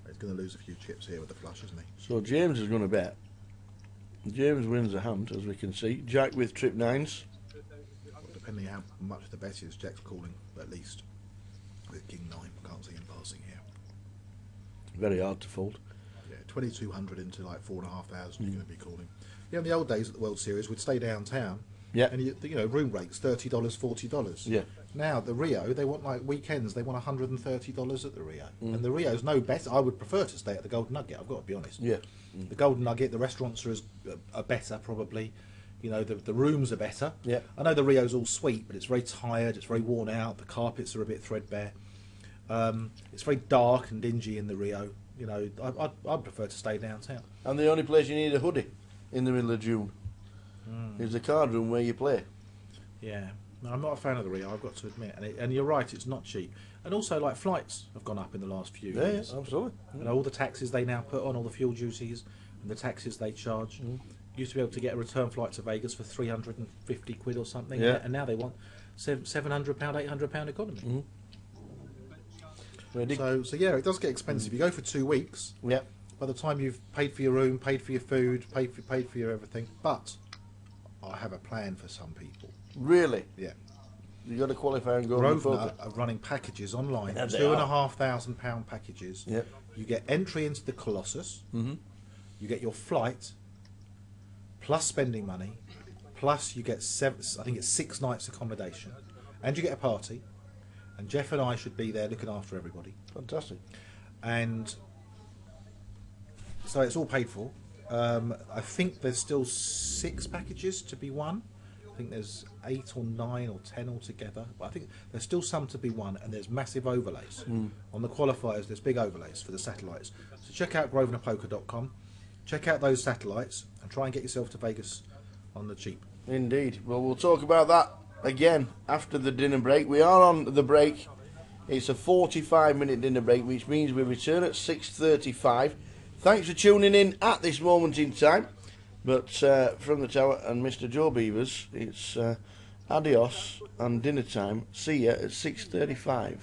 He's going to lose a few chips here with the flush, isn't he? So James is going to bet. James wins a hand, as we can see. Jack with trip 9s. Well, depending how much the bet is, Jack's calling at least with King 9. Can't see him passing here. Very hard to fold. Yeah, 2,200 into like 4,500. You're going to be calling. Yeah, in the old days at the World Series, we'd stay downtown. Yeah. And you know, room rates $30, $40. Yeah. Now the Rio, they want like weekends. They want $130 at the Rio, Mm. and the Rio's no better. I would prefer to stay at the Golden Nugget. I've got to be honest. Yeah. The Golden Nugget, the restaurants are better probably. You know, the rooms are better. Yeah. I know the Rio's all sweet, but it's very tired. It's very worn out. The carpets are a bit threadbare. It's very dark and dingy in the Rio. You know, I'd prefer to stay downtown. And the only place you need a hoodie in the middle of June is the card room where you play. Yeah, no, I'm not a fan of the Rio, I've got to admit. And you're right, it's not cheap. And also, like, flights have gone up in the last few years. Yeah, absolutely. And all the taxes they now put on, all the fuel duties and the taxes they charge. Used to be able to get a return flight to Vegas for 350 quid or something. Yeah. And now they want £700, £800 economy. Really? So yeah, it does get expensive. You go for 2 weeks. Yep. By the time you've paid for your room, paid for your food, paid for your everything. But I have a plan for some people. Really? Yeah. You got to qualify and go on the Grosvenor poker. are running packages online, Yeah, they £2,500 packages. Yep. You get entry into the Colossus. Mm-hmm. You get your flight, plus spending money, plus you get I think it's 6 nights accommodation, and you get a party. And Jeff and I should be there looking after everybody. Fantastic. And so it's all paid for. I think there's still 6 packages to be won. I think there's 8 or 9 or 10 altogether. But I think there's still some to be won, and there's massive overlays. On the qualifiers, there's big overlays for the satellites. So check out grosvenorpoker.com. Check out those satellites and try and get yourself to Vegas on the cheap. Indeed. Well, we'll talk about that again after the dinner break. We are on the break. It's a 45-minute dinner break, which means we return at 6:35. Thanks for tuning in at this moment in time. But from the tower and Mr. Joe Beavers, it's adios and dinner time. See ya at 6:35.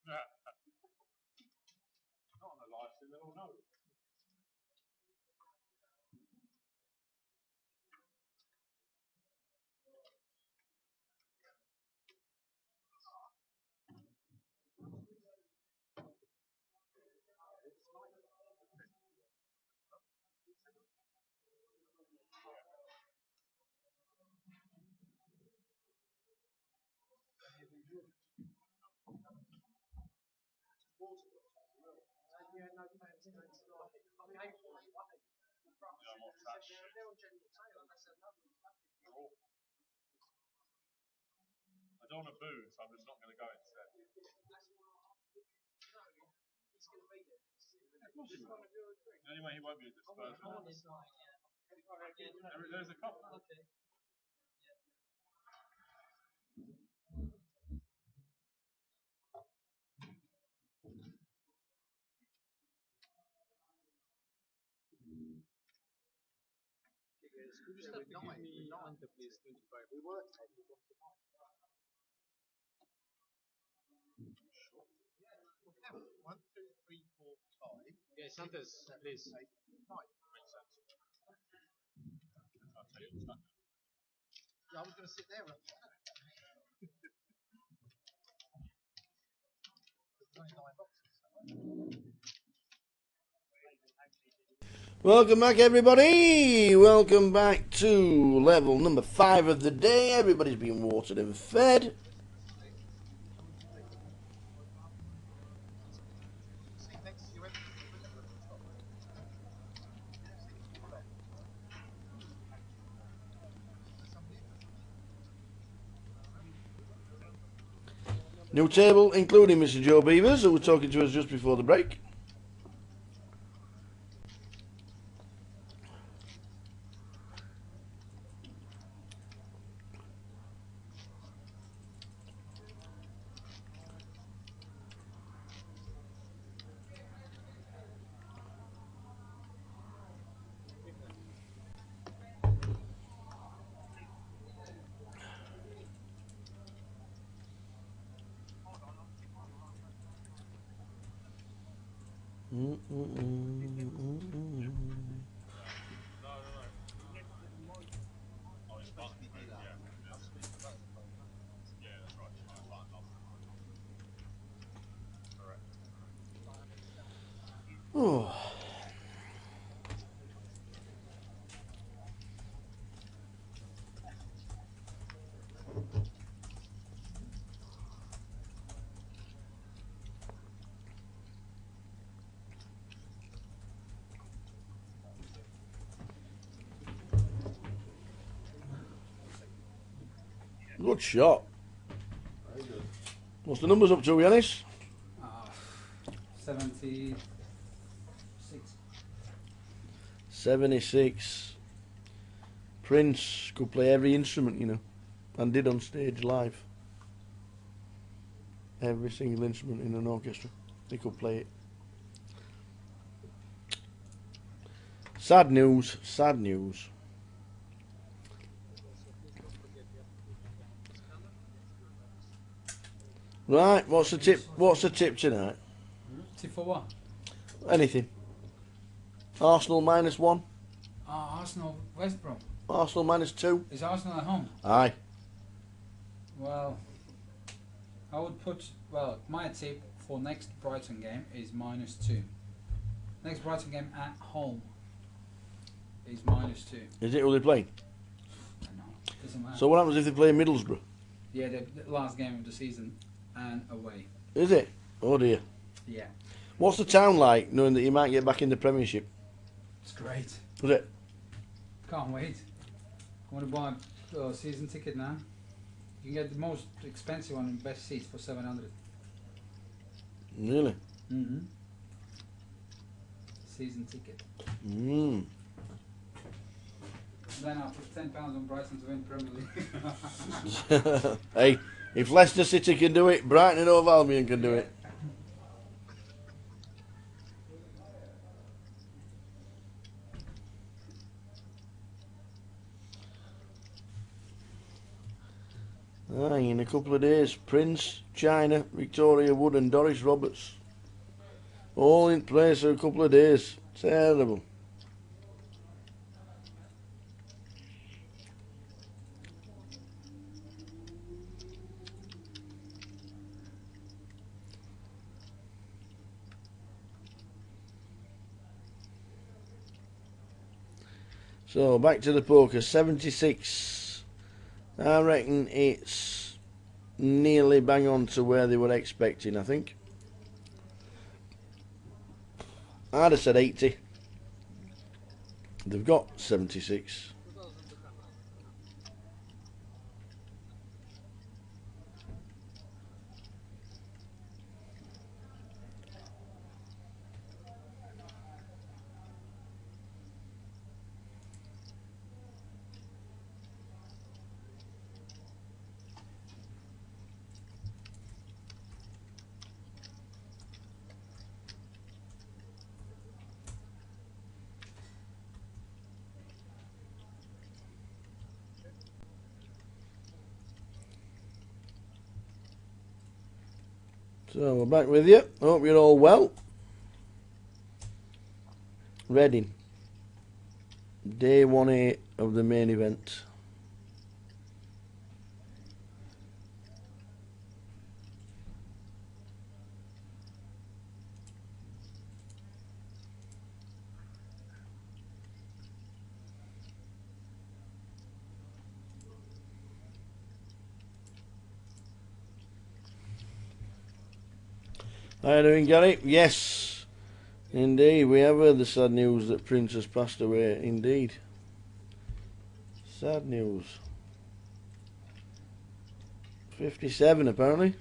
Not on the live stream, they'll all know. I don't want to boo, so I'm just not going to go instead. Anyway, he won't be at the Spurs one. There's a couple. We just had 9 WS 25. We were 10. We got to 9. Yeah, 1, 2, 3, 4, 5. Yeah, Santa's, please. 8, 9. Makes sense. I'll tell you what's that. Yeah, I was going to sit there. There's only 9 boxes. Welcome back, everybody. Welcome back to level number 5 of the day. Everybody's been watered and fed. See next to you, visible at the top. New table, including Mr. Joe Beavers, who was talking to us just before the break. Oh. Good shot. Very good. What's the numbers up to, Yanis? 76. 76. Prince could play every instrument, you know, and did on stage live. Every single instrument in an orchestra. He could play it. Sad news, sad news. Right, what's the tip? What's the tip tonight? Tip for what? Anything. Arsenal -1. Arsenal, West Brom. Arsenal -2. Is Arsenal at home? Aye. Well, I would put, well, my tip for next Brighton game is -2. Next Brighton game at home is -2. Is it who they playing? No, doesn't matter. So what happens if they play Middlesbrough? Yeah, the last game of the season and away. Is it? Oh dear. Yeah. What's the town like, knowing that you might get back in the Premiership? It's great. Is it? Can't wait. I want to buy a season ticket now. You can get the most expensive one in best seats for 700. Really? Mm-hmm. Season ticket. Mm. Then I'll put £10 on Brighton to win Premier League. Hey, if Leicester City can do it, Brighton and Hove Albion can do it. Aye, in a couple of days, Prince, China, Victoria Wood and Doris Roberts. All in place for a couple of days. Terrible. So, back to the poker. 76. I reckon it's nearly bang on to where they were expecting, I think. I'd have said 80. They've got 76. So we're back with you. Hope you're all well. Reading. Day 1A of the main event. How are you doing, Gary? Yes, indeed. We have heard the sad news that Prince has passed away. Indeed. Sad news. 57 apparently.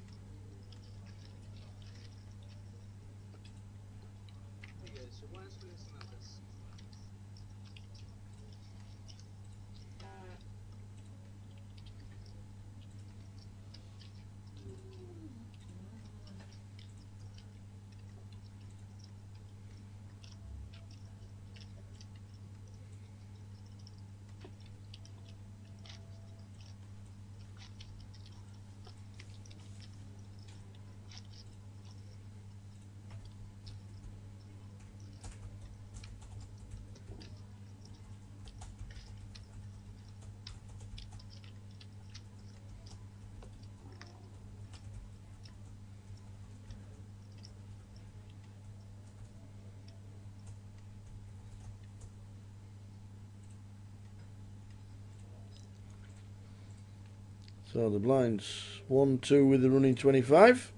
So the blinds 1-2 with the running 25.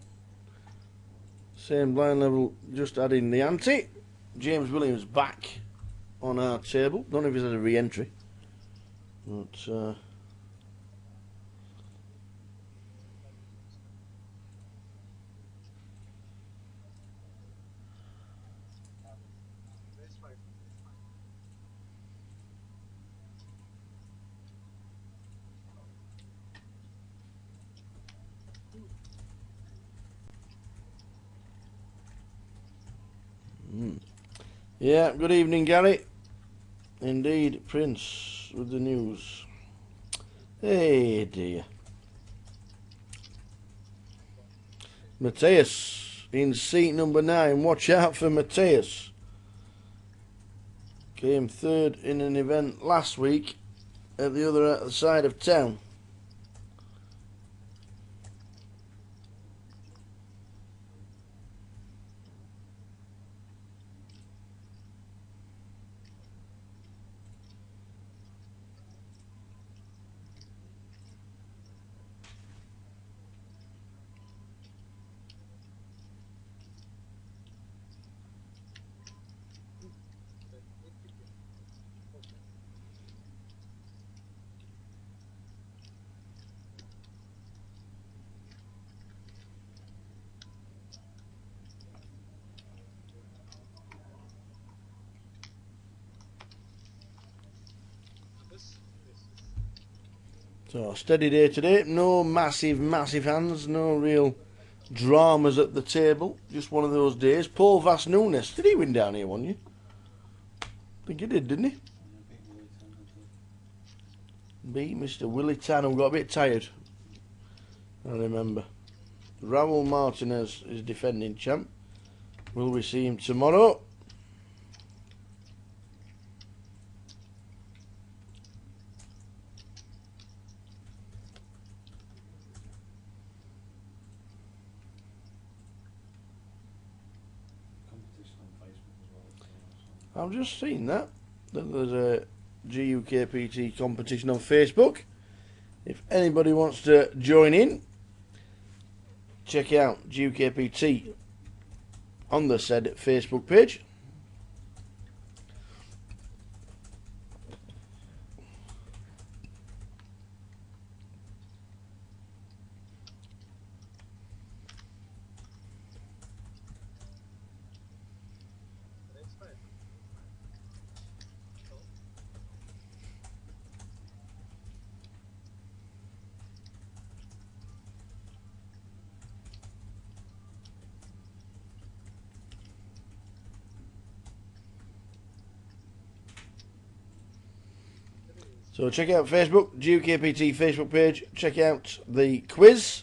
Same blind level, just adding the ante. James Williams back on our table. Don't know if he's had a re-entry, but yeah, good evening, Gary. Indeed, Prince with the news. Hey dear. Matthias in seat number 9. Watch out for Matthias. Came third in an event last week at the other side of town. So, steady day today. No massive hands. No real dramas at the table. Just one of those days. Paul Vas Nunes. Did he win down here, won you? I think he did, didn't he? Beat Mr. Willie Tan, who got a bit tired. I remember. Raul Martinez is defending champ. Will we see him tomorrow? Competition on Facebook as well. I've just seen that there's a GUKPT competition on Facebook. If anybody wants to join in, check out GUKPT on the said Facebook page. So check out Facebook, GUKPT Facebook page. Check out the quiz.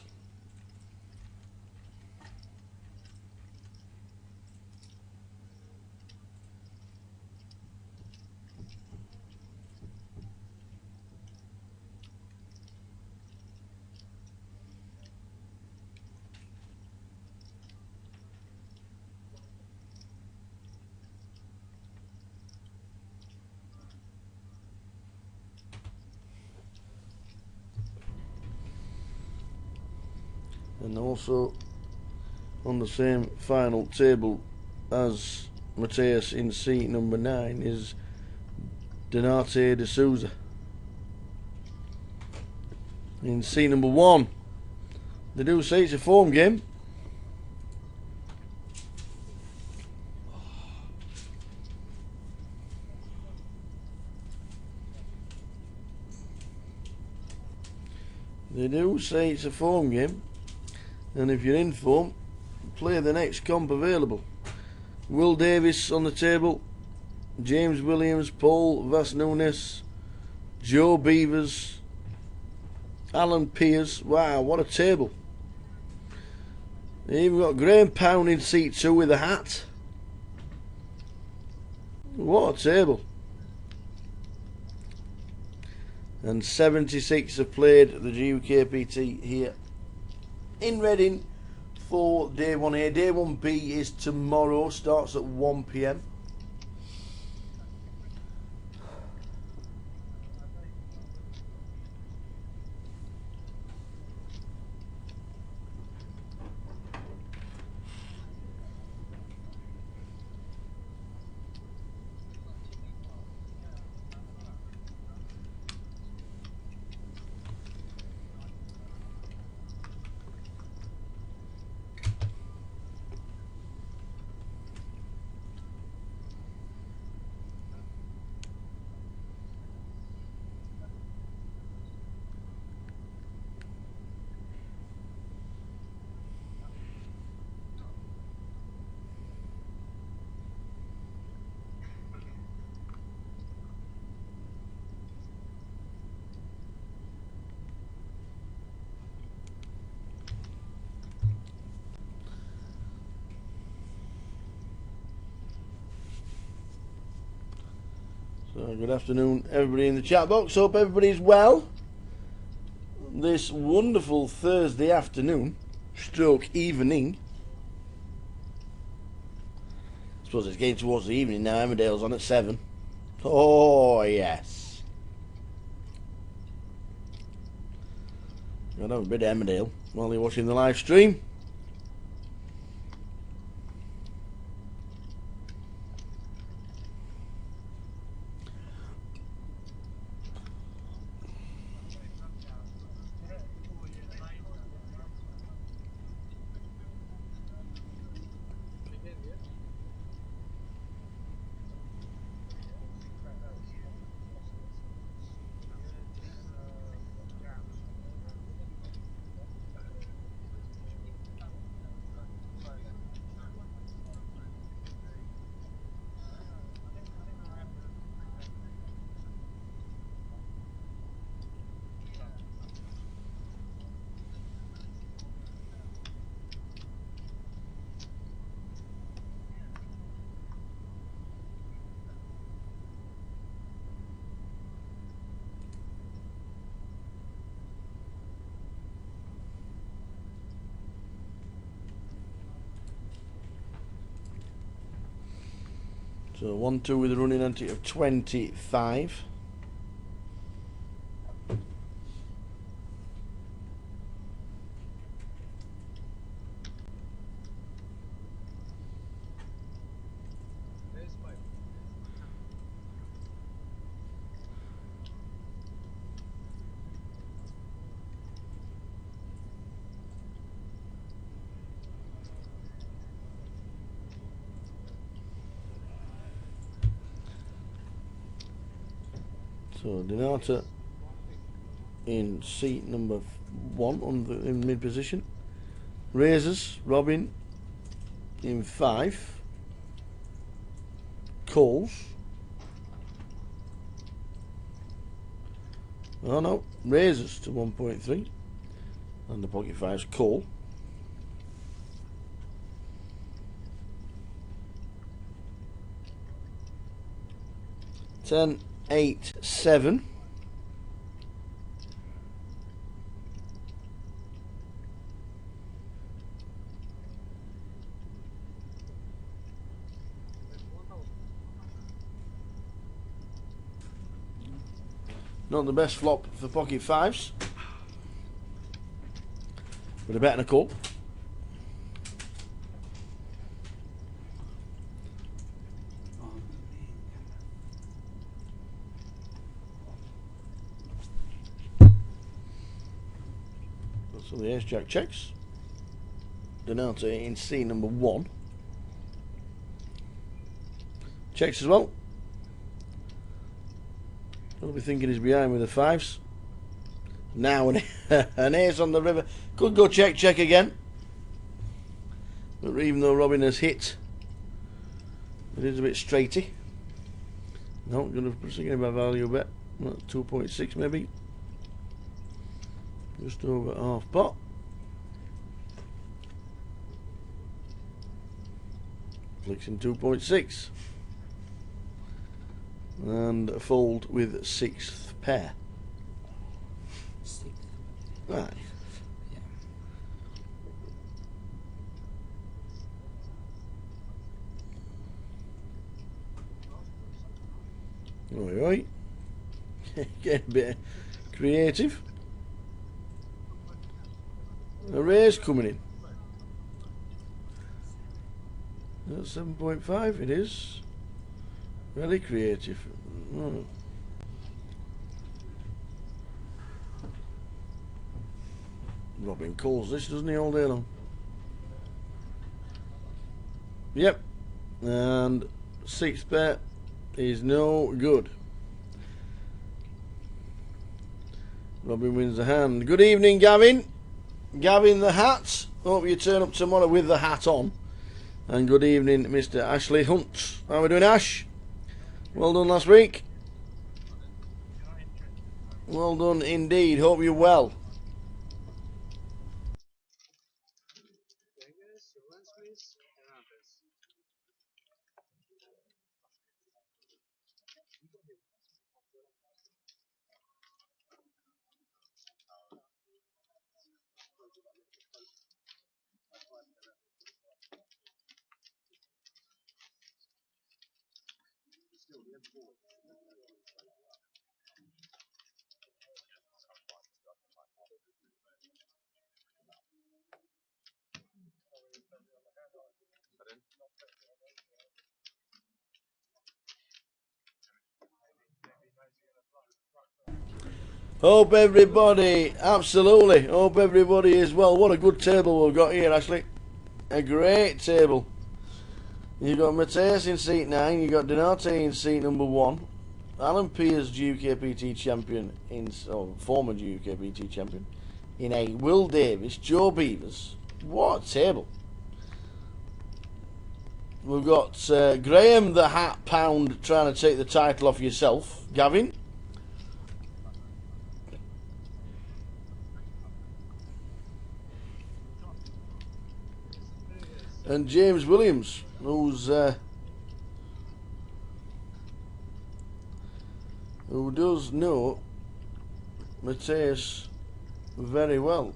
And also on the same final table as Mateus in seat number 9 is Donate de Souza. In seat number 1, they do say it's a form game. They do say it's a form game, and if you're in form, play the next comp available. Will Davis on the table, James Williams, Paul Vas Nunes, Joe Beavers, Alan Pearce. Wow, what a table. They even got Graham Pound in seat 2 with a hat. What a table. And 76 have played the GUKPT here in Reading for day 1A. Day 1B is tomorrow, starts at 1 PM. So good afternoon everybody in the chat box. Hope everybody's well this wonderful Thursday afternoon stroke evening. I suppose it's getting towards the evening now. Emmerdale's on at 7. Oh yes, I'll have a bit of Emmerdale while you're watching the live stream. So 1-2 with a running ante of 25. So Donata in seat number 1 in mid position. Razors, Robin in 5. Coles. Oh no, Razors to 1.3. And the pocket 5's Cole. 10, 8, 7. Not the best flop for pocket 5s, but a better than a call. So the ace-jack checks. Donata in C number 1. Checks as well. I'll be thinking he's behind with the 5s. Now an ace on the river. Could go check again. But even though Robin has hit, it is a bit straighty. No, going to give my value bet. 2.6 maybe. Just over half pot. Flicks in 2.6. And a fold with 6th pair. 6th. Right. Yeah. Alright. Get a bit creative. A raise coming in. That's 7.5 it is. Really creative. Oh. Robin calls this, doesn't he, all day long? Yep. And 6th bet is no good. Robin wins the hand. Good evening, Gavin. Gavin the hat. Hope you turn up tomorrow with the hat on. And good evening, Mr. Ashley Hunt. How are we doing, Ash? Well done last week. Well done indeed. Hope you're well. Hope everybody, absolutely, hope everybody is well. What a good table we've got here, Ashley. A great table. You've got Mateus in seat 9, you've got Donate in seat number 1, Alan Pearce, GUKPT champion, former GUKPT champion, in 8, Will Davis, Joe Beavers. What a table. We've got Graham the Hat Pound trying to take the title off yourself, Gavin. And James Williams, who's who does know Mateus very well.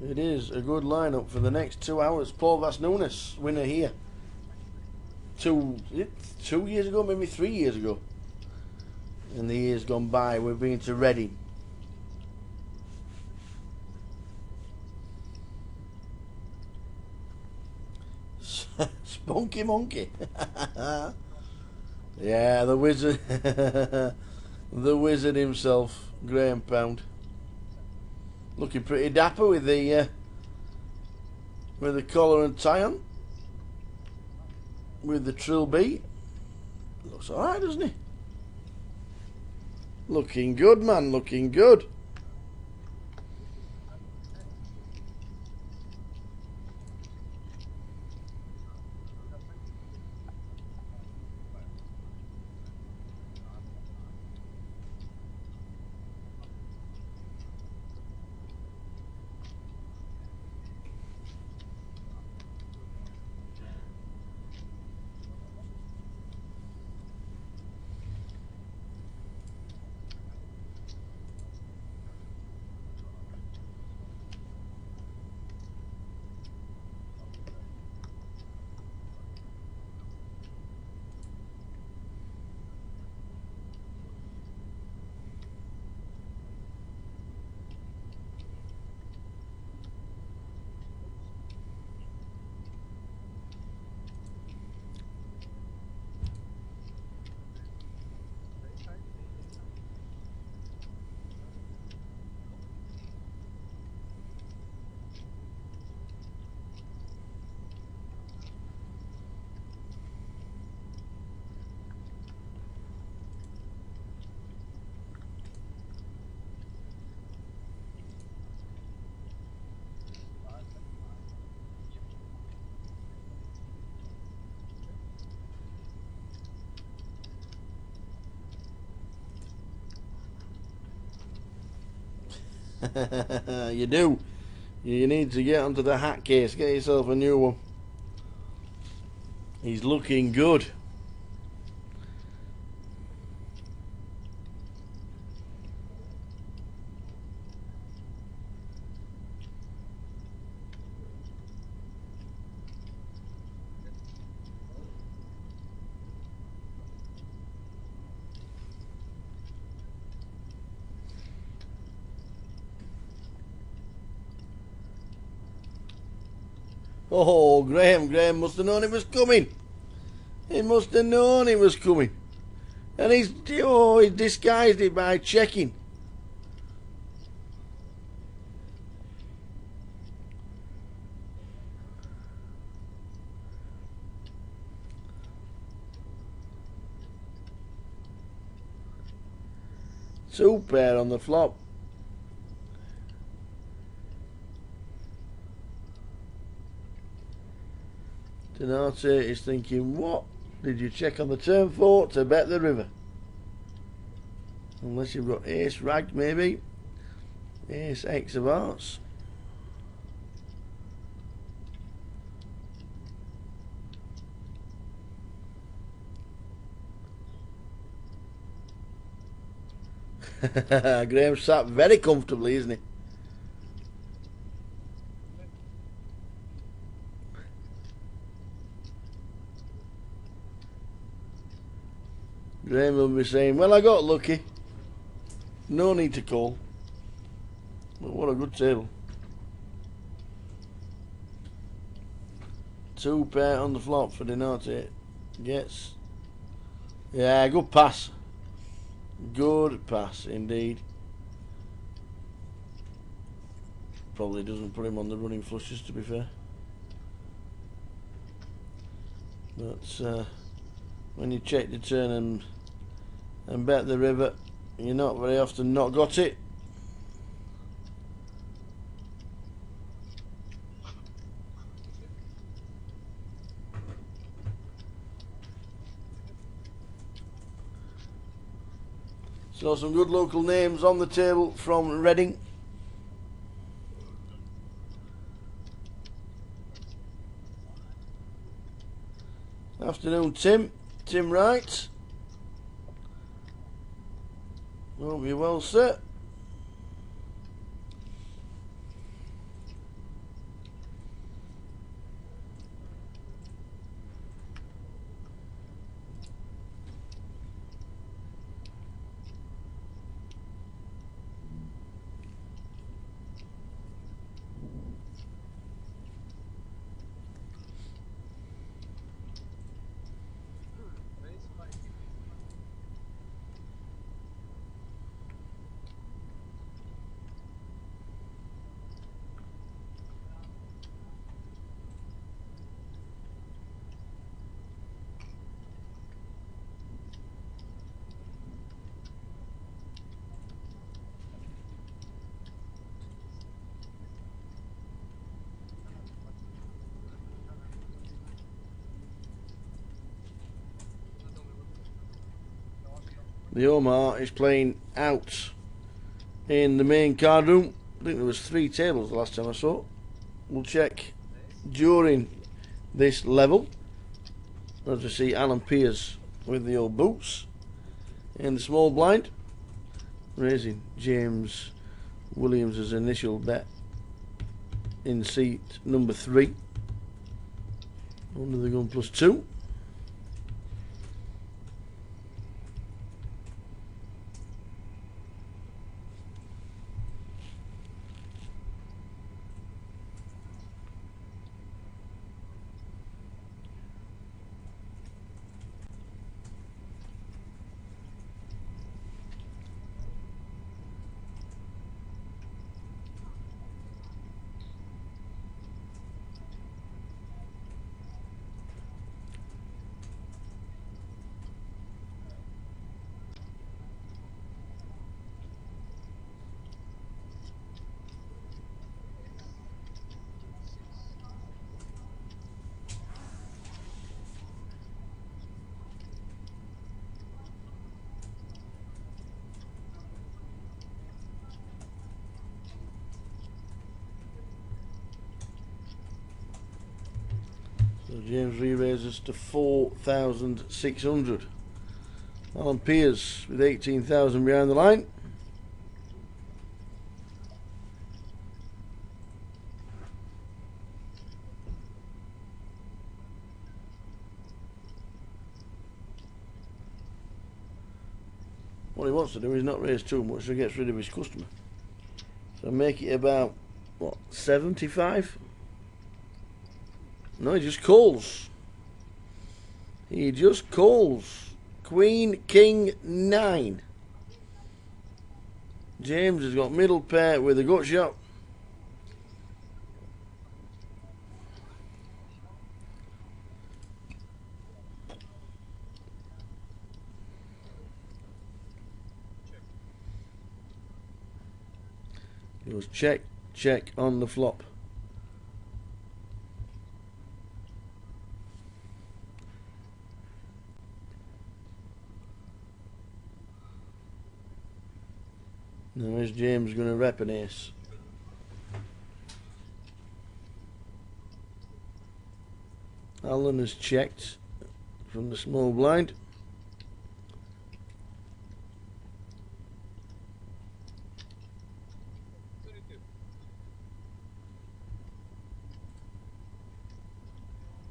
It is a good lineup for the next 2 hours. Paul Vasnunas, winner here. 2 years ago, maybe 3 years ago. In the years gone by, we've been to Reading. Spunky Monkey. Yeah, the wizard. The wizard himself, Graham Pound. Looking pretty dapper with the collar and tie on. With the trilby. Looks alright, doesn't he? Looking good, man, looking good. You do. You need to get onto the hat case. Get yourself a new one. He's looking good. Oh, Graham must have known it was coming. He must have known it was coming. And he's disguised it by checking. Two pair on the flop. Donate is thinking, what did you check on the turn for to bet the river? Unless you've got ace ragged, maybe. Ace X of hearts. Graham sat very comfortably, isn't he? Graham will be saying, well, I got lucky. No need to call. But what a good table. Two pair on the flop for Donate. Gets. Yeah, good pass. Good pass indeed. Probably doesn't put him on the running flushes, to be fair. But when you check the turn and bet the river, you're not very often not got it. So some good local names on the table from Reading. Afternoon, Tim. Tim Wright. Hope you're well, sir. The Omar is playing out in the main card room. I think there was 3 tables the last time I saw. We'll check during this level. As we see Alan Pearce with the old boots in the small blind, raising James Williams' initial bet in seat number 3 under the gun +2. So James re-raises to 4,600. Alan Pearce with 18,000 behind the line. What he wants to do is not raise too much so he gets rid of his customer. So make it about, what, 75? No, he just calls. He just calls. Queen, King, 9. James has got middle pair with a gut shot. It was check, check on the flop. Now is James going to rep an ace? Alan has checked from the small blind.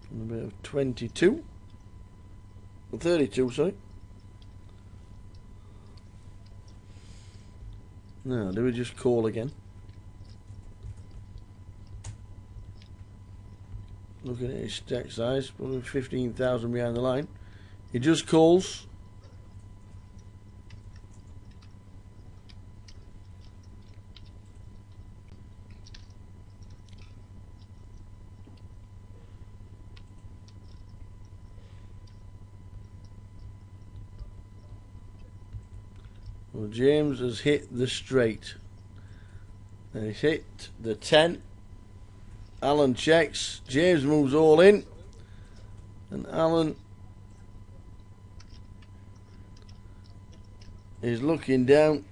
From about 22. 32, sorry. Now, do we just call again? Looking at his stack size, probably 15,000 behind the line. He just calls. Well, James has hit the straight. And he's hit the 10. Alan checks. James moves all in. And Alan is looking down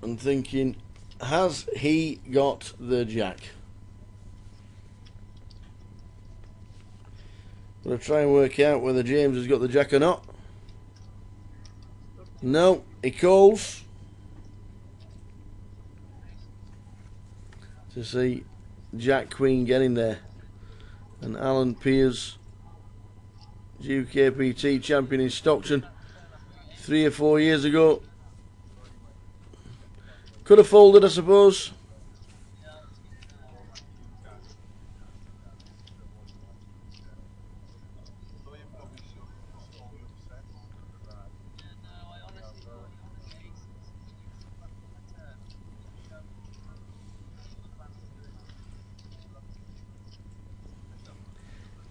and thinking, has he got the jack? Gonna try and work out whether James has got the jack or not. No, he calls to see Jack Queen getting there. And Alan Pearce, GUKPT champion in Stockton 3 or 4 years ago. Could have folded, I suppose.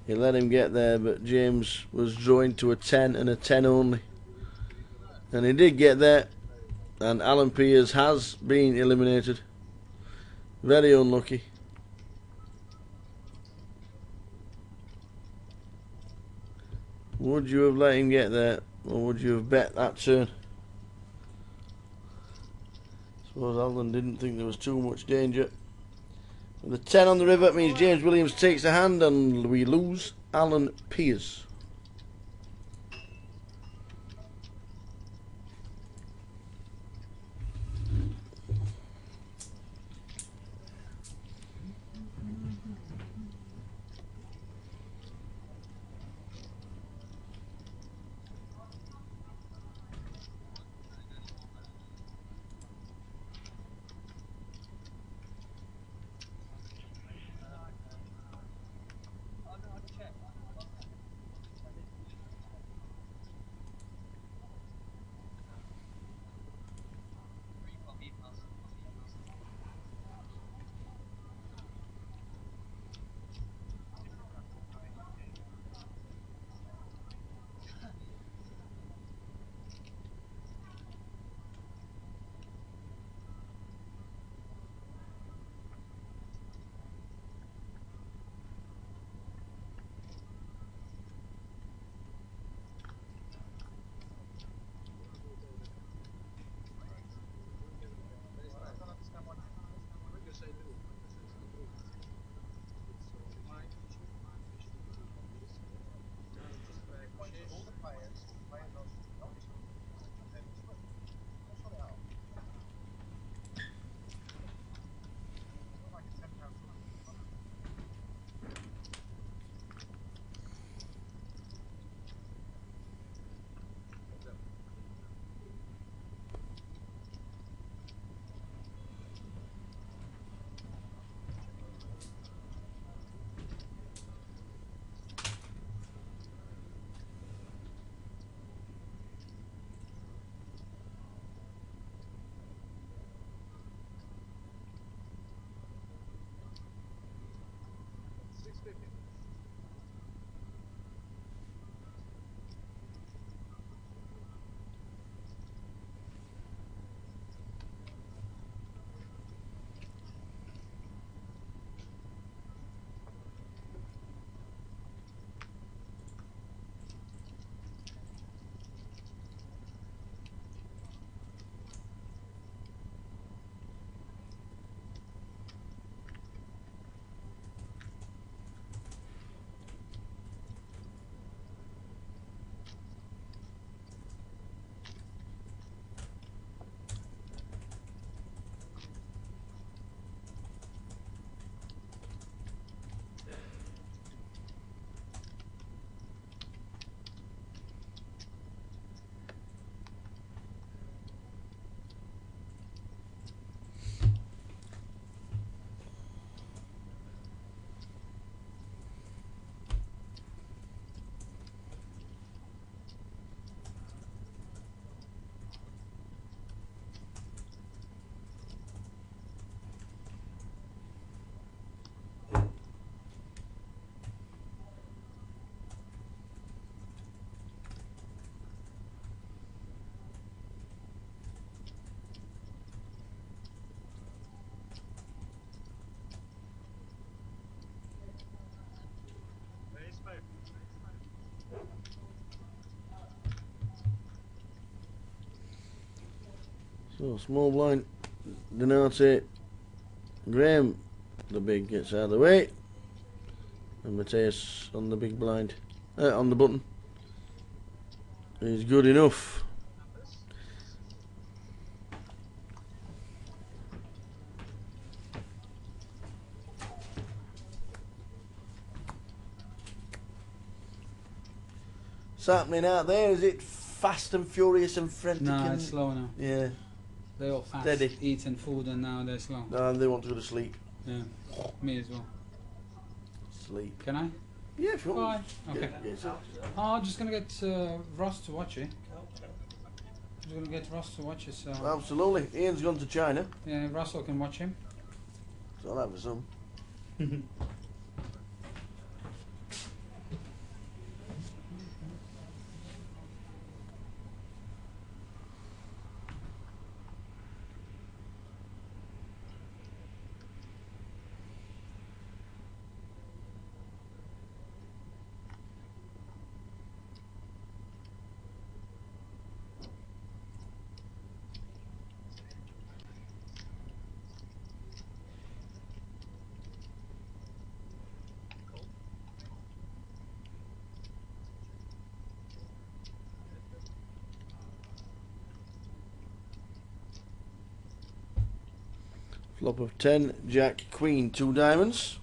He let him get there, but James was drawing to a 10 and a 10 only. And he did get there, and Alan Pearce has been eliminated. Very unlucky. Would you have let him get there, or would you have bet that turn? Suppose Alan didn't think there was too much danger. The 10 on the river means James Williams takes the hand and we lose Alan Pearce. So small blind Donati, Graham the big gets out of the way, and Matthias on the big blind, on the button is good enough. What's happening out there? Is it fast and furious and frantic? No, it's slow now. Yeah. They're all fast, Steady. eating food, and now they're slow. No, they want to go to sleep. Yeah, me as well. Sleep. Can I? Yeah, if you want. Bye. Okay. Yeah, so. Oh, I'm just gonna get Ross to watch it. I'm gonna get Ross to watch it. So. Absolutely. Ian's gone to China. Yeah, Russell can watch him. So I'll have some. Flop of 10, Jack, Queen, 2 diamonds.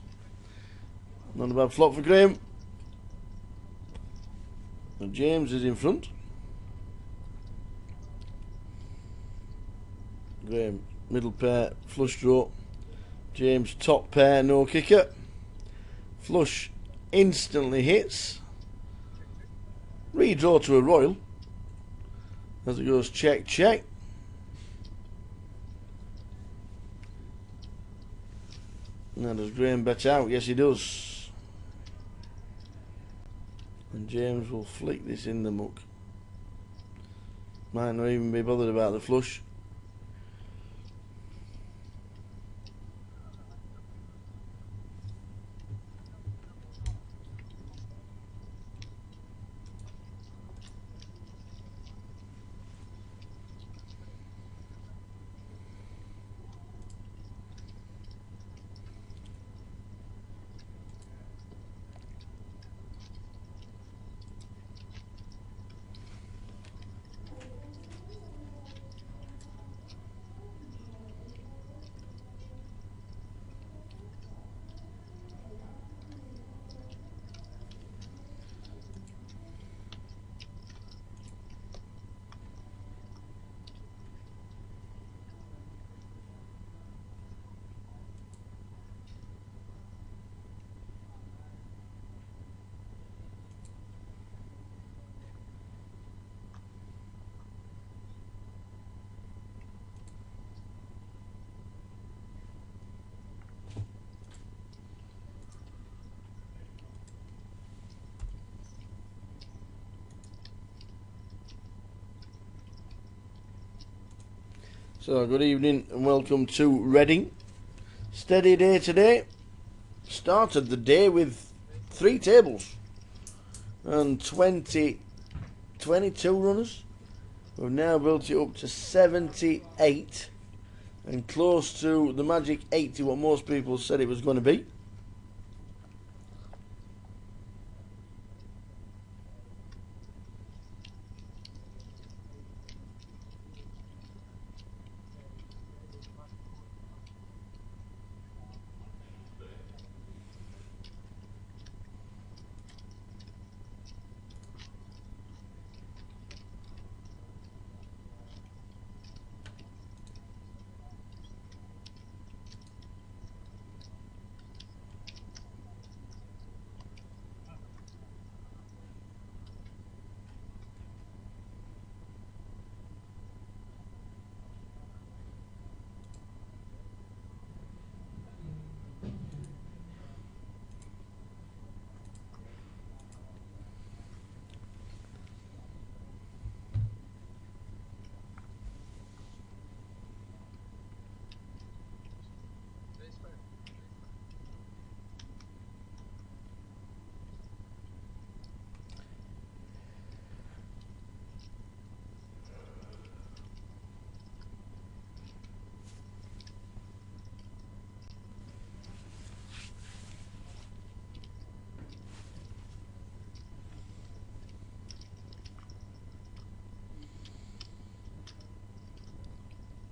Not a bad flop for Graham. And James is in front. Graham, middle pair, flush draw. James, top pair, no kicker. Flush instantly hits. Redraw to a royal. As it goes check, check. Now does Graham bet out? Yes, he does. And James will flick this in the muck. Might not even be bothered about the flush. So good evening and welcome to Reading. Steady day today. Started the day with 3 tables and 22 runners. We've now built it up to 78 and close to the magic 80, what most people said it was going to be.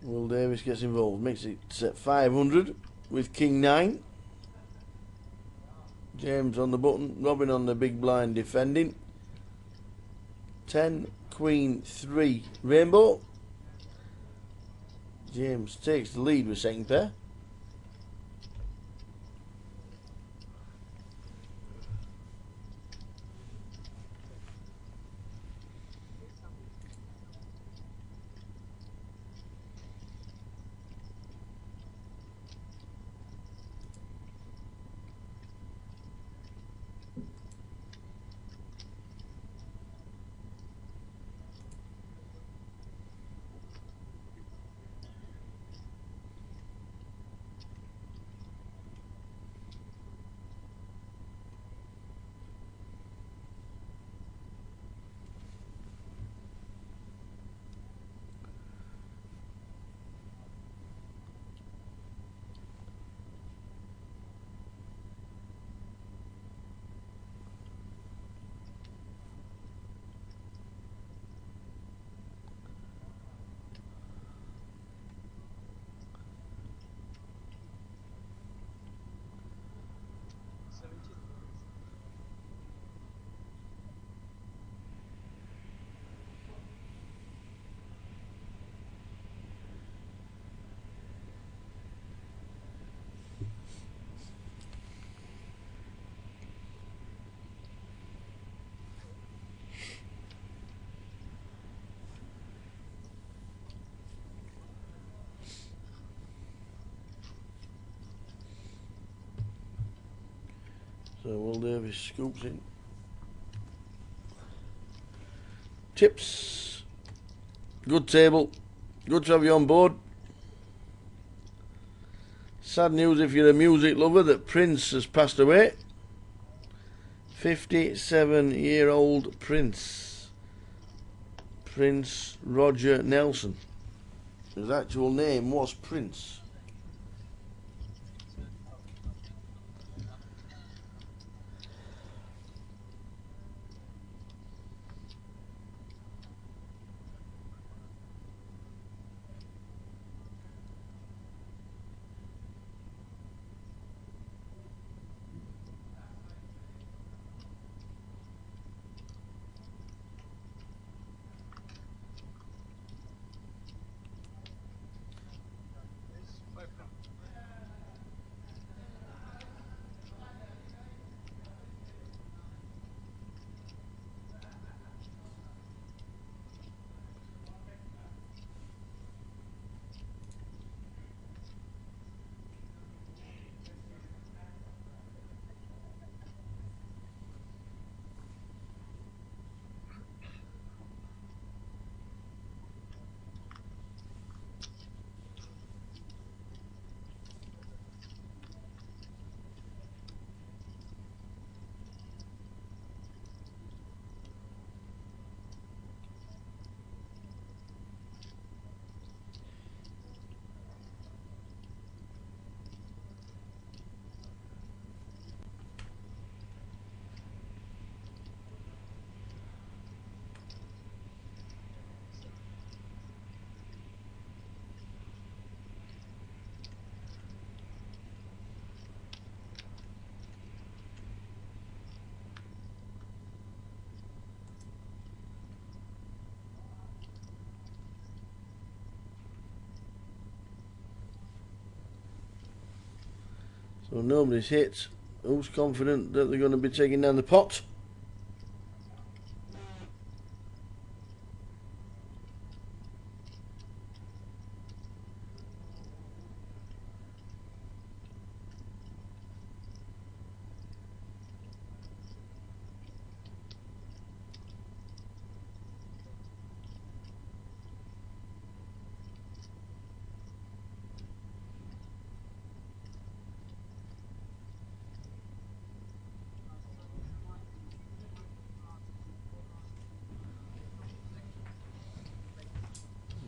Will Davis gets involved, makes it set 500 with King 9. James on the button, Robin on the big blind defending. 10, Queen 3, Rainbow. James takes the lead with second pair. So Will Davis scoops in. Chips. Good table. Good to have you on board. Sad news if you're a music lover that Prince has passed away. 57-year-old Prince. Prince Roger Nelson. His actual name was Prince. So nobody's hit. Who's confident that they're going to be taking down the pot?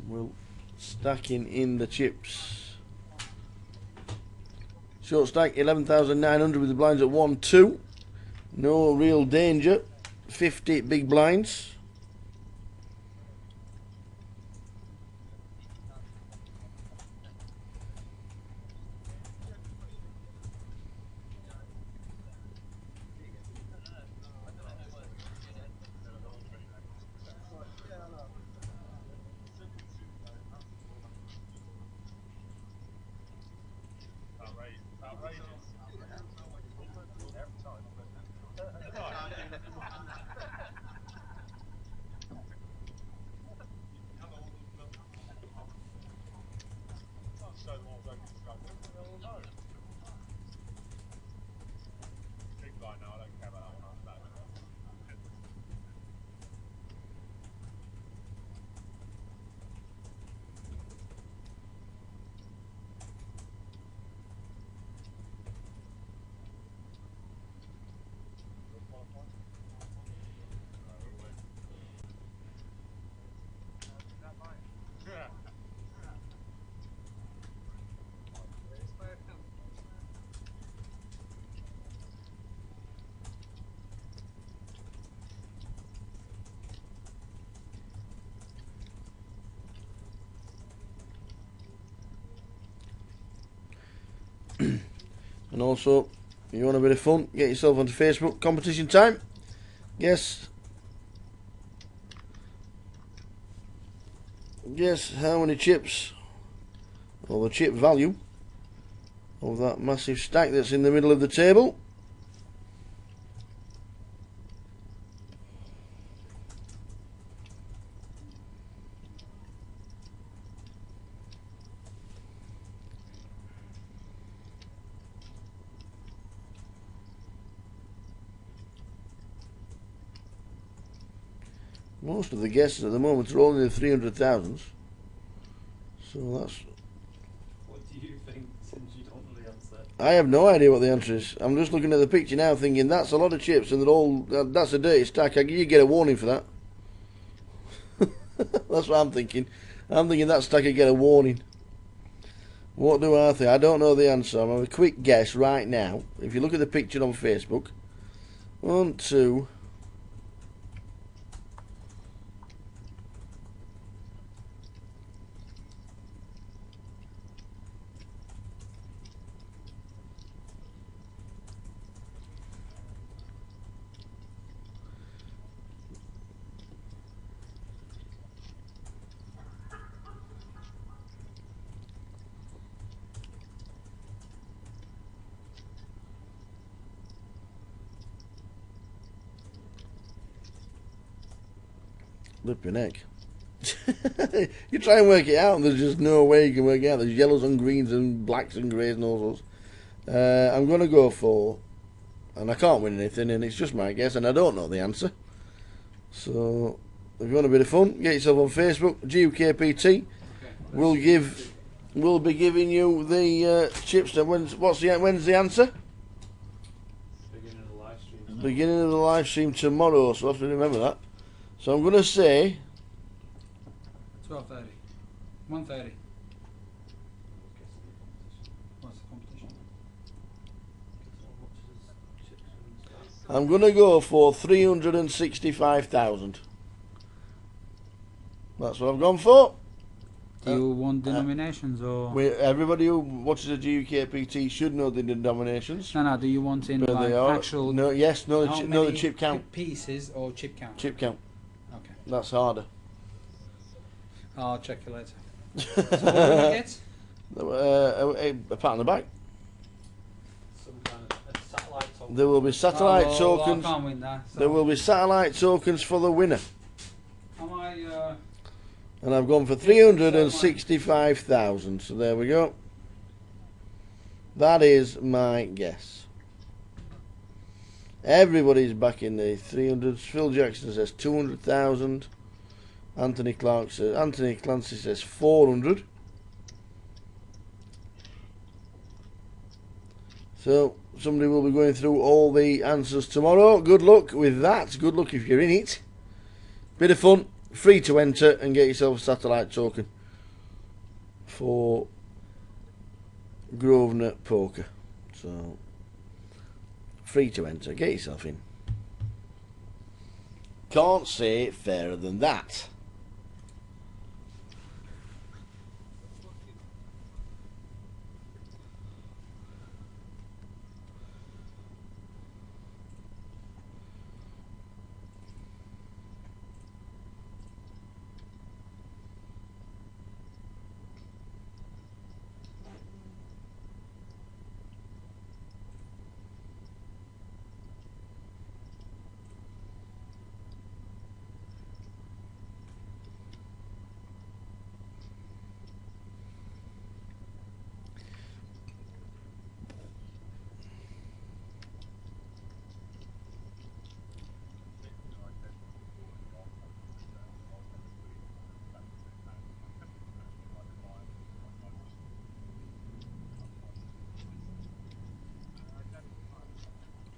Well, stacking in the chips. Short stack 11,900 with the blinds at 1-2. No real danger. 50 big blinds. And also, if you want a bit of fun, get yourself onto Facebook. Competition time. Guess how many chips, or the chip value of that massive stack that's in the middle of the table. Most of the guesses at the moment are all in the 300,000s. So that's. What do you think, since you don't know the answer? I have no idea what the answer is. I'm just looking at the picture now, thinking that's a lot of chips, and they're all. That's a dirty stack. You get a warning for that. That's what I'm thinking. I'm thinking that stack could get a warning. What do I think? I don't know the answer. I'm having a quick guess right now. If you look at the picture on Facebook, 1, 2. Flipping heck. You try and work it out and there's just no way you can work it out. There's yellows and greens and blacks and greys and all sorts. I'm going to go for, and I can't win anything, and it's just my guess and I don't know the answer. So if you want a bit of fun, get yourself on Facebook. GUKPT we'll be giving you the chips. When's the answer? Beginning of the live stream. Beginning of the live stream tomorrow, so I have to remember that. So I'm going to say 12:30. 1:30. What's the competition? I'm going to go for 365,000. That's what I've gone for. Do you want denominations or? Everybody who watches the GUKPT should know the denominations. No, do you want in But like they are, actual? no, yes, no, how no, the many chip count. pieces or chip count? Chip count. Okay. That's harder. I'll check you later. So what will you get? A pat on the back. Some kind of a satellite token. There will be satellite tokens. I can't win that. So. There will be satellite tokens for the winner. Am I? And I've gone for 365,000. So there we go. That is my guess. Everybody's back in the 300s. Phil Jackson says 200,000. Anthony Clancy says 400. So somebody will be going through all the answers tomorrow. Good luck with that. Good luck if you're in it. Bit of fun. Free to enter and get yourself a satellite token for Grosvenor Poker. So free to enter. Get yourself in. Can't say it fairer than that.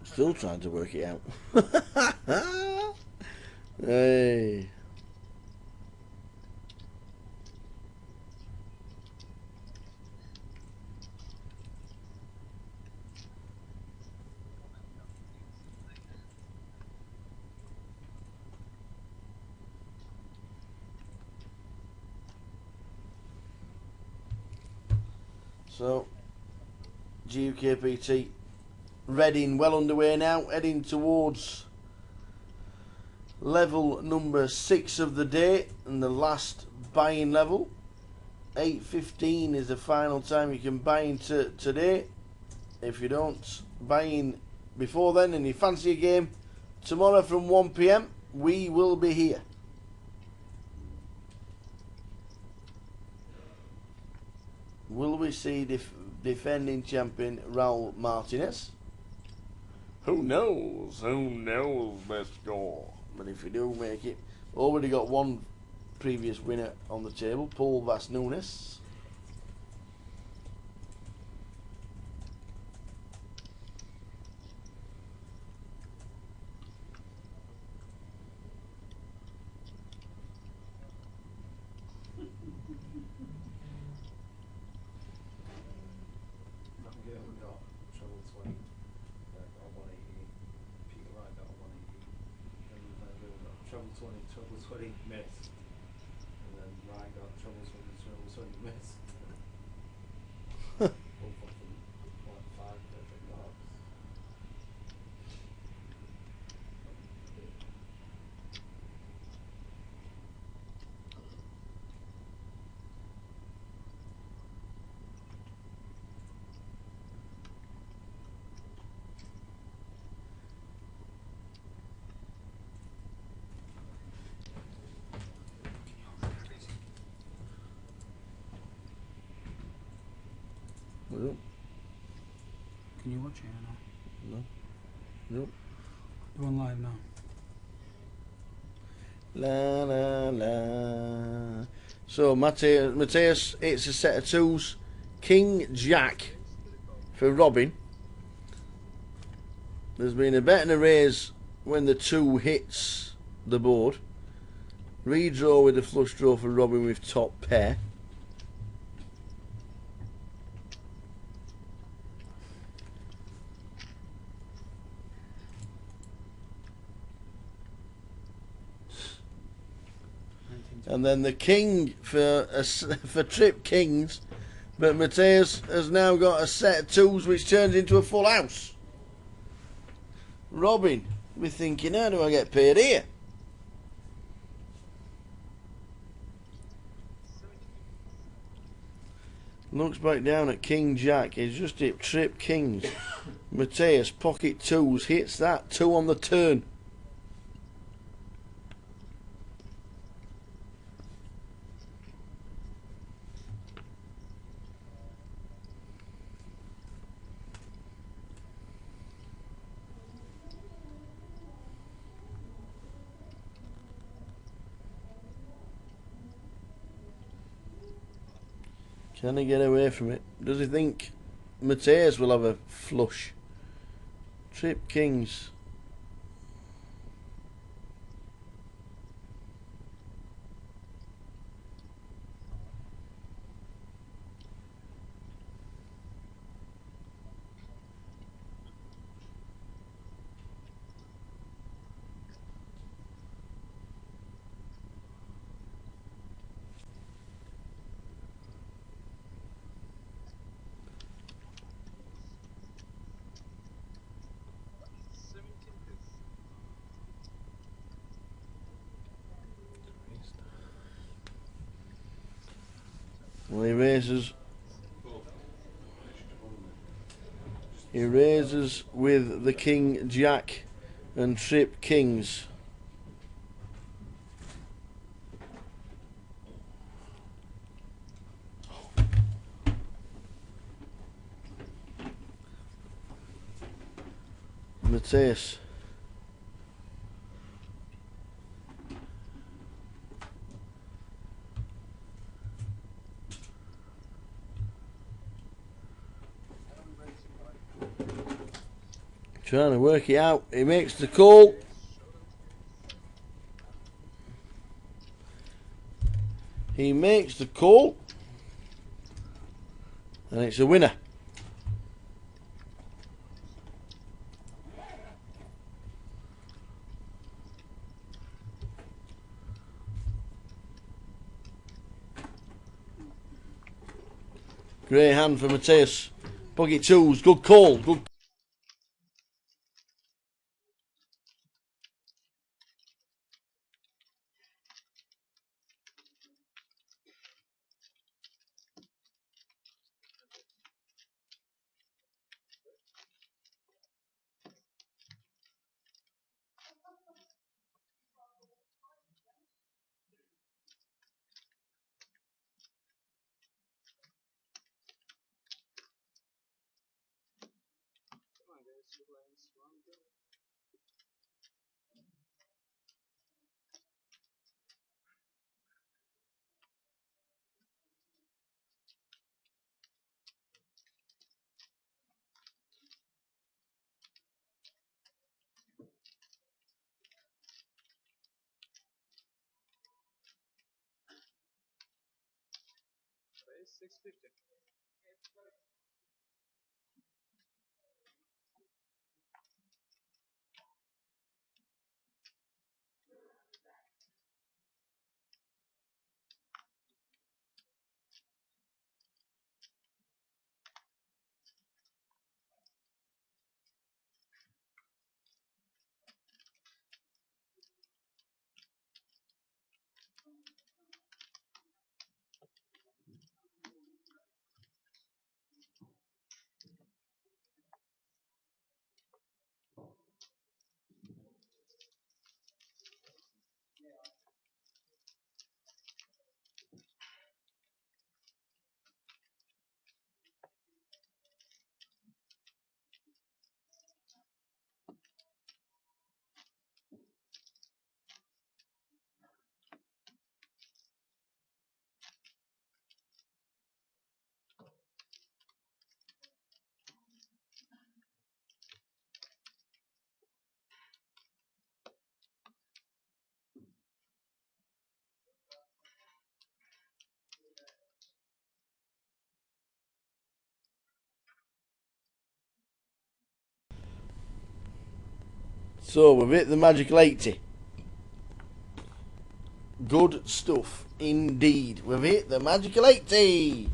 Still trying to work it out. Hey. So, GUKPT Reading well underway now, heading towards level number 6 of the day and the last buying level. 8:15 is the final time you can buy into today. If you don't buy in before then and you fancy a game, tomorrow from 1 PM we will be here. Will we see defending champion Raul Martinez? Who knows? Who knows, best score? But if we do make it, Already got one previous winner on the table, Paul Vas Nunes. Navigator got treble 20, got 180. Peter Wright got 180. Then Van Gogh got treble 20, miss. And then Wright got treble 20, miss. Both of them, 5 perfect marks. Well, Can you watch it or not? no. You're on live now. La la la. So Mateus, it's a set of twos. King Jack for Robin. There's been a bet and a raise when the 2 hits the board. Redraw with a flush draw for Robin with top pair. And then the king for Trip Kings, but Mateus has now got a set of twos which turns into a full house. Robin, we're thinking, how do I get paid here? Looks back down at King Jack. He's just hit Trip Kings. Mateus, pocket twos, hits that. 2 on the turn. Can he get away from it? Does he think Mateus will have a flush? Trip Kings. Well, he raises. He raises with the King Jack and Trip Kings. Mateus. Trying to work it out. He makes the call. He makes the call. And it's a winner. Grey hand for Mateus. Pocket twos. Good call. Good. is 650. So we've hit the magical 80. Good stuff indeed. We've hit the magical 80.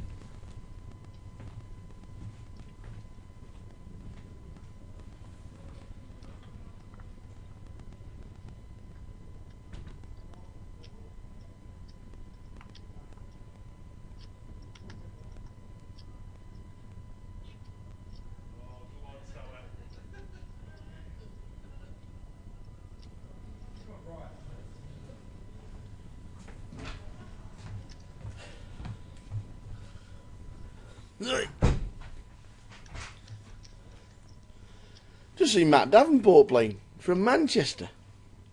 Just see Matt Davenport playing from Manchester.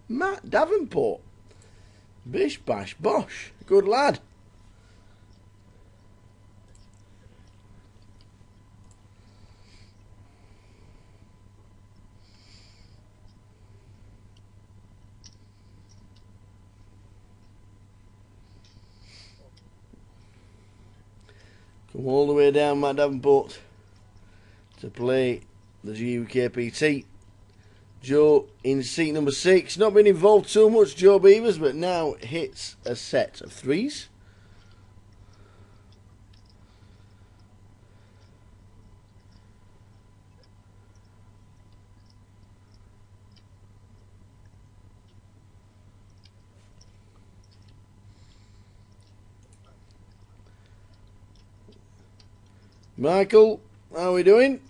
Matt Davenport. Bish bash bosh. Good lad. Come all the way down, Matt Davenport, to play the GUKPT. Joe in seat number 6. Not been involved too much, Joe Beavers, but now hits a set of threes. Michael, how are we doing?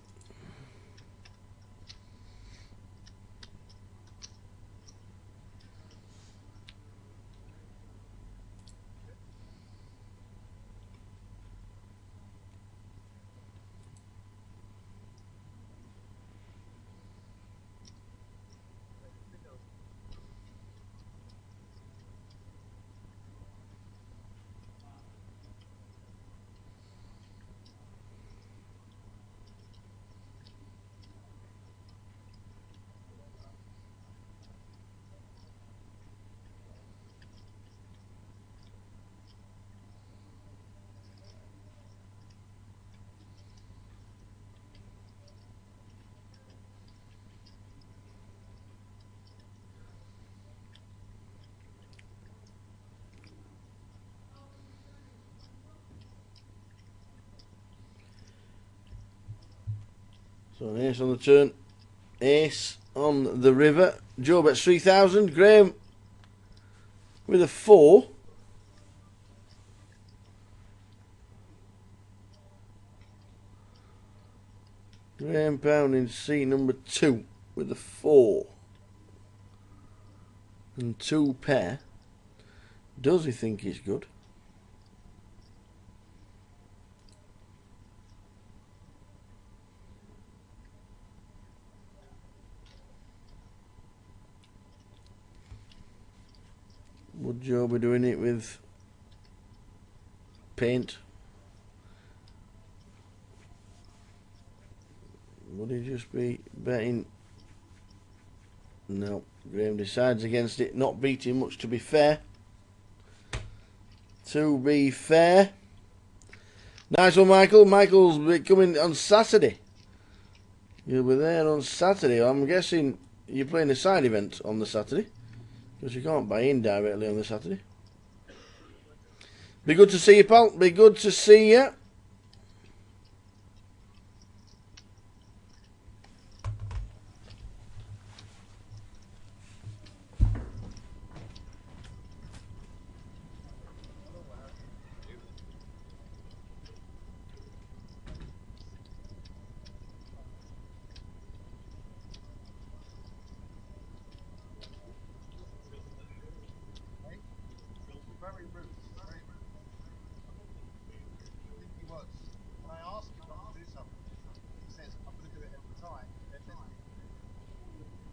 So an ace on the turn, ace on the river. Joe bets 3,000. Graham with a 4. Graham Pound in seat number 2 with a 4. And 2 pair. Does he think he's good? Would Joe be doing it with paint? Would he just be betting? No. Graham decides against it. Not beating much, to be fair. To be fair. Nice one, Michael. Michael's be coming on Saturday. You'll be there on Saturday. I'm guessing you're playing a side event on the Saturday, because you can't buy in directly on the Saturday. Be good to see you, pal. Be good to see you. Very rude. Very rude. I think he was. When I asked him not to do something, he says, I'm going to do it every time. Then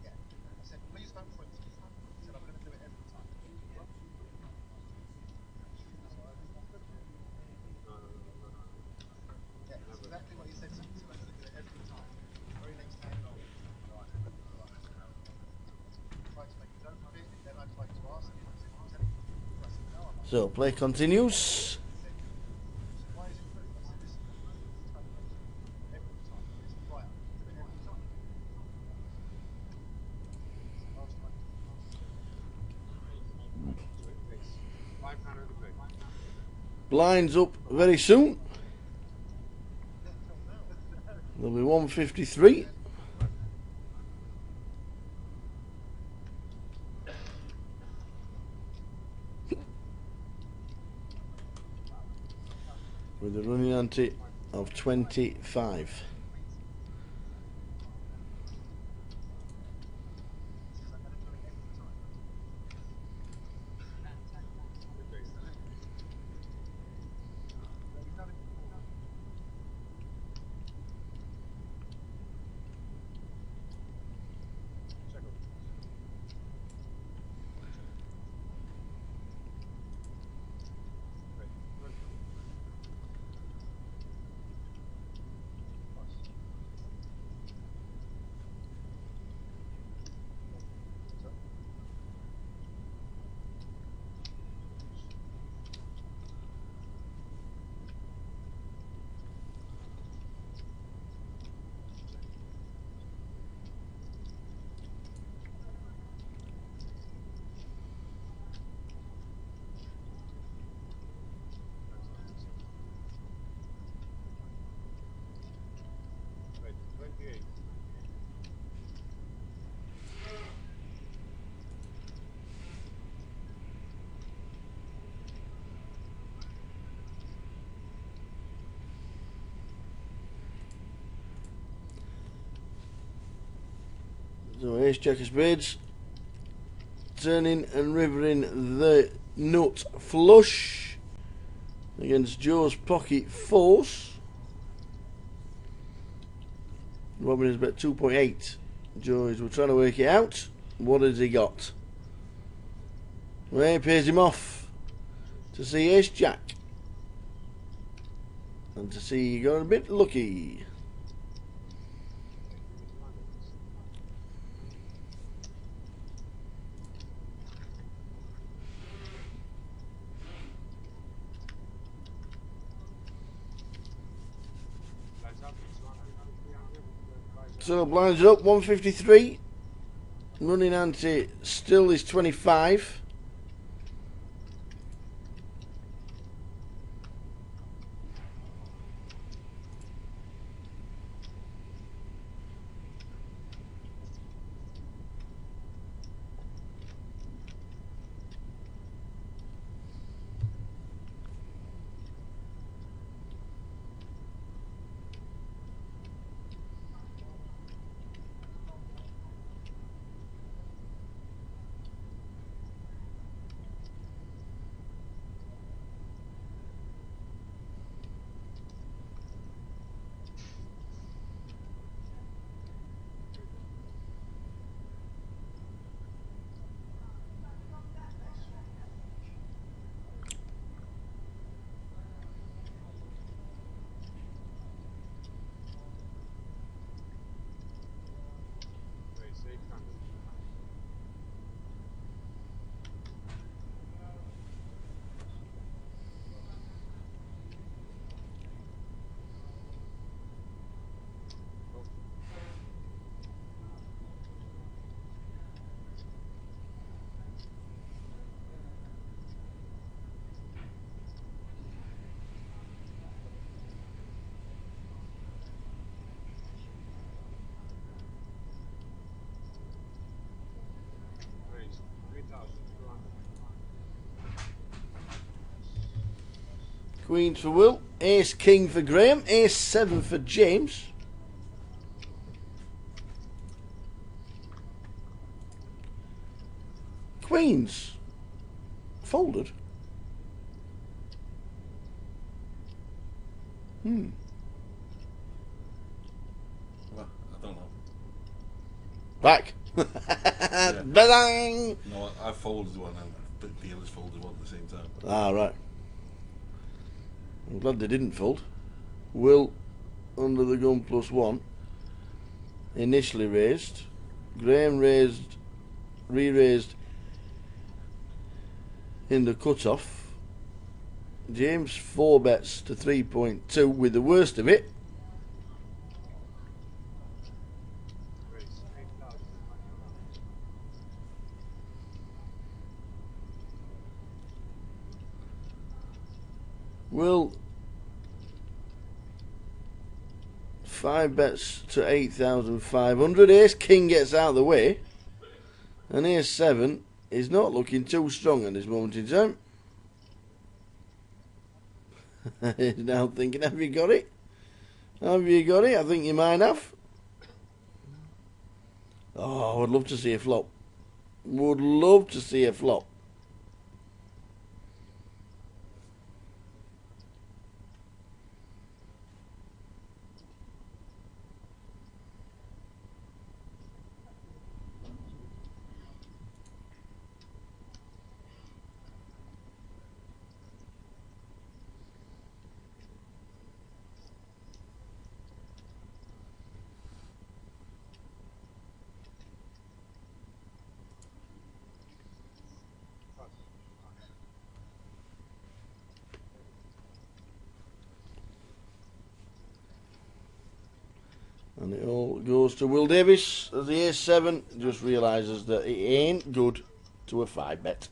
yeah. I said, please don't print it. He said, I'm going to do it every time. So I was like, yeah, that's exactly what he said to me. He said, I'm going to do it every time. Very next time, oh, right. Tried to make a joke of it, then I tried to ask him. I said, I'm telling you. I said, no, I'm not. So play continues. He said, why is it rude? I said, listen, please don't print it every time. He said, right, I'm going to do it every time. Last time. Blinds up very soon. There'll be 153. With a running ante of 25. So ace jack of spades, turning and rivering the nut flush against Joe's pocket fours. Robin is bet 2.8. Joe is, we're trying to work it out. What has he got? Ray pays him off to see ace jack, and to see you got a bit lucky. So blinds up 153. Running ante still is 25. Queens for Will. Ace King for Graham. Ace 7 for James. Queens. Folded. Well, I don't know. Back. Ba-dang! No, I folded one and the dealers folded one at the same time. Ah, right. I'm glad they didn't fold. Will under the gun +1. Initially raised. Graham raised, re-raised in the cut-off. James 4 bets to 3.2 with the worst of it. Will 5 bets to 8,500. Ace King gets out of the way. And Ace 7 is not looking too strong at this moment in time. He's now thinking, have you got it? Have you got it? I think you might have. Oh, I would love to see a flop. Would love to see a flop. And it all goes to Will Davis as the Ace 7 just realises that it ain't good to a 5 bet.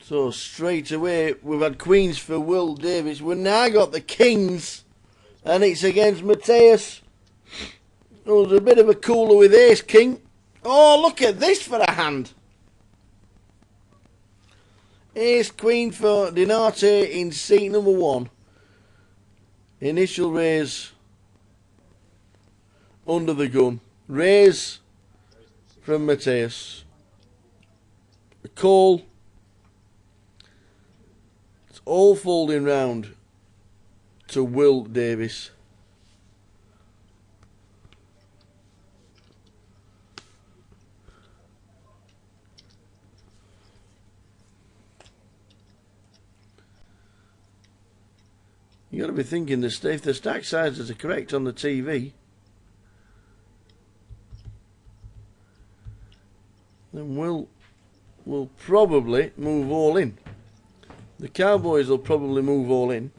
So straight away we've had Queens for Will Davis. We've now got the Kings, and it's against Matthias. There was a bit of a cooler with Ace King. Oh, look at this for a hand. Ace Queen for Dinarte in seat number 1. Initial raise under the gun. Raise from Matthias. A call. It's all folding round to Will Davis. You got to be thinking that if the stack sizes are correct on the TV, then we'll probably move all in. The Cowboys will probably move all in.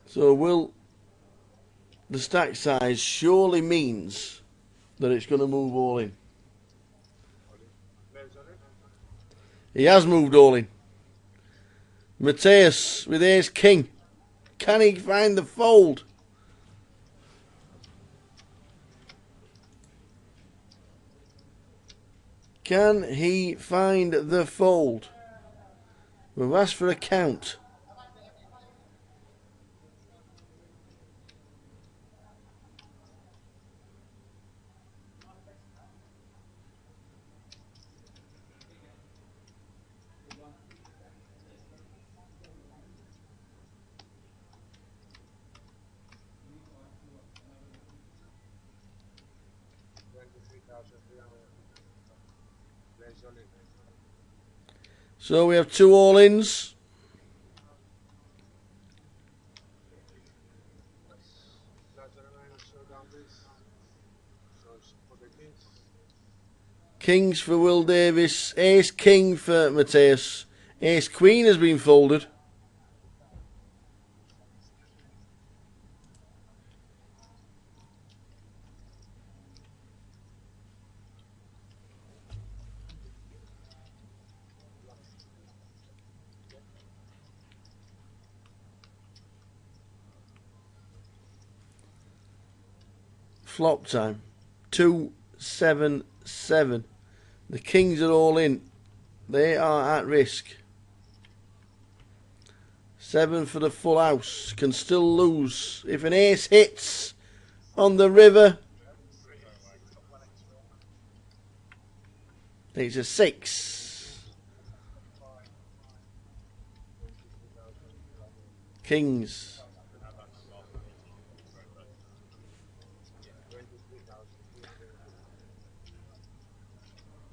So will the stack size surely means that it's going to move all in. He has moved all in. Matthias with Ace King. Can he find the fold? Can he find the fold? We've asked for a count. So we have 2 all-ins. Kings for Will Davis. Ace King for Mateus. Ace Queen has been folded. Flop time. 2-7-7. The Kings are all in. They are at risk. 7 for the full house. Can still lose. If an ace hits on the river, it's a 6. Kings.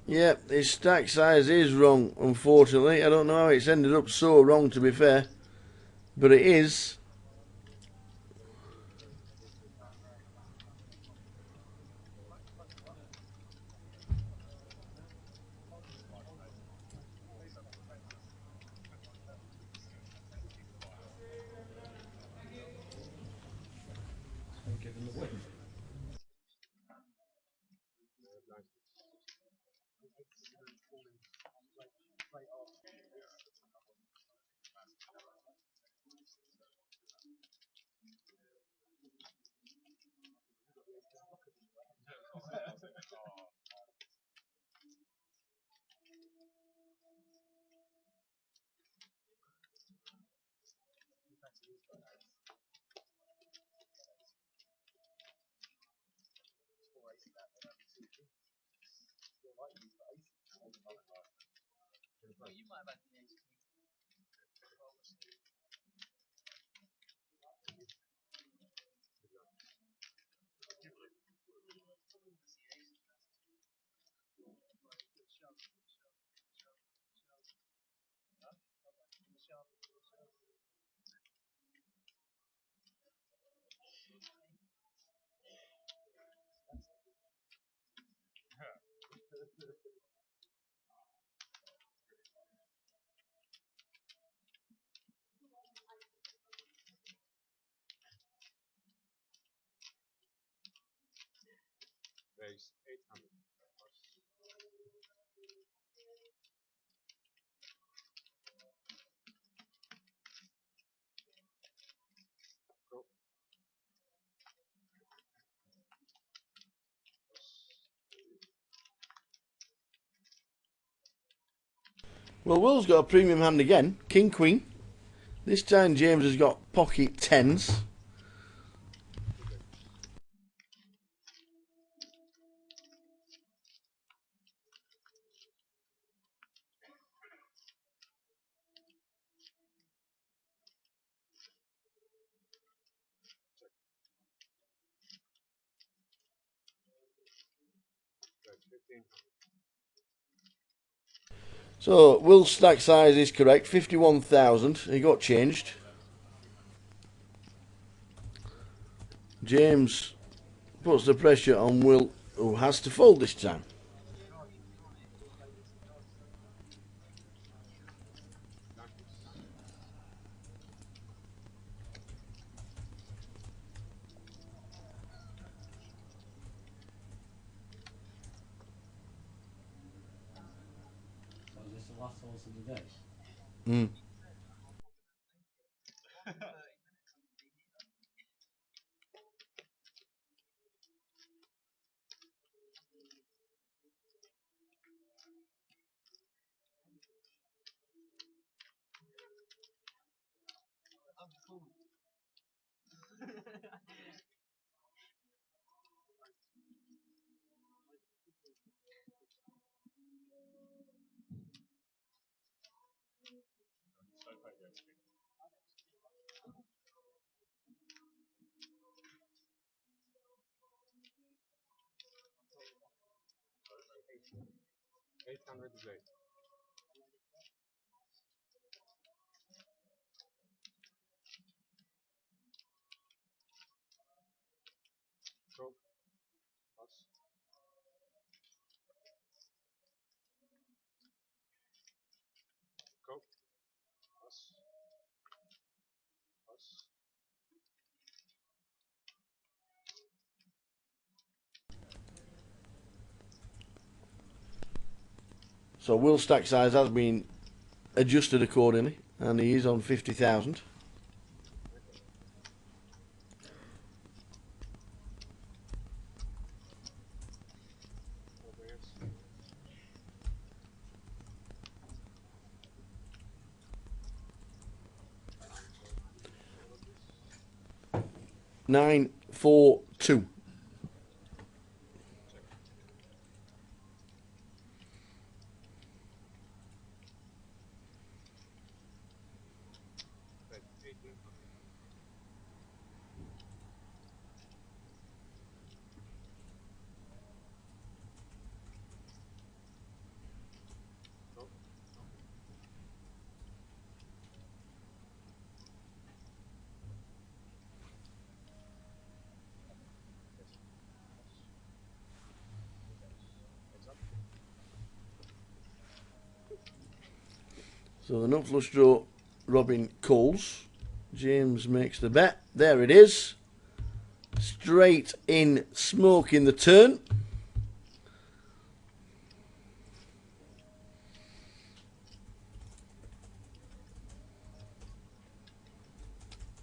Yep, his stack size is wrong, unfortunately. I don't know how it's ended up so wrong, to be fair. But it is. Well, Will's got a premium hand again. King Queen. This time James has got pocket 10s. So, Will's stack size is correct, 51,000. He got changed. James puts the pressure on Will, who has to fold this time. So is this the last horse of the day? Mm. 800 is 8. Go. Pass. Go. Pass. Pass. So Will's stack size has been adjusted accordingly, and he is on 50,000. Obvious. 942. Bet 1800. Go. Yes. Heads up. So the nut flush draw, Robin calls. James makes the bet. There it is. Straight in, smoke in the turn.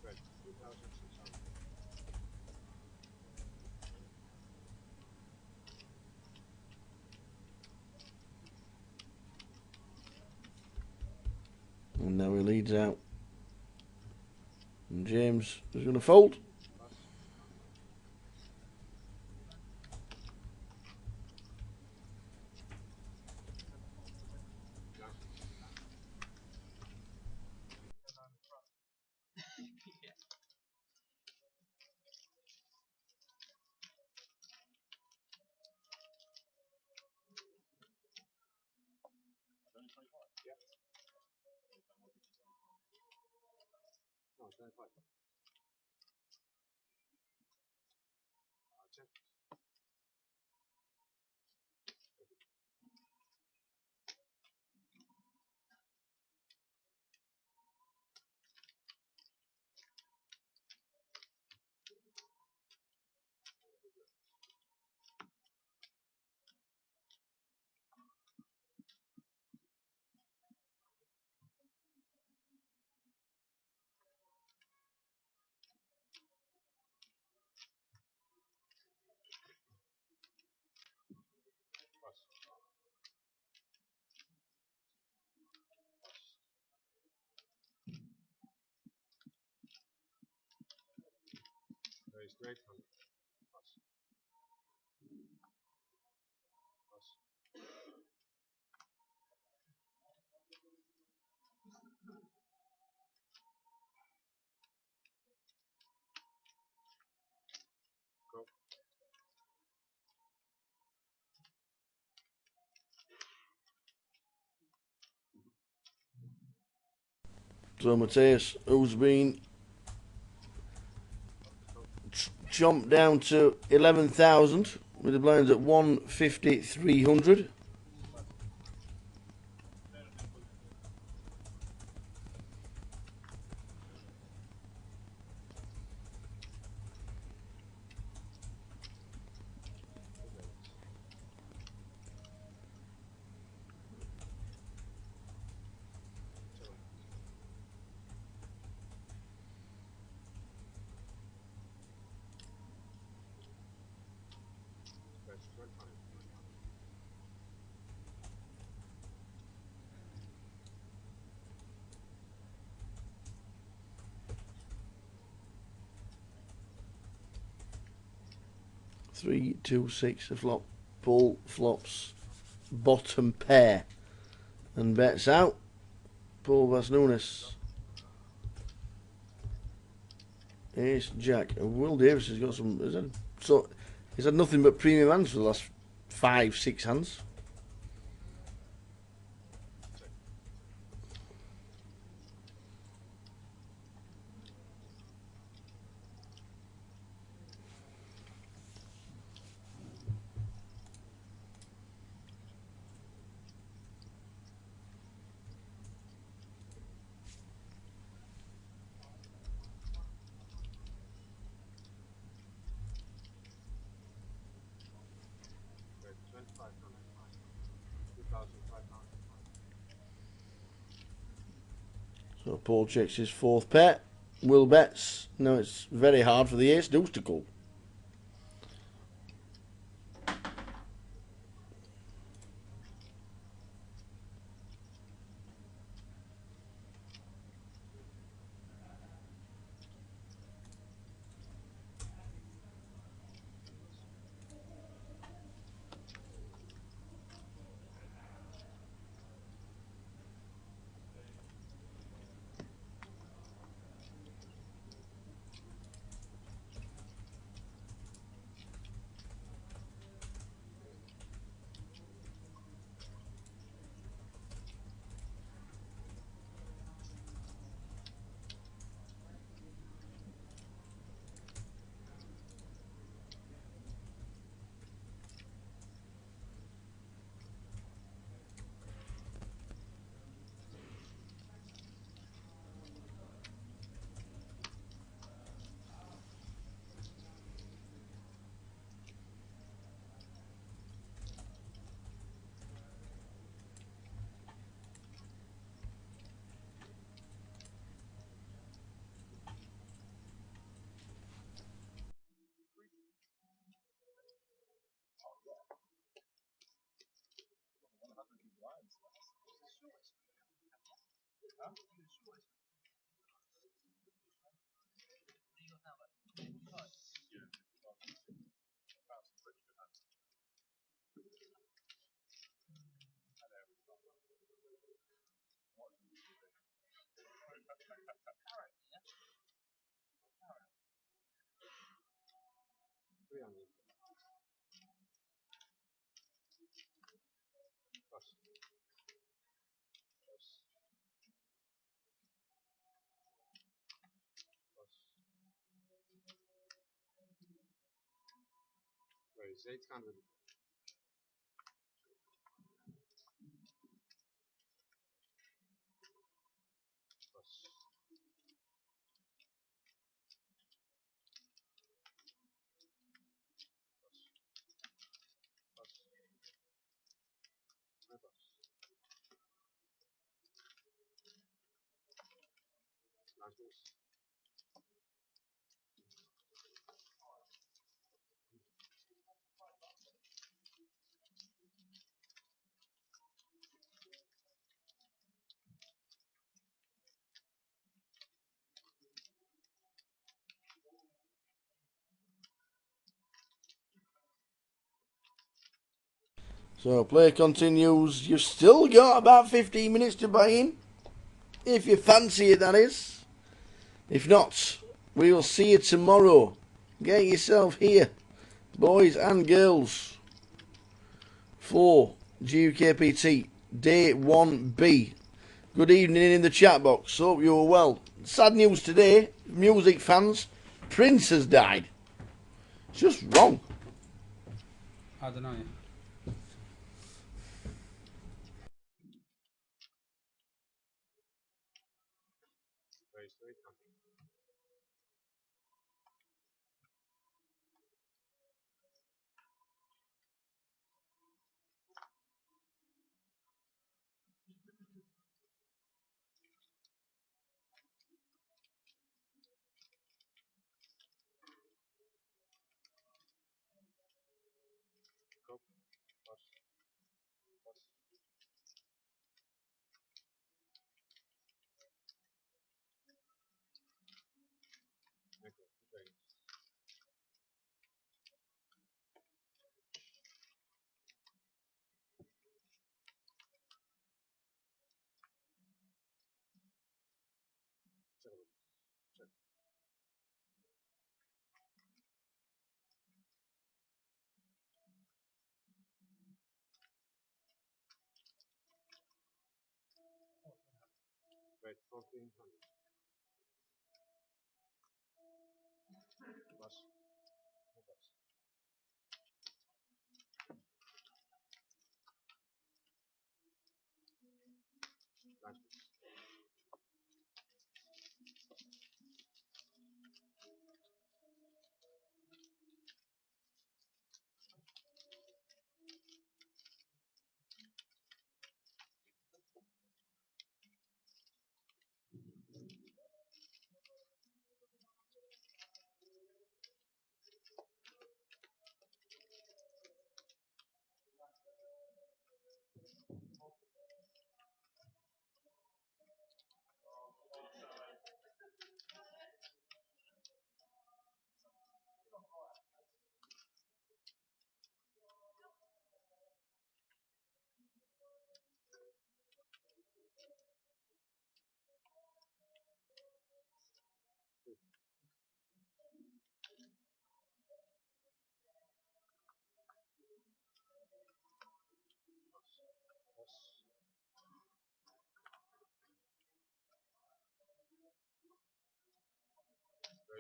Bet 2600. And now he leads out. And James is going to fold. Pass. Yeah. Yeah. No, 25. Check. Pass. Pass. Very straight hand. Pass. Pass. Go. So Matthias, who's been jumped down to 11,000 with the blinds at 150, 300. Bet 1200. 3, 2, 6, a flop. Paul flops bottom pair and bets out. Paul Vasnunis. Ace, Jack, and Will Davis has got some. He's had nothing but premium hands for the last 5-6 hands. So Paul checks his fourth pair. Will bets. No, it's very hard for the ace deuce to call. So play continues. You've still got about 15 minutes to buy in. If you fancy it, that is. If not, we will see you tomorrow. Get yourself here, boys and girls, for GUKPT Day 1B. Good evening in the chat box. Hope you're well. Sad news today, music fans. Prince has died. It's just wrong. I don't know. bet 1400. Plus.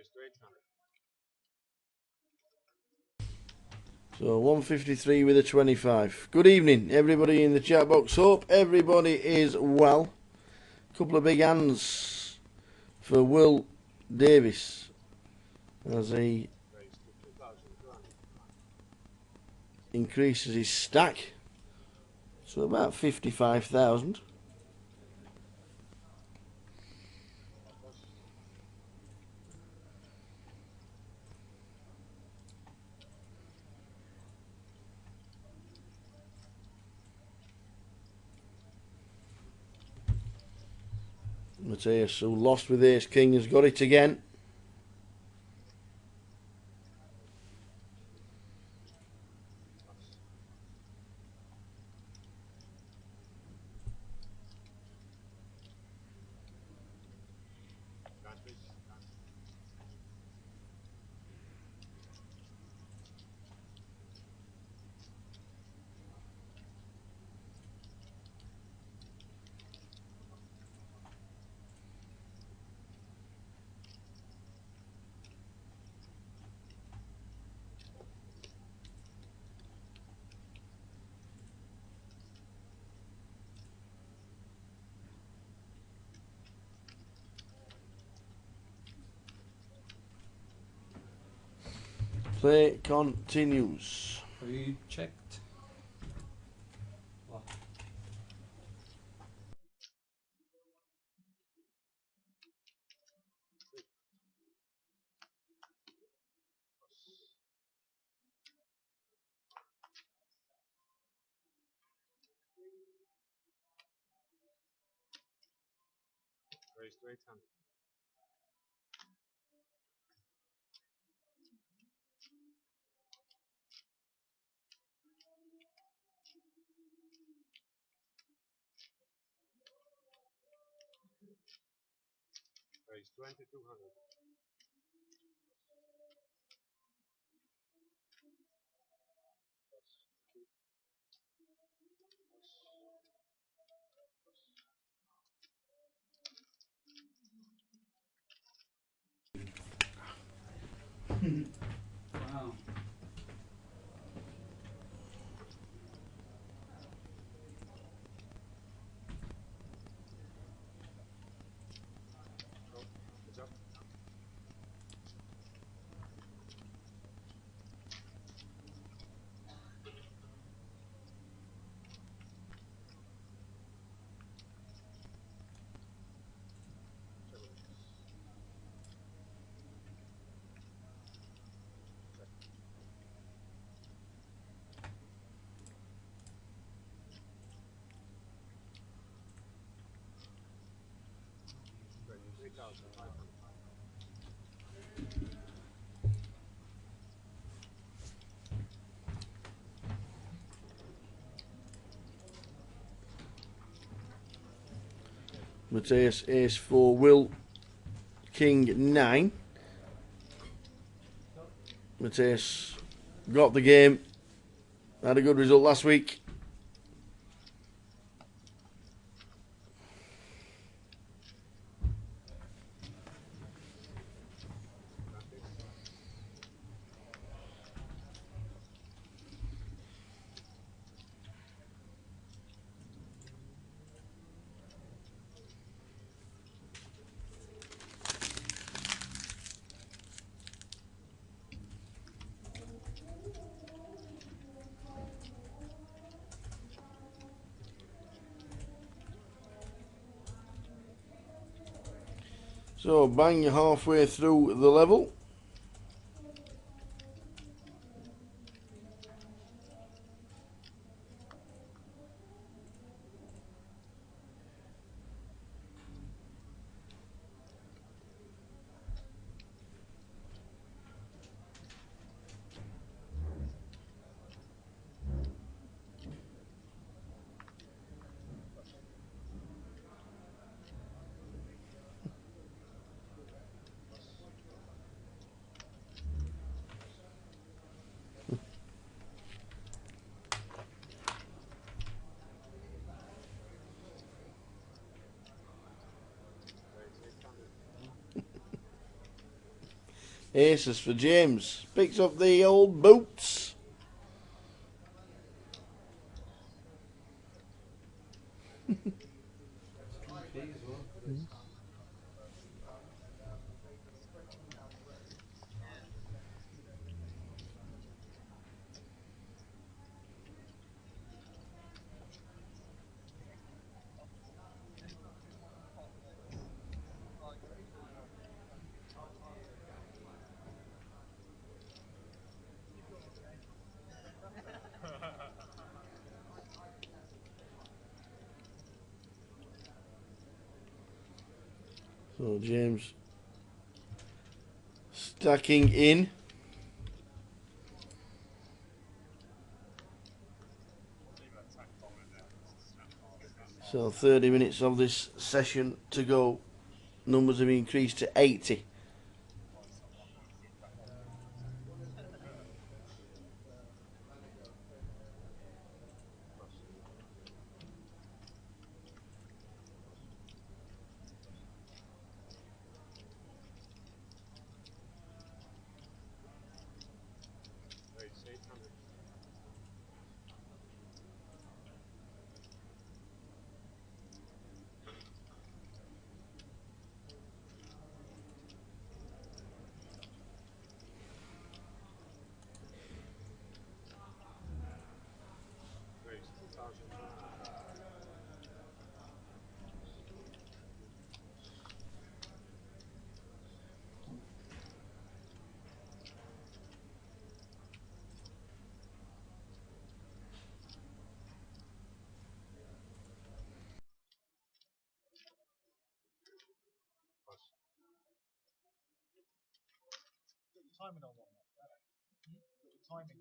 Raise to 800. So 153 with a 25. Good evening, everybody in the chat box. Hope everybody is well. Couple of big hands for Will Davis as he Raise to 2200. increases his stack. So about 55,000. Matthias, who lost with Ace King, has got it again. Play continues. Have you checked? What? Raise to 800. Raise 2200. Wow. What's up? Raise 3500. Matthias Ace 4, Will King 9. Matthias got the game. Had a good result last week. So bang, you're halfway through the level. Aces for James. Picks up the old boots. So James stacking in. So 30 minutes of this session to go. Numbers have increased to 80. Timing on what? Timing.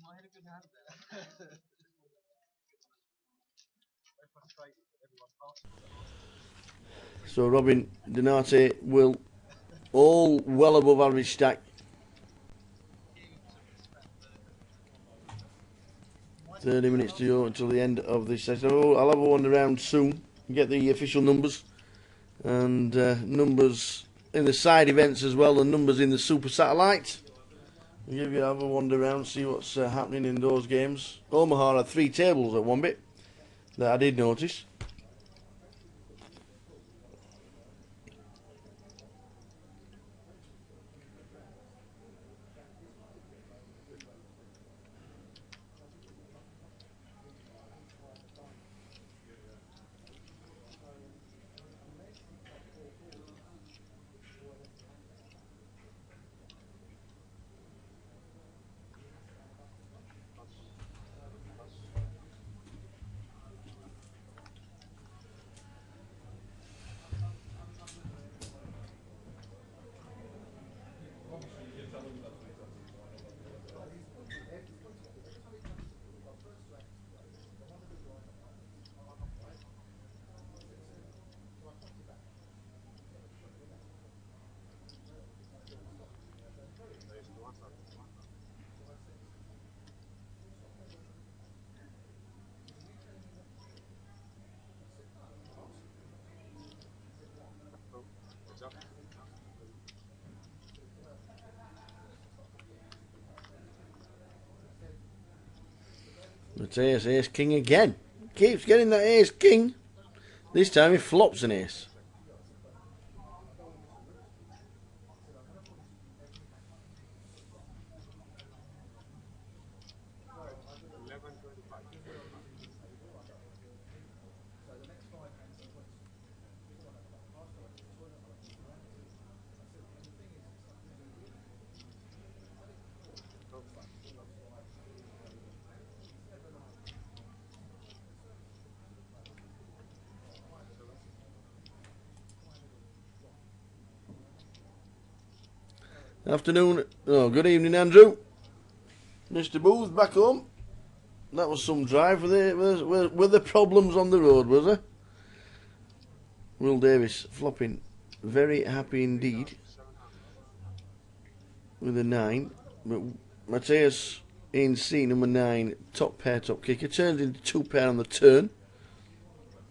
I had a good hand there. Very frustrated that everyone passed. So Robin Donati will all well above average stack. 30 minutes to go until the end of this session. Oh, I'll have a wander around soon and get the official numbers and numbers in the side events as well, and numbers in the Super Satellite. I'll give you have a wander around, see what's happening in those games. Omaha had 3 tables at one bit that I did notice. But ace king again. Keeps getting that ace king. This time he flops an ace. Afternoon. Oh, good evening, Andrew. Mr. Booth back home. That was some drive. Were there problems on the road, was there? Will Davis flopping. Very happy indeed with a 9. But Matthias in seat number 9, top pair, top kicker. Turns into 2 pair on the turn.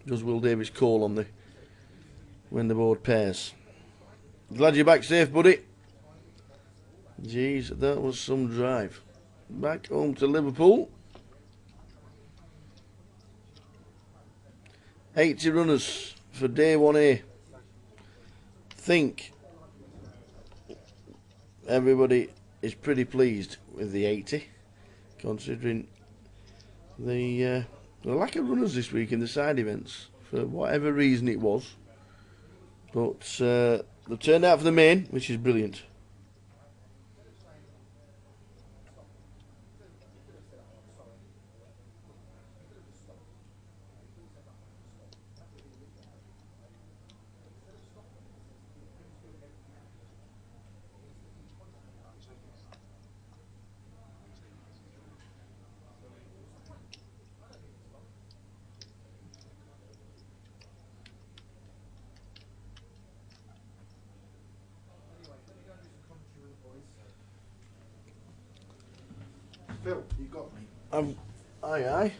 Does Will Davis call on the when the board pairs. Glad you're back safe, buddy. Jeez, that was some drive. Back home to Liverpool. 80 runners for day 1A. Think everybody is pretty pleased with the 80, considering the lack of runners this week in the side events, for whatever reason it was. But they've turned out for the main, which is brilliant. Phil, you got me. Aye.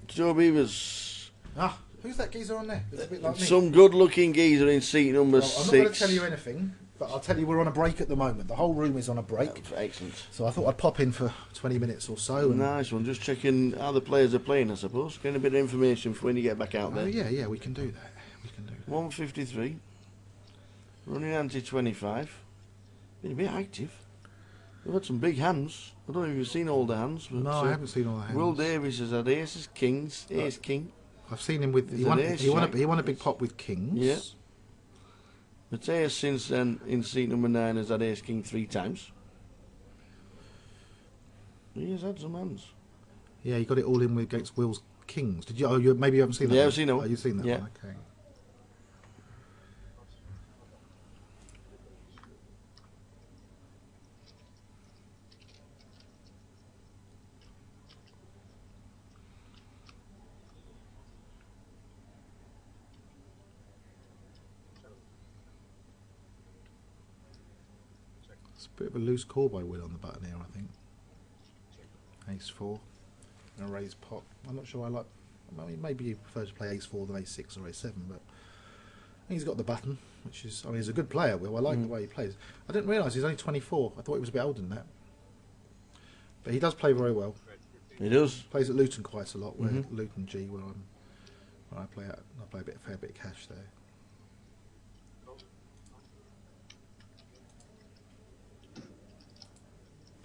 Joe Beavers. Ah, who's that geezer on there? It's a bit like me. Some good-looking geezer in seat number 6. I'm not going to tell you anything, but I'll tell you we're on a break at the moment. The whole room is on a break. Excellent. So I thought I'd pop in for 20 minutes or so. And Nice one. Just checking how the players are playing, I suppose. Getting a bit of information for when you get back out there. Yeah, we can do that. 153. Running anti-25. Been a bit active. We've had some big hands. I don't know if you've seen all the hands. But no, I haven't seen all the hands. Will Davis has had aces, kings, ace, king. I've seen him with. He won a big pot with kings. Yeah. Matthias since then in seat number 9 has had ace, king 3 times. He has had some hands. Yeah, he got it all in with against Will's kings. Did you? Oh, maybe you haven't seen that. Yeah, one. I've seen that one. Oh, you've seen that Yeah. one. Okay. It's a bit of a loose call by Will on the button here, I think. Ace 4 and a raised pot. I'm not sure I mean, maybe you prefer to play ace 4 than ace 6 or ace 7, but he's got the button, which is, I mean, he's a good player, Will. I like the way he plays. I didn't realise he's only 24. I thought he was a bit older than that. But he does play very well. He does. Plays at Luton quite a lot, where Luton G, where I play at, I play a fair bit of cash there.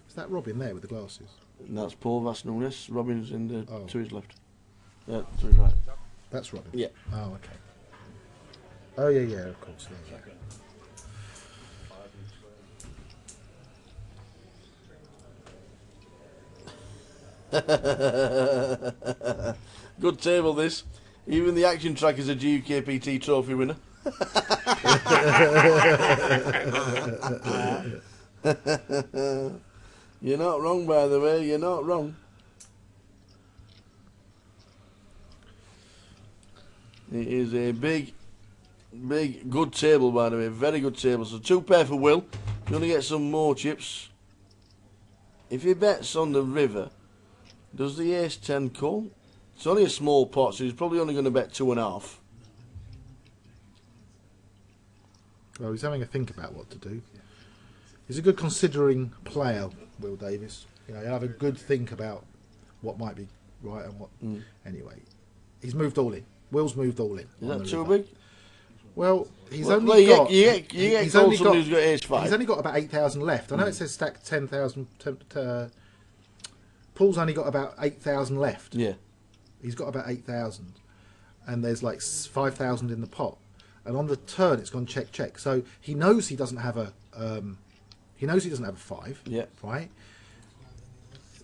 Is that Robin there with the glasses? And that's Paul Vasnunes. Robin's in the to his left. To his right. That's Robin? Yeah. Oh, okay. Oh, yeah, of course. Yeah. Good table, this. Even the action track is a GUKPT trophy winner. You're not wrong, by the way. You're not wrong. It is a big, good table, by the way. Very good table. So 2 pair for Will. You're going to get some more chips. If he bets on the river, does the ace 10 call? It's only a small pot, so he's probably only going to bet 2.5. Well, he's having a think about what to do. He's a good considering player, Will Davis. You know, he'll have a good think about what might be right and what. Anyway, he's moved all in. Will's moved all in. Is that too big? Well, he's only got. You get somebody who's got ace 5. He's only got about 8,000 left. I know it says stack 10,000. Paul's only got about 8,000 left. Yeah. He's got about 8,000, and there's like 5,000 in the pot. And on the turn, it's gone check check. So he knows he doesn't have a. He knows he doesn't have a 5. Yeah. Right.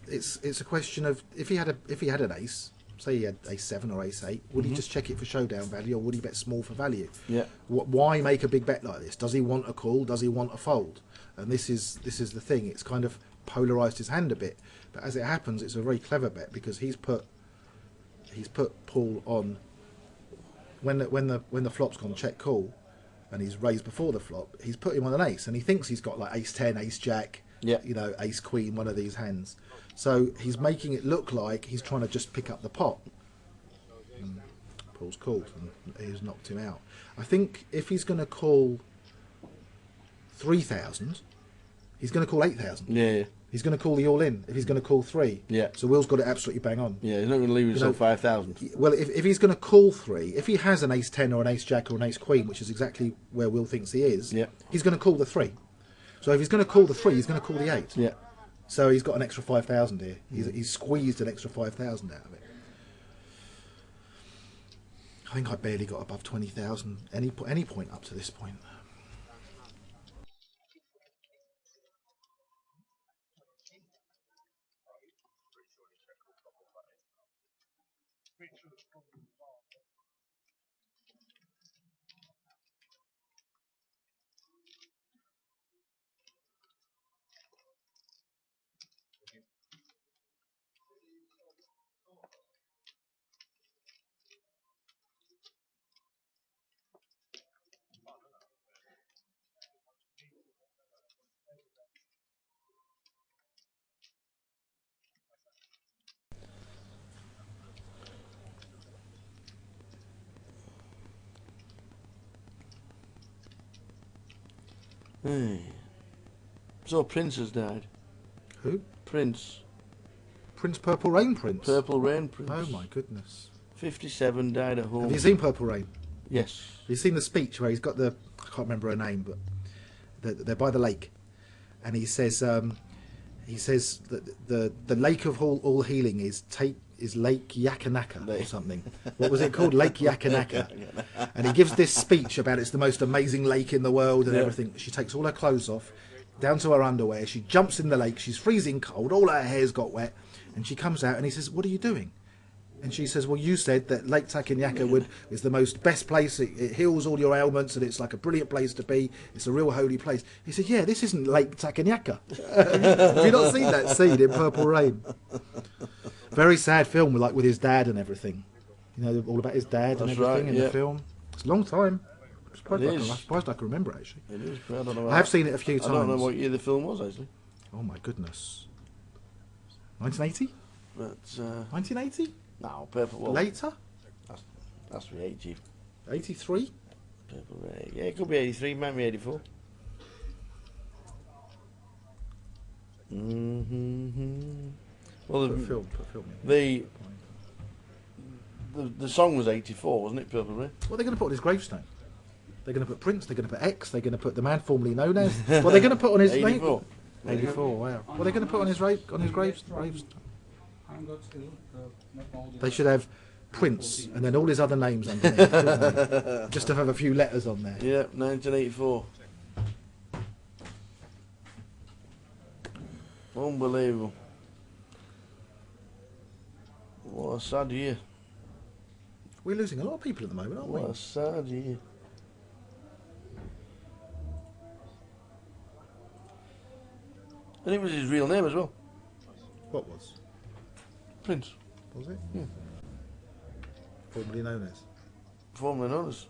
It's a question of if he had an ace, say he had ace 7 or ace 8, would he just check it for showdown value, or would he bet small for value? Yeah. Why make a big bet like this? Does he want a call? Does he want a fold? And this is the thing. It's kind of polarised his hand a bit. But as it happens, it's a very clever bet because he's put Paul on when the flop's gone check call, and he's raised before the flop. He's put him on an ace, and he thinks he's got like ace 10, ace jack, you know, ace queen, one of these hands. So he's making it look like he's trying to just pick up the pot. And Paul's called, and he's knocked him out. I think if he's going to call 3,000, he's going to call 8,000. Yeah. He's going to call the all-in if he's going to call 3. Yeah. So Will's got it absolutely bang on. Yeah, he's not going to leave himself 5,000. Well, if he's going to call 3, if he has an ace 10 or an ace jack or an ace queen, which is exactly where Will thinks he is, he's going to call the 3. So if he's going to call the 3, he's going to call the 8. Yeah. So he's got an extra 5,000 here. He's squeezed an extra 5,000 out of it. I think I barely got above 20,000 any point up to this point. Hey. So Prince has died. Who? Prince. Prince Purple Rain Prince? Purple Rain Prince. Oh my goodness. 57, died at home. Have you seen Purple Rain? Yes. Have you seen the speech where he's got the, I can't remember her name, but they're by the lake, and he says that the lake of all healing is Lake Yakanaka or something. What was it called? Lake Yakanaka. And he gives this speech about it's the most amazing lake in the world and everything. She takes all her clothes off, down to her underwear. She jumps in the lake. She's freezing cold. All her hair's got wet. And she comes out and he says, "What are you doing?" And she says, "Well, you said that Lake Takanyaka is the best place. It heals all your ailments, and it's like a brilliant place to be. It's a real holy place." He said, "Yeah, this isn't Lake Takanyaka." Have you not seen that scene in Purple Rain? Very sad film, with his dad and everything. You know, all about his dad and everything in the film. It's a long time. I'm surprised I can remember it, actually. It is, but I don't know. I have seen it a few times. I don't know what year the film was, actually. Oh my goodness. 1980? But 1980? No, Purple. Well, later? That's be 80. 83? Purple Rain. Yeah, it could be 83. Might be 84. Well, the film. The song was 84, wasn't it? Purple Rain. What are they going to put on his gravestone? They're going to put Prince. They're going to put X. They're going to put the man formerly known as. What are they going to put on his 84. 84. Wow. What are they going to put on his gravestone? They should have Prince and then all his other names underneath, just to have a few letters on there. Yeah, 1984. Unbelievable. What a sad year. We're losing a lot of people at the moment, aren't we? What a sad year. And it was his real name as well. What was? Prince. Was it? Yeah. Formerly known as. Formerly known as.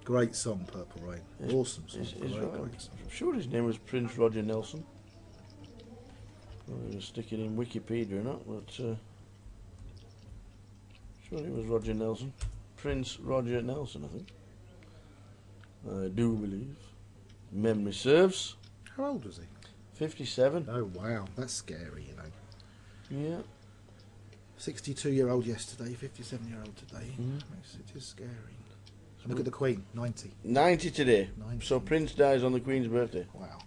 Great song, Purple Rain. Awesome song. Great song. I'm sure his name was Prince Roger Nelson. I'm going to stick it in Wikipedia or not, but sure it was Roger Nelson. Prince Roger Nelson, I think. I do believe. Memory serves. How old was he? 57. Oh wow, that's scary, you know. Yeah. 62-year-old yesterday, 57-year-old today. It is scary. And look at the Queen, 90. 90 today. 90. So Prince dies on the Queen's birthday. Wow.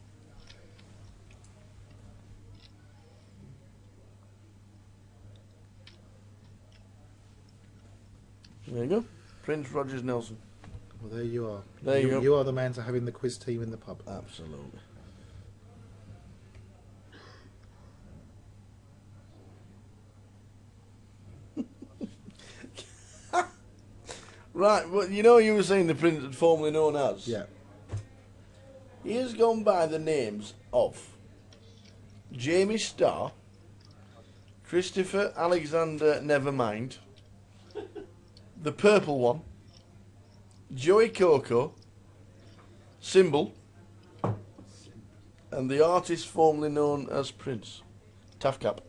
There you go. Prince Rogers Nelson. Well, there you are. There you go. You are the man to having the quiz team in the pub. Absolutely. Right, well, you know you were saying the prince formerly known as? Yeah. He has gone by the names of Jamie Starr, Christopher Alexander Nevermind, the purple one, Joey Coco, Symbol, and the artist formerly known as Prince. Tough cap.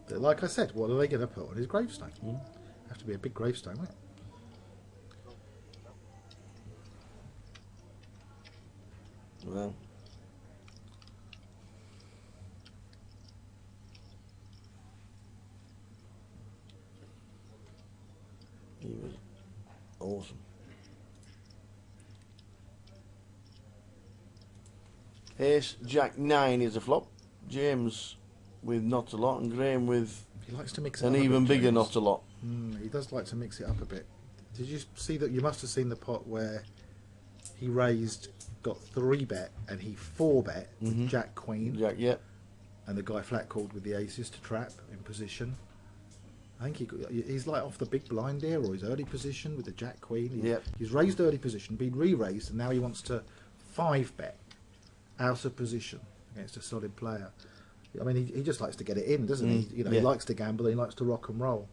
But like I said, what are they going to put on his gravestone? Have to be a big gravestone, won't it? Well, he was awesome. Ace Jack 9 is a flop. James with not a lot, and Graham with He likes to mix it an up a even bit, bigger James. not a lot. He does like to mix it up a bit. Did you see that? You must have seen the pot where he raised, got 3-bet, and he 4-bet with Jack Queen. Jack, yeah. And the guy flat called with the aces to trap in position. I think he's like off the big blind here, or his early position with the Jack Queen. He's raised early position, been re-raised, and now he wants to 5-bet out of position against a solid player. I mean, he just likes to get it in, doesn't he? You know, he likes to gamble, he likes to rock and roll.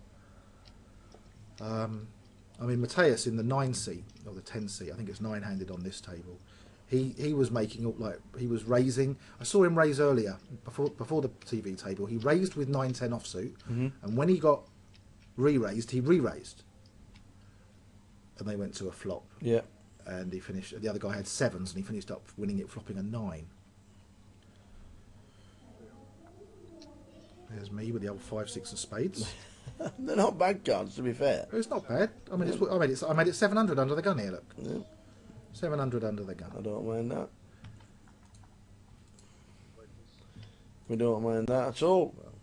I mean, Mateus in the 9 seat, or the 10 seat, I think it's 9-handed on this table. He was making up, like, he was raising. I saw him raise earlier, before the TV table. He raised with 9-10 offsuit, and when he got re-raised, he re-raised. And they went to a flop. Yeah. And he finished, the other guy had 7s, and he finished up winning it, flopping a 9. There's me with the old 5-6 of spades. They're not bad cards, to be fair. It's not bad. I mean, I made it 700 under the gun here. Look, 700 under the gun. I don't mind that. We don't mind that at all. Well,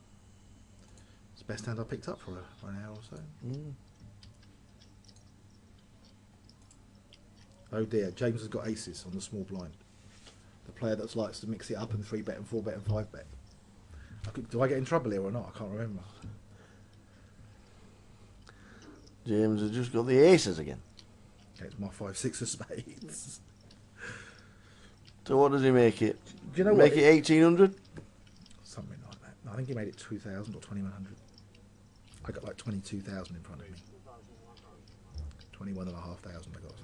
it's the best hand I picked up for an hour or so. Oh dear, James has got aces on the small blind. The player that likes to mix it up and 3-bet and 4-bet and 5-bet. Do I get in trouble here or not? I can't remember. James has just got the aces again. It's my 5-6 of spades. So what does he make it? Do you know make what? it 1800? Something like that. I think he made it 2000 or 2100. I got like 22,000 in front of me. 21,500 I got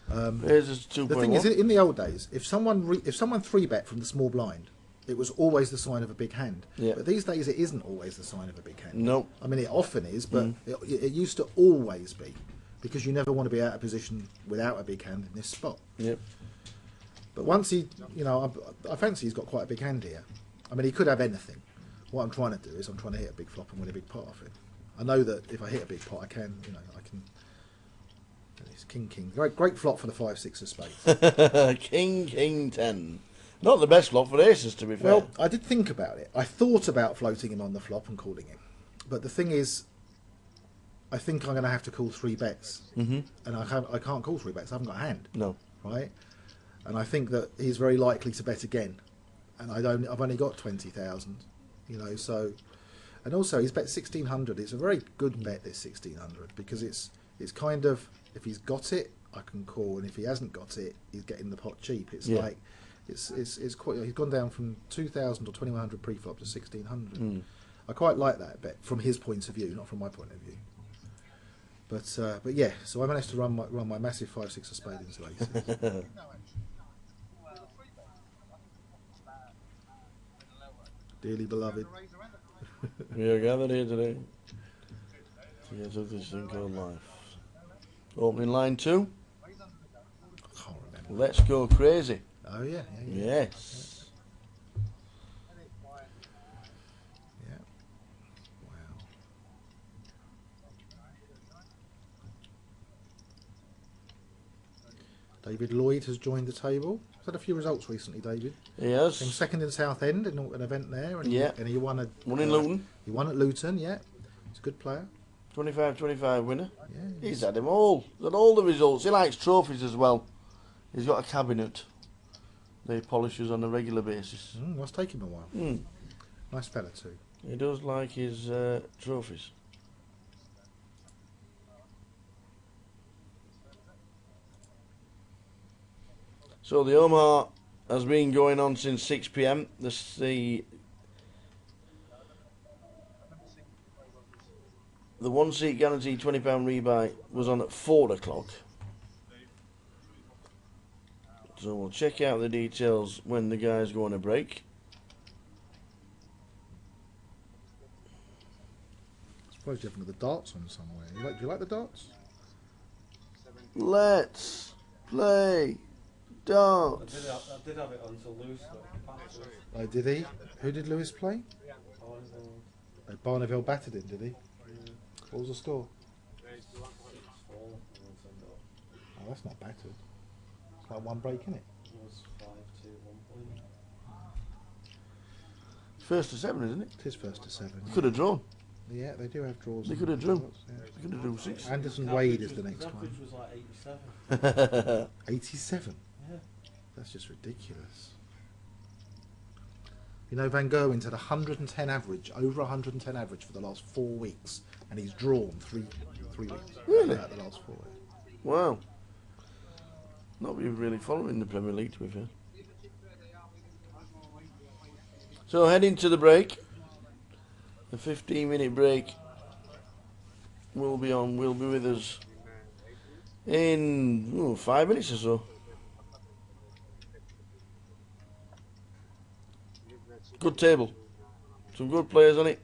something. Here's his 2.1. The thing is, in the old days, if someone 3-bet from the small blind, it was always the sign of a big hand. Yeah. But these days, it isn't always the sign of a big hand. No. I mean, it often is, but it used to always be, because you never want to be out of position without a big hand in this spot. Yep. But once he, you know, I fancy he's got quite a big hand here. I mean, he could have anything. What I'm trying to do is I'm trying to hit a big flop and win a big pot off it. I know that if I hit a big pot, I can, you know, I can. It's king. Great flop for the 5-6 of spades. King 10. Not the best flop for aces, to be fair. Well, I did think about it. I thought about floating him on the flop and calling him. But the thing is, I think I'm going to have to call 3 bets. And I can't call 3 bets. I haven't got a hand. No. Right? And I think that he's very likely to bet again. And I've only got 20,000. You know, so... And also, he's bet 1,600. It's a very good bet, this 1,600, because it's kind of... If he's got it, I can call. And if he hasn't got it, he's getting the pot cheap. It's like... It's quite. He's gone down from 2,000 or 2,100 pre-flop to 1,600. I quite like that bet from his point of view, not from my point of view. But yeah, so I managed to run my massive 5-6 of spades into aces. Dearly beloved. We are gathered here today to get through this thing called life. Opening line 2. I can't remember. Let's go crazy. Oh yeah. Yes. Yeah. Wow. David Lloyd has joined the table. He's had a few results recently, David. He has. Came second in Southend in an event there, and and he won in Luton. He won at Luton. Yeah, he's a good player. 25-25 winner. Yeah, He's had them all. He's had all the results. He likes trophies as well. He's got a cabinet that he polishes on a regular basis. Must take him a while. Nice fella too. He does like his trophies. So the Omar has been going on since 6 p.m. The one seat guaranteed £20 rebuy was on at 4 o'clock. So we'll check out the details when the guys go on a break. I suppose you have the darts on somewhere. Do you like the darts? Let's play darts. I did have it until Lewis got Oh, did he? Who did Lewis play? Barneville battered him, did he? What was the score? Oh, that's not battered. It's like one break, isn't it? It was 5-2 1 point. First to 7, isn't it? It is first to 7. Could have drawn. Yeah, they do have draws. They could have drawn. They could have drawn 6. Anderson Wade is the next one. Average was like 87. 87? Yeah. That's just ridiculous. You know, Van Gerwen's had 110 average, over 110 average for the last 4 weeks, and he's drawn three weeks. Really? Out the last 4 weeks. Wow. Not been really following the Premier League, to be fair. So heading to the break. The 15-minute break will be with us in 5 minutes or so. Good table. Some good players on it.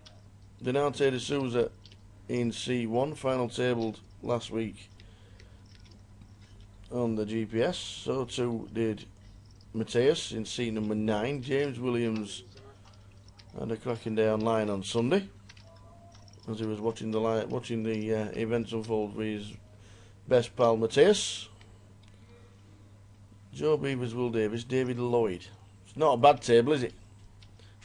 Denarte de Souza in C1, final tabled last week on the GPS. So too did Mateus in C number 9. James Williams had a cracking day online on Sunday as he was watching the events unfold with his best pal Mateus. Joe Beavers, Will Davis, David Lloyd. It's not a bad table, is it?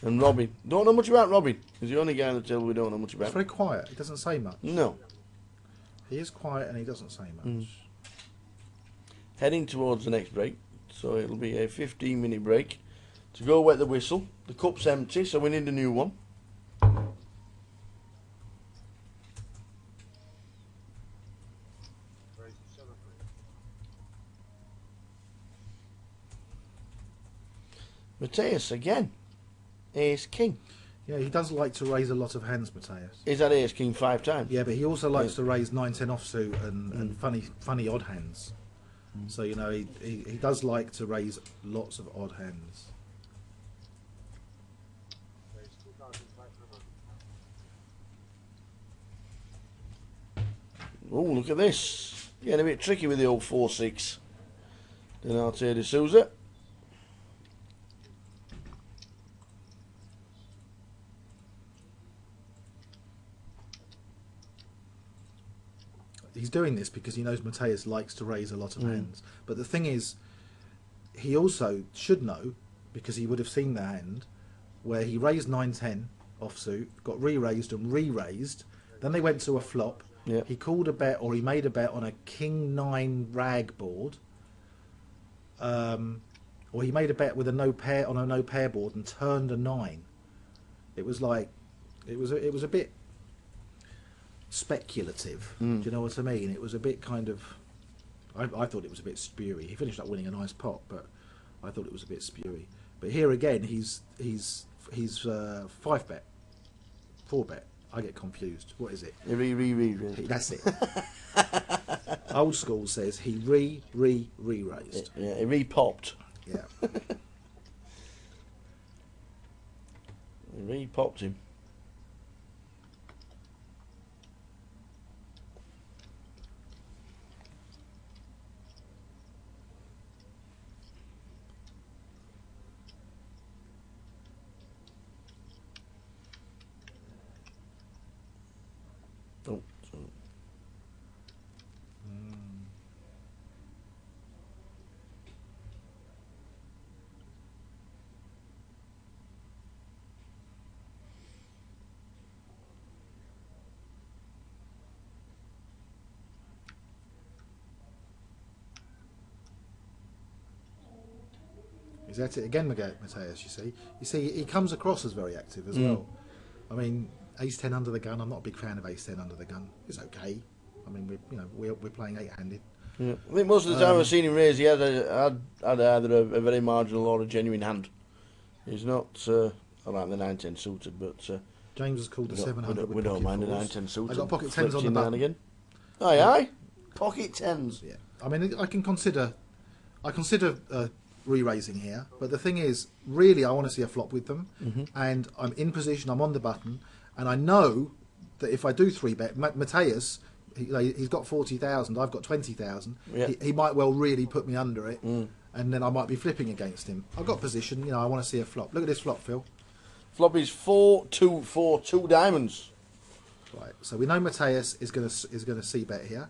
And Robin. Don't know much about Robin. He's the only guy on the table we don't know much about. He's very quiet. He doesn't say much. No. He is quiet and he doesn't say much. Heading towards the next break. So it'll be a 15-minute break. To go wet the whistle. The cup's empty, so we need a new one. Mateus again. Ace King. Yeah, he does like to raise a lot of hands, Mateus. He's had Ace King 5 times. Yeah, but he also likes to raise 9-10 offsuit and funny odd hands. So, you know, he does like to raise lots of odd hands. Oh, look at this. Getting a bit tricky with the old 4-6. Denarte de Souza. He's doing this because he knows Mateus likes to raise a lot of hands. But the thing is, he also should know, because he would have seen the hand, where he raised 9-10 offsuit, got re-raised and re-raised, then they went to a flop. Yep. He called a bet, or he made a bet on a King 9 rag board. Or he made a bet with a no pair on a no pair board and turned a 9. It was like, it was a bit speculative. Do you know what I mean? It was a bit kind of, I thought it was a bit spewy. He finished up winning a nice pot, but I thought it was a bit spewy. But here again, he's 5 bet, 4 bet. I get confused. What is it? That's it. Old school says he re-raised. Yeah, he re-popped. Yeah. He re-popped him. Oh, sorry. He's at it again, Mateus, you see, he comes across as very active as well. I mean, ace-10 under the gun, I'm not a big fan of ace-10 under the gun. It's okay. I mean, we're playing 8-handed. Yeah. I think most of the time I've seen him raise, he had either a very marginal or a genuine hand. He's not like the 9-10 suited, but James has called the 700. We don't mind a 9-10 suited. I got pocket 10s on the now and button. again. Aye. Pocket 10s. Yeah. I mean, I consider re-raising here, but the thing is, really, I want to see a flop with them, and I'm in position. I'm on the button, and I know that if I do 3-bet, Mateus, he's got 40,000. I've got 20,000. Yeah. He might well really put me under it, and then I might be flipping against him. I've got position. You know, I want to see a flop. Look at this flop, Phil. Flop is 4-2-4, 2 diamonds. Right. So we know Mateus is going to c-bet here.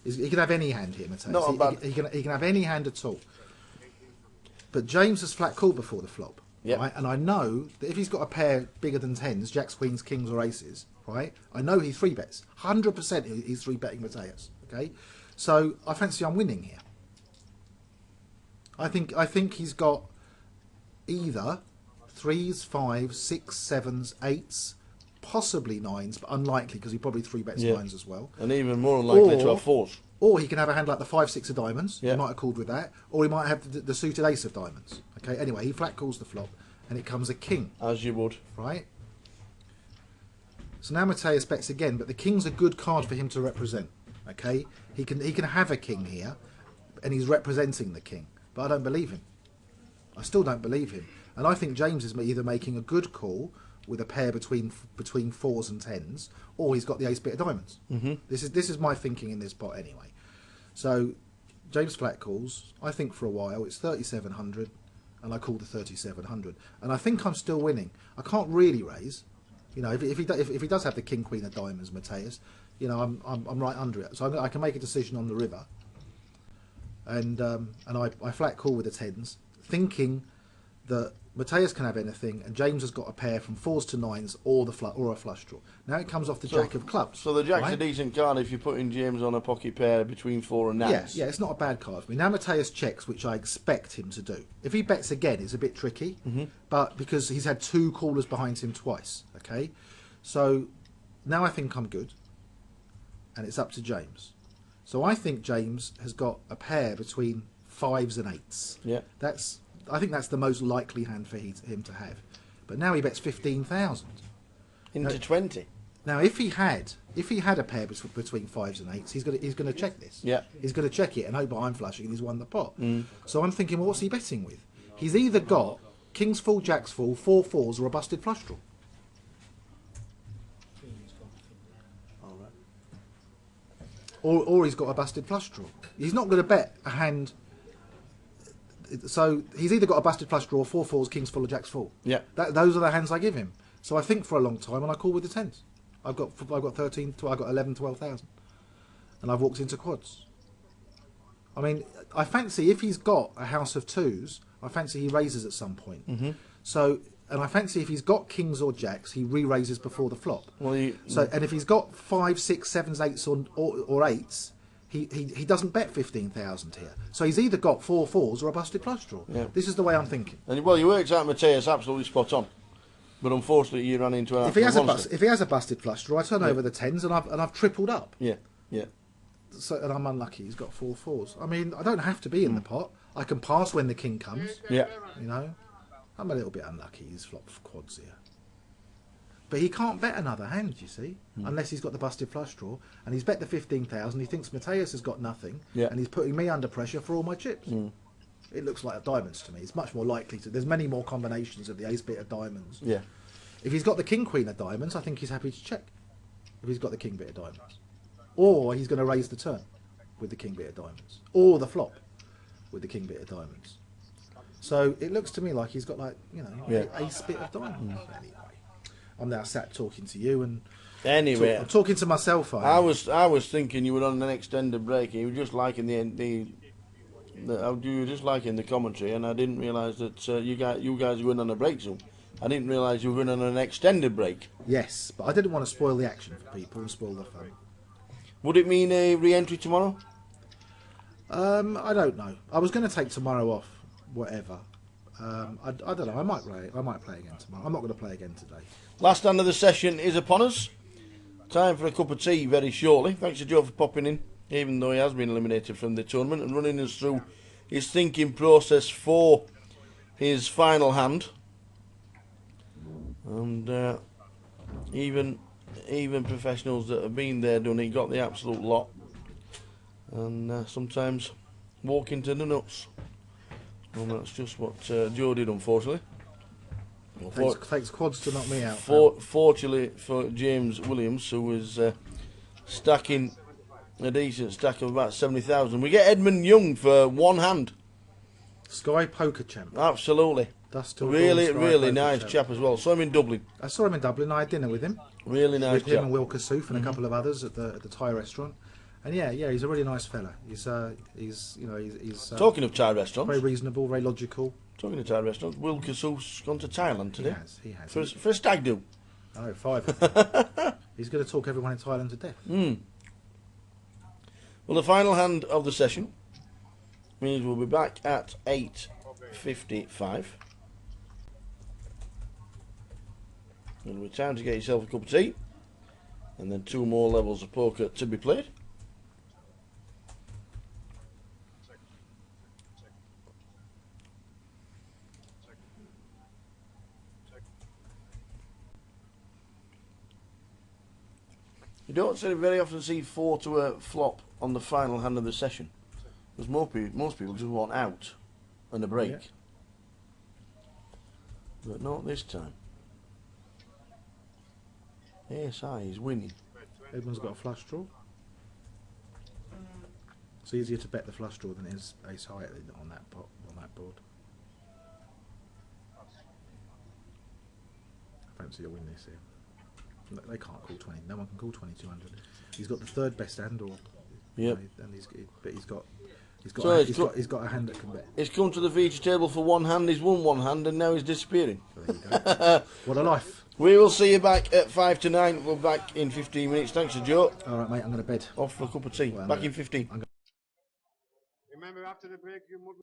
He can have any hand here, Mateus. Not bad. He can have any hand at all. But James has flat called before the flop. Yep. Right? And I know that if he's got a pair bigger than 10s, jacks, queens, kings or aces, right? I know he 3-bets. 100% he's 3-betting Mateus. Okay? So I fancy I'm winning here. I think he's got either 3s, 5s, 6s, 7s, 8s, possibly 9s, but unlikely because he probably 3-bets 9s as well. And even more unlikely to have 4s. Or he can have a hand like the 5-6 of diamonds. Yeah. He might have called with that. Or he might have the suited ace of diamonds. Okay, anyway, he flat calls the flop and it comes a king. As you would. Right? So now Mateus bets again, but the king's a good card for him to represent. Okay? He can have a king here and he's representing the king. But I don't believe him. I still don't believe him. And I think James is either making a good call with a pair between 4s and 10s, or he's got the ace-bit of diamonds. This is my thinking in this pot anyway. So James flat calls. I think for a while it's 3,700, and I call the 3,700, and I think I'm still winning. I can't really raise, you know, if he does have the king queen of diamonds, Mateus, you know, I'm right under it. So I can make a decision on the river, and I flat call with the 10s, thinking that Mateus can have anything, and James has got a pair from 4s to 9s or a flush draw. Now it comes off the jack of clubs. So the jack's right? a decent card if you're putting James on a pocket pair between 4 and 9. Yeah, it's not a bad card for me. Now Mateus checks, which I expect him to do. If he bets again, it's a bit tricky, but because he's had 2 callers behind him twice. Okay, so now I think I'm good, and it's up to James. So I think James has got a pair between 5s and 8s. Yeah, I think that's the most likely hand for him to have. But now he bets 15,000 into 20. Now, if he had a pair between 5s and 8s, he's going to check this. Yeah, he's going to check it and hope I'm flushing and he's won the pot. So I'm thinking, well, what's he betting with? He's either got kings full, jacks full, 4 4s, or a busted flush draw. Or he's got a busted flush draw. He's not going to bet a hand. So he's either got a busted flush draw, 4 4s, kings full, or jacks full. Yeah, those are the hands I give him. So I think for a long time, and I call with the 10s. I've got 11, 12,000, and I've walked into quads. I mean, I fancy if he's got a house of 2s, I fancy he raises at some point. So, and I fancy if he's got kings or jacks, he re-raises before the flop. Well, and if he's got 5, 6, 7s, 8s, or 8s. He doesn't bet 15,000 here. So he's either got 4 4s or a busted flush draw. Yeah. This is the way I'm thinking. And well, you worked out Mateus absolutely spot on, but unfortunately you ran into an. If he has a busted flush draw, I turn over the 10s and I've tripled up. Yeah. So and I'm unlucky. He's got 4 4s. I mean, I don't have to be in the pot. I can pass when the king comes. Yeah. You know, I'm a little bit unlucky. He's flopped quads here. But he can't bet another hand, you see, unless he's got the busted flush draw. And he's bet the 15,000. He thinks Mateus has got nothing. Yeah. And he's putting me under pressure for all my chips. It looks like diamonds to me. It's much more likely to. There's many more combinations of the ace bit of diamonds. Yeah. If he's got the king queen of diamonds, I think he's happy to check. If he's got the king bit of diamonds. Or he's going to raise the turn with the king bit of diamonds. Or the flop with the king bit of diamonds. So it looks to me like he's got the ace bit of diamonds. Anyway. I'm now sat talking to you and I'm talking to myself. I was thinking you were on an extended break. You were just liking you were just liking the commentary, and I didn't realise that you guys were going on a break soon. I didn't realise you were going on an extended break. Yes, but I didn't want to spoil the action for people and spoil the fun. Would it mean a re-entry tomorrow? I don't know. I was going to take tomorrow off, whatever. I don't know. I might play again tomorrow. I'm not going to play again today. Last hand of the session is upon us. Time for a cup of tea very shortly. Thanks to Joe for popping in. even though he has been eliminated from the tournament, and running us through his thinking process for his final hand. And even professionals that have been there, done it, got the absolute lot, and sometimes walk into the nuts. And that's just what Joe did, unfortunately. Takes quads to knock me out. Fortunately for James Williams, who was stacking a decent stack of about 70,000. We get Edmund Young for one hand. Sky Poker Champ. Absolutely. Really nice chap as well. Saw him in Dublin. I saw him in Dublin. I had dinner with him. Really nice with chap. him and Will Kassouf and a couple of others at the Thai restaurant. And yeah, he's a really nice fella. He's talking of Thai restaurants, very reasonable, very logical. Talking of Thai restaurants, Will Kassouf's gone to Thailand today. He has. For a stag do. Oh, 5. He's going to talk everyone in Thailand to death. Well, the final hand of the session means we'll be back at 8:55. It'll be time to get yourself a cup of tea, and then 2 more levels of poker to be played. You don't very often see 4 to a flop on the final hand of the session, because most people just want out and a break. Yeah. But not this time. ASI is winning. Everyone's got a flush draw. It's easier to bet the flush draw than it is ace high on that board. I fancy a win this here. They can't call 20. No one can call 2200. He's got the third best hand, or yep. And he's got a hand that can bet. He's come to the feature table for one hand. He's won one hand, and now he's disappearing. There you go. What a life! We will see you back at 5 to 9. We're back in 15 minutes. Thanks to Joe. All right, mate. I'm going to bed. Off for a cup of tea. Well, back in 15. Remember, after the break, you move.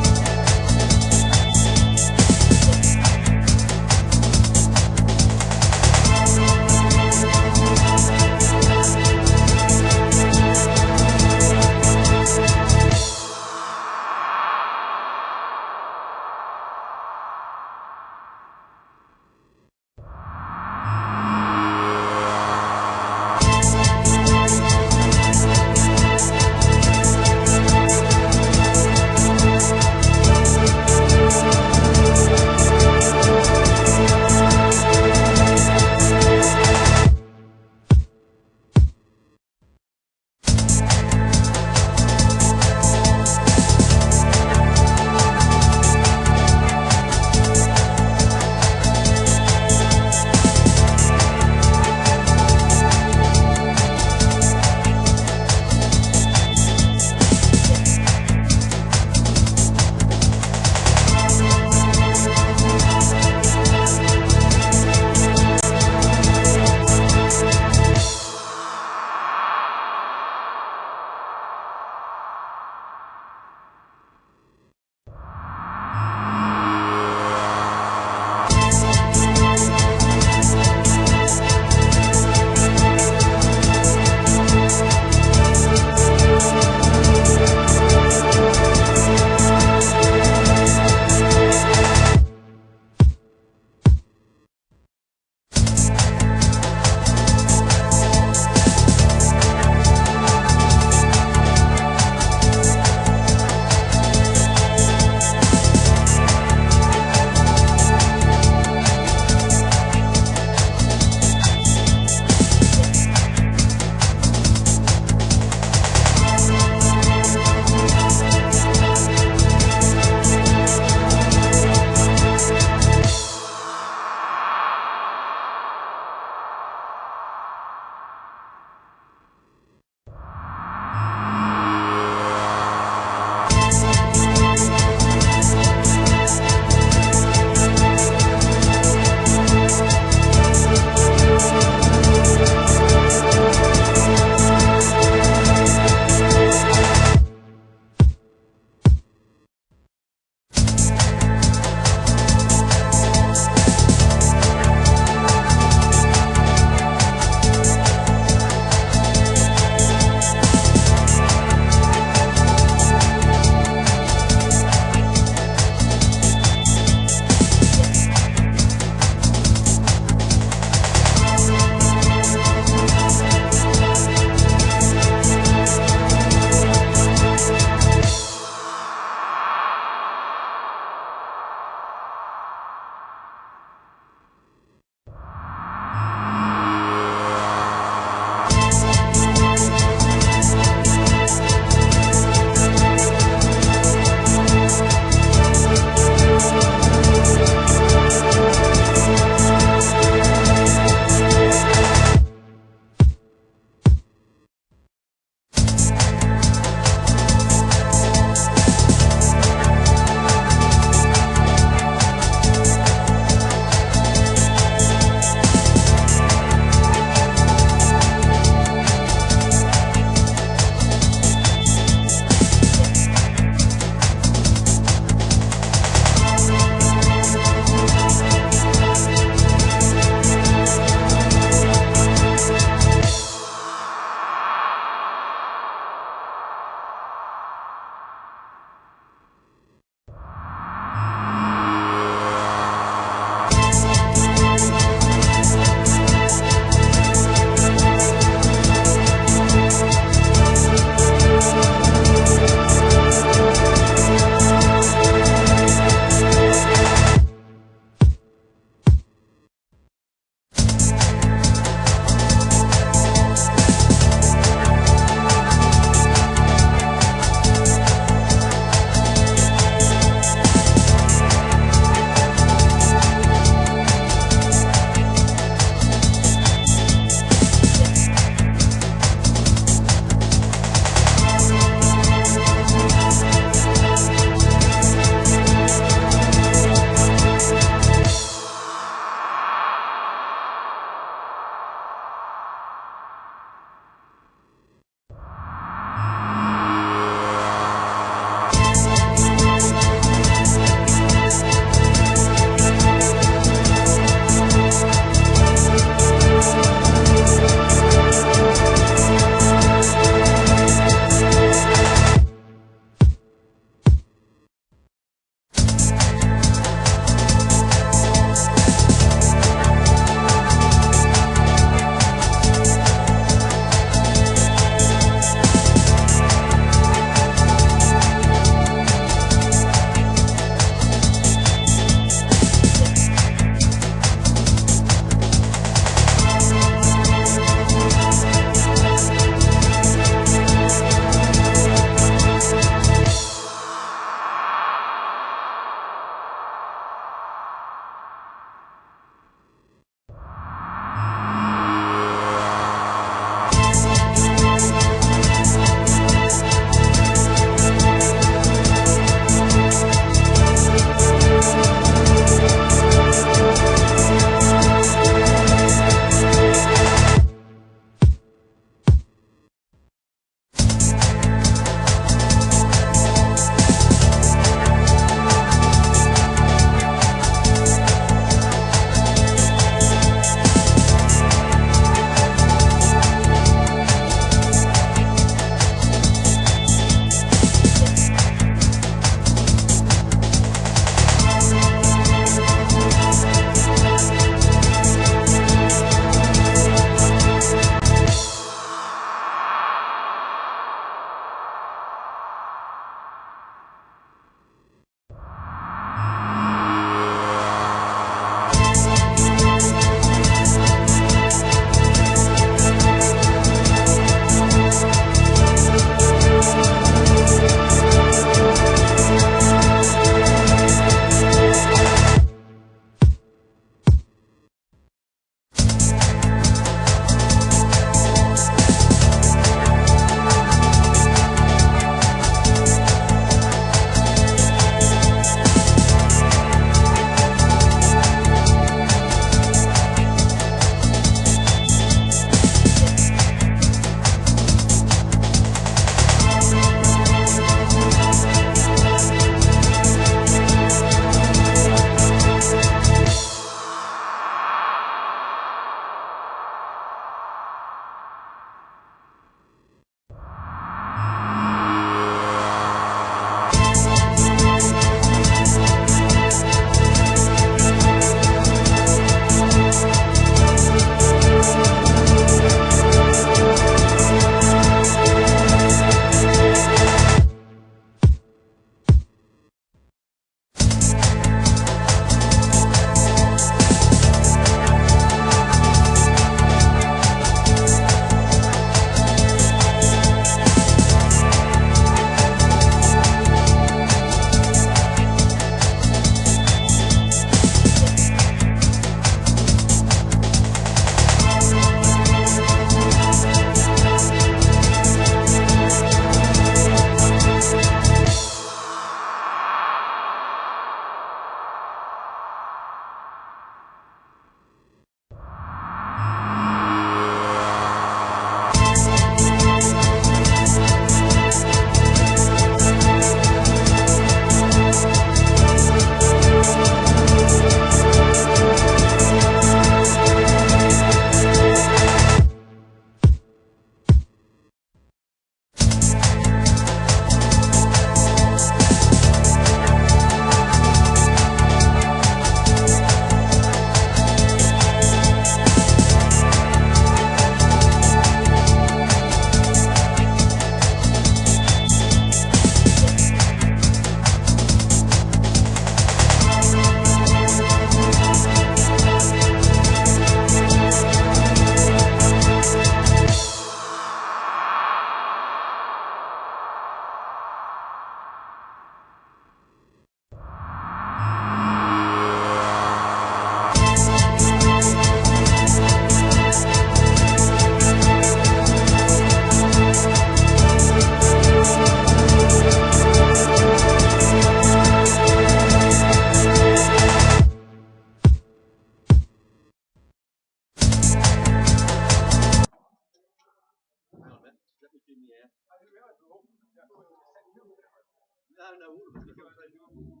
No, all of them. You can't play them.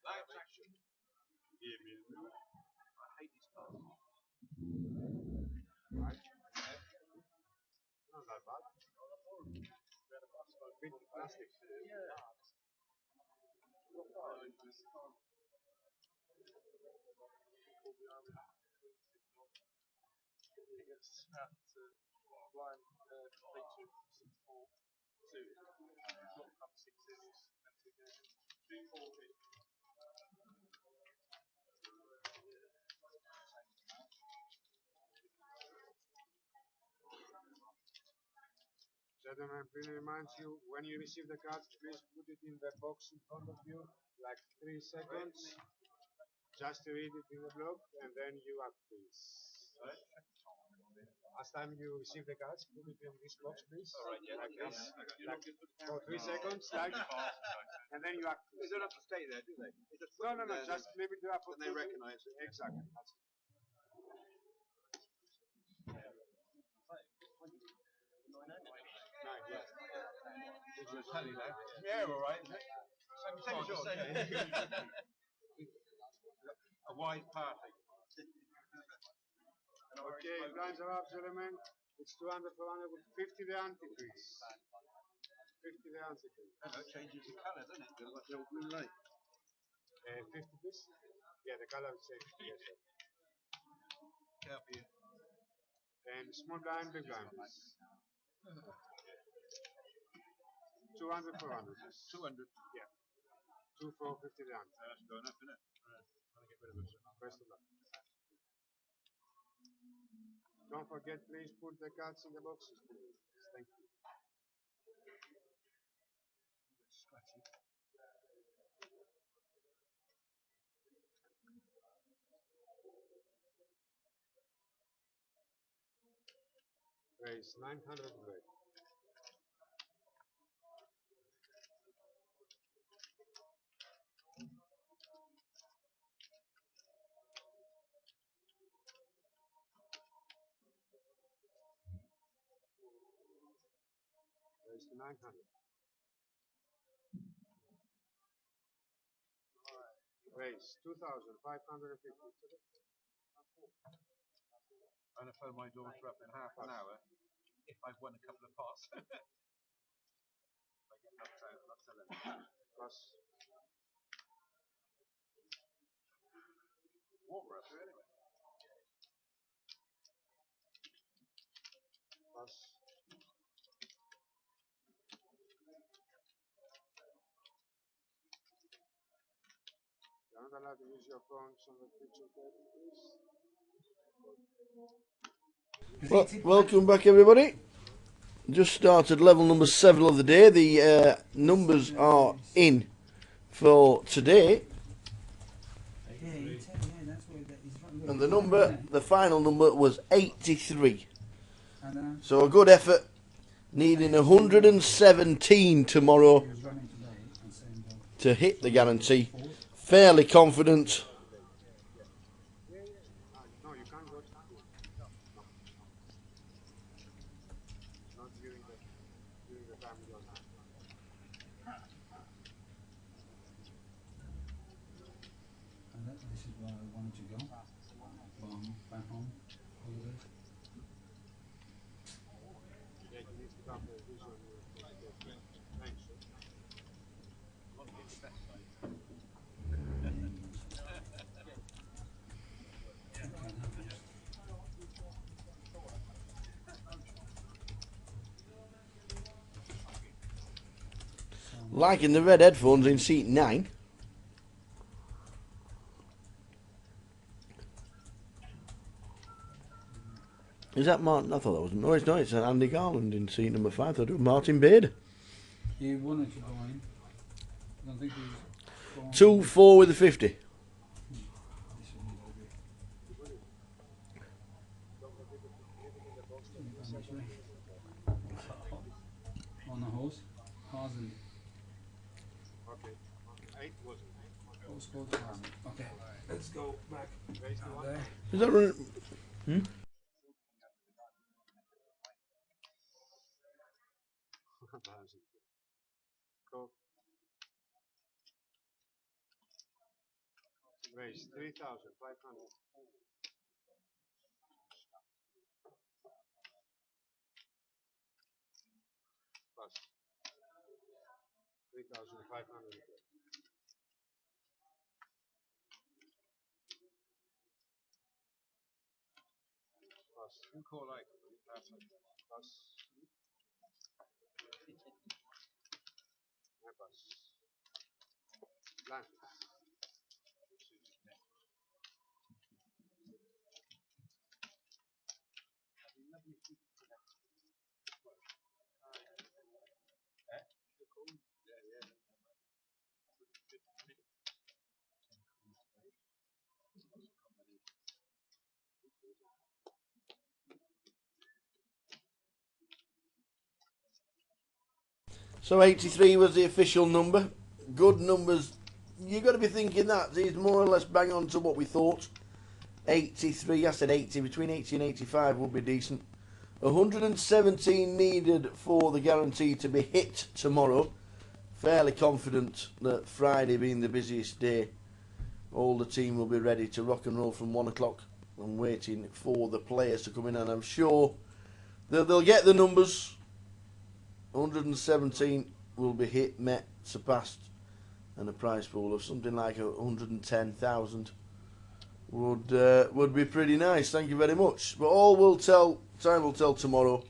Live action. Yeah, me. I hate these cars. Right? Not that bad. Big plastic. Yeah. Blind feature 642. Got come 6 series and 2 games. 240. Gentlemen, please remind you, when you receive the cards, please put it in the box in front of you, like 3 seconds, just to read it in the block, and then you act, please. Last time you receive the cards, put it in this box, please. Alright, yeah. Like this. Like for 3 seconds, like, and then you act. They don't have to stay there, do they? No, just leave it there for 2 seconds. And they recognize it. Exactly. That's it. Nine, yeah. Which was funny, though. Yeah, all right. Same shot, a wide party. Okay, blinds are up, gentlemen. It's 200, 400 with 50 the ante, please. 50 the ante, please. That changes the colour, doesn't it? Like the old blue light. 50 please? Yeah, the colour changes. Yes, sir. Copy. And small blind, big blind, please. 200, 400. 200. Yeah. 2, 4, 50 the ante. That's going up, isn't it? Trying to get rid of it. Best of luck. Don't forget, please put the cards in the boxes, please. Thank you. Raise 900 red. Raise 900. Raise 2,550. I'm going to phone my daughter up in half an hour if I've won a couple of pots. I get knocked out, not telling her. Plus. Warmer up here anyway. Plus. You're not allowed to use your phones on the picture table, please. Well, welcome back, everybody. Just started level number 7 of the day. The numbers are in for today. And the final number was 83. So a good effort. Needing 117 tomorrow to hit the guarantee. Fairly confident. No, you can't go to school. Not during the time you don't have. This is where I wanted to go. Back home, holidays. Yeah, you need to come for a vision. Thanks. Liking the red headphones in seat 9. Is that Martin? I thought that was. No, it's not. It's Andy Garland in seat number 5. I thought it was Martin Bader. He wanted to go in. I don't think he's 2, 4 with the 50. On the horse. Hazen. Okay. 8 wasn't. Horse called Hazen. Okay. Let's go back. There. Is that right? 1000. Go. Raise 3,500. Plus 3,500. Plus you call like plus plus blank. So 83 was the official number. Good numbers. You've got to be thinking that is more or less bang on to what we thought. 83, I said 80, between 80 and 85 would be decent. 117 needed for the guarantee to be hit tomorrow. Fairly confident that Friday being the busiest day, all the team will be ready to rock and roll from 1 o'clock. I'm waiting for the players to come in, and I'm sure that they'll get the numbers. 117 will be hit, met, surpassed, and a prize pool of something like 110,000 would be pretty nice. Thank you very much. But time will tell tomorrow.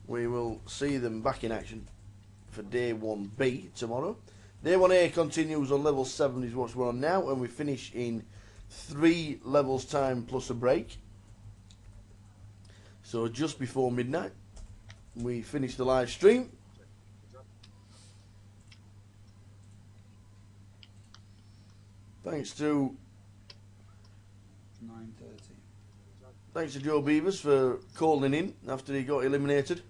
We will see them back in action for day 1B tomorrow. Day 1A continues on level 7 is what we're on now, and we finish in 3 levels time plus a break. So just before midnight we finish the live stream. Thanks to 9:30. Thanks to Joe Beavers for calling in after he got eliminated.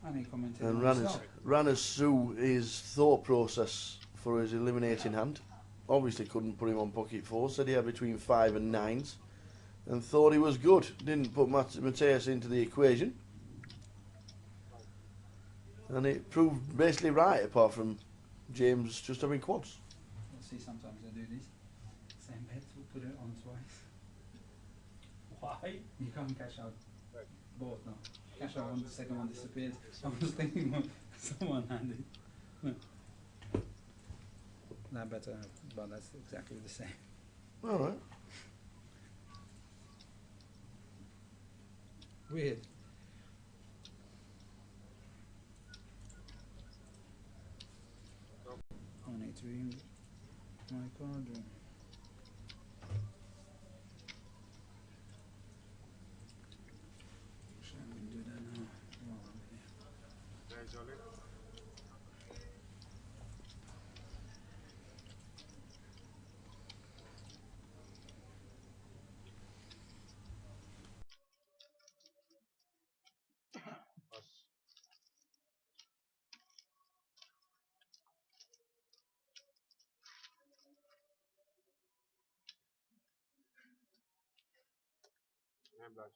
And he commented And on himself. ran us through his thought process for his eliminating hand. Obviously couldn't put him on pocket 4, said he had between 5 and 9s, and thought he was good. Didn't put Mateus into the equation. And it proved basically right, apart from James just having quads. You'll see sometimes I do this. Same bet, we'll put it on twice. Why? You can't cash out both now. Cash out one, the second one disappears. I was thinking what someone handed. That better, but that's exactly the same. Alright. Weird. I need to read my card. Shall we do that now? While I'm here. There's only. Plus. And blood.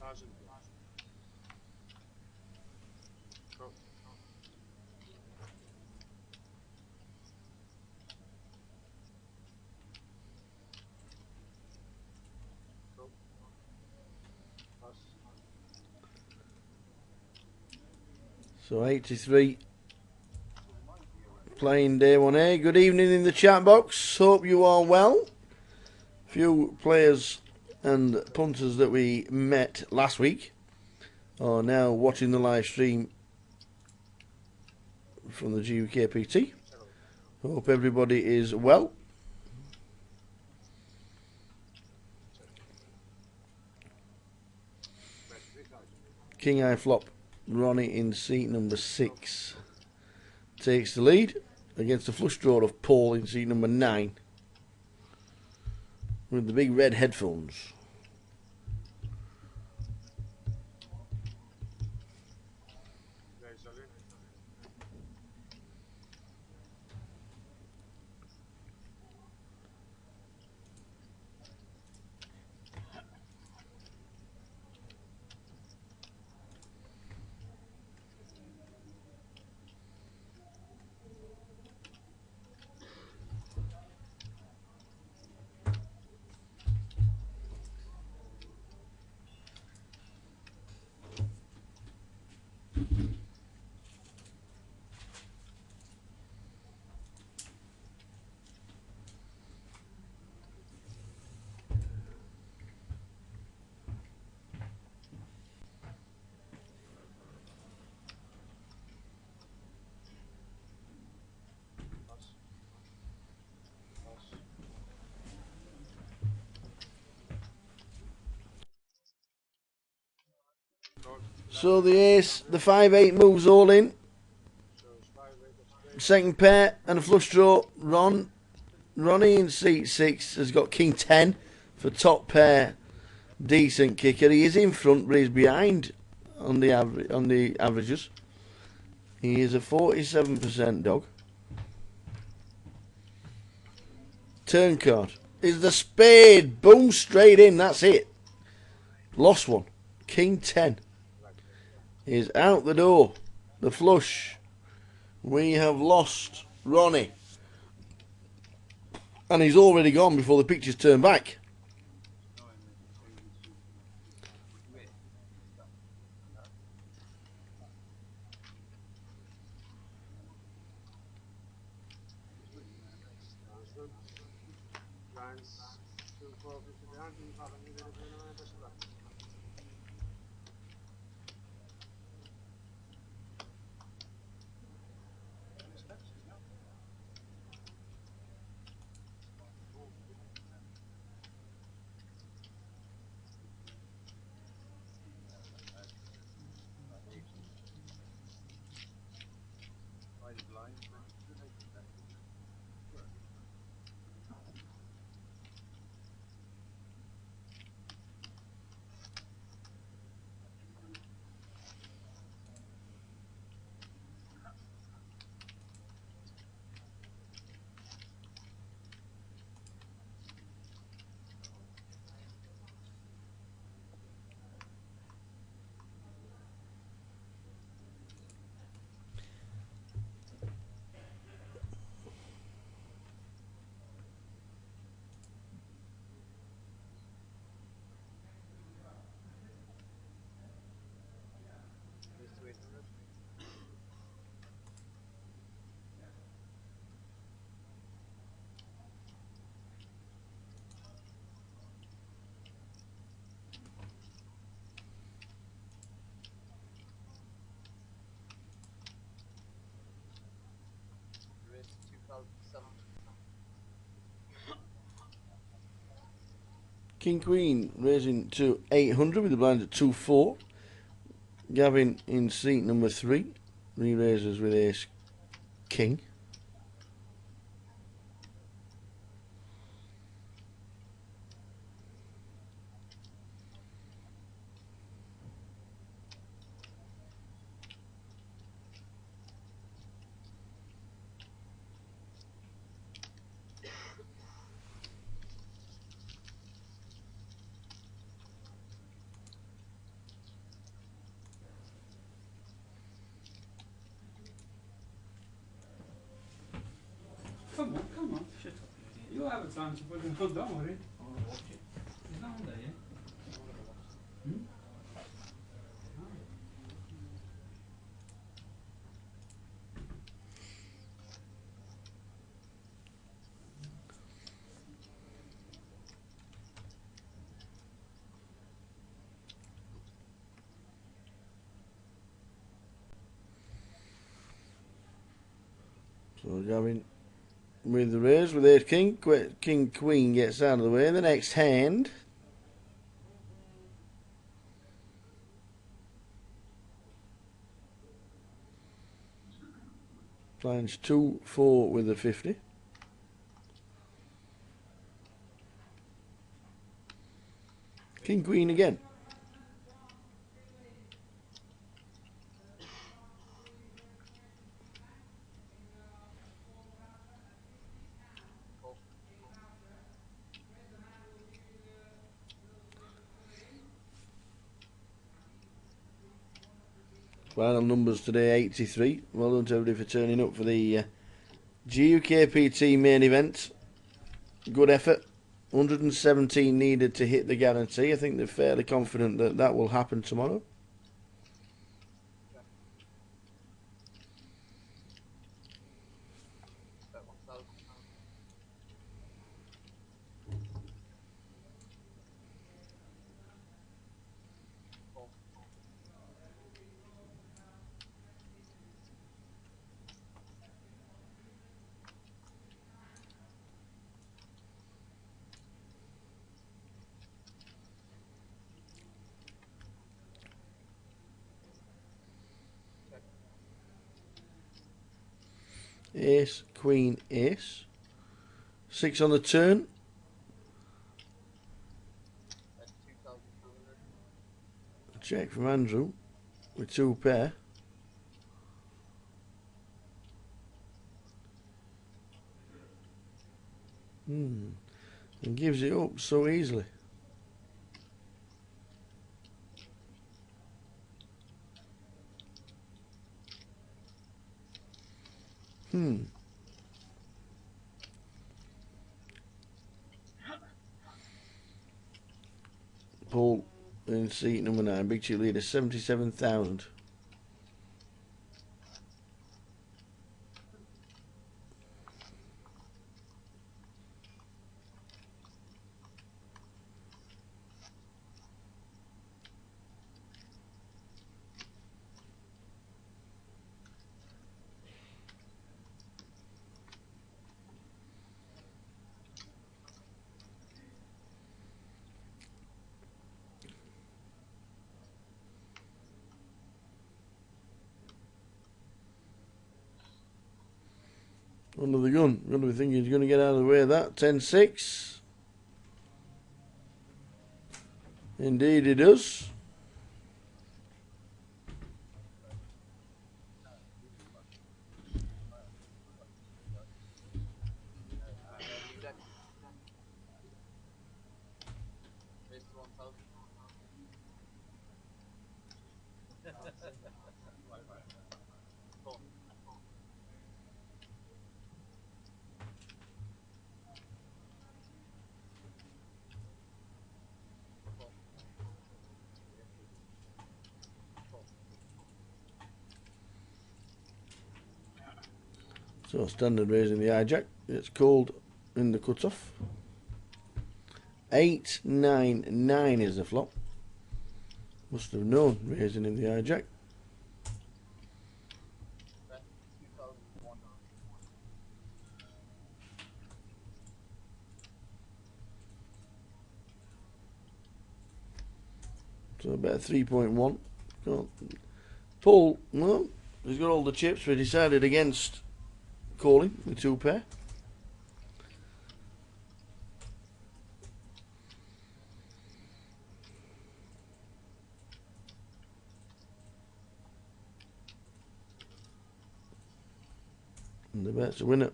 Thousand. Go. Go. So 83 playing day 1A. Good evening in the chat box. Hope you are well. Few players and punters that we met last week are now watching the live stream from the GUKPT. Hope everybody is well. King High Flop, Ronnie in seat number 6 takes the lead against the flush draw of Paul in seat number 9 with the big red headphones. So the ace, the 5-8 moves all in. Second pair and a flush draw. Ronnie in seat 6 has got King 10 for top pair. Decent kicker. He is in front, but he's behind on the averages. He is a 47% dog. Turn card is the spade. Boom, straight in. That's it. Lost one. King 10 is out the door. The flush. We have lost Ronnie. And he's already gone before the pictures turn back. King Queen raising to 800 with the blinds at 2-4. Gavin in seat number 3. Re-raises with Ace King. Come on, shut up. You'll have a time to put them on, don't worry. He's not on there yet. So going with the raise with ace king. King queen gets out of the way. The next hand. Finds 2-4 with a 50. King queen again. Final numbers today 83. Well done to everybody for turning up for the GUKPT main event. Good effort. 117 needed to hit the guarantee. I think they're fairly confident that that will happen tomorrow. Ace, queen, ace. 6 on the turn. A check from Andrew with 2 pair. And gives it up so easily. Paul in seat number 9. Big chip leader 77,000. Under the gun. Going to be thinking he's going to get out of the way of that. 10-6. Indeed he does. So standard raising the hijack. It's called in the cutoff. 8-9-9 is the flop. Must have known raising in the hijack. So about 3.1. Paul, well, he's got all the chips, but decided against calling with 2 pair. And the bet's a winner.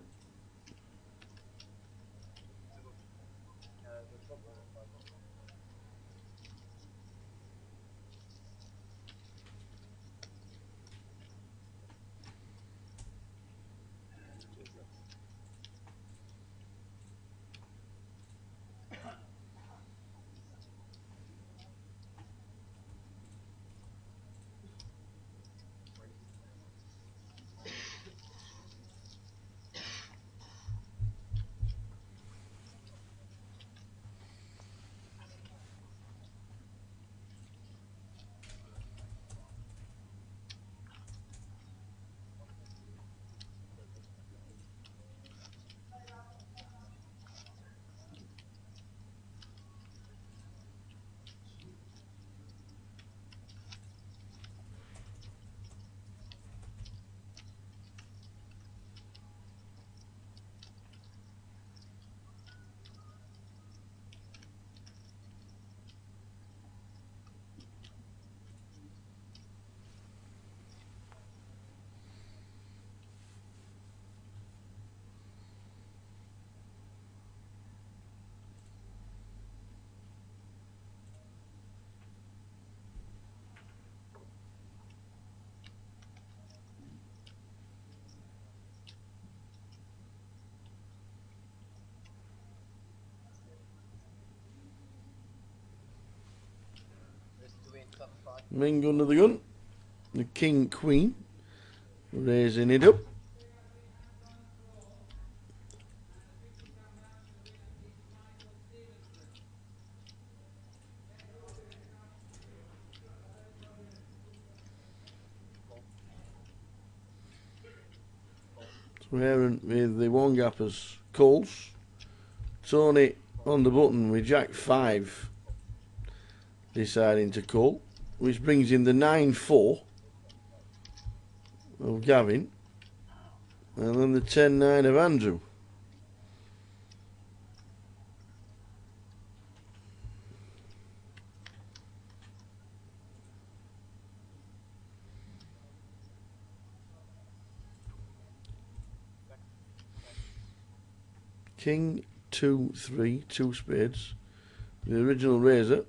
Ming under the gun. The king, queen. Raising it up. So Aaron with the one gappers calls. Tony on the button with Jack 5 deciding to call, which brings in the 9-4 of Gavin, and then the 10-9 of Andrew. King 2-3, 2 spades. The original razor.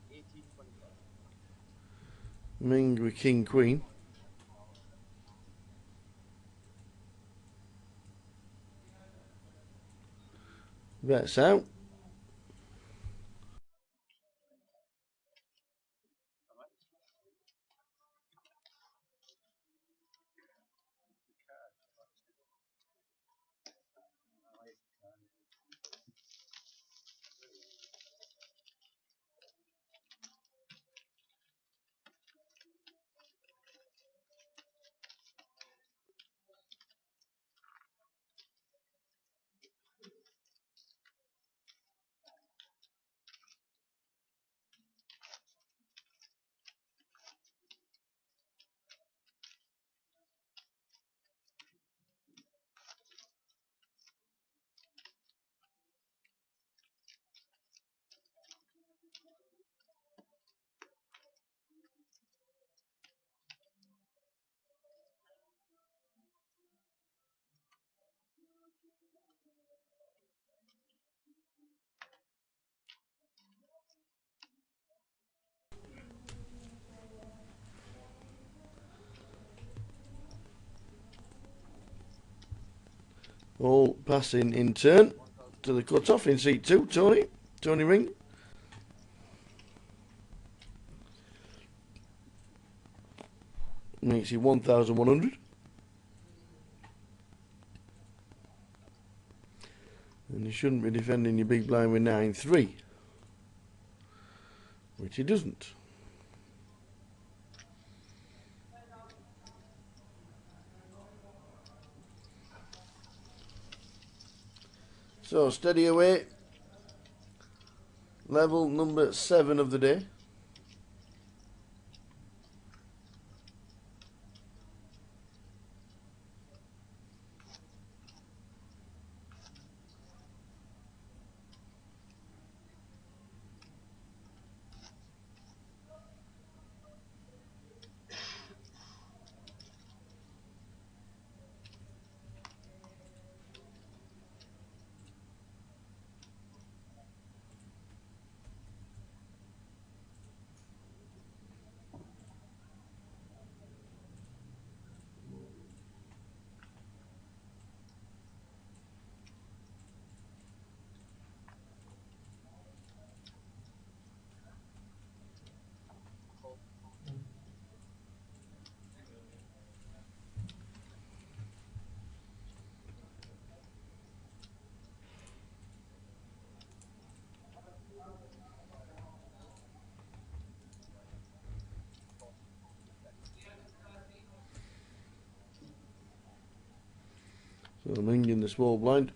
1825. Ming with king queen. Bets out. All passing in turn to the cut-off in seat 2, Tony Ring. Makes it 1,100. And you shouldn't be defending your big blind with 9-3, which he doesn't. So steady away. Level number 7 of the day. So Ming in the small blind.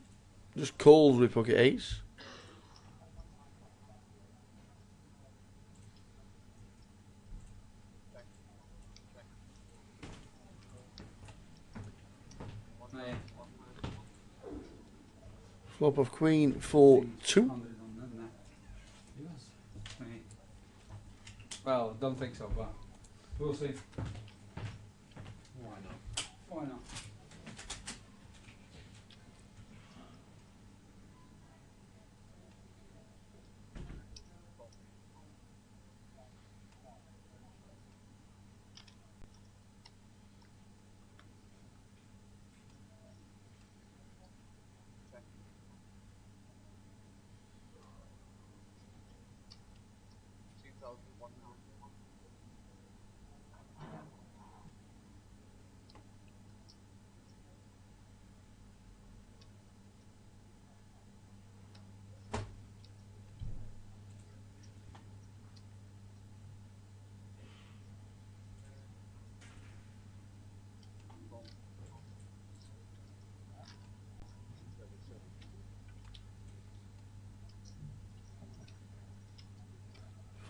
Just calls with pocket ace. Flop of queen for 2. Well, don't think so, but we'll see. Why not? Why not?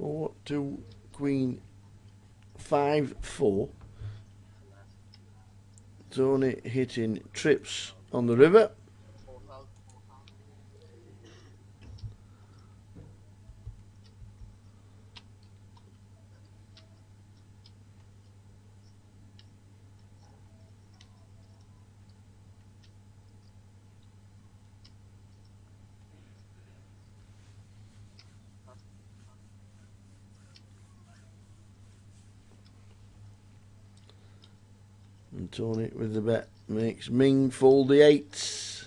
4, 2, Queen 5, 4. Tony hitting trips on the river. 4,000. And Tony with the bet makes Ming fold the 8s.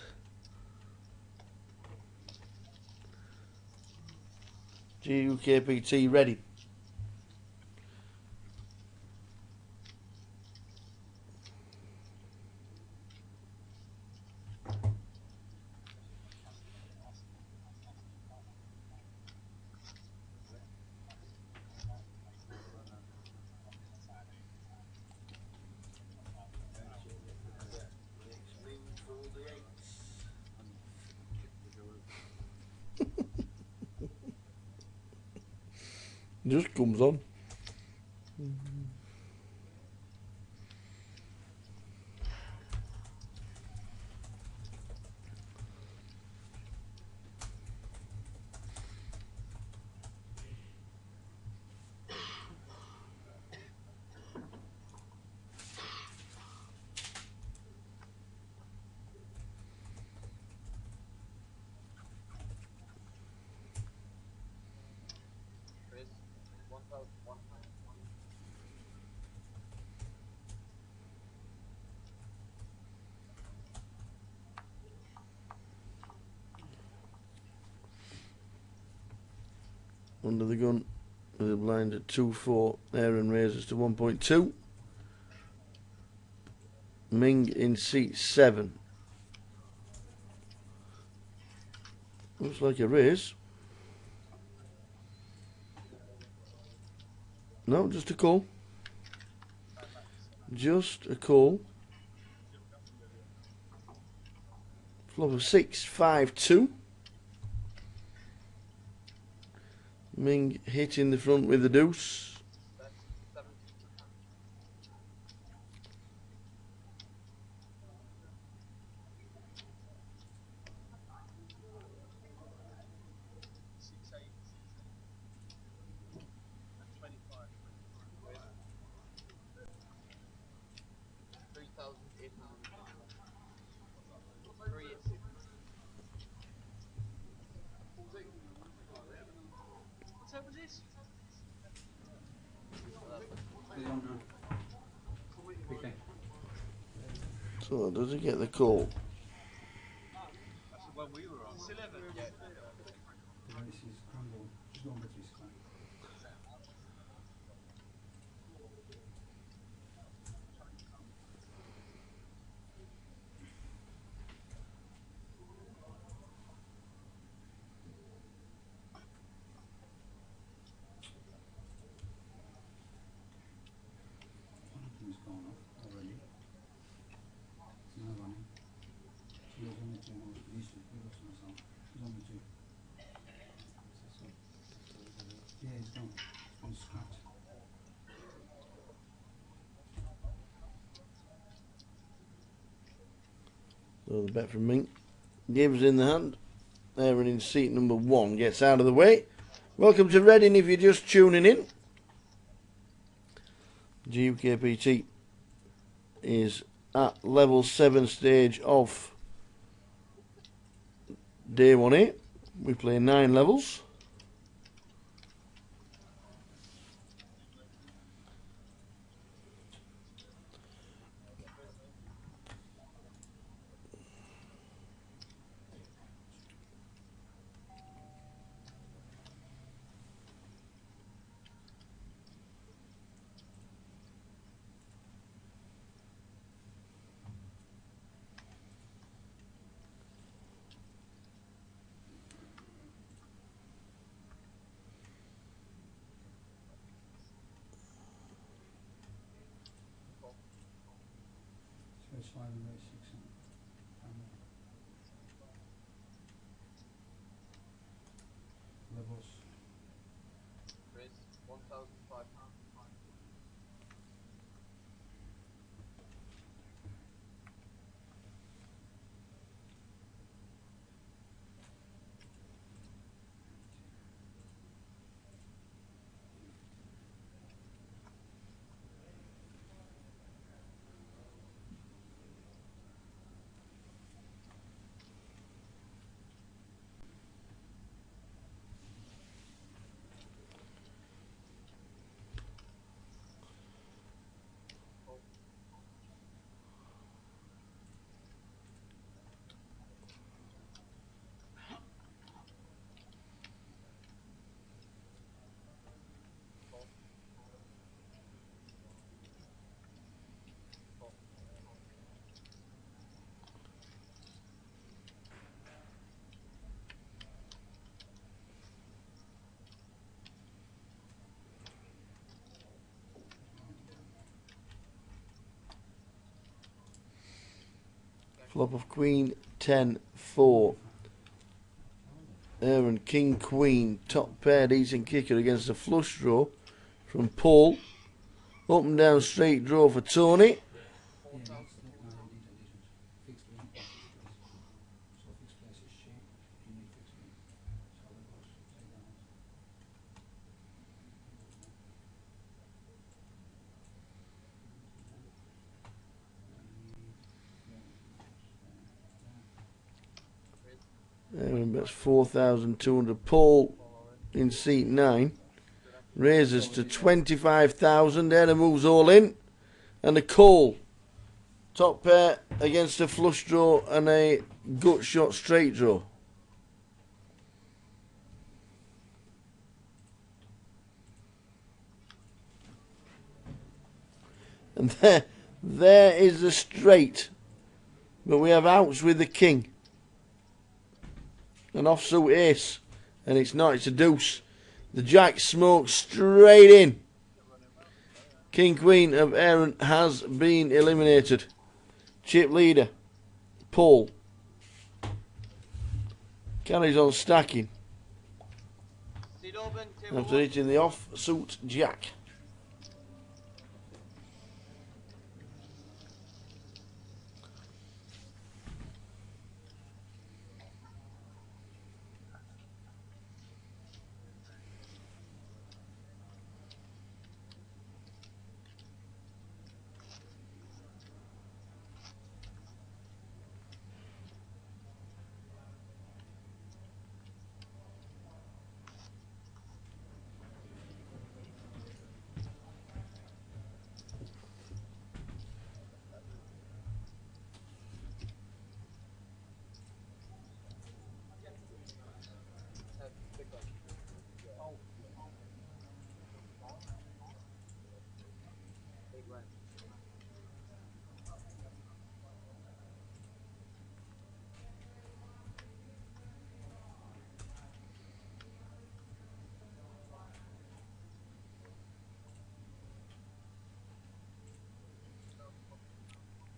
GUKPT ready. Just comes on. Chris, 1,100. Under the gun with a blind at 2-4. Aaron raises to 1.2. Ming in seat 7. Looks like a raise. No, just a call. Just a call. Flop of 6, 5, 2. Ming hitting the front with the deuce. That's 70. 6, 8. And 25. 3,850. 3 is 6. What's up with this? They don't know. Big thing. So does he get the call? That's the one we were on. It's 11. Yeah. The race is crumbled. Just going with this guy. One of them is gone off already. It's another one. So there's only two more. These two. We lost myself. There's only two. Yeah, it's gone. It's been scrapped. So the bet from Ming. Gives in the hand. Aaron in seat number 1 gets out of the way. Welcome to Reading if you're just tuning in. GUKPT is at level 7 stage of day 1A. We play 9 levels. So it's 5 and race 6 and levels. Chris, 1,500. Flop of Queen 10 4. Aaron King Queen. Top pair decent kicker against a flush draw from Paul. Up and down straight draw for Tony. Yeah, that's no, you need a different fixed win or fixed place. So fixed place is shape, you need fixed win. So that goes upside down. Aaron bets 4,200. Paul in seat 9 raises to 25,000. Aaron moves all in. And a call. Top pair against a flush draw and a gut shot straight draw. And there is the straight. But we have outs with the king. An offsuit ace. And it's not, it's a deuce. The jack smokes straight in. King Queen of Aaron has been eliminated. Chip leader, Paul. Carries on stacking. After hitting the offsuit jack.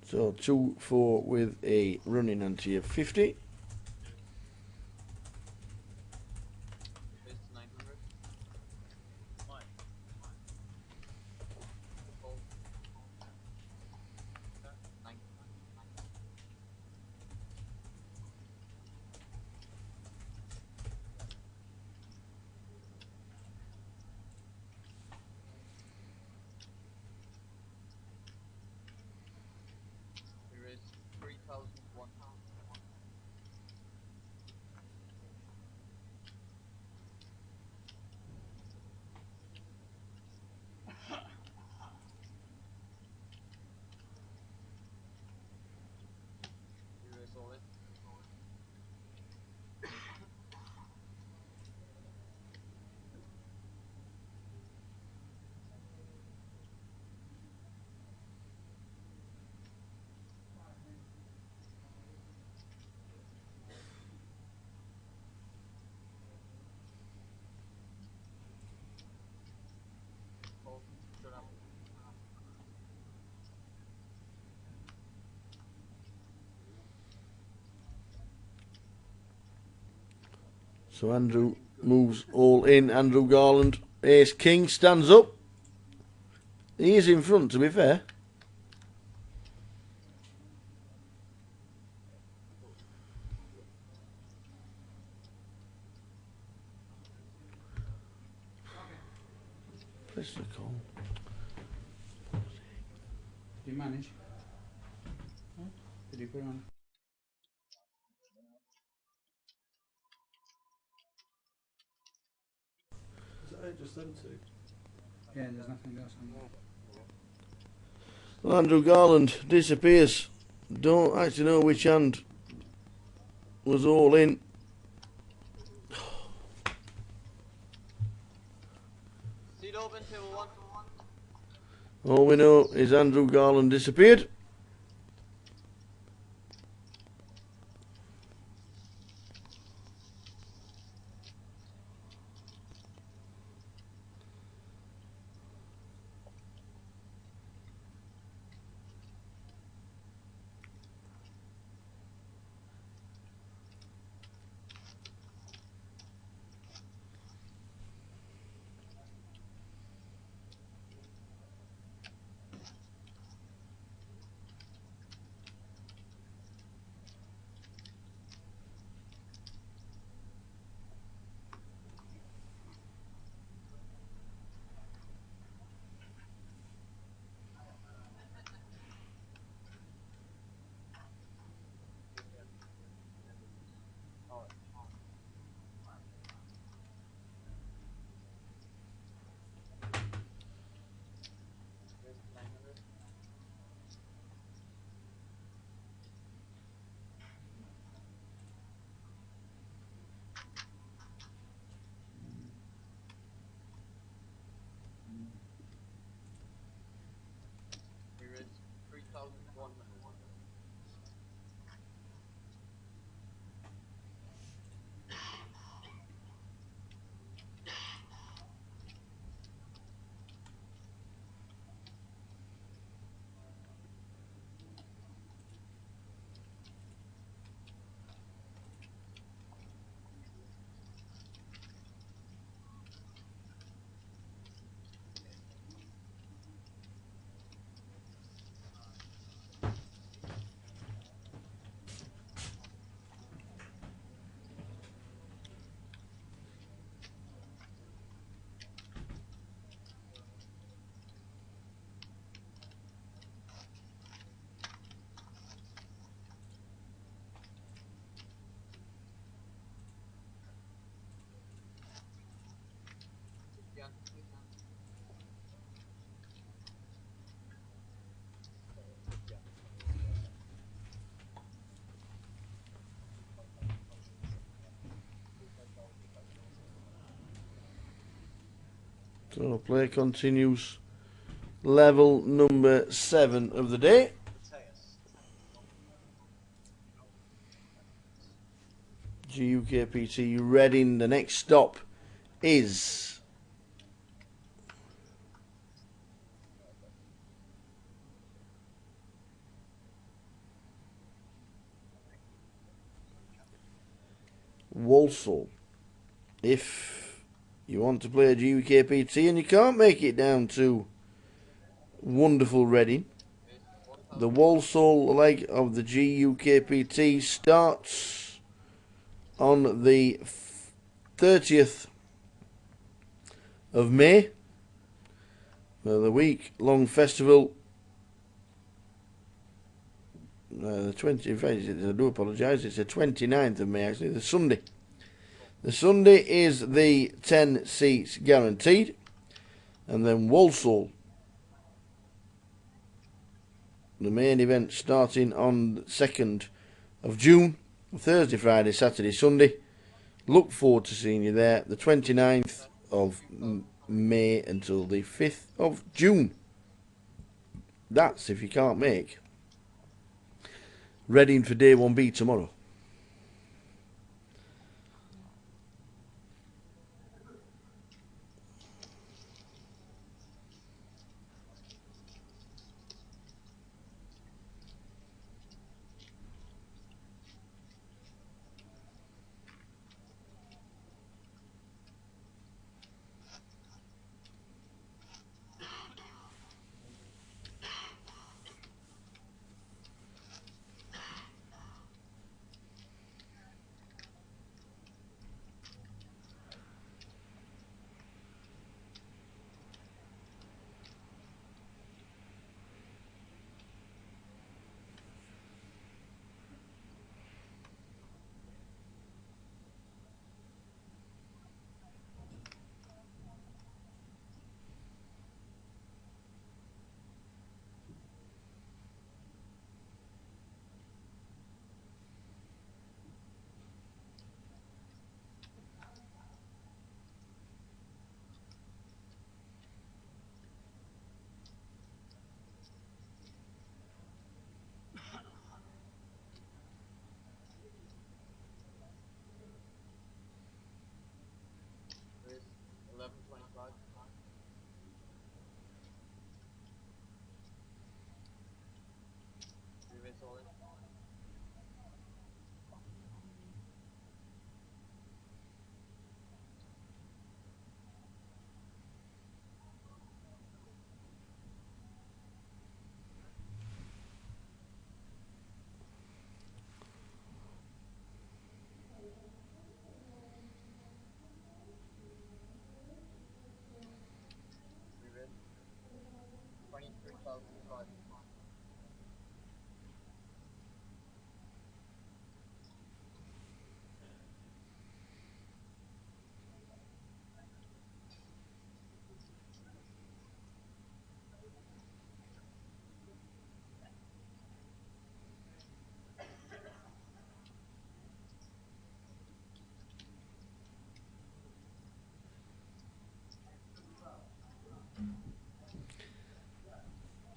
So 2-4 with a running ante of 50. There is 3,001. There is all it. Oh, shut up. So Andrew moves all in. Andrew Garland Ace King stands up. He is in front, to be fair. Press the call. Do you manage? Huh? Did you put on? Is it just them two? Yeah, there's nothing else on there. Well, Andrew Garland disappears. Don't actually know which hand was all in. Seat open, table 1. All we know is Andrew Garland disappeared. Here is 3001. So play continues. Level number 7 of the day. GUKPT Reading. The next stop is Walsall. If you want to play a GUKPT and you can't make it down to wonderful Reading, the Walsall leg of the GUKPT starts on the 30th of May. The week-long festival. The 20. In fact, I do apologise. It's the 29th of May. Actually, the Sunday. The Sunday is the 10 seats guaranteed, and then Walsall. The main event starting on the 2nd of June, Thursday, Friday, Saturday, Sunday. Look forward to seeing you there. The 29th of May until the 5th of June. That's if you can't make Reading for day 1B tomorrow.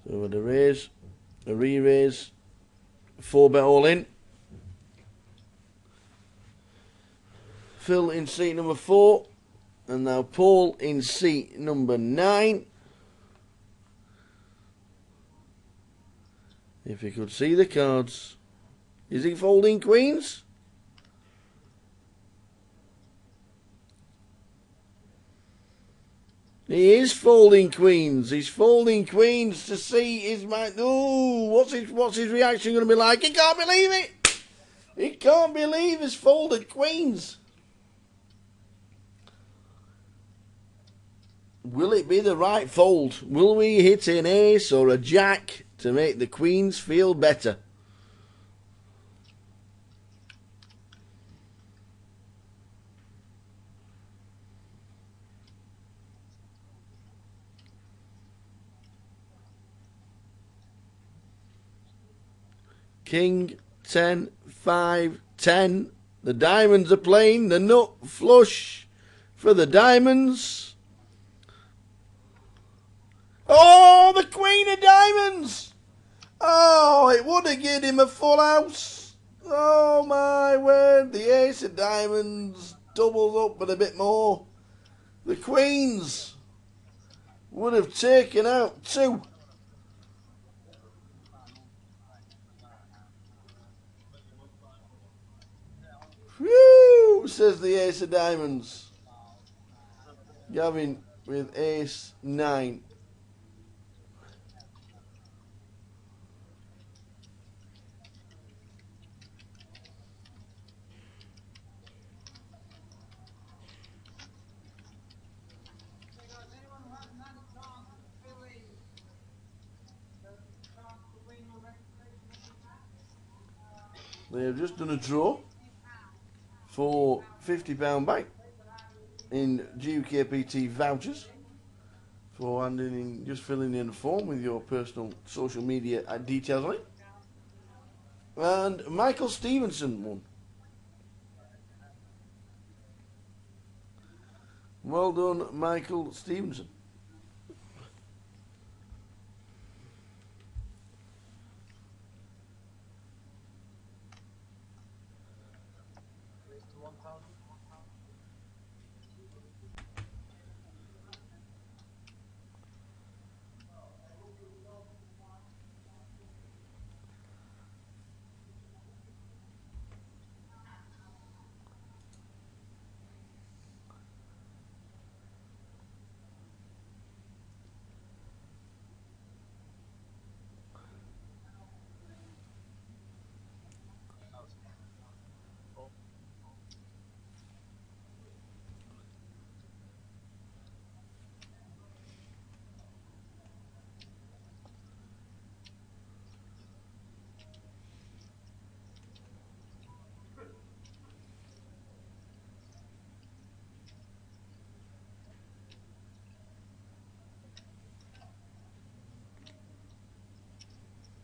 So with a raise, a re-raise, 4-bet all in. Phil in seat number 4, and now Paul in seat number 9. If you could see the cards. Is he folding queens? He is folding queens. He's folding queens to see his man. Oh, what's his reaction going to be like? He can't believe it. He can't believe he's folded queens. Will it be the right fold? Will we hit an ace or a jack to make the queens feel better? King, 10, 5, 10. The diamonds are playing. The nut flush for the diamonds. Oh, the queen of diamonds. Oh, it would have given him a full house. Oh, my word. The ace of diamonds doubles up with a bit more. The queens would have taken out 2. Whew, says the ace of diamonds. Gavin with ace 9. They have just done a draw for £50 back in GUKPT vouchers for handing in, just filling in a form with your personal social media details on it. And Michael Stevenson won. Well done, Michael Stevenson. Raise to 1,000.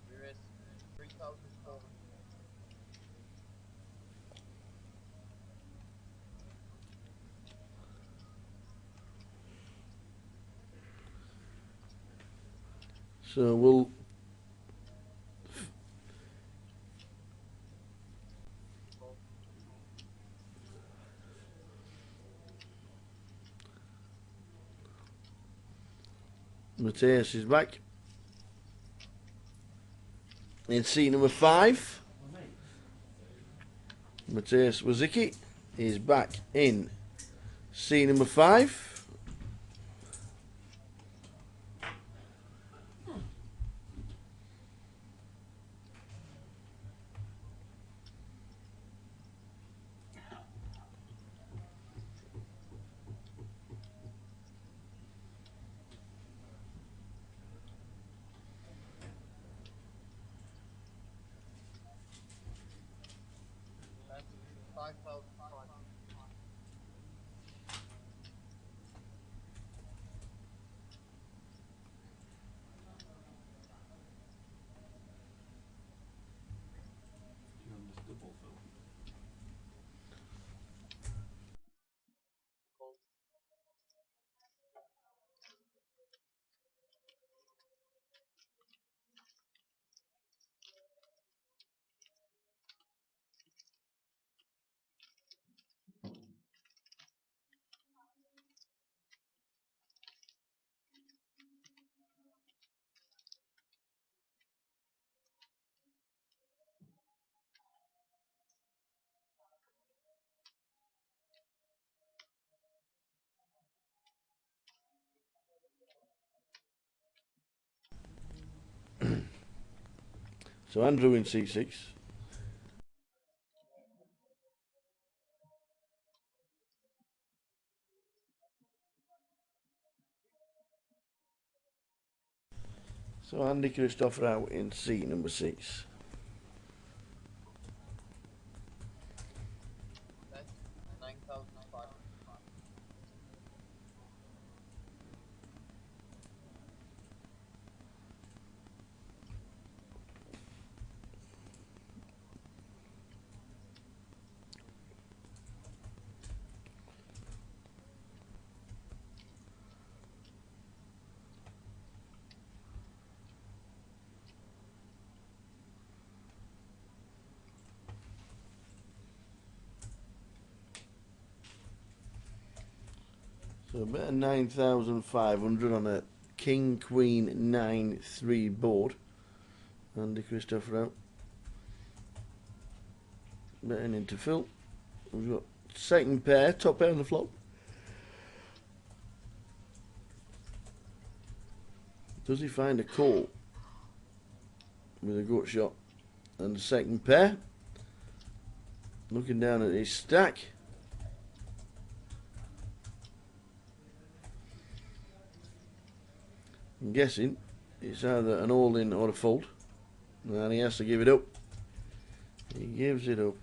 We raise 3,400. So we'll Matthias is back in seat number 5. Matthias Wazicki is back in seat number 5. And 5,500. Called. So Andrew in C6. So Andy Christopher out in seat number 6. That's 9,500. So about 9,500 on a King Queen 9-3 board. Andy Christopher out. Betting into Phil. We've got second pair, top pair on the flop. Does he find a call with a gut shot? And the second pair. Looking down at his stack. I'm guessing it's either an all-in or a fold. And he has to give it up. He gives it up.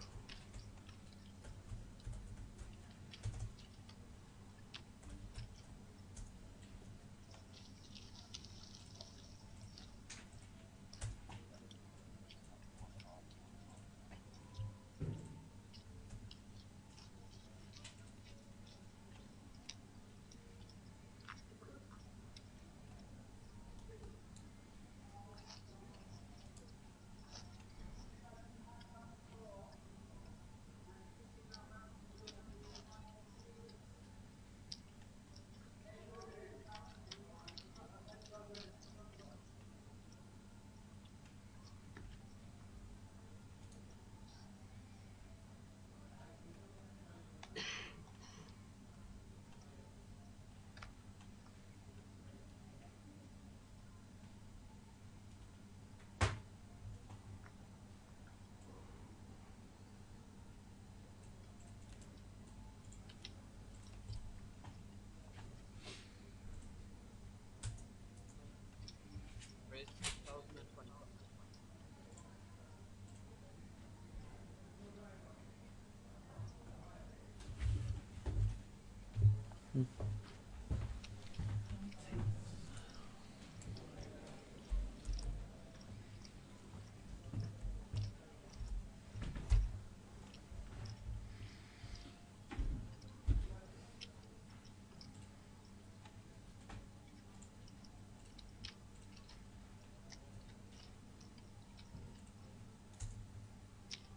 Raise 2,025.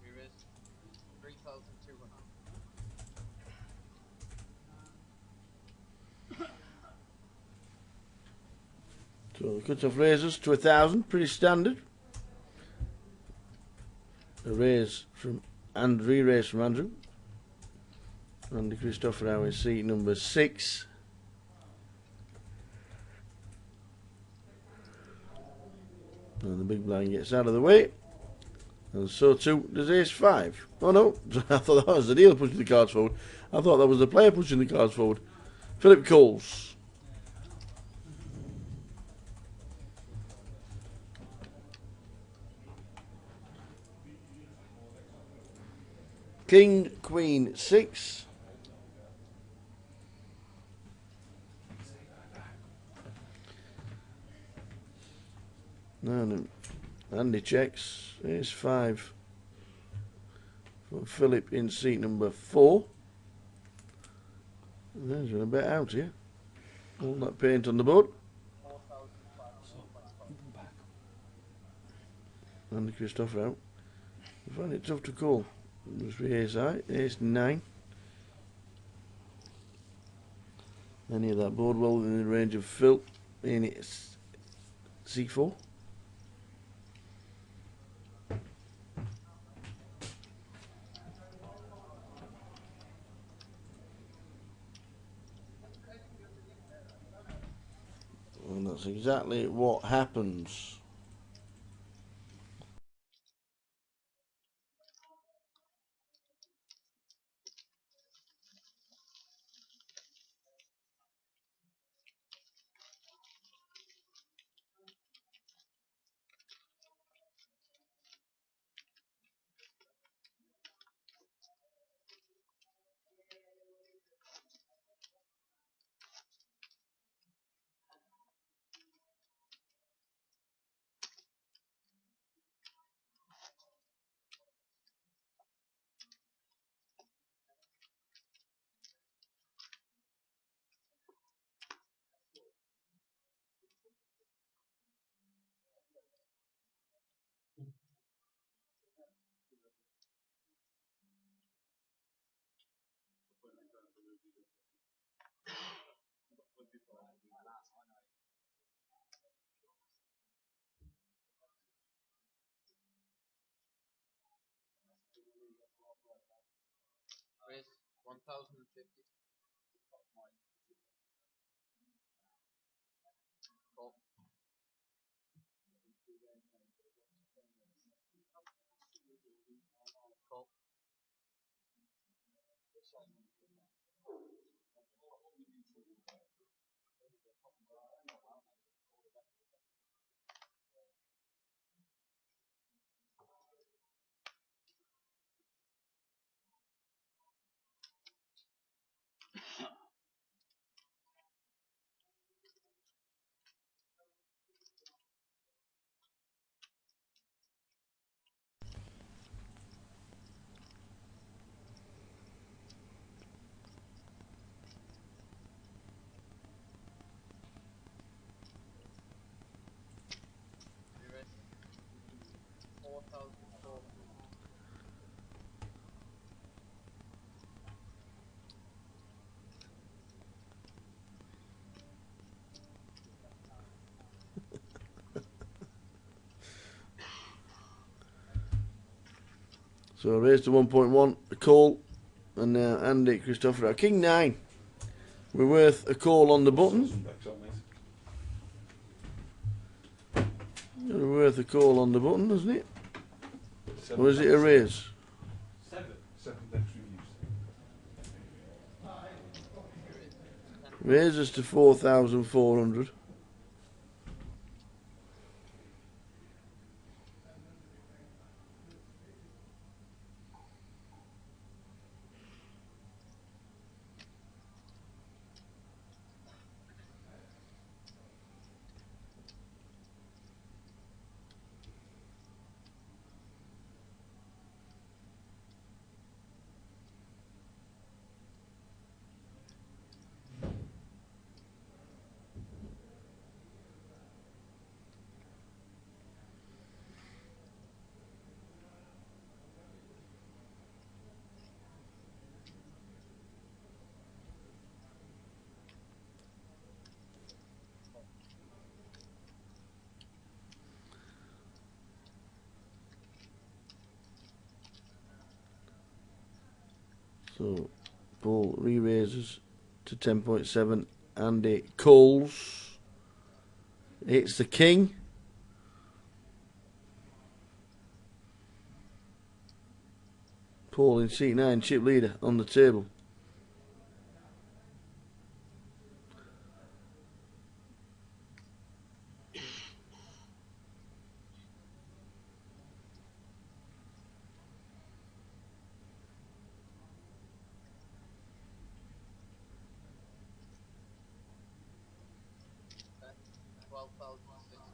We raise 3,200. So the cut-off raises to 1,000, pretty standard. A raise from Andrew, re-raise from Andrew. Andy Christopher out in seat number 6. And the big blind gets out of the way. And so too does ace 5. Oh no, I thought that was the dealer pushing the cards forward. I thought that was the player pushing the cards forward. Philip Coles. King, Queen, 6. And Andy checks. Ace 5 for Philip in seat number 4. And there's a bet out here. All that paint on the board. 4,525. Andy Christopher out. I find it tough to call. It must be ace high, ace 9. Any of that board well within the range of Phil in its C4. And that's exactly what happens. Raise 1050. Call. Call. You raise 4,400. So raised to 1.1, a call, and now Andy Christopher. King 9. We're worth a call on the button. We're worth a call on the button, isn't it? Or is it a raise? 7 decks reviews. Raises to 4,400. So Paul re-raises to 10.7 and it calls. It's the king. Paul in seat 9, chip leader on the table. Okay. 12,600.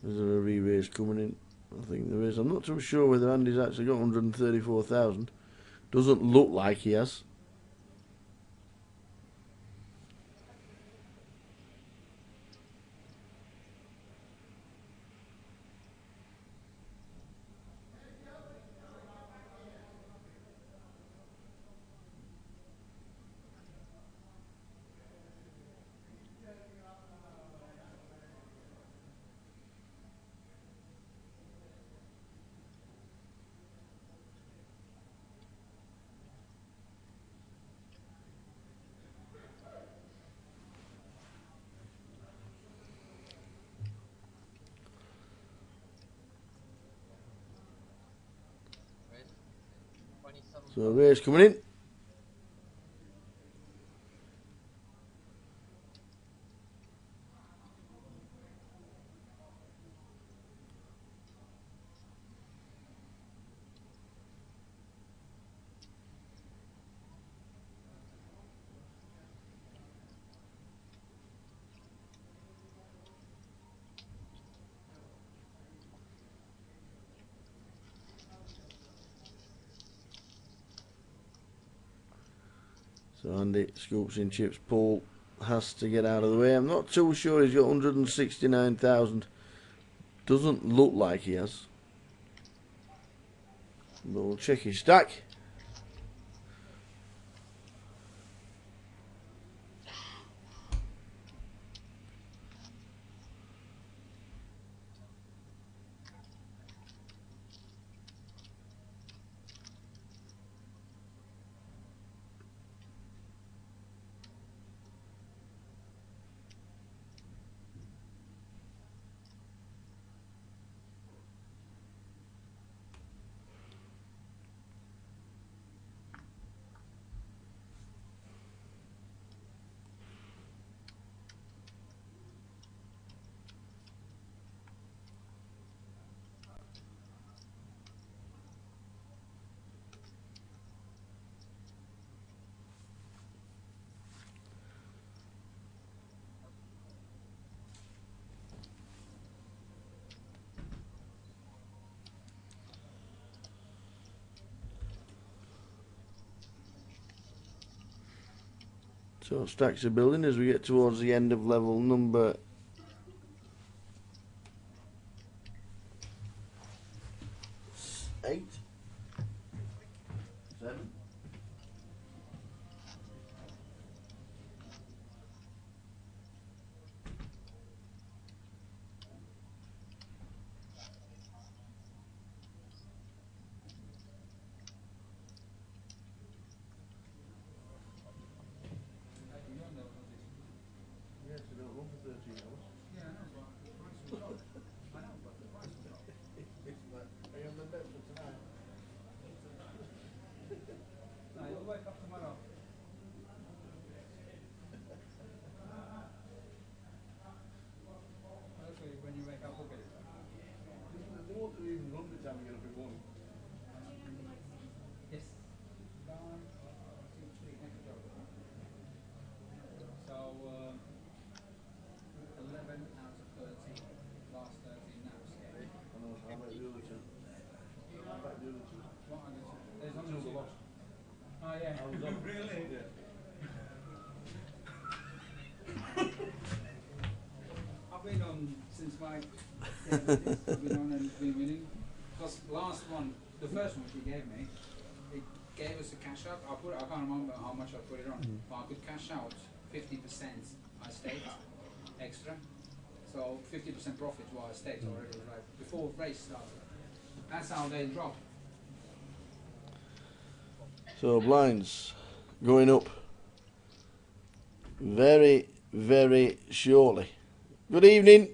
There's a re-raise coming in. I think there is. I'm not too sure whether Andy's actually got 134,000. Doesn't look like he has. Raise 27,000. So raise coming in. So Andy scoops in chips. Paul has to get out of the way. I'm not too sure he's got 169,000. Doesn't look like he has. But we'll check his stack. So stacks are building as we get towards the end of level number 8, 7. Yes, I don't run for 13 hours. Yeah, I know, but the price was up. I know, but the price was up. It's like, are you on the bet for tonight? No, you'll wake up tomorrow. Okay, when you wake up, look at it. They won't even run the time we get up in the morning. Yes. 1, 2, 3, next job. So, 11 out of 13. Last 13 naps. I know, how about the other two? How about the other two? What are the two? There's only Two two. lost. Oh, yeah. I was up. Really? Yeah. I've been on since my meetings. I've been on and been winning. Because last one, the first one she gave me, it gave us a cash out. I can't remember how much I put it on, but I could cash out 50%. I staked extra, so 50% profit while I staked already, like before race started. That's how they drop. So blinds going up very, very shortly. Good evening,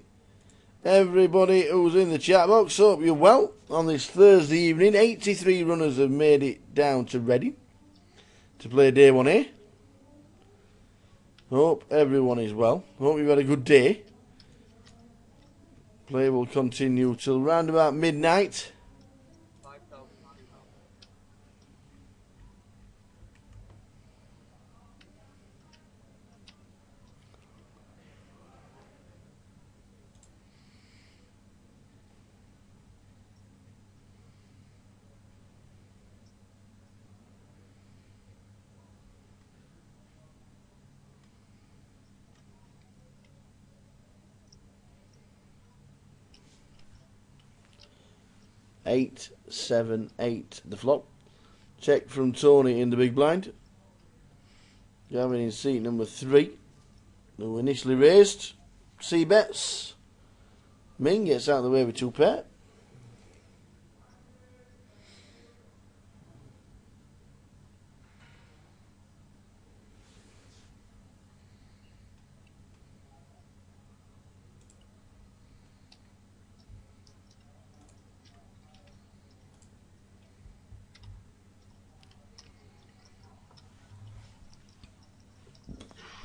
everybody who's in the chat box. Hope you're well on this Thursday evening. 83 runners have made it down to Reading to play day 1A. Hope everyone is well. Hope you've had a good day. Play will continue till round about midnight. 8, 7, 8 the flop. Check from Tony in the big blind. Gavin in seat number 3. Who initially raised. C bets. Ming gets out of the way with 2 pair.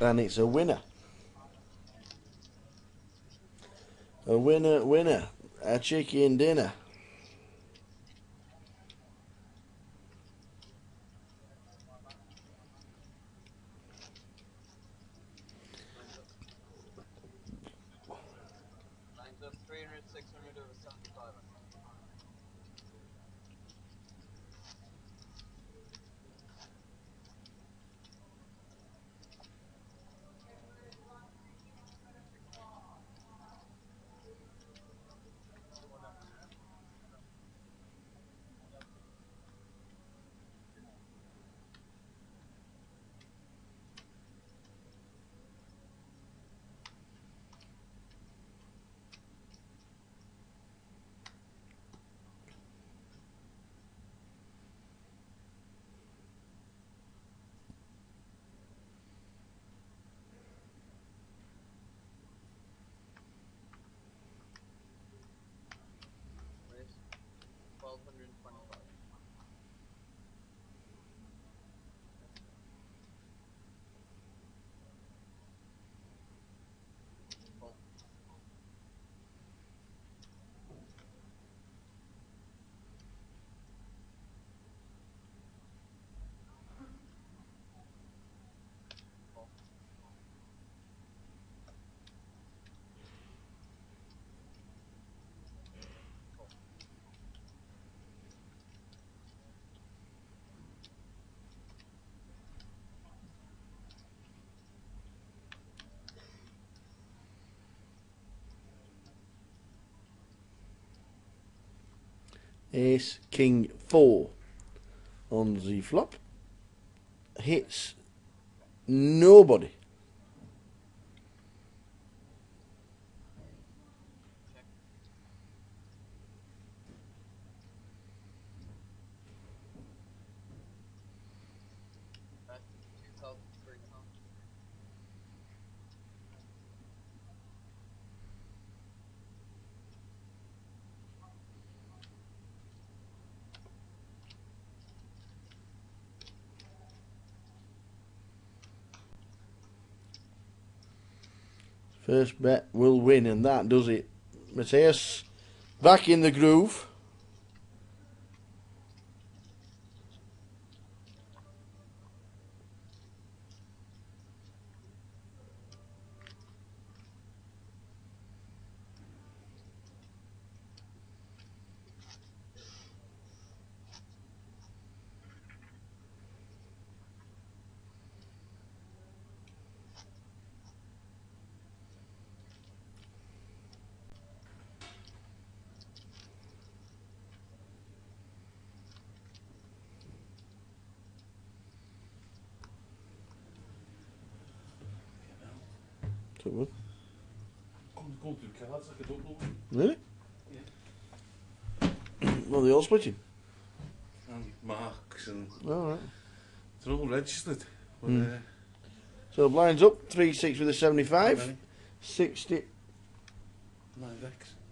And it's a winner. A winner, winner. A chicken dinner. Lines up 300, 600 over 75. Ace, King, 4 on the flop. Hits nobody. Bet 2,300. First bet will win, and that does it. Mateus back in the groove. So good. Going through cards like I don't know. Really? Yeah. Well, they all splitting. And marks and Alright. they're all registered. But, So blinds up, 3-6 with a 75.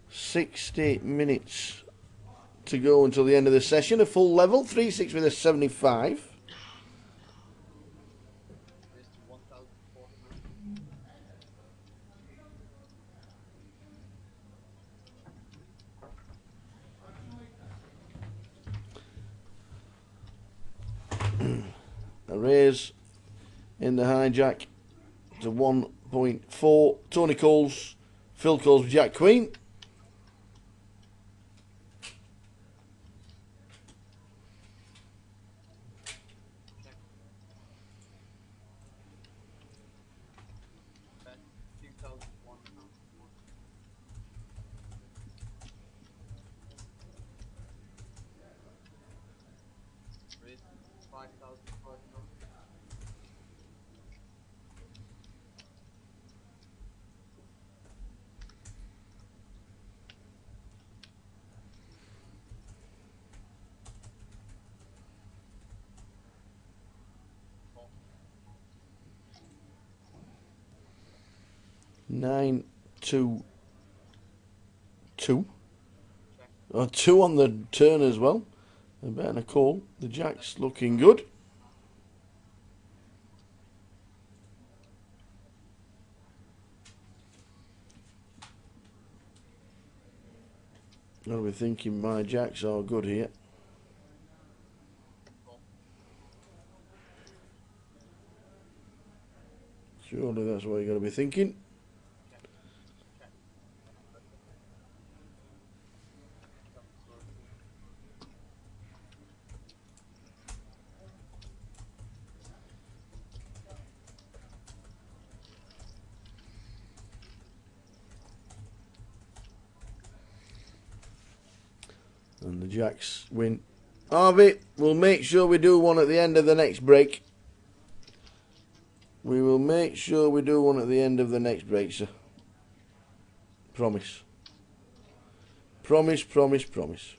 60 minutes to go until the end of the session. A full level, 3-6 with a 75. Raise to 1,400. A raise in the hijack to 1.4. Tony Coles, Phil Coles, Jack Queen. Check. Bet 2,100. Raise 5,500. Call. 9-2-2. Check. 2 on the turn as well. A bet and a call. The Jack's looking good. Gotta be thinking my Jacks are good here. Call. Surely that's what you gotta be thinking. Check. Check. Seven, sorry. And the Jacks win. Harvey, we'll make sure we do one at the end of the next break. We will make sure we do one at the end of the next break, sir. Promise. Promise, promise, promise.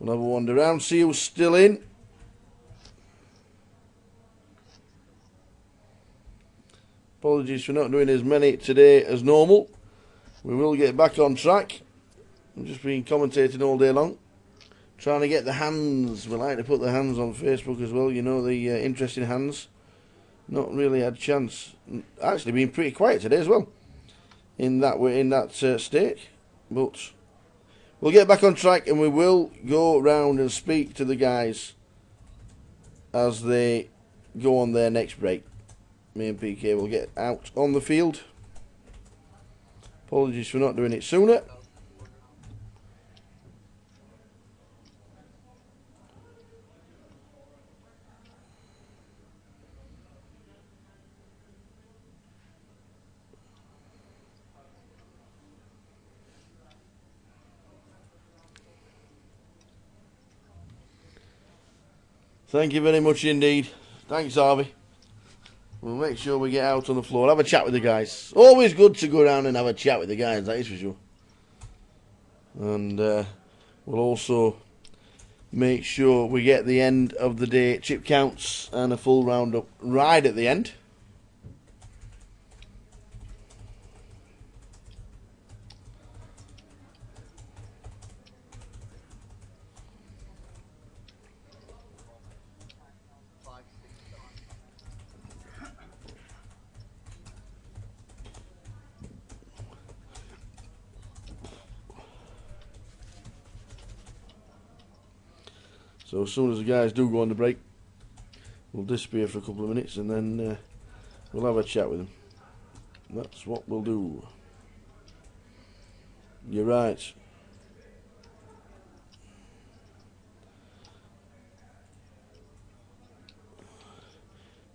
We'll have a wander around, see who's still in. Apologies for not doing as many today as normal. We will get back on track. I've just been commentating all day long. Trying to get the hands. We like to put the hands on Facebook as well. You know, the interesting hands. Not really had a chance. Actually been pretty quiet today as well. In that way, in that state. But we'll get back on track and we will go round and speak to the guys as they go on their next break. Me and PK will get out on the field. Apologies for not doing it sooner. Thank you very much indeed. Thanks, Harvey. We'll make sure we get out on the floor. Have a chat with the guys. Always good to go around and have a chat with the guys, that is for sure. And we'll also make sure we get the end of the day chip counts and a full roundup ride at the end. So as soon as the guys do go on the break, we'll disappear for a couple of minutes and then we'll have a chat with them. That's what we'll do. You're right.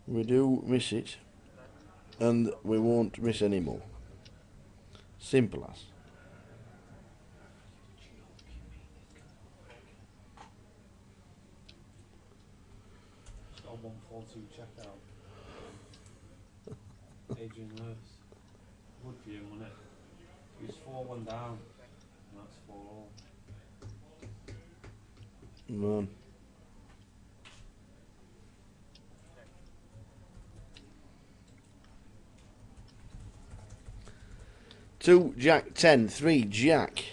We do miss it, and we won't miss any more. Simple as. Got 142 checked out. Adrian Lewis. Would be him, wouldn't it? He was 4-1 down, and that's 4-all. Man. Two Jack 10, 3 Jack.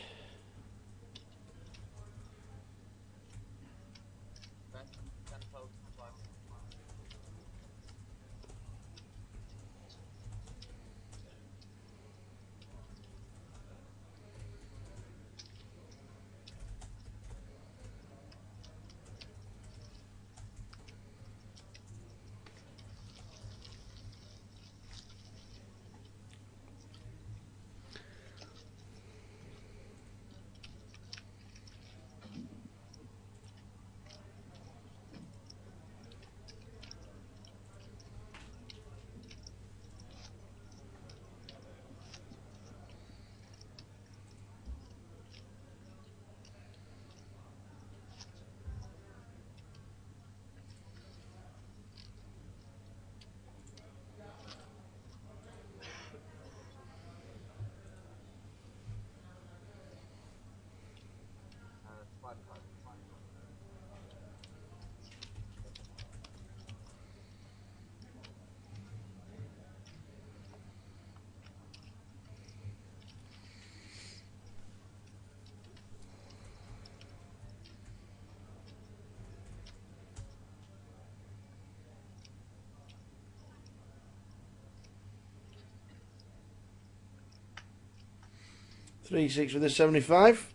Three 6 with a 75.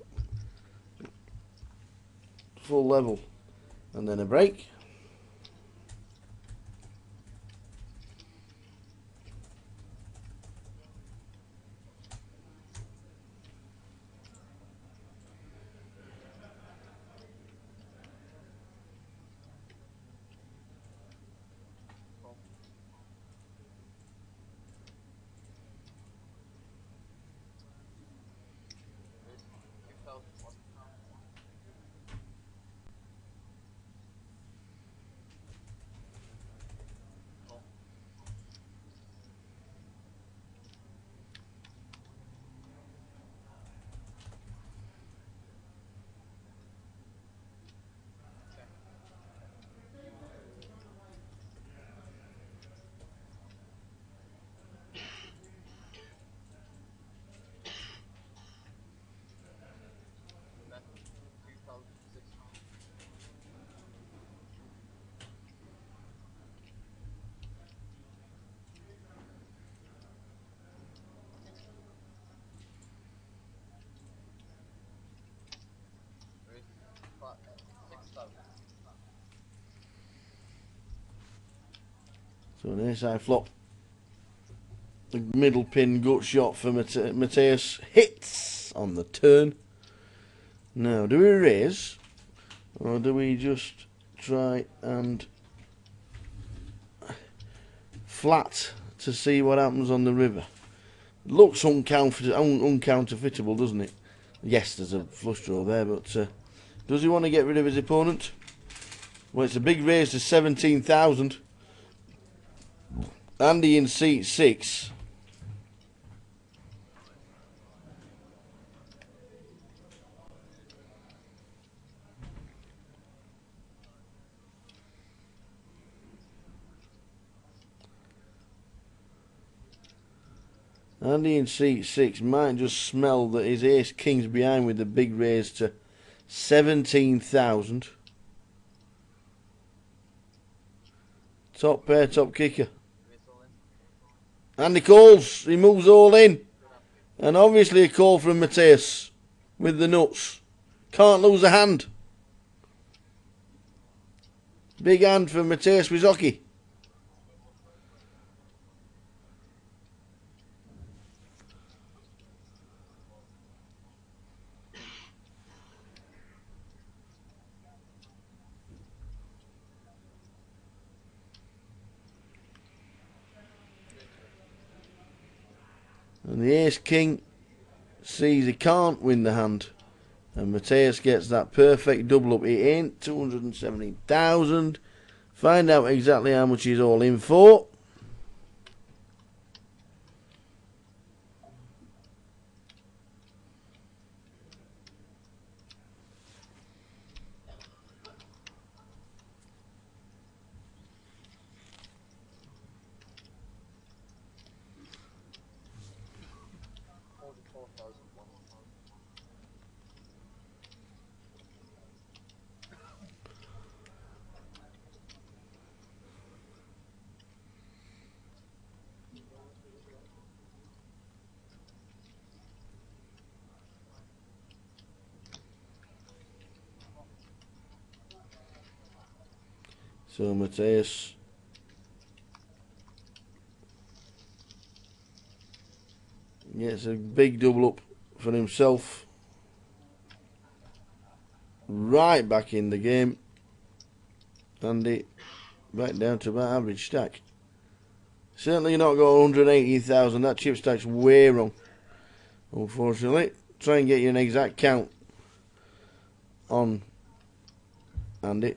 Full level. And then a break. So an inside flop. The middle pin gut shot for Mateus hits on the turn. Now, do we raise? Or do we just try and flat to see what happens on the river? Looks uncounterfeitable, doesn't it? Yes, there's a flush draw there, but does he want to get rid of his opponent? Well, it's a big raise to 17,000. Andy in seat 6. Andy in seat 6 might just smell that his ace king's behind with the big raise to 17,000. Top pair, top kicker. Andy calls. He moves all in. And obviously a call from Matthias with the nuts. Can't lose a hand. Big hand for Matthias Wizocki. And the ace king sees he can't win the hand. And Matthias gets that perfect double up. It ain't 217,000. Find out exactly how much he's all in for. So Matthias gets a big double up for himself. Right back in the game. Andy back down to about average stack. Certainly not got 118,000. That chip stack's way wrong, unfortunately. Try and get you an exact count on Andy.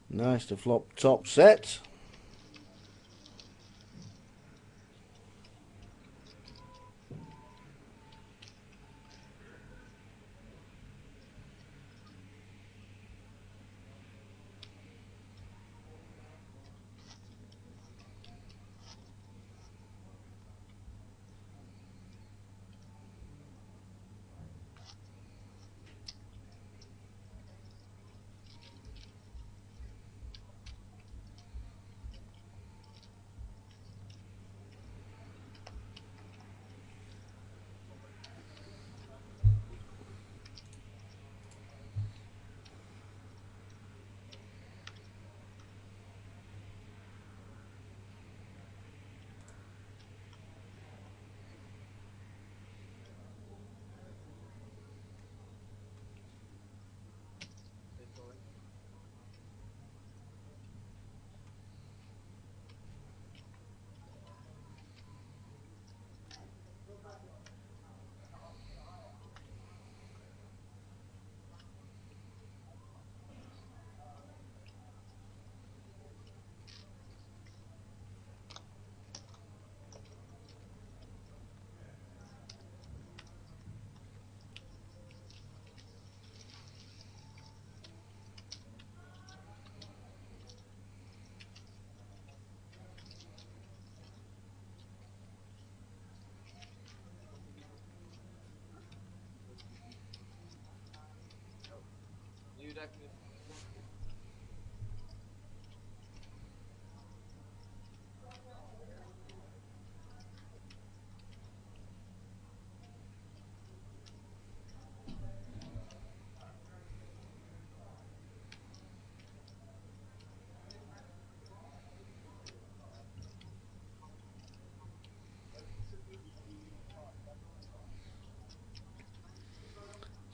Nice to flop top set.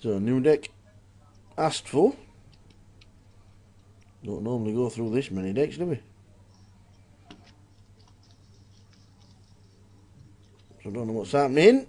So new deck asked for. Don't normally go through this many decks, do we? So I don't know what's happening.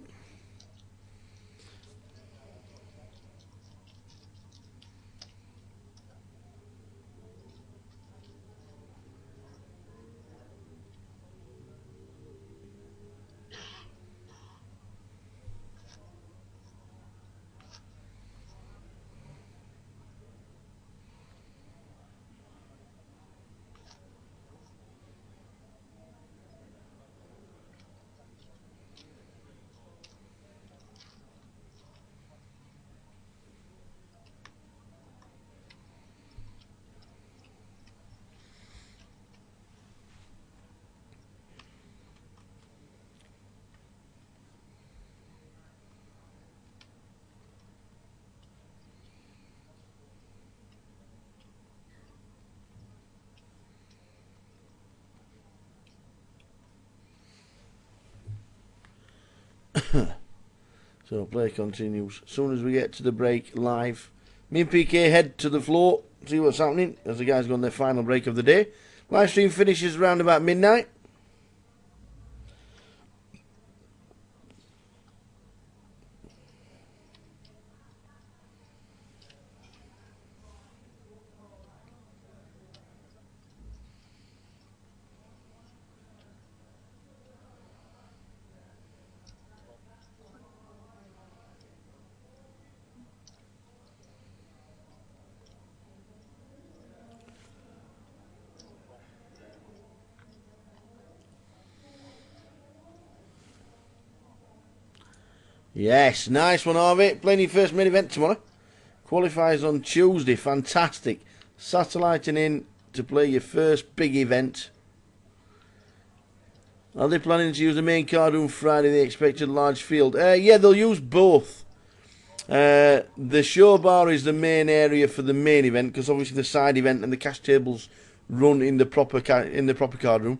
So play continues. As soon as we get to the break live, me and PK head to the floor, see what's happening as the guys go on their final break of the day. Live stream finishes around about midnight. Yes, nice one, Harvey. Playing your first main event tomorrow. Qualifies on Tuesday. Fantastic. Satelliting in to play your first big event. Are they planning to use the main card room Friday, the expected large field? Yeah, they'll use both. The show bar is the main area for the main event, because obviously the side event and the cash tables run in the proper card room.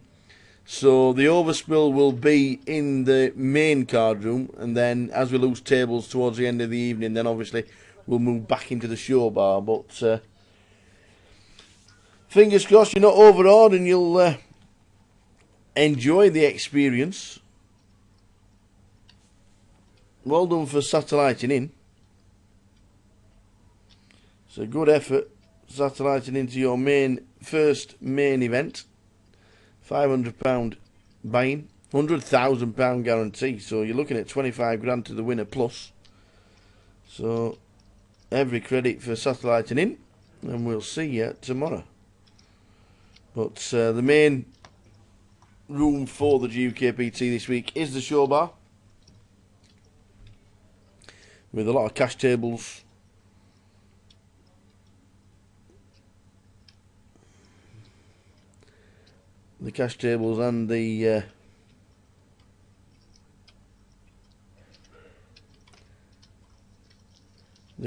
So the overspill will be in the main card room, and then as we lose tables towards the end of the evening, then obviously we'll move back into the show bar. But fingers crossed you're not overawed and you'll enjoy the experience. Well done for satelliting in. It's a good effort satelliting into your first main event. £500 buy-in, £100,000 guarantee. So you're looking at 25 grand to the winner plus. So every credit for satelliting in, and we'll see you tomorrow. But the main room for the GUKPT this week is the show bar, with a lot of cash tables. The cash tables and the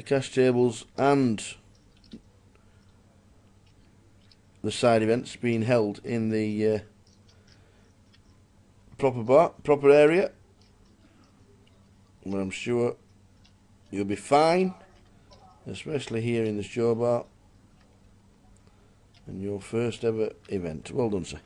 cash tables and the side events being held in the proper area, where I'm sure you'll be fine, especially here in the show bar and your first ever event. Well done, sir.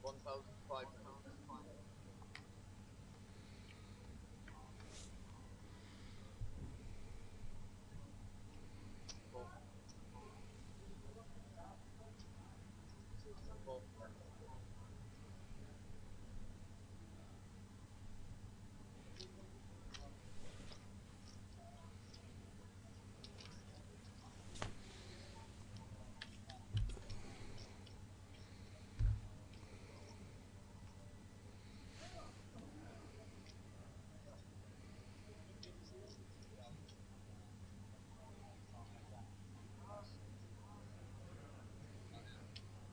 1,500. Four. Four.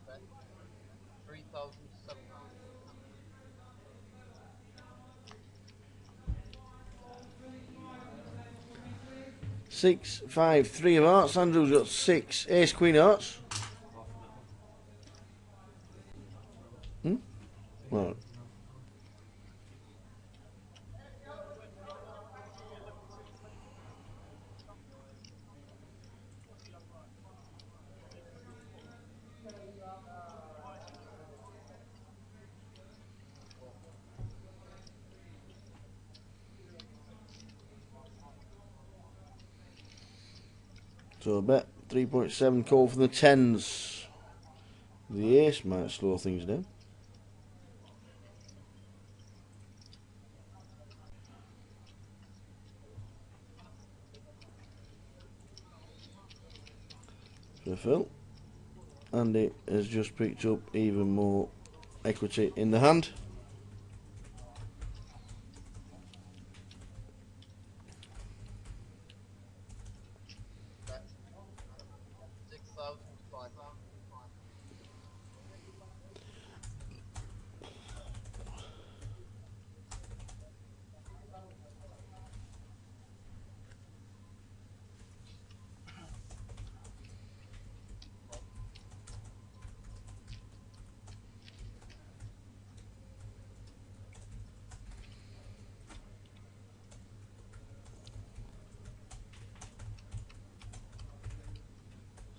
Bet. 3,700. 6, 5, 3 of hearts. Andrew's got 6 ace queen hearts. Half an hour. Hmm? Right. So I bet 3.7 call for the 10s. The ace might slow things down. For Phil. Andy has just picked up even more equity in the hand. Bet. 6,500.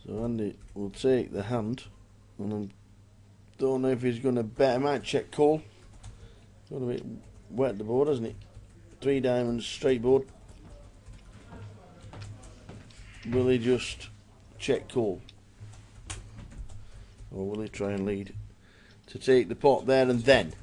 So Andy will take the hand, and I don't know if he's going to bet. I might check call. Got a bit wet the board, hasn't it? 3 diamonds, straight board. Will he just check call? Or will he try and lead to take the pot there and then?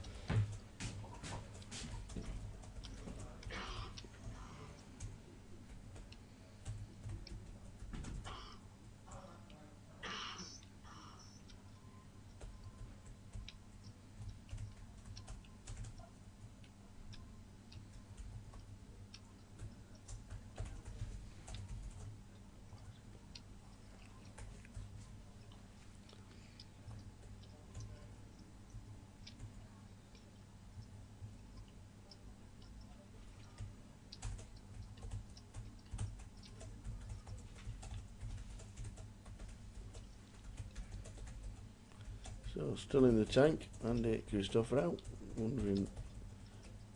So still in the tank, Andy Christopher out, wondering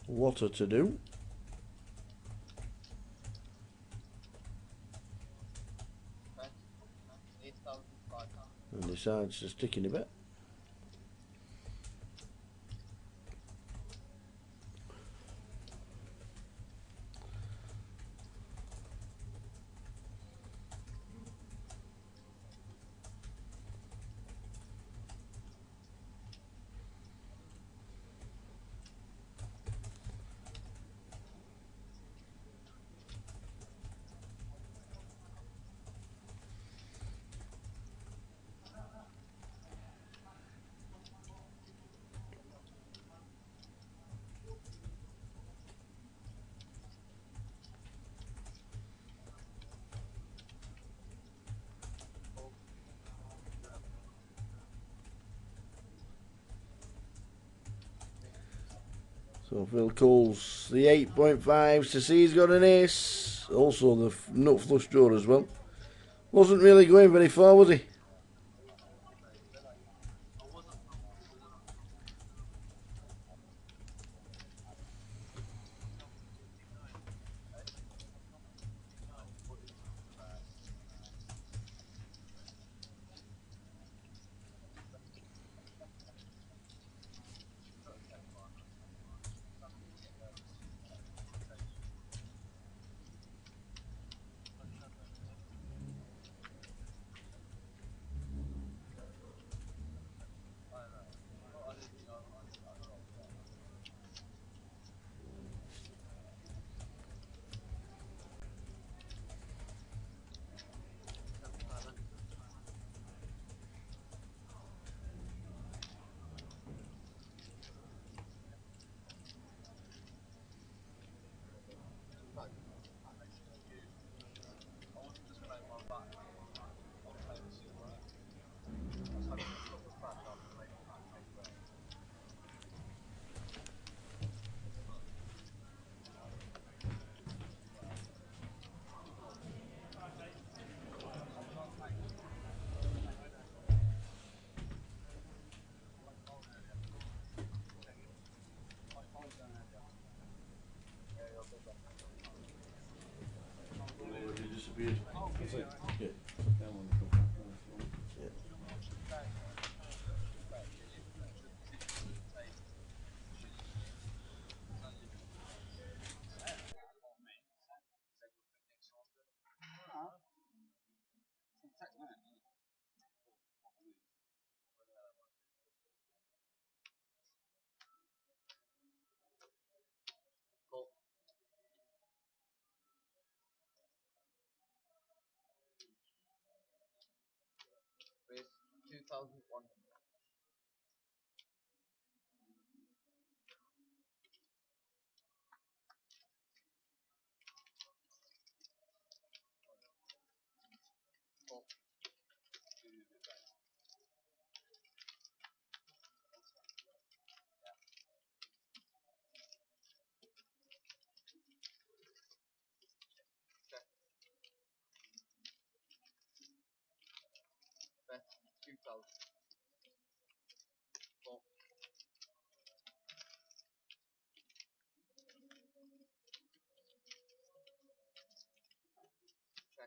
what to do. Bet. 8,500. And decides to stick in a bit. So Phil calls the 8.5s to see he's got an ace. Also the nut flush draw as well. Wasn't really going very far, was he? 10,100. Bet 2,000. Four. Check.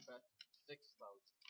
Bet 6,000.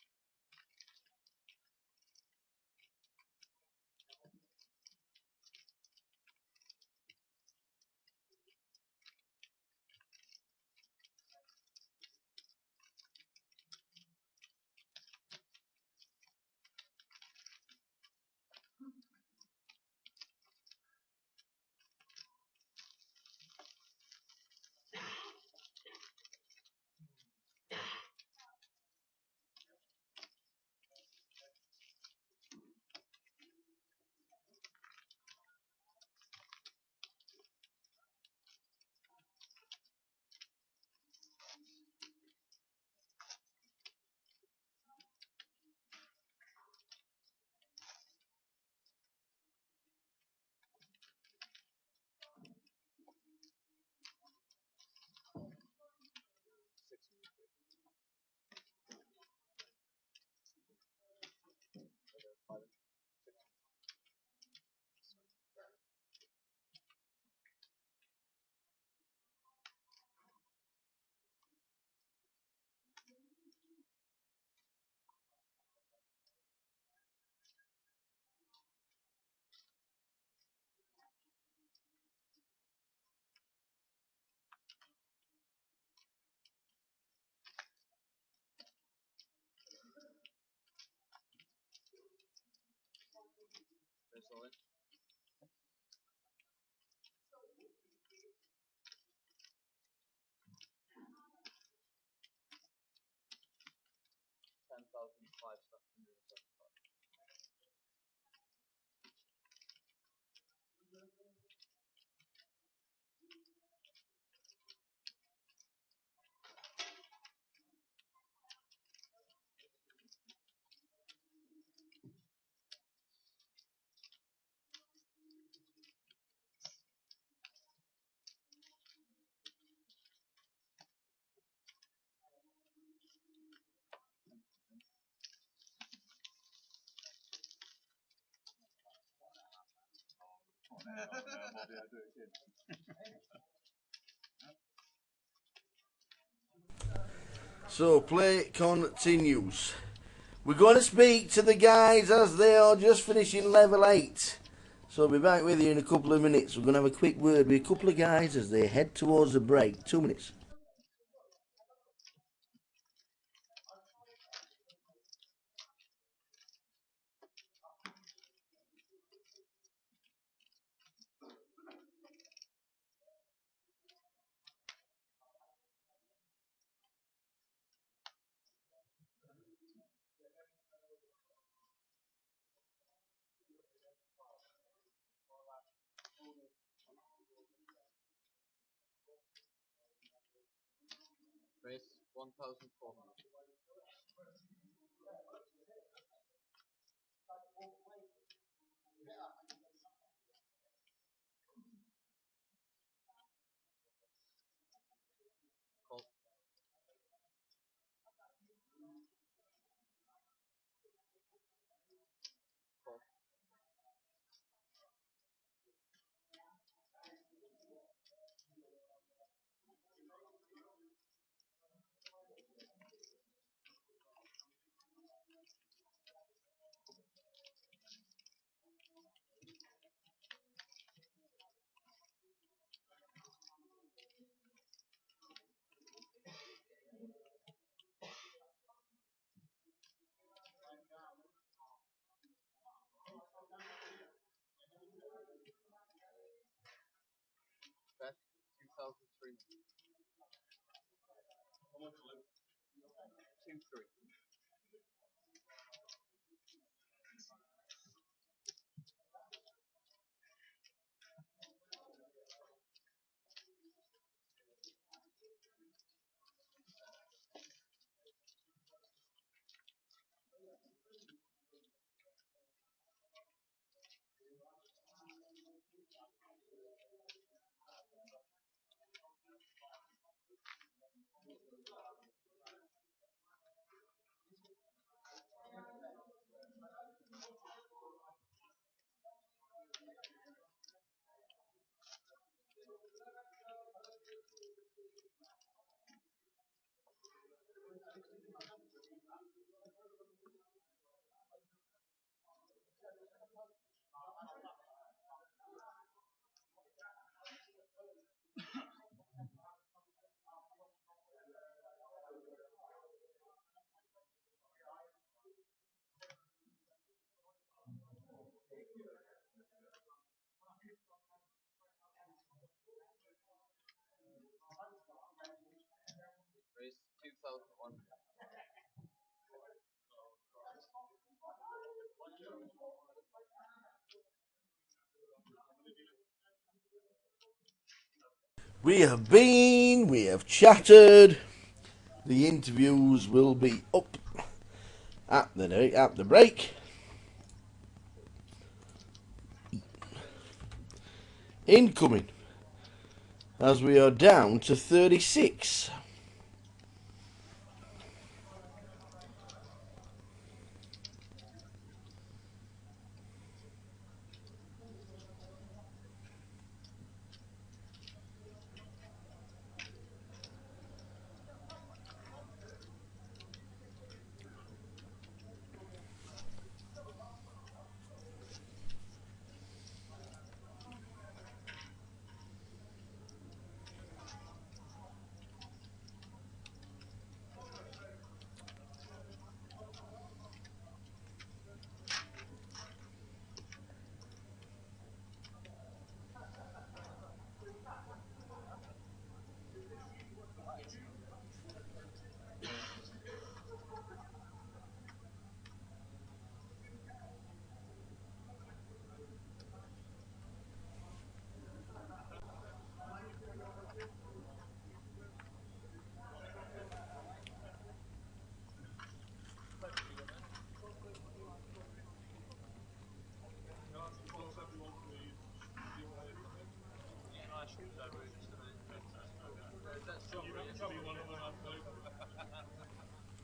That's all it. $10,575. So play continues. We're going to speak to the guys as they are just finishing level 8. So I'll be back with you in a couple of minutes. We're going to have a quick word with a couple of guys as they head towards the break. 2 minutes. Raise 1,400. Call. Call. 2003. 2-3. Race 2001. We have chatted. The interviews will be up at the break. Incoming, as we are down to 36.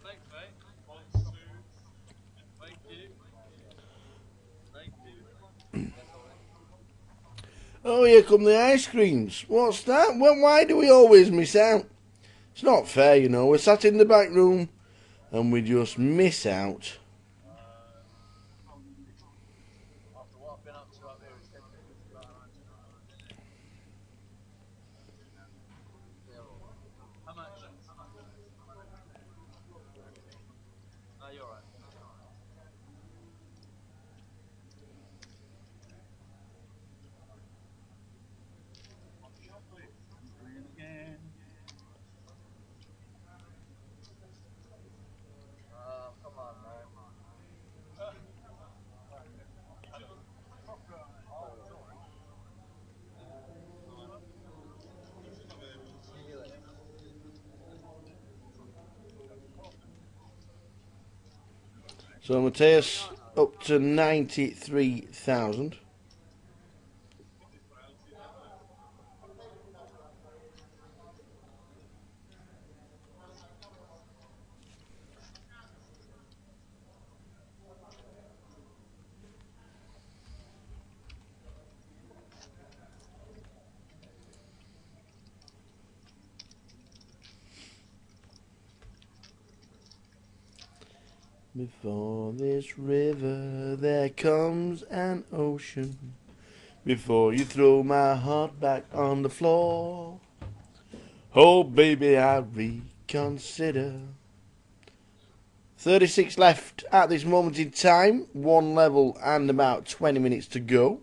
Thanks, mate. Thank you. Thank you. Oh, here come the ice creams. What's that? Well, why do we always miss out? It's not fair, you know. We're sat in the back room and we just miss out. After what I've been up to up here, it's definitely good to go out and ice cream. Yeah, well, how much? No, you're right. Come on, man. See you later. So Mateus up to 93,000. Before this river there comes an ocean. Before you throw my heart back on the floor. Oh baby, I reconsider. 36 left at this moment in time. One level and about 20 minutes to go.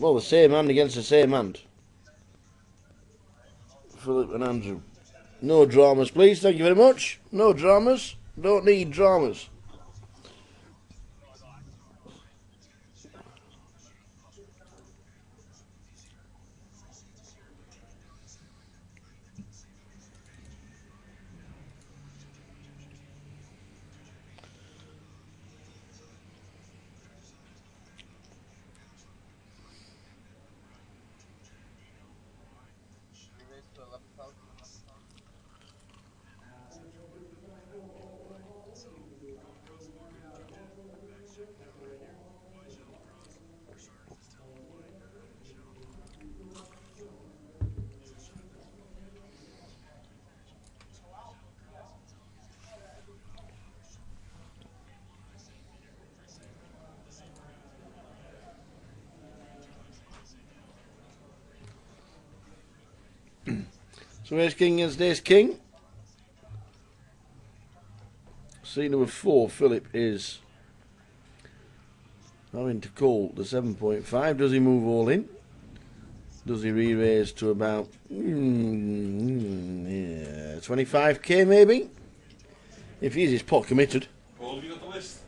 Well, the same hand against the same hand. Philip and Andrew. No dramas, please. Thank you very much. No dramas. Don't need dramas. So Ace King against Ace King. Seat number 4, Philip is having to call the 7.5. Does he move all in? Does he re-raise to about 25k maybe? If he's pot committed. Paul, have you got the list?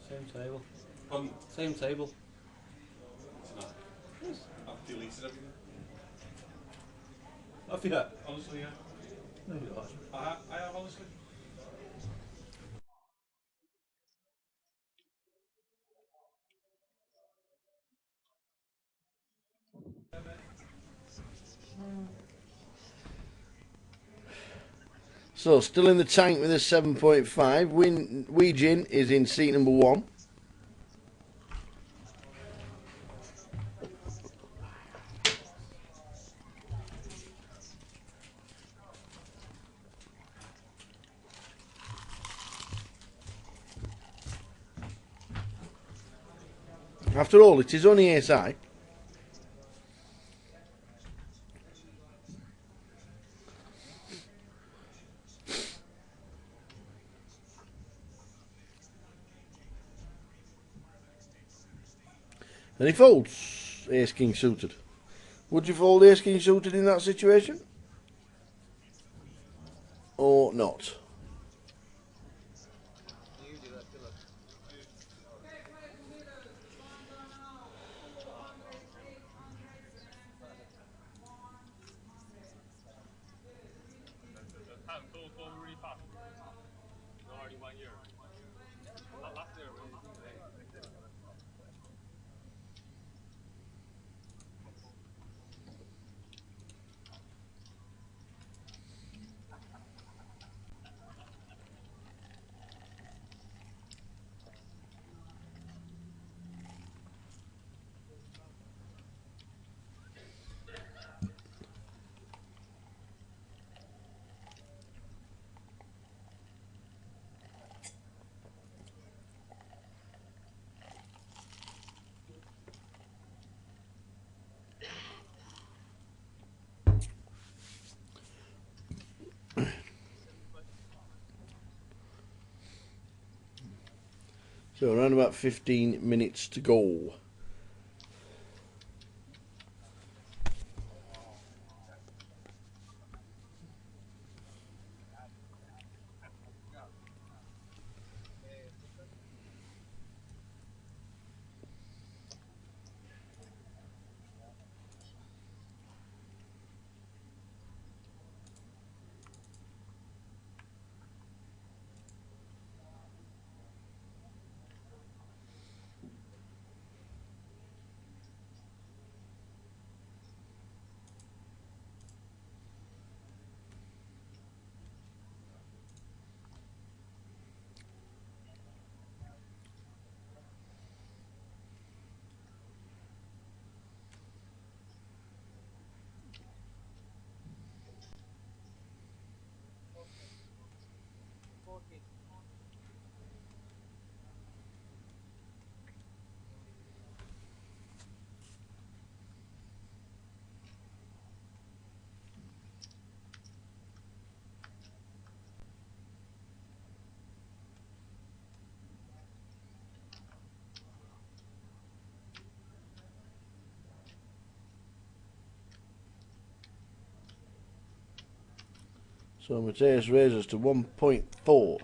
Same table. Pardon? Same table. It's not. Yes. I've deleted everything. Have you? Honestly, yeah. No, you haven't. I have, honestly. So, still in the tank with a 7.5. Wee Jin is in seat number 1. After all, it is only ace high. And he folds ace king suited. Would you fold ace king suited in that situation? Or not? So around about 15 minutes to go. So Mateus raises to 1.4.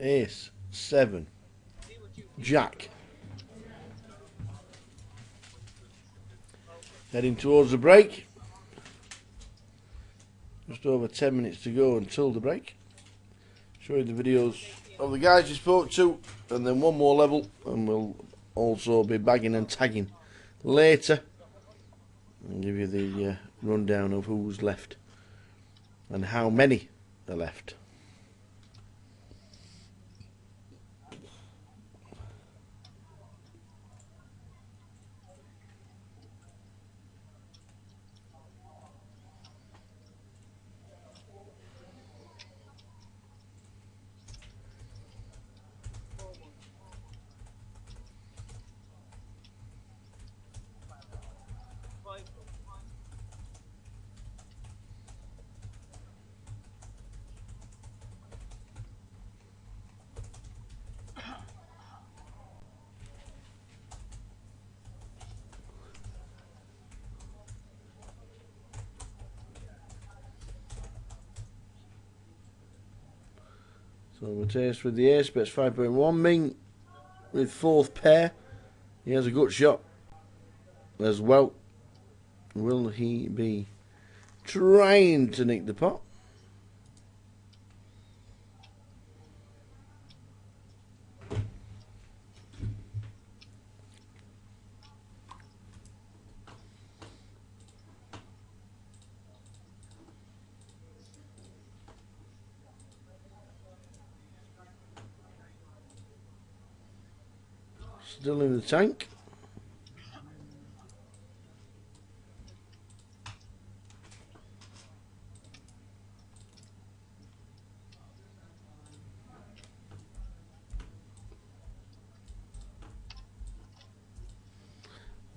Ace, 7, Jack. Heading towards the break. Just over 10 minutes to go until the break. Showing the videos of the guys you spoke to, and then one more level, and we'll also be bagging and tagging later and give you the rundown of who's left and how many are left. So Mateus with the ace, bets 5.1. Ming with 4th pair. He has a good shot as well. Will he be trying to nick the pot? Still in the tank.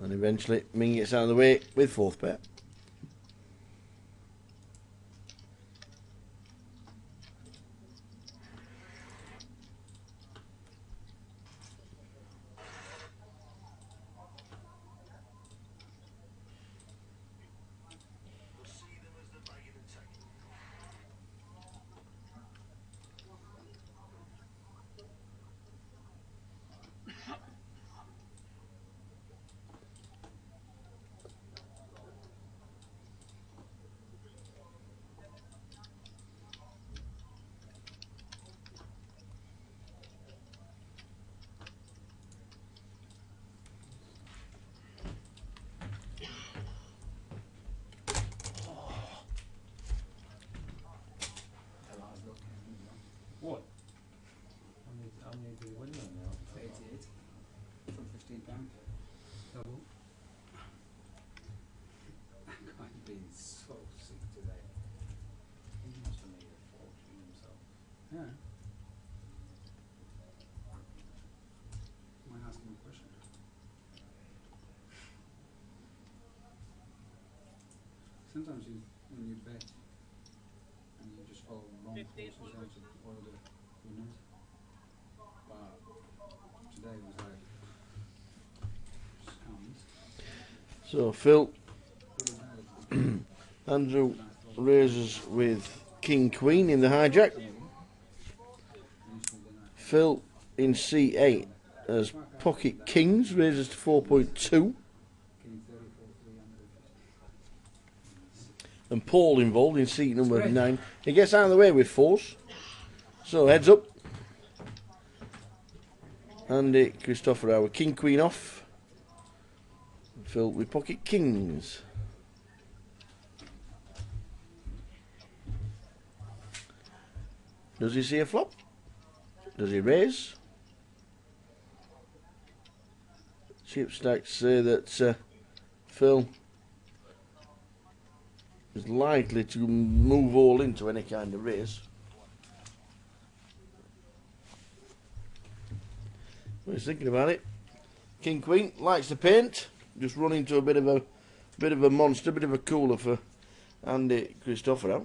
And eventually Ming gets out of the way with 4th pair. What? How many do you win then now? 88 for £15. Double. I've been so sick today. He must have made a fortune himself. Yeah. Might ask him a question. Sometimes when you bet and you just follow wrong forces out of all the winners. But today was like scams. So Phil, Andrew raises with King Queen in the hijack. Phil in C8 as Pocket Kings raises to 4.2. And Paul involved in seat number 9. He gets out of the way with 4s. So heads up. Andy, Christopher, our King Queen off. Phil with Pocket Kings. Does he see a flop? Does he raise? Chip stacks say that Phil is likely to move all into any kind of raise. He's thinking about it. King Queen likes the paint. Just run into a bit of a monster, bit of a cooler for Andy Christopher.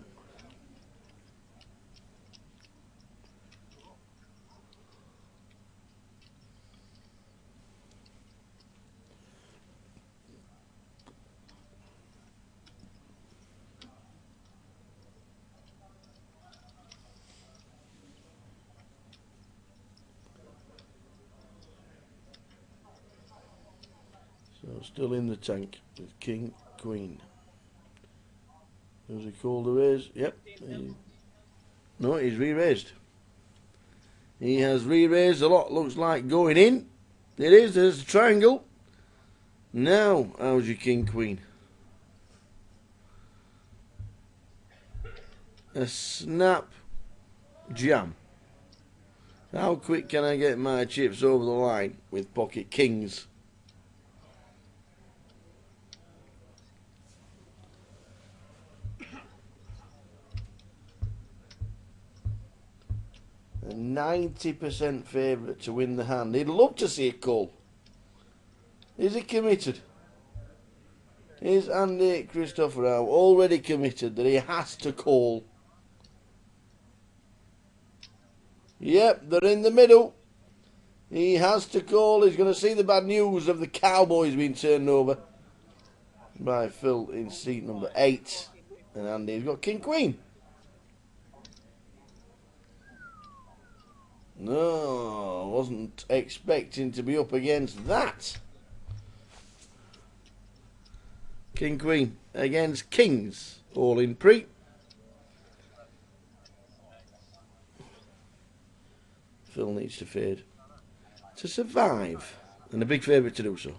So still in the tank with King Queen. Who's he called to raise? Yep. No, he's re-raised. He has re-raised a lot. Looks like going in. It is. There's a triangle. Now, how's your King Queen? A snap jam. How quick can I get my chips over the line with pocket kings? A 90% favourite to win the hand. He'd love to see it call. Is he committed? Is Andy Christopher already committed that he has to call? Yep, they're in the middle. He has to call. He's going to see the bad news of the Cowboys being turned over by Phil in seat number 8. And Andy's got King Queen. No, wasn't expecting to be up against that. King Queen against Kings, all in pre. Phil needs to fade to survive, and a big favourite to do so.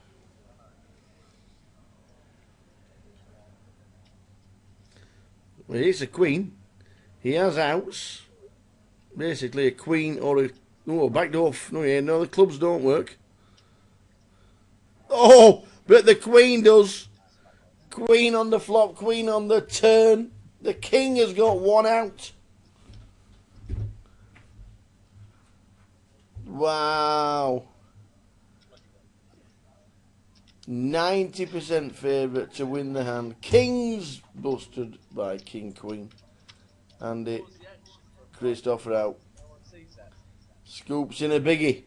Well, it's a queen. He has outs. Basically a queen or a... Oh, backed off. No, yeah, no, the clubs don't work. Oh, but the queen does. Queen on the flop, queen on the turn. The king has got one out. Wow. 90% favourite to win the hand. Kings busted by King Queen. Andy Christopher out. Scoops in a biggie.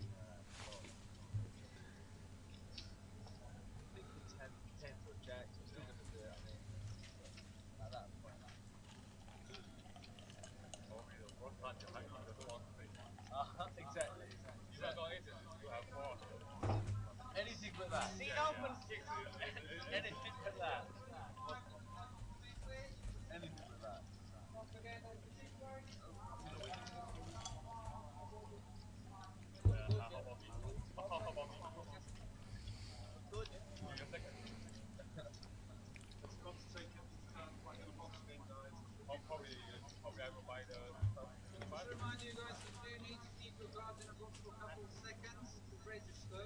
Anything but that. See, open. Anything but that. Anything but that. Just remind you guys that you need to keep your cards in a box for a couple of seconds to register.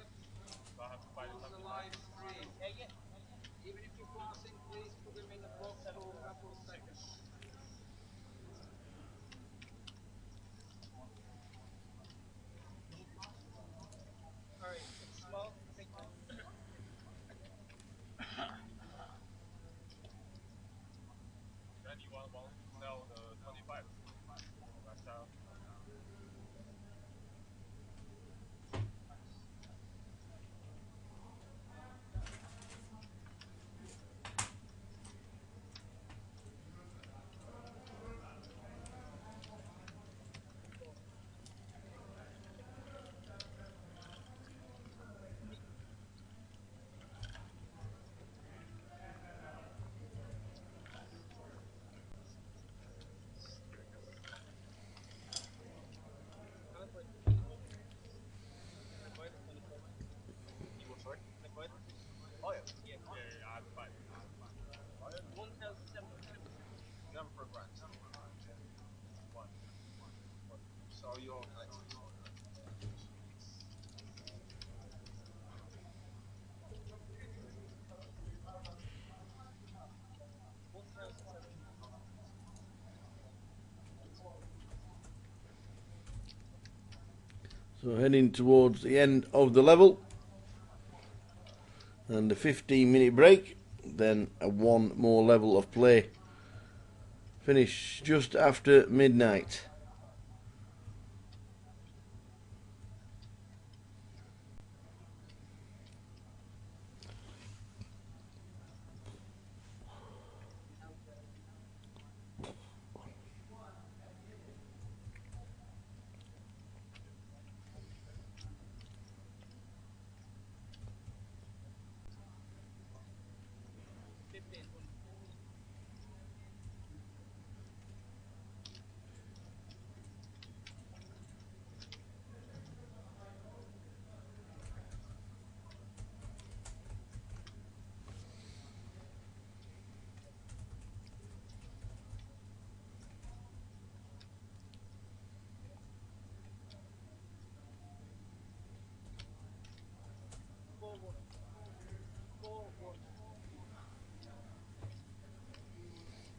On the live stream. Even if you're passing, please put them in the box for a couple of seconds. Alright, small. So heading towards the end of the level. And a 15-minute break. Then a one more level of play. Finish just after midnight.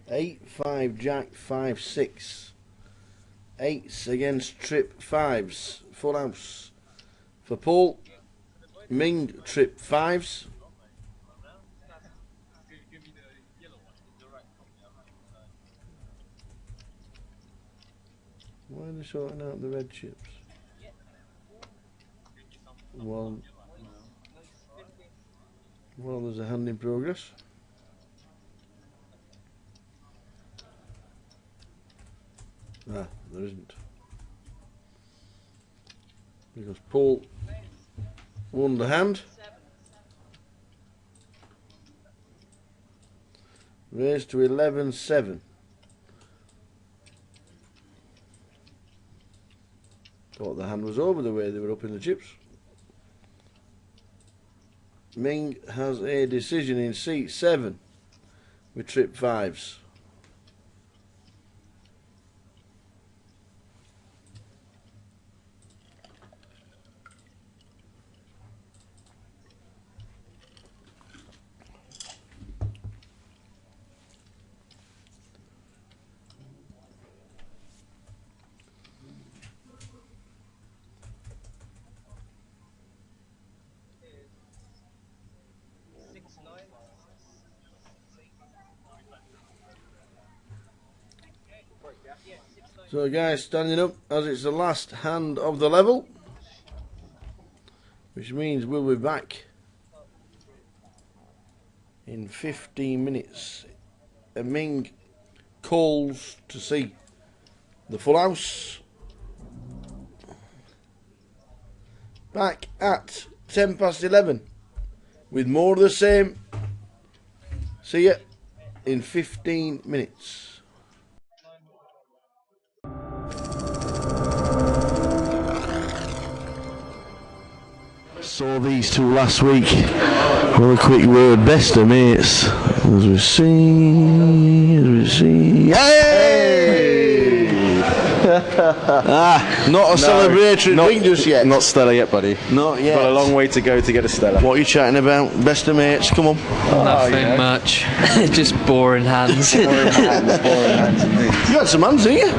Eight, 5, Jack, 5, 6. Eights against trip 5s. Full house for Paul. Ming, trip 5s. Why are they sorting out the red chips? Well, there's a hand in progress. Ah, there isn't. Because Paul won the hand. Raised to 11-7. Thought the hand was over the way they were up in the chips. Ming has a decision in seat 7 with trip 5s. So guys, standing up as it's the last hand of the level, which means we'll be back in 15 minutes. And Ming calls to see the full house. Back at 11:10 with more of the same. See ya in 15 minutes. Saw these two last week. Well, a quick word, best of mates. As we see. Hey! Not a celebratory drink just yet. Not Stella yet, buddy. Not yet. Got a long way to go to get a Stella. What are you chatting about? Best of mates, come on. Nothing much. Just boring hands. Boring hands indeed. You had some hands, didn't you?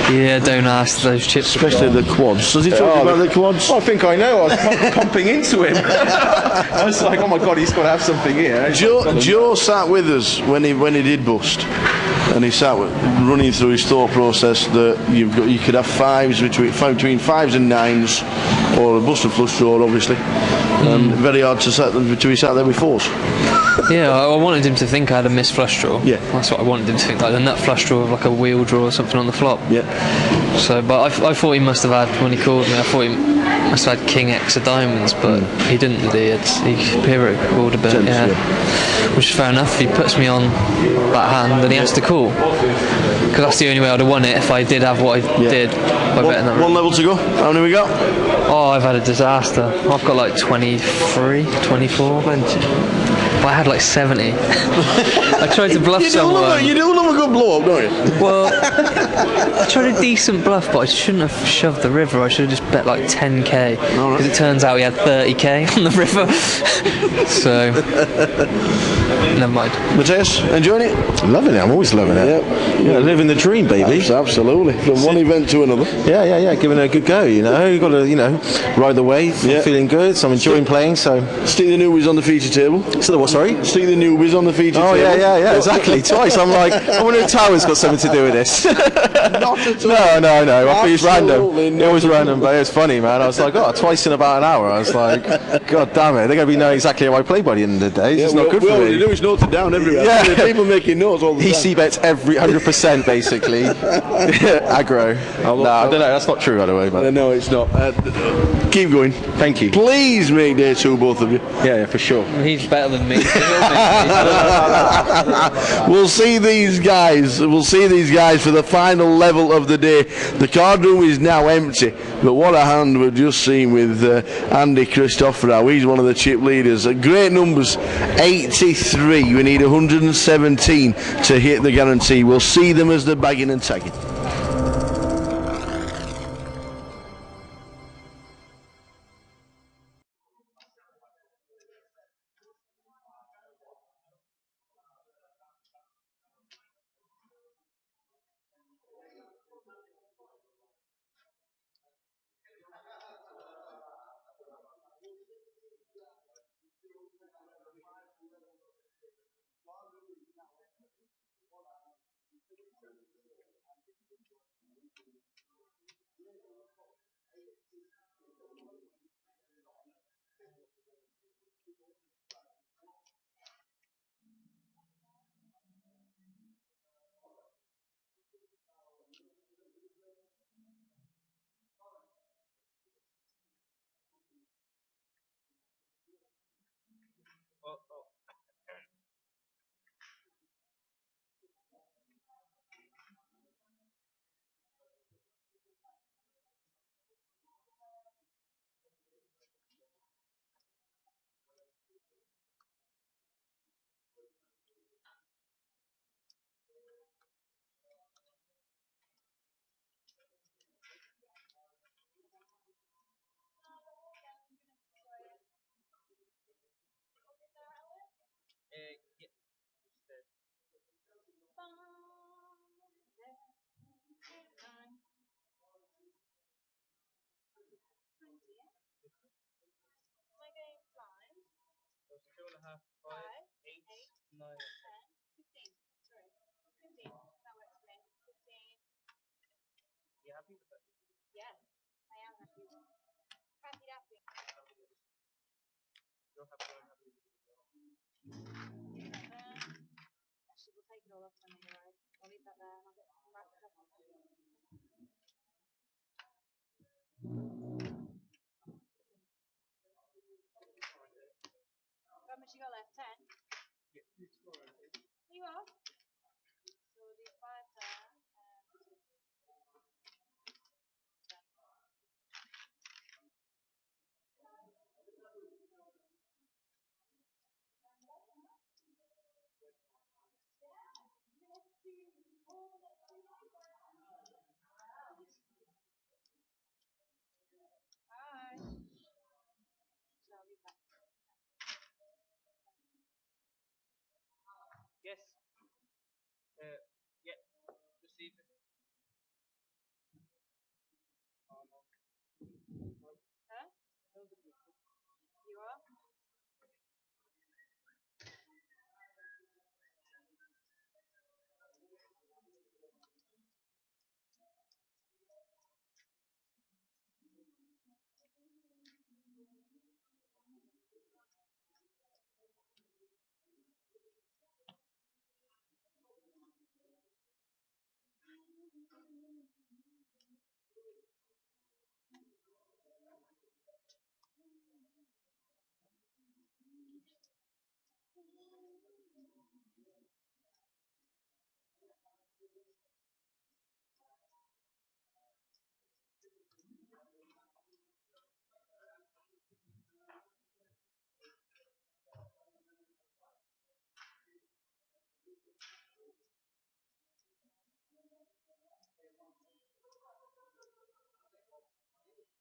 Yeah, don't ask, those chips. Especially the quads. Does he talk about the quads? I think I know. I was pumping into him. I was like, oh my god, he's got to have something here. Joe sat with us when he did bust, and he sat running through his thought process that you could have fives between 5s and 9s, or a bust and flush draw, obviously. And very hard to sat there with 4s. Yeah, I wanted him to think I had a missed flush draw. Yeah, that's what I wanted him to think, like a nut flush draw with like a wheel draw or something on the flop. Yeah. So, but I thought he must have had, when he called me, I thought he must have had King X of diamonds, but he didn't. He hero called a bit, yeah. Which is fair enough. He puts me on that hand, and he has to call, because that's the only way I'd have won it if I did have what I did by betting that. One level to go. How many we got? Oh, I've had a disaster. I've got like 23, 24. Plenty. I had like 70. I tried to bluff someone. You do love a good blow up, don't you? Well, I tried a decent bluff, but I shouldn't have shoved the river. I should have just bet like 10k, because it turns out he had 30k on the river. So, never mind. Mateus, enjoying it? Loving it. I'm always loving it. Yeah, living the dream, baby. Absolutely. From one event to another. Yeah. Giving it a good go. You know, you got to, ride the wave. Yeah. Feeling good. So I'm enjoying playing. So stick the newbies on the feature table. So the what? Sorry. Stick the newbies on the feature table. Oh yeah. Exactly. Twice. I'm like, I wonder if Tower's got something to do with this. Not at all. No. I think it's random. Absolutely It was random, but it was funny, man. I was like, twice in about an hour. I was like, God damn it. They're going to be knowing exactly how I play by the end of the day. It's just not good for me. All you do is note it down everywhere. Yeah. People making notes all the time. He bets every 100% basically. Aggro. No, I don't know. That's not true, by the way. But no, it's not. Keep going. Thank you. Please make day two, both of you. Yeah, for sure. He's better than me. We'll see these guys. We'll see these guys for the final level of the day. The card room is now empty, but what a hand we've just seen with Andy Christopherou. He's one of the chip leaders. Great numbers, 83. We need 117 to hit the guarantee. We'll see them as they're bagging and tagging. How much you got left? 10? You are? So we'll do 5 there.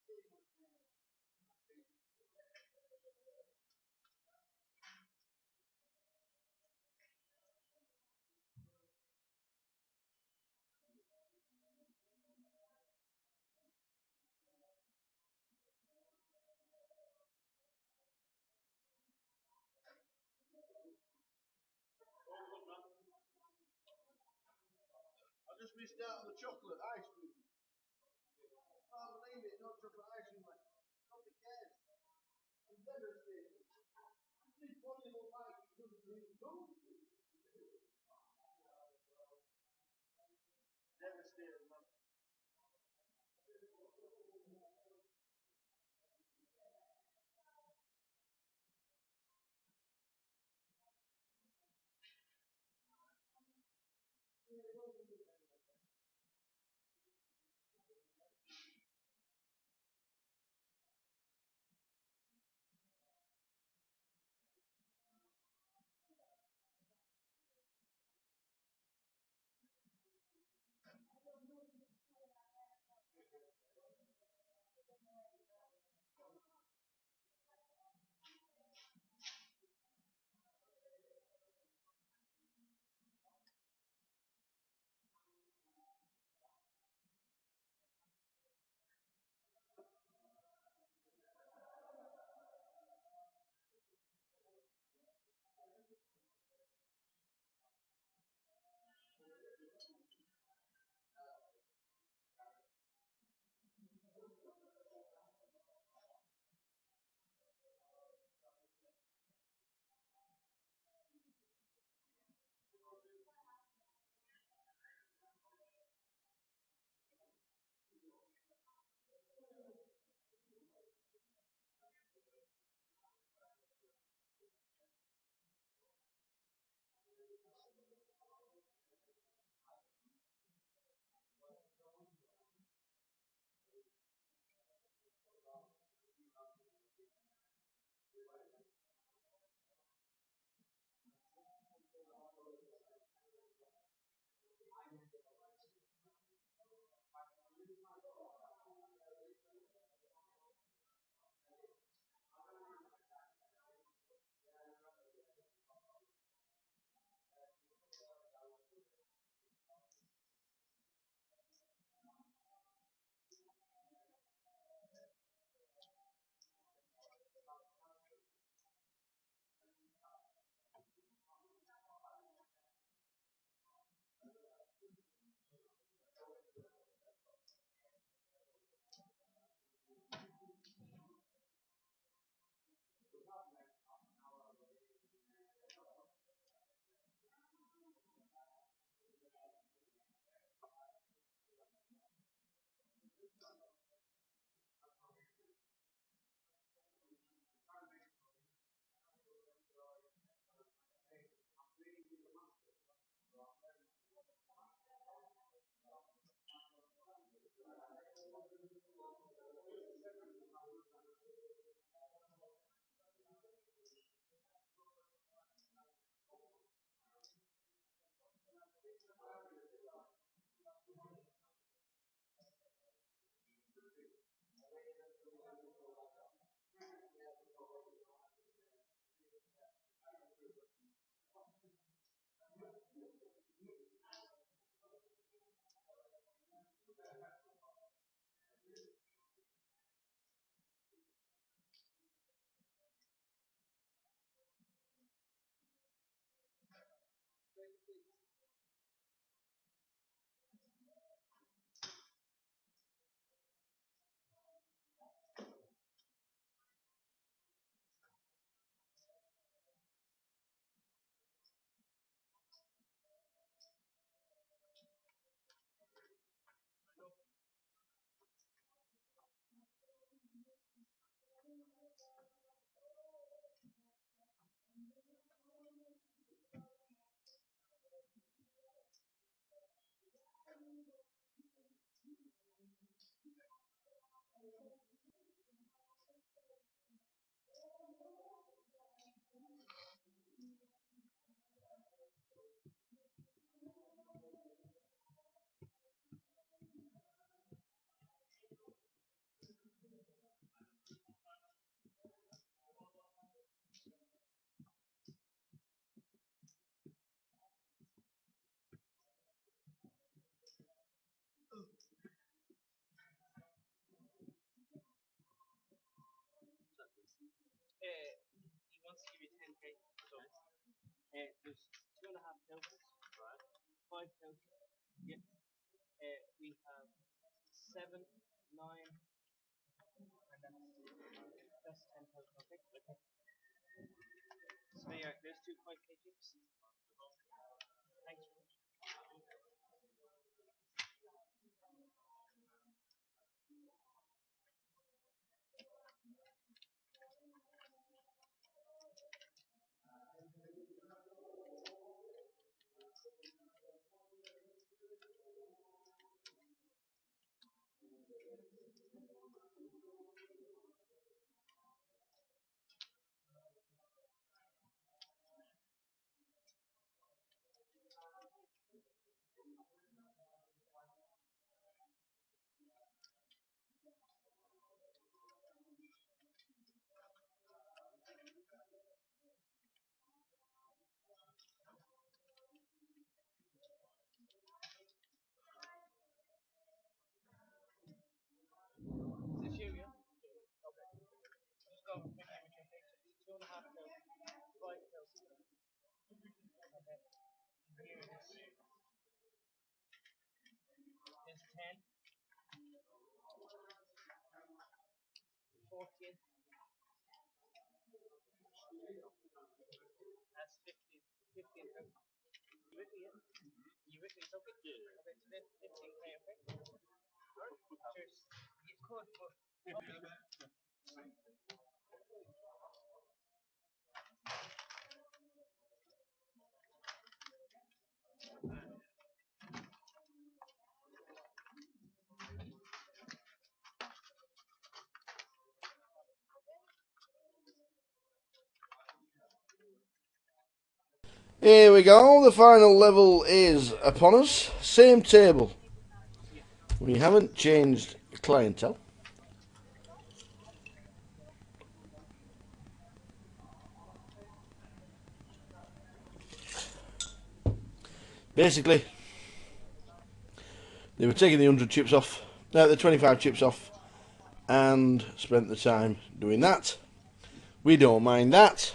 I just missed out on the chocolate ice cream. Can't believe it, no chocolate ice cream. Nobody cares. I'm devastated. This one little bite doesn't really do. Devastated, man. He wants to give you 10k. So, there's 2.5 tokens, right? 5 tokens. Yep. We have 7, 9, and that's 10 tokens. Okay. Okay. So yeah, there's 2 5k chips. Thanks. Is it you, yeah? Okay. Just go quickly with your picture. 2.5 tokens, 5 tokens. And then here it is. There's 10, 14. That's 15. 15 tokens. You with me, yeah? You with me? It's okay? Yeah. Okay, so then 15k, okay? Alright. Cheers. You could, but. Here we go, the final level is upon us. Same table. We haven't changed clientele. Basically, they were taking the 100 chips off, the 25 chips off, and spent the time doing that. We don't mind that.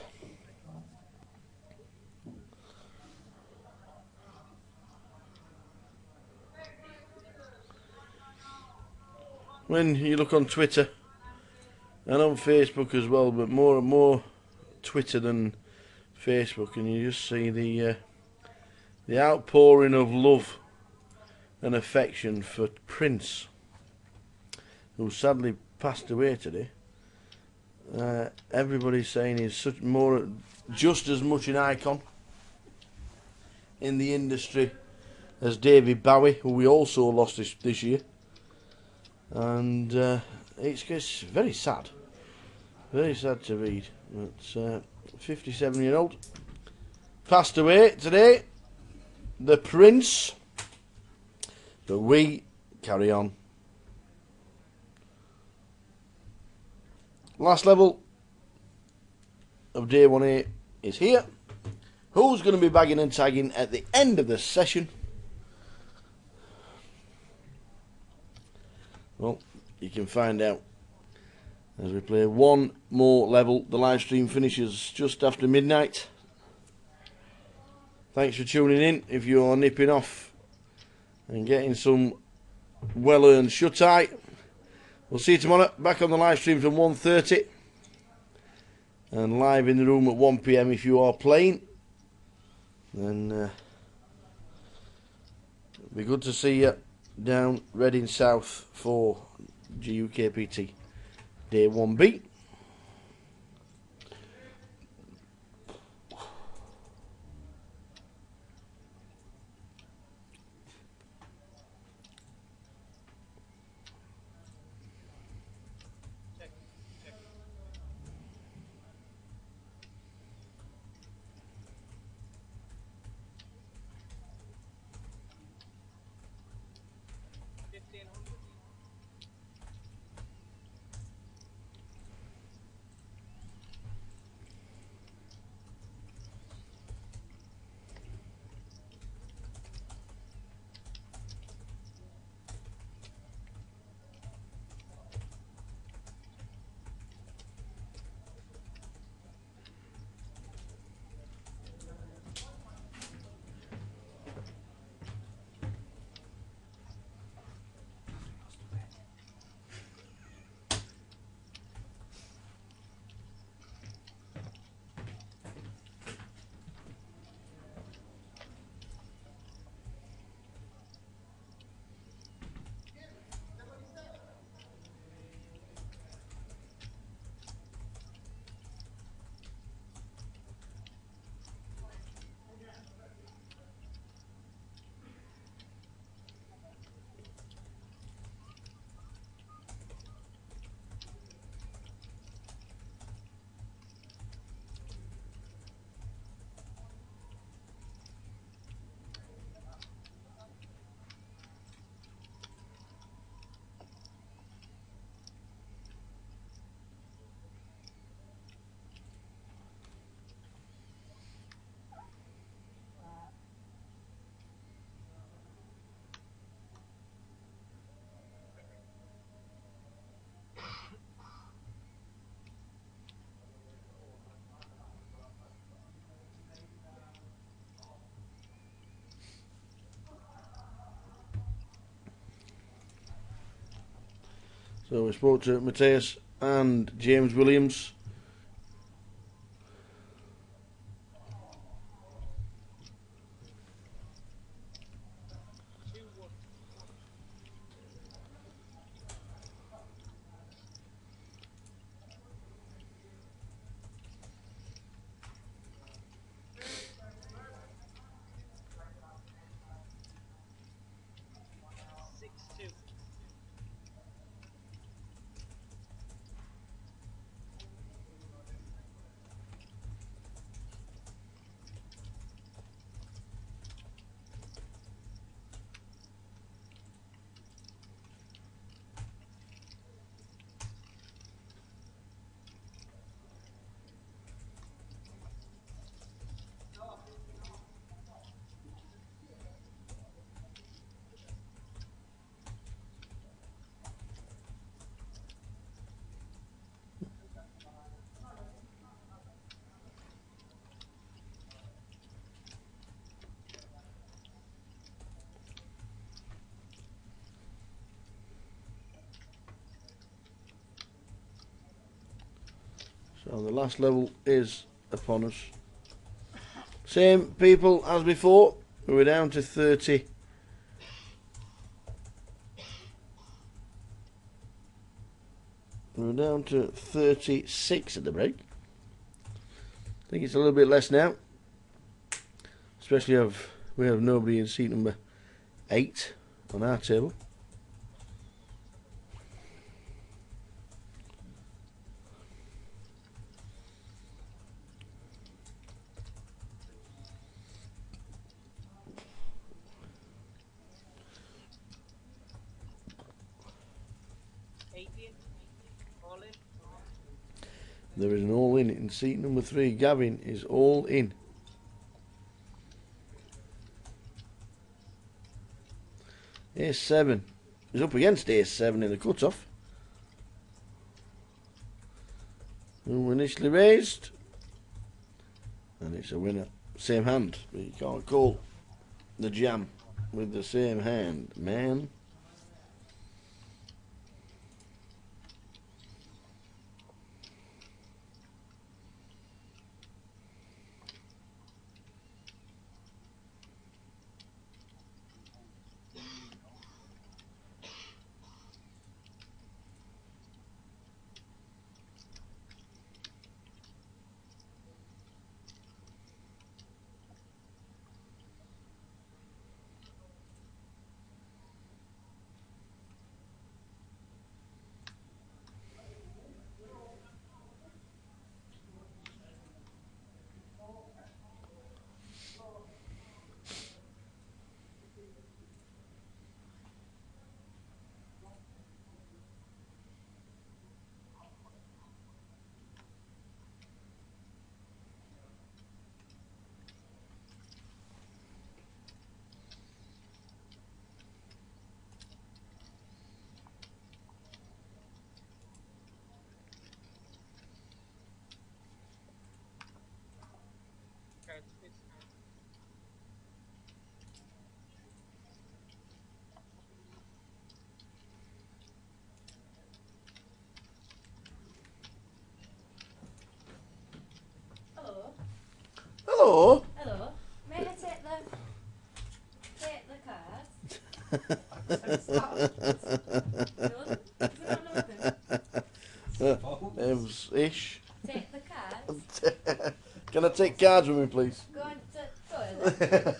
When you look on Twitter and on Facebook as well, but more and more Twitter than Facebook, and you just see the outpouring of love and affection for Prince, who sadly passed away today. Everybody's saying he's just as much an icon in the industry as David Bowie, who we also lost this year. And it's very sad to read. But 57-year-old passed away today, the Prince. But we carry on. Last level of day 1A is here. Who's going to be bagging and tagging at the end of the session? Well, you can find out as we play one more level. The live stream finishes just after midnight. Thanks for tuning in. If you're nipping off and getting some well-earned shut-eye, we'll see you tomorrow. Back on the live stream from 1:30 and live in the room at 1 PM if you are playing. Then it'll be good to see you down Reading South for GUKPT Day 1B. So we spoke to Matthias and James Williams. So the last level is upon us. Same people as before. We're down to 30. We're down to 36 at the break. I think it's a little bit less now. Especially if we have nobody in seat number 8 on our table. There is an all in seat number 3. Gavin is all in. Ace 7 is up against Ace 7 in the cut-off. Who initially raised. And it's a winner. Same hand, but you can't call the jam with the same hand, man. Hello. Hello. May I take the cards? Ish. Take the cards? Can I take cards with me, please? Go into the toilet?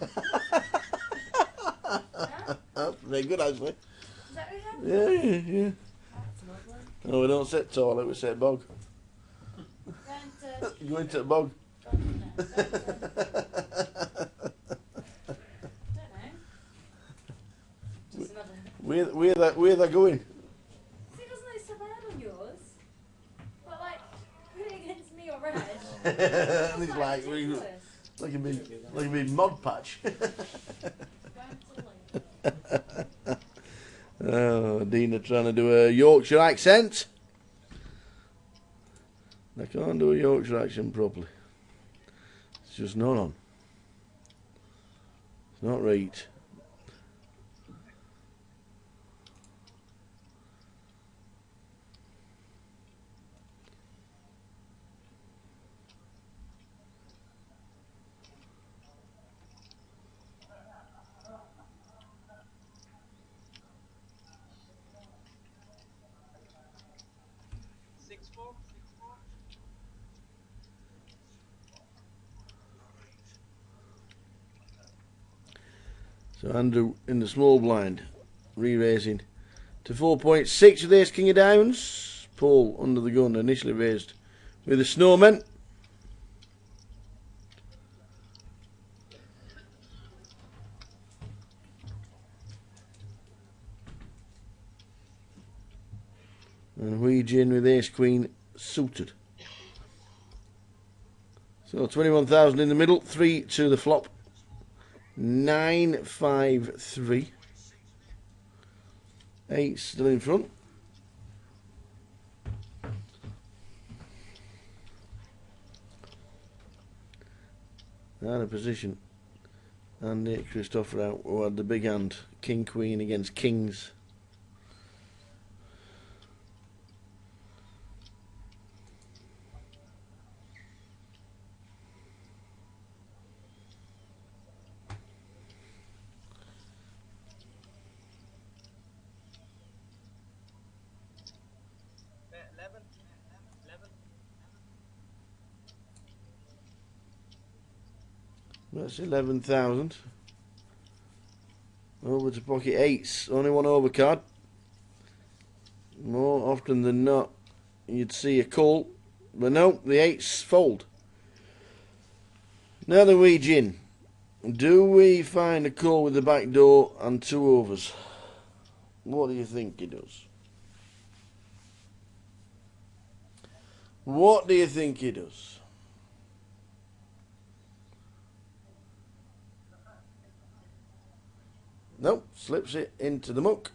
Huh? That's very good, actually. Is that what you have? Yeah. That's lovely. No, we don't sit toilet, we sit bog. Go into... You go into the bog. Go in there. Just another... Where they going? See, doesn't it say bad on yours? But like, put it against me or Reg. And he's like a big mod patch. Oh, Dina trying to do a Yorkshire accent. They can't do a Yorkshire accent properly. It's just not on. It's not right. So Andrew in the small blind, re-raising to 4.6 with ace king of diamonds. Paul under the gun, initially raised with the snowman. And Hui Jin with ace queen suited. So 21,000 in the middle, 3 to the flop. 9, 5, 3. 8 still in front. Out of position. And Nick Christopher out, who had the big hand. King Queen against Kings. That's 11,000. Over to pocket eights. Only one overcard. More often than not, you'd see a call. But no, the eights fold. Now the Wee Jin. Do we find a call with the back door and 2 overs? What do you think he does? What do you think he does? Nope, slips it into the muck.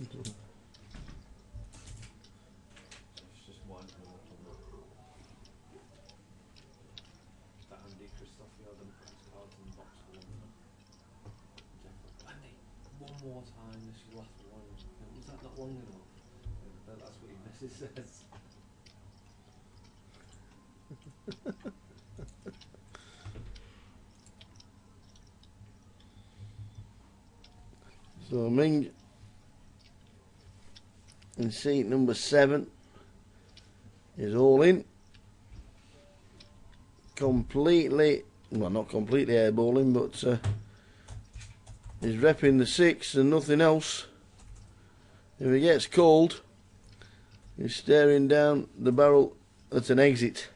It's just winding them up on that Andy Christoph, the other cards in the box for one minute. Andy, one more time, this is the last one. Was that not long enough? That's what your missus says. So Ming in seat number 7 is all in. Completely, well, not completely airballing, but he's repping the 6 and nothing else. If he gets called, he's staring down the barrel at an exit.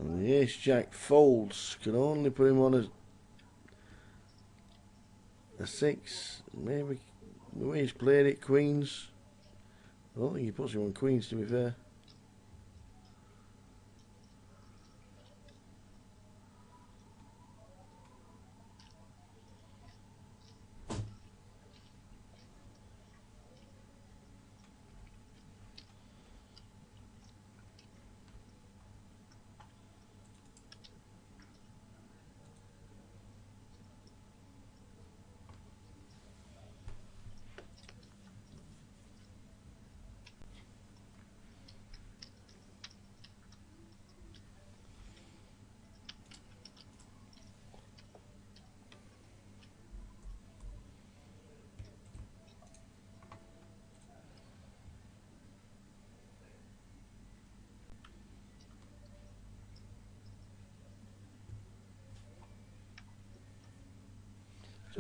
And the ace jack folds, can only put him on a 6. Maybe the way he's played it, queens. I don't think he puts him on queens, to be fair.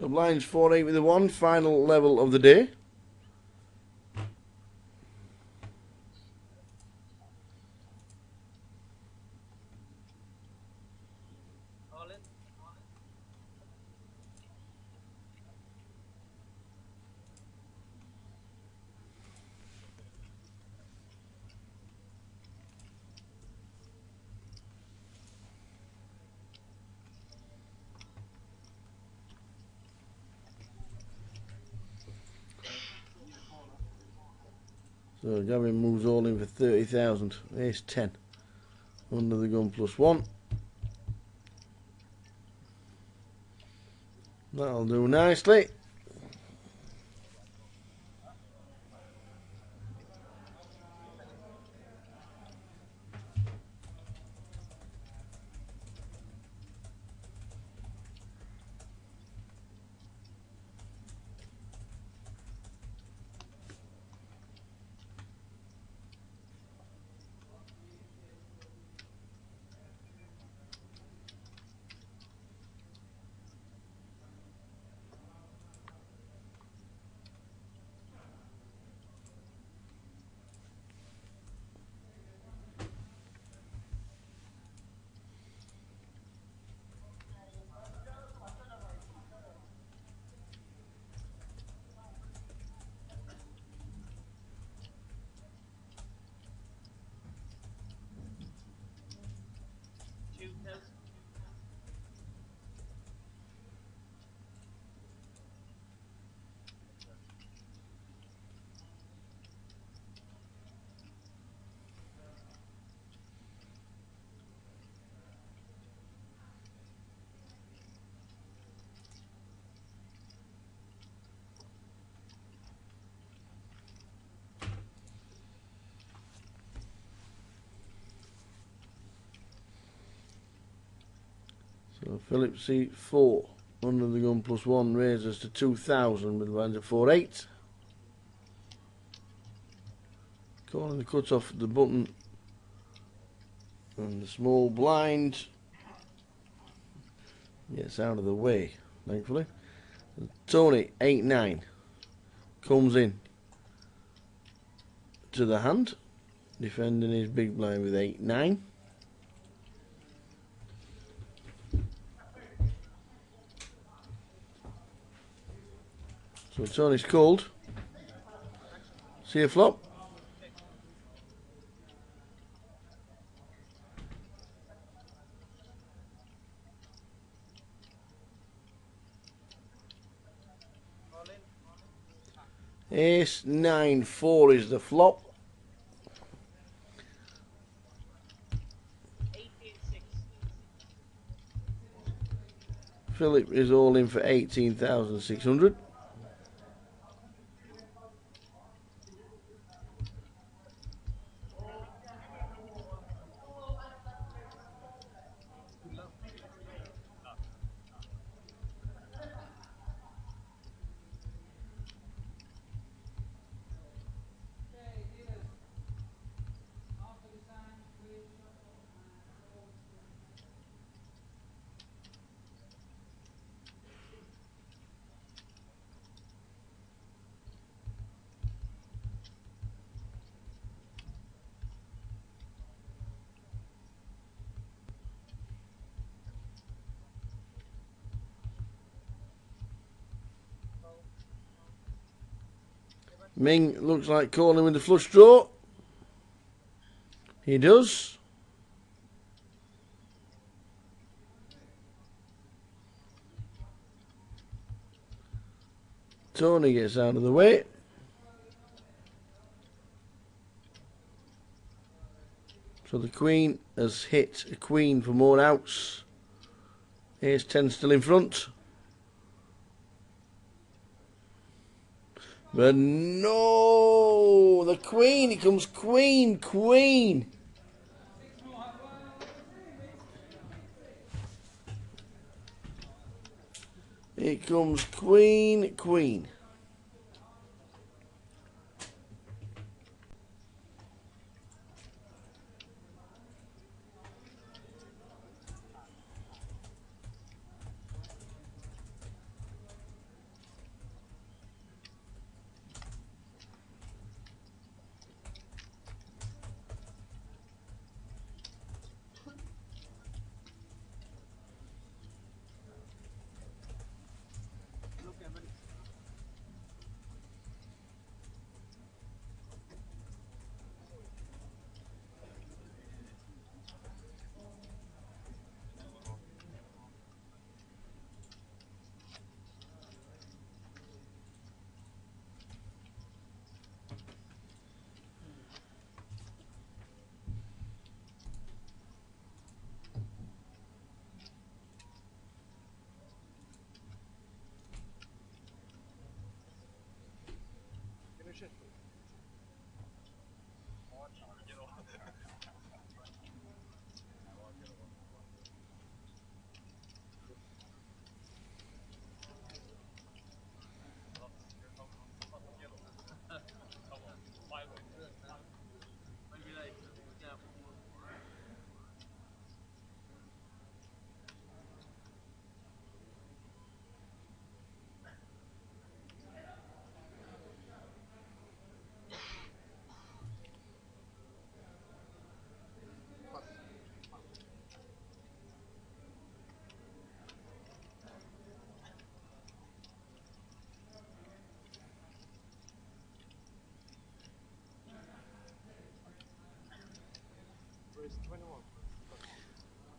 So blinds 4-8 with the 1, final level of the day. So Gavin moves all in for 30,000. Ace 10. Under the gun +1. That'll do nicely. So Philip C4 under the gun +1 raises to 2,000 with blinds at 4-8. Calling the cut off the button and the small blind gets out of the way, thankfully. And Tony 8-9 comes in to the hand, defending his big blind with 8-9. So Tony's called. See a flop. Ace 9-4 is the flop. 18-6. Philip is all in for 18,600. Ming looks like calling with the flush draw. He does. Tony gets out of the way. So the Queen has hit a Queen for more outs. Ace 10 still in front. But no, the Queen, it comes Queen, Queen. It comes Queen, Queen.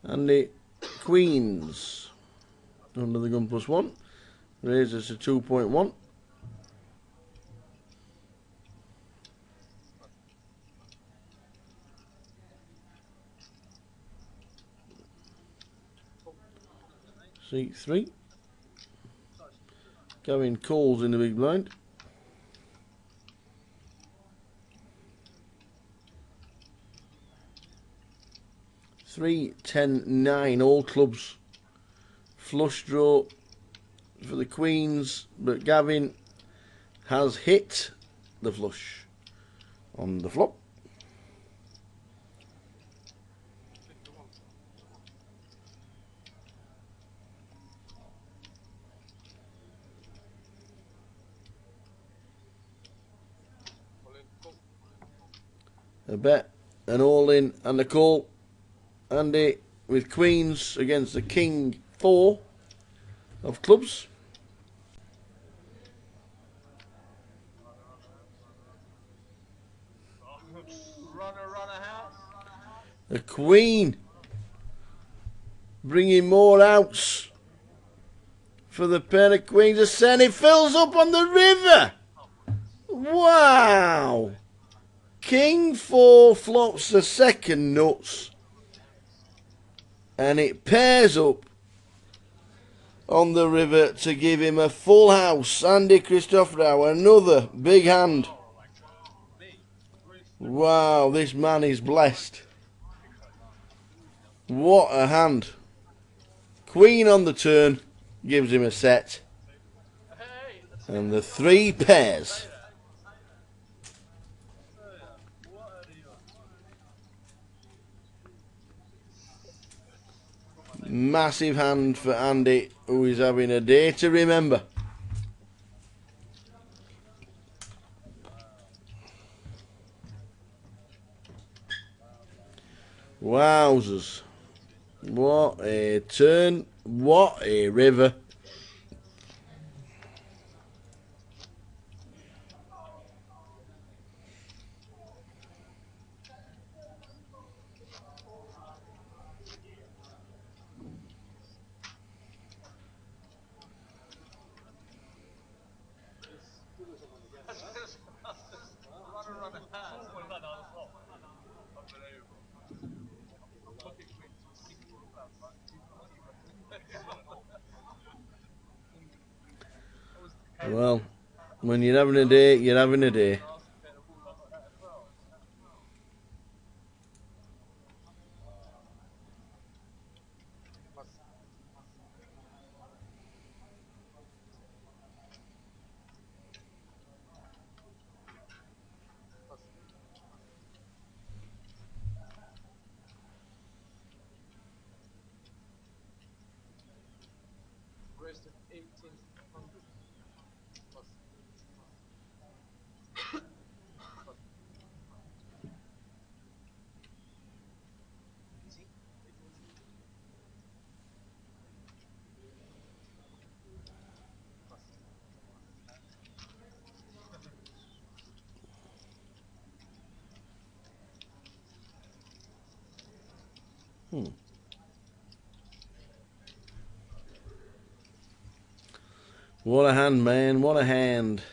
And the Queens under the gun +1 raises to 2.1. C3. Going calls in the big blind. 3, 10, 9, all clubs flush draw for the queens, but Gavin has hit the flush on the flop. A bet, an all in and a call. Andy with queens against the king 4 of clubs. The queen bringing more outs for the pair of queens. A send, it fills up on the river. Wow. King 4 flops the second nuts. And it pairs up on the river to give him a full house. Andy Christophorou, another big hand. Wow, this man is blessed. What a hand. Queen on the turn gives him a set. And the 3 pairs. Massive hand for Andy, who is having a day to remember. Wowzers. What a turn. What a river. Well, when you're having a day, you're having a day. What a hand, man. What a hand.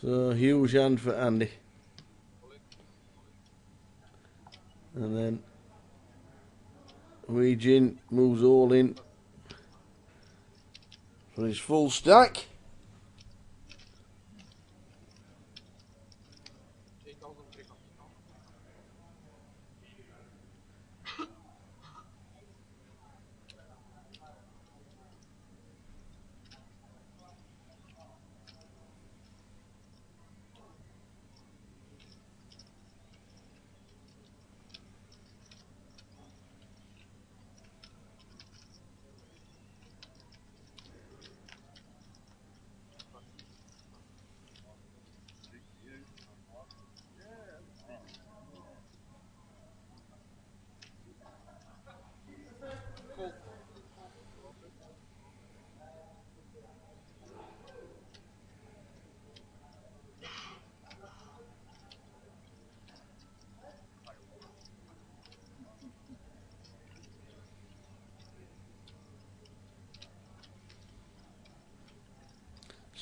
So, huge hand for Andy. And then Regin moves all in for his full stack.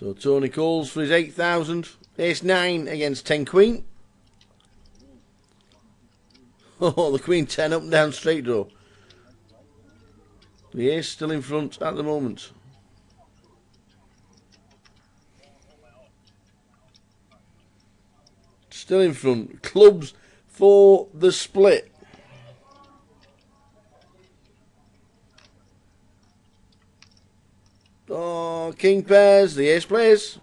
So Tony Coles for his 8,000. Ace 9 against 10 Queen. Oh, the Queen 10 up and down straight draw. The Ace still in front at the moment. Still in front. Clubs for the split. Oh, King pairs. The Ace plays.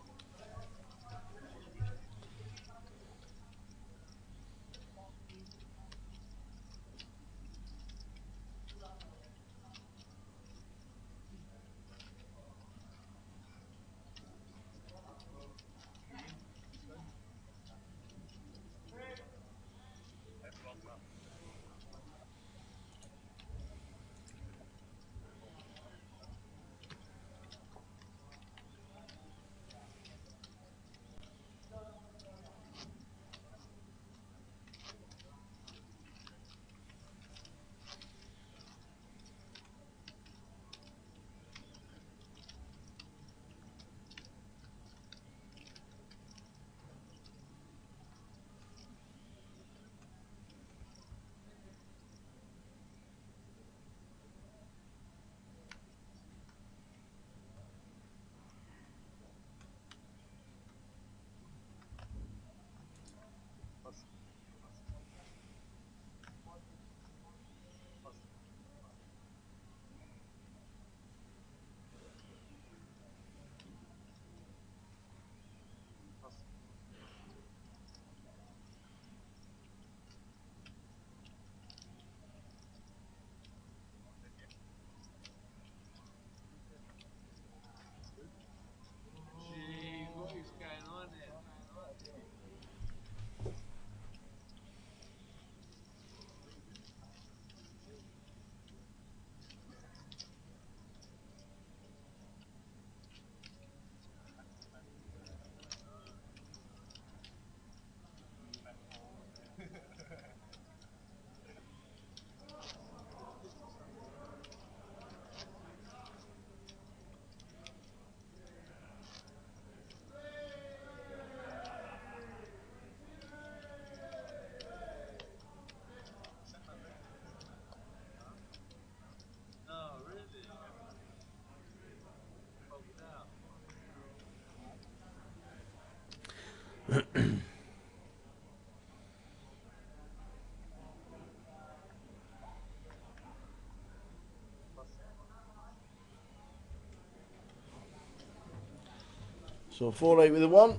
So 4-8 with the 1.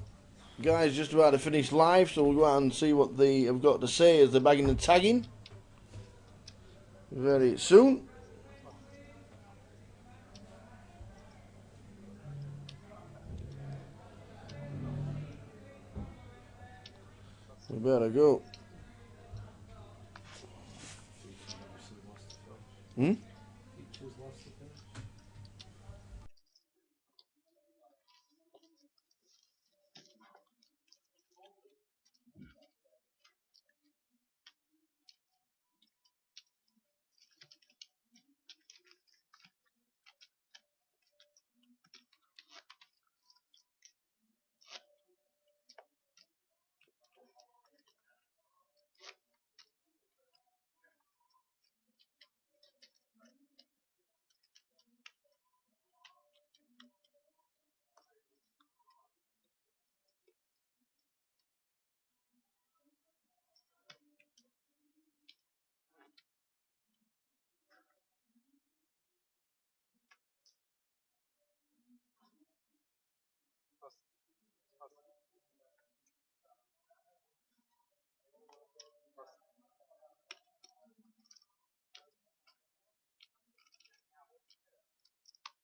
Guys just about to finish live, so we'll go out and see what they have got to say as they're bagging and tagging very soon. We better go.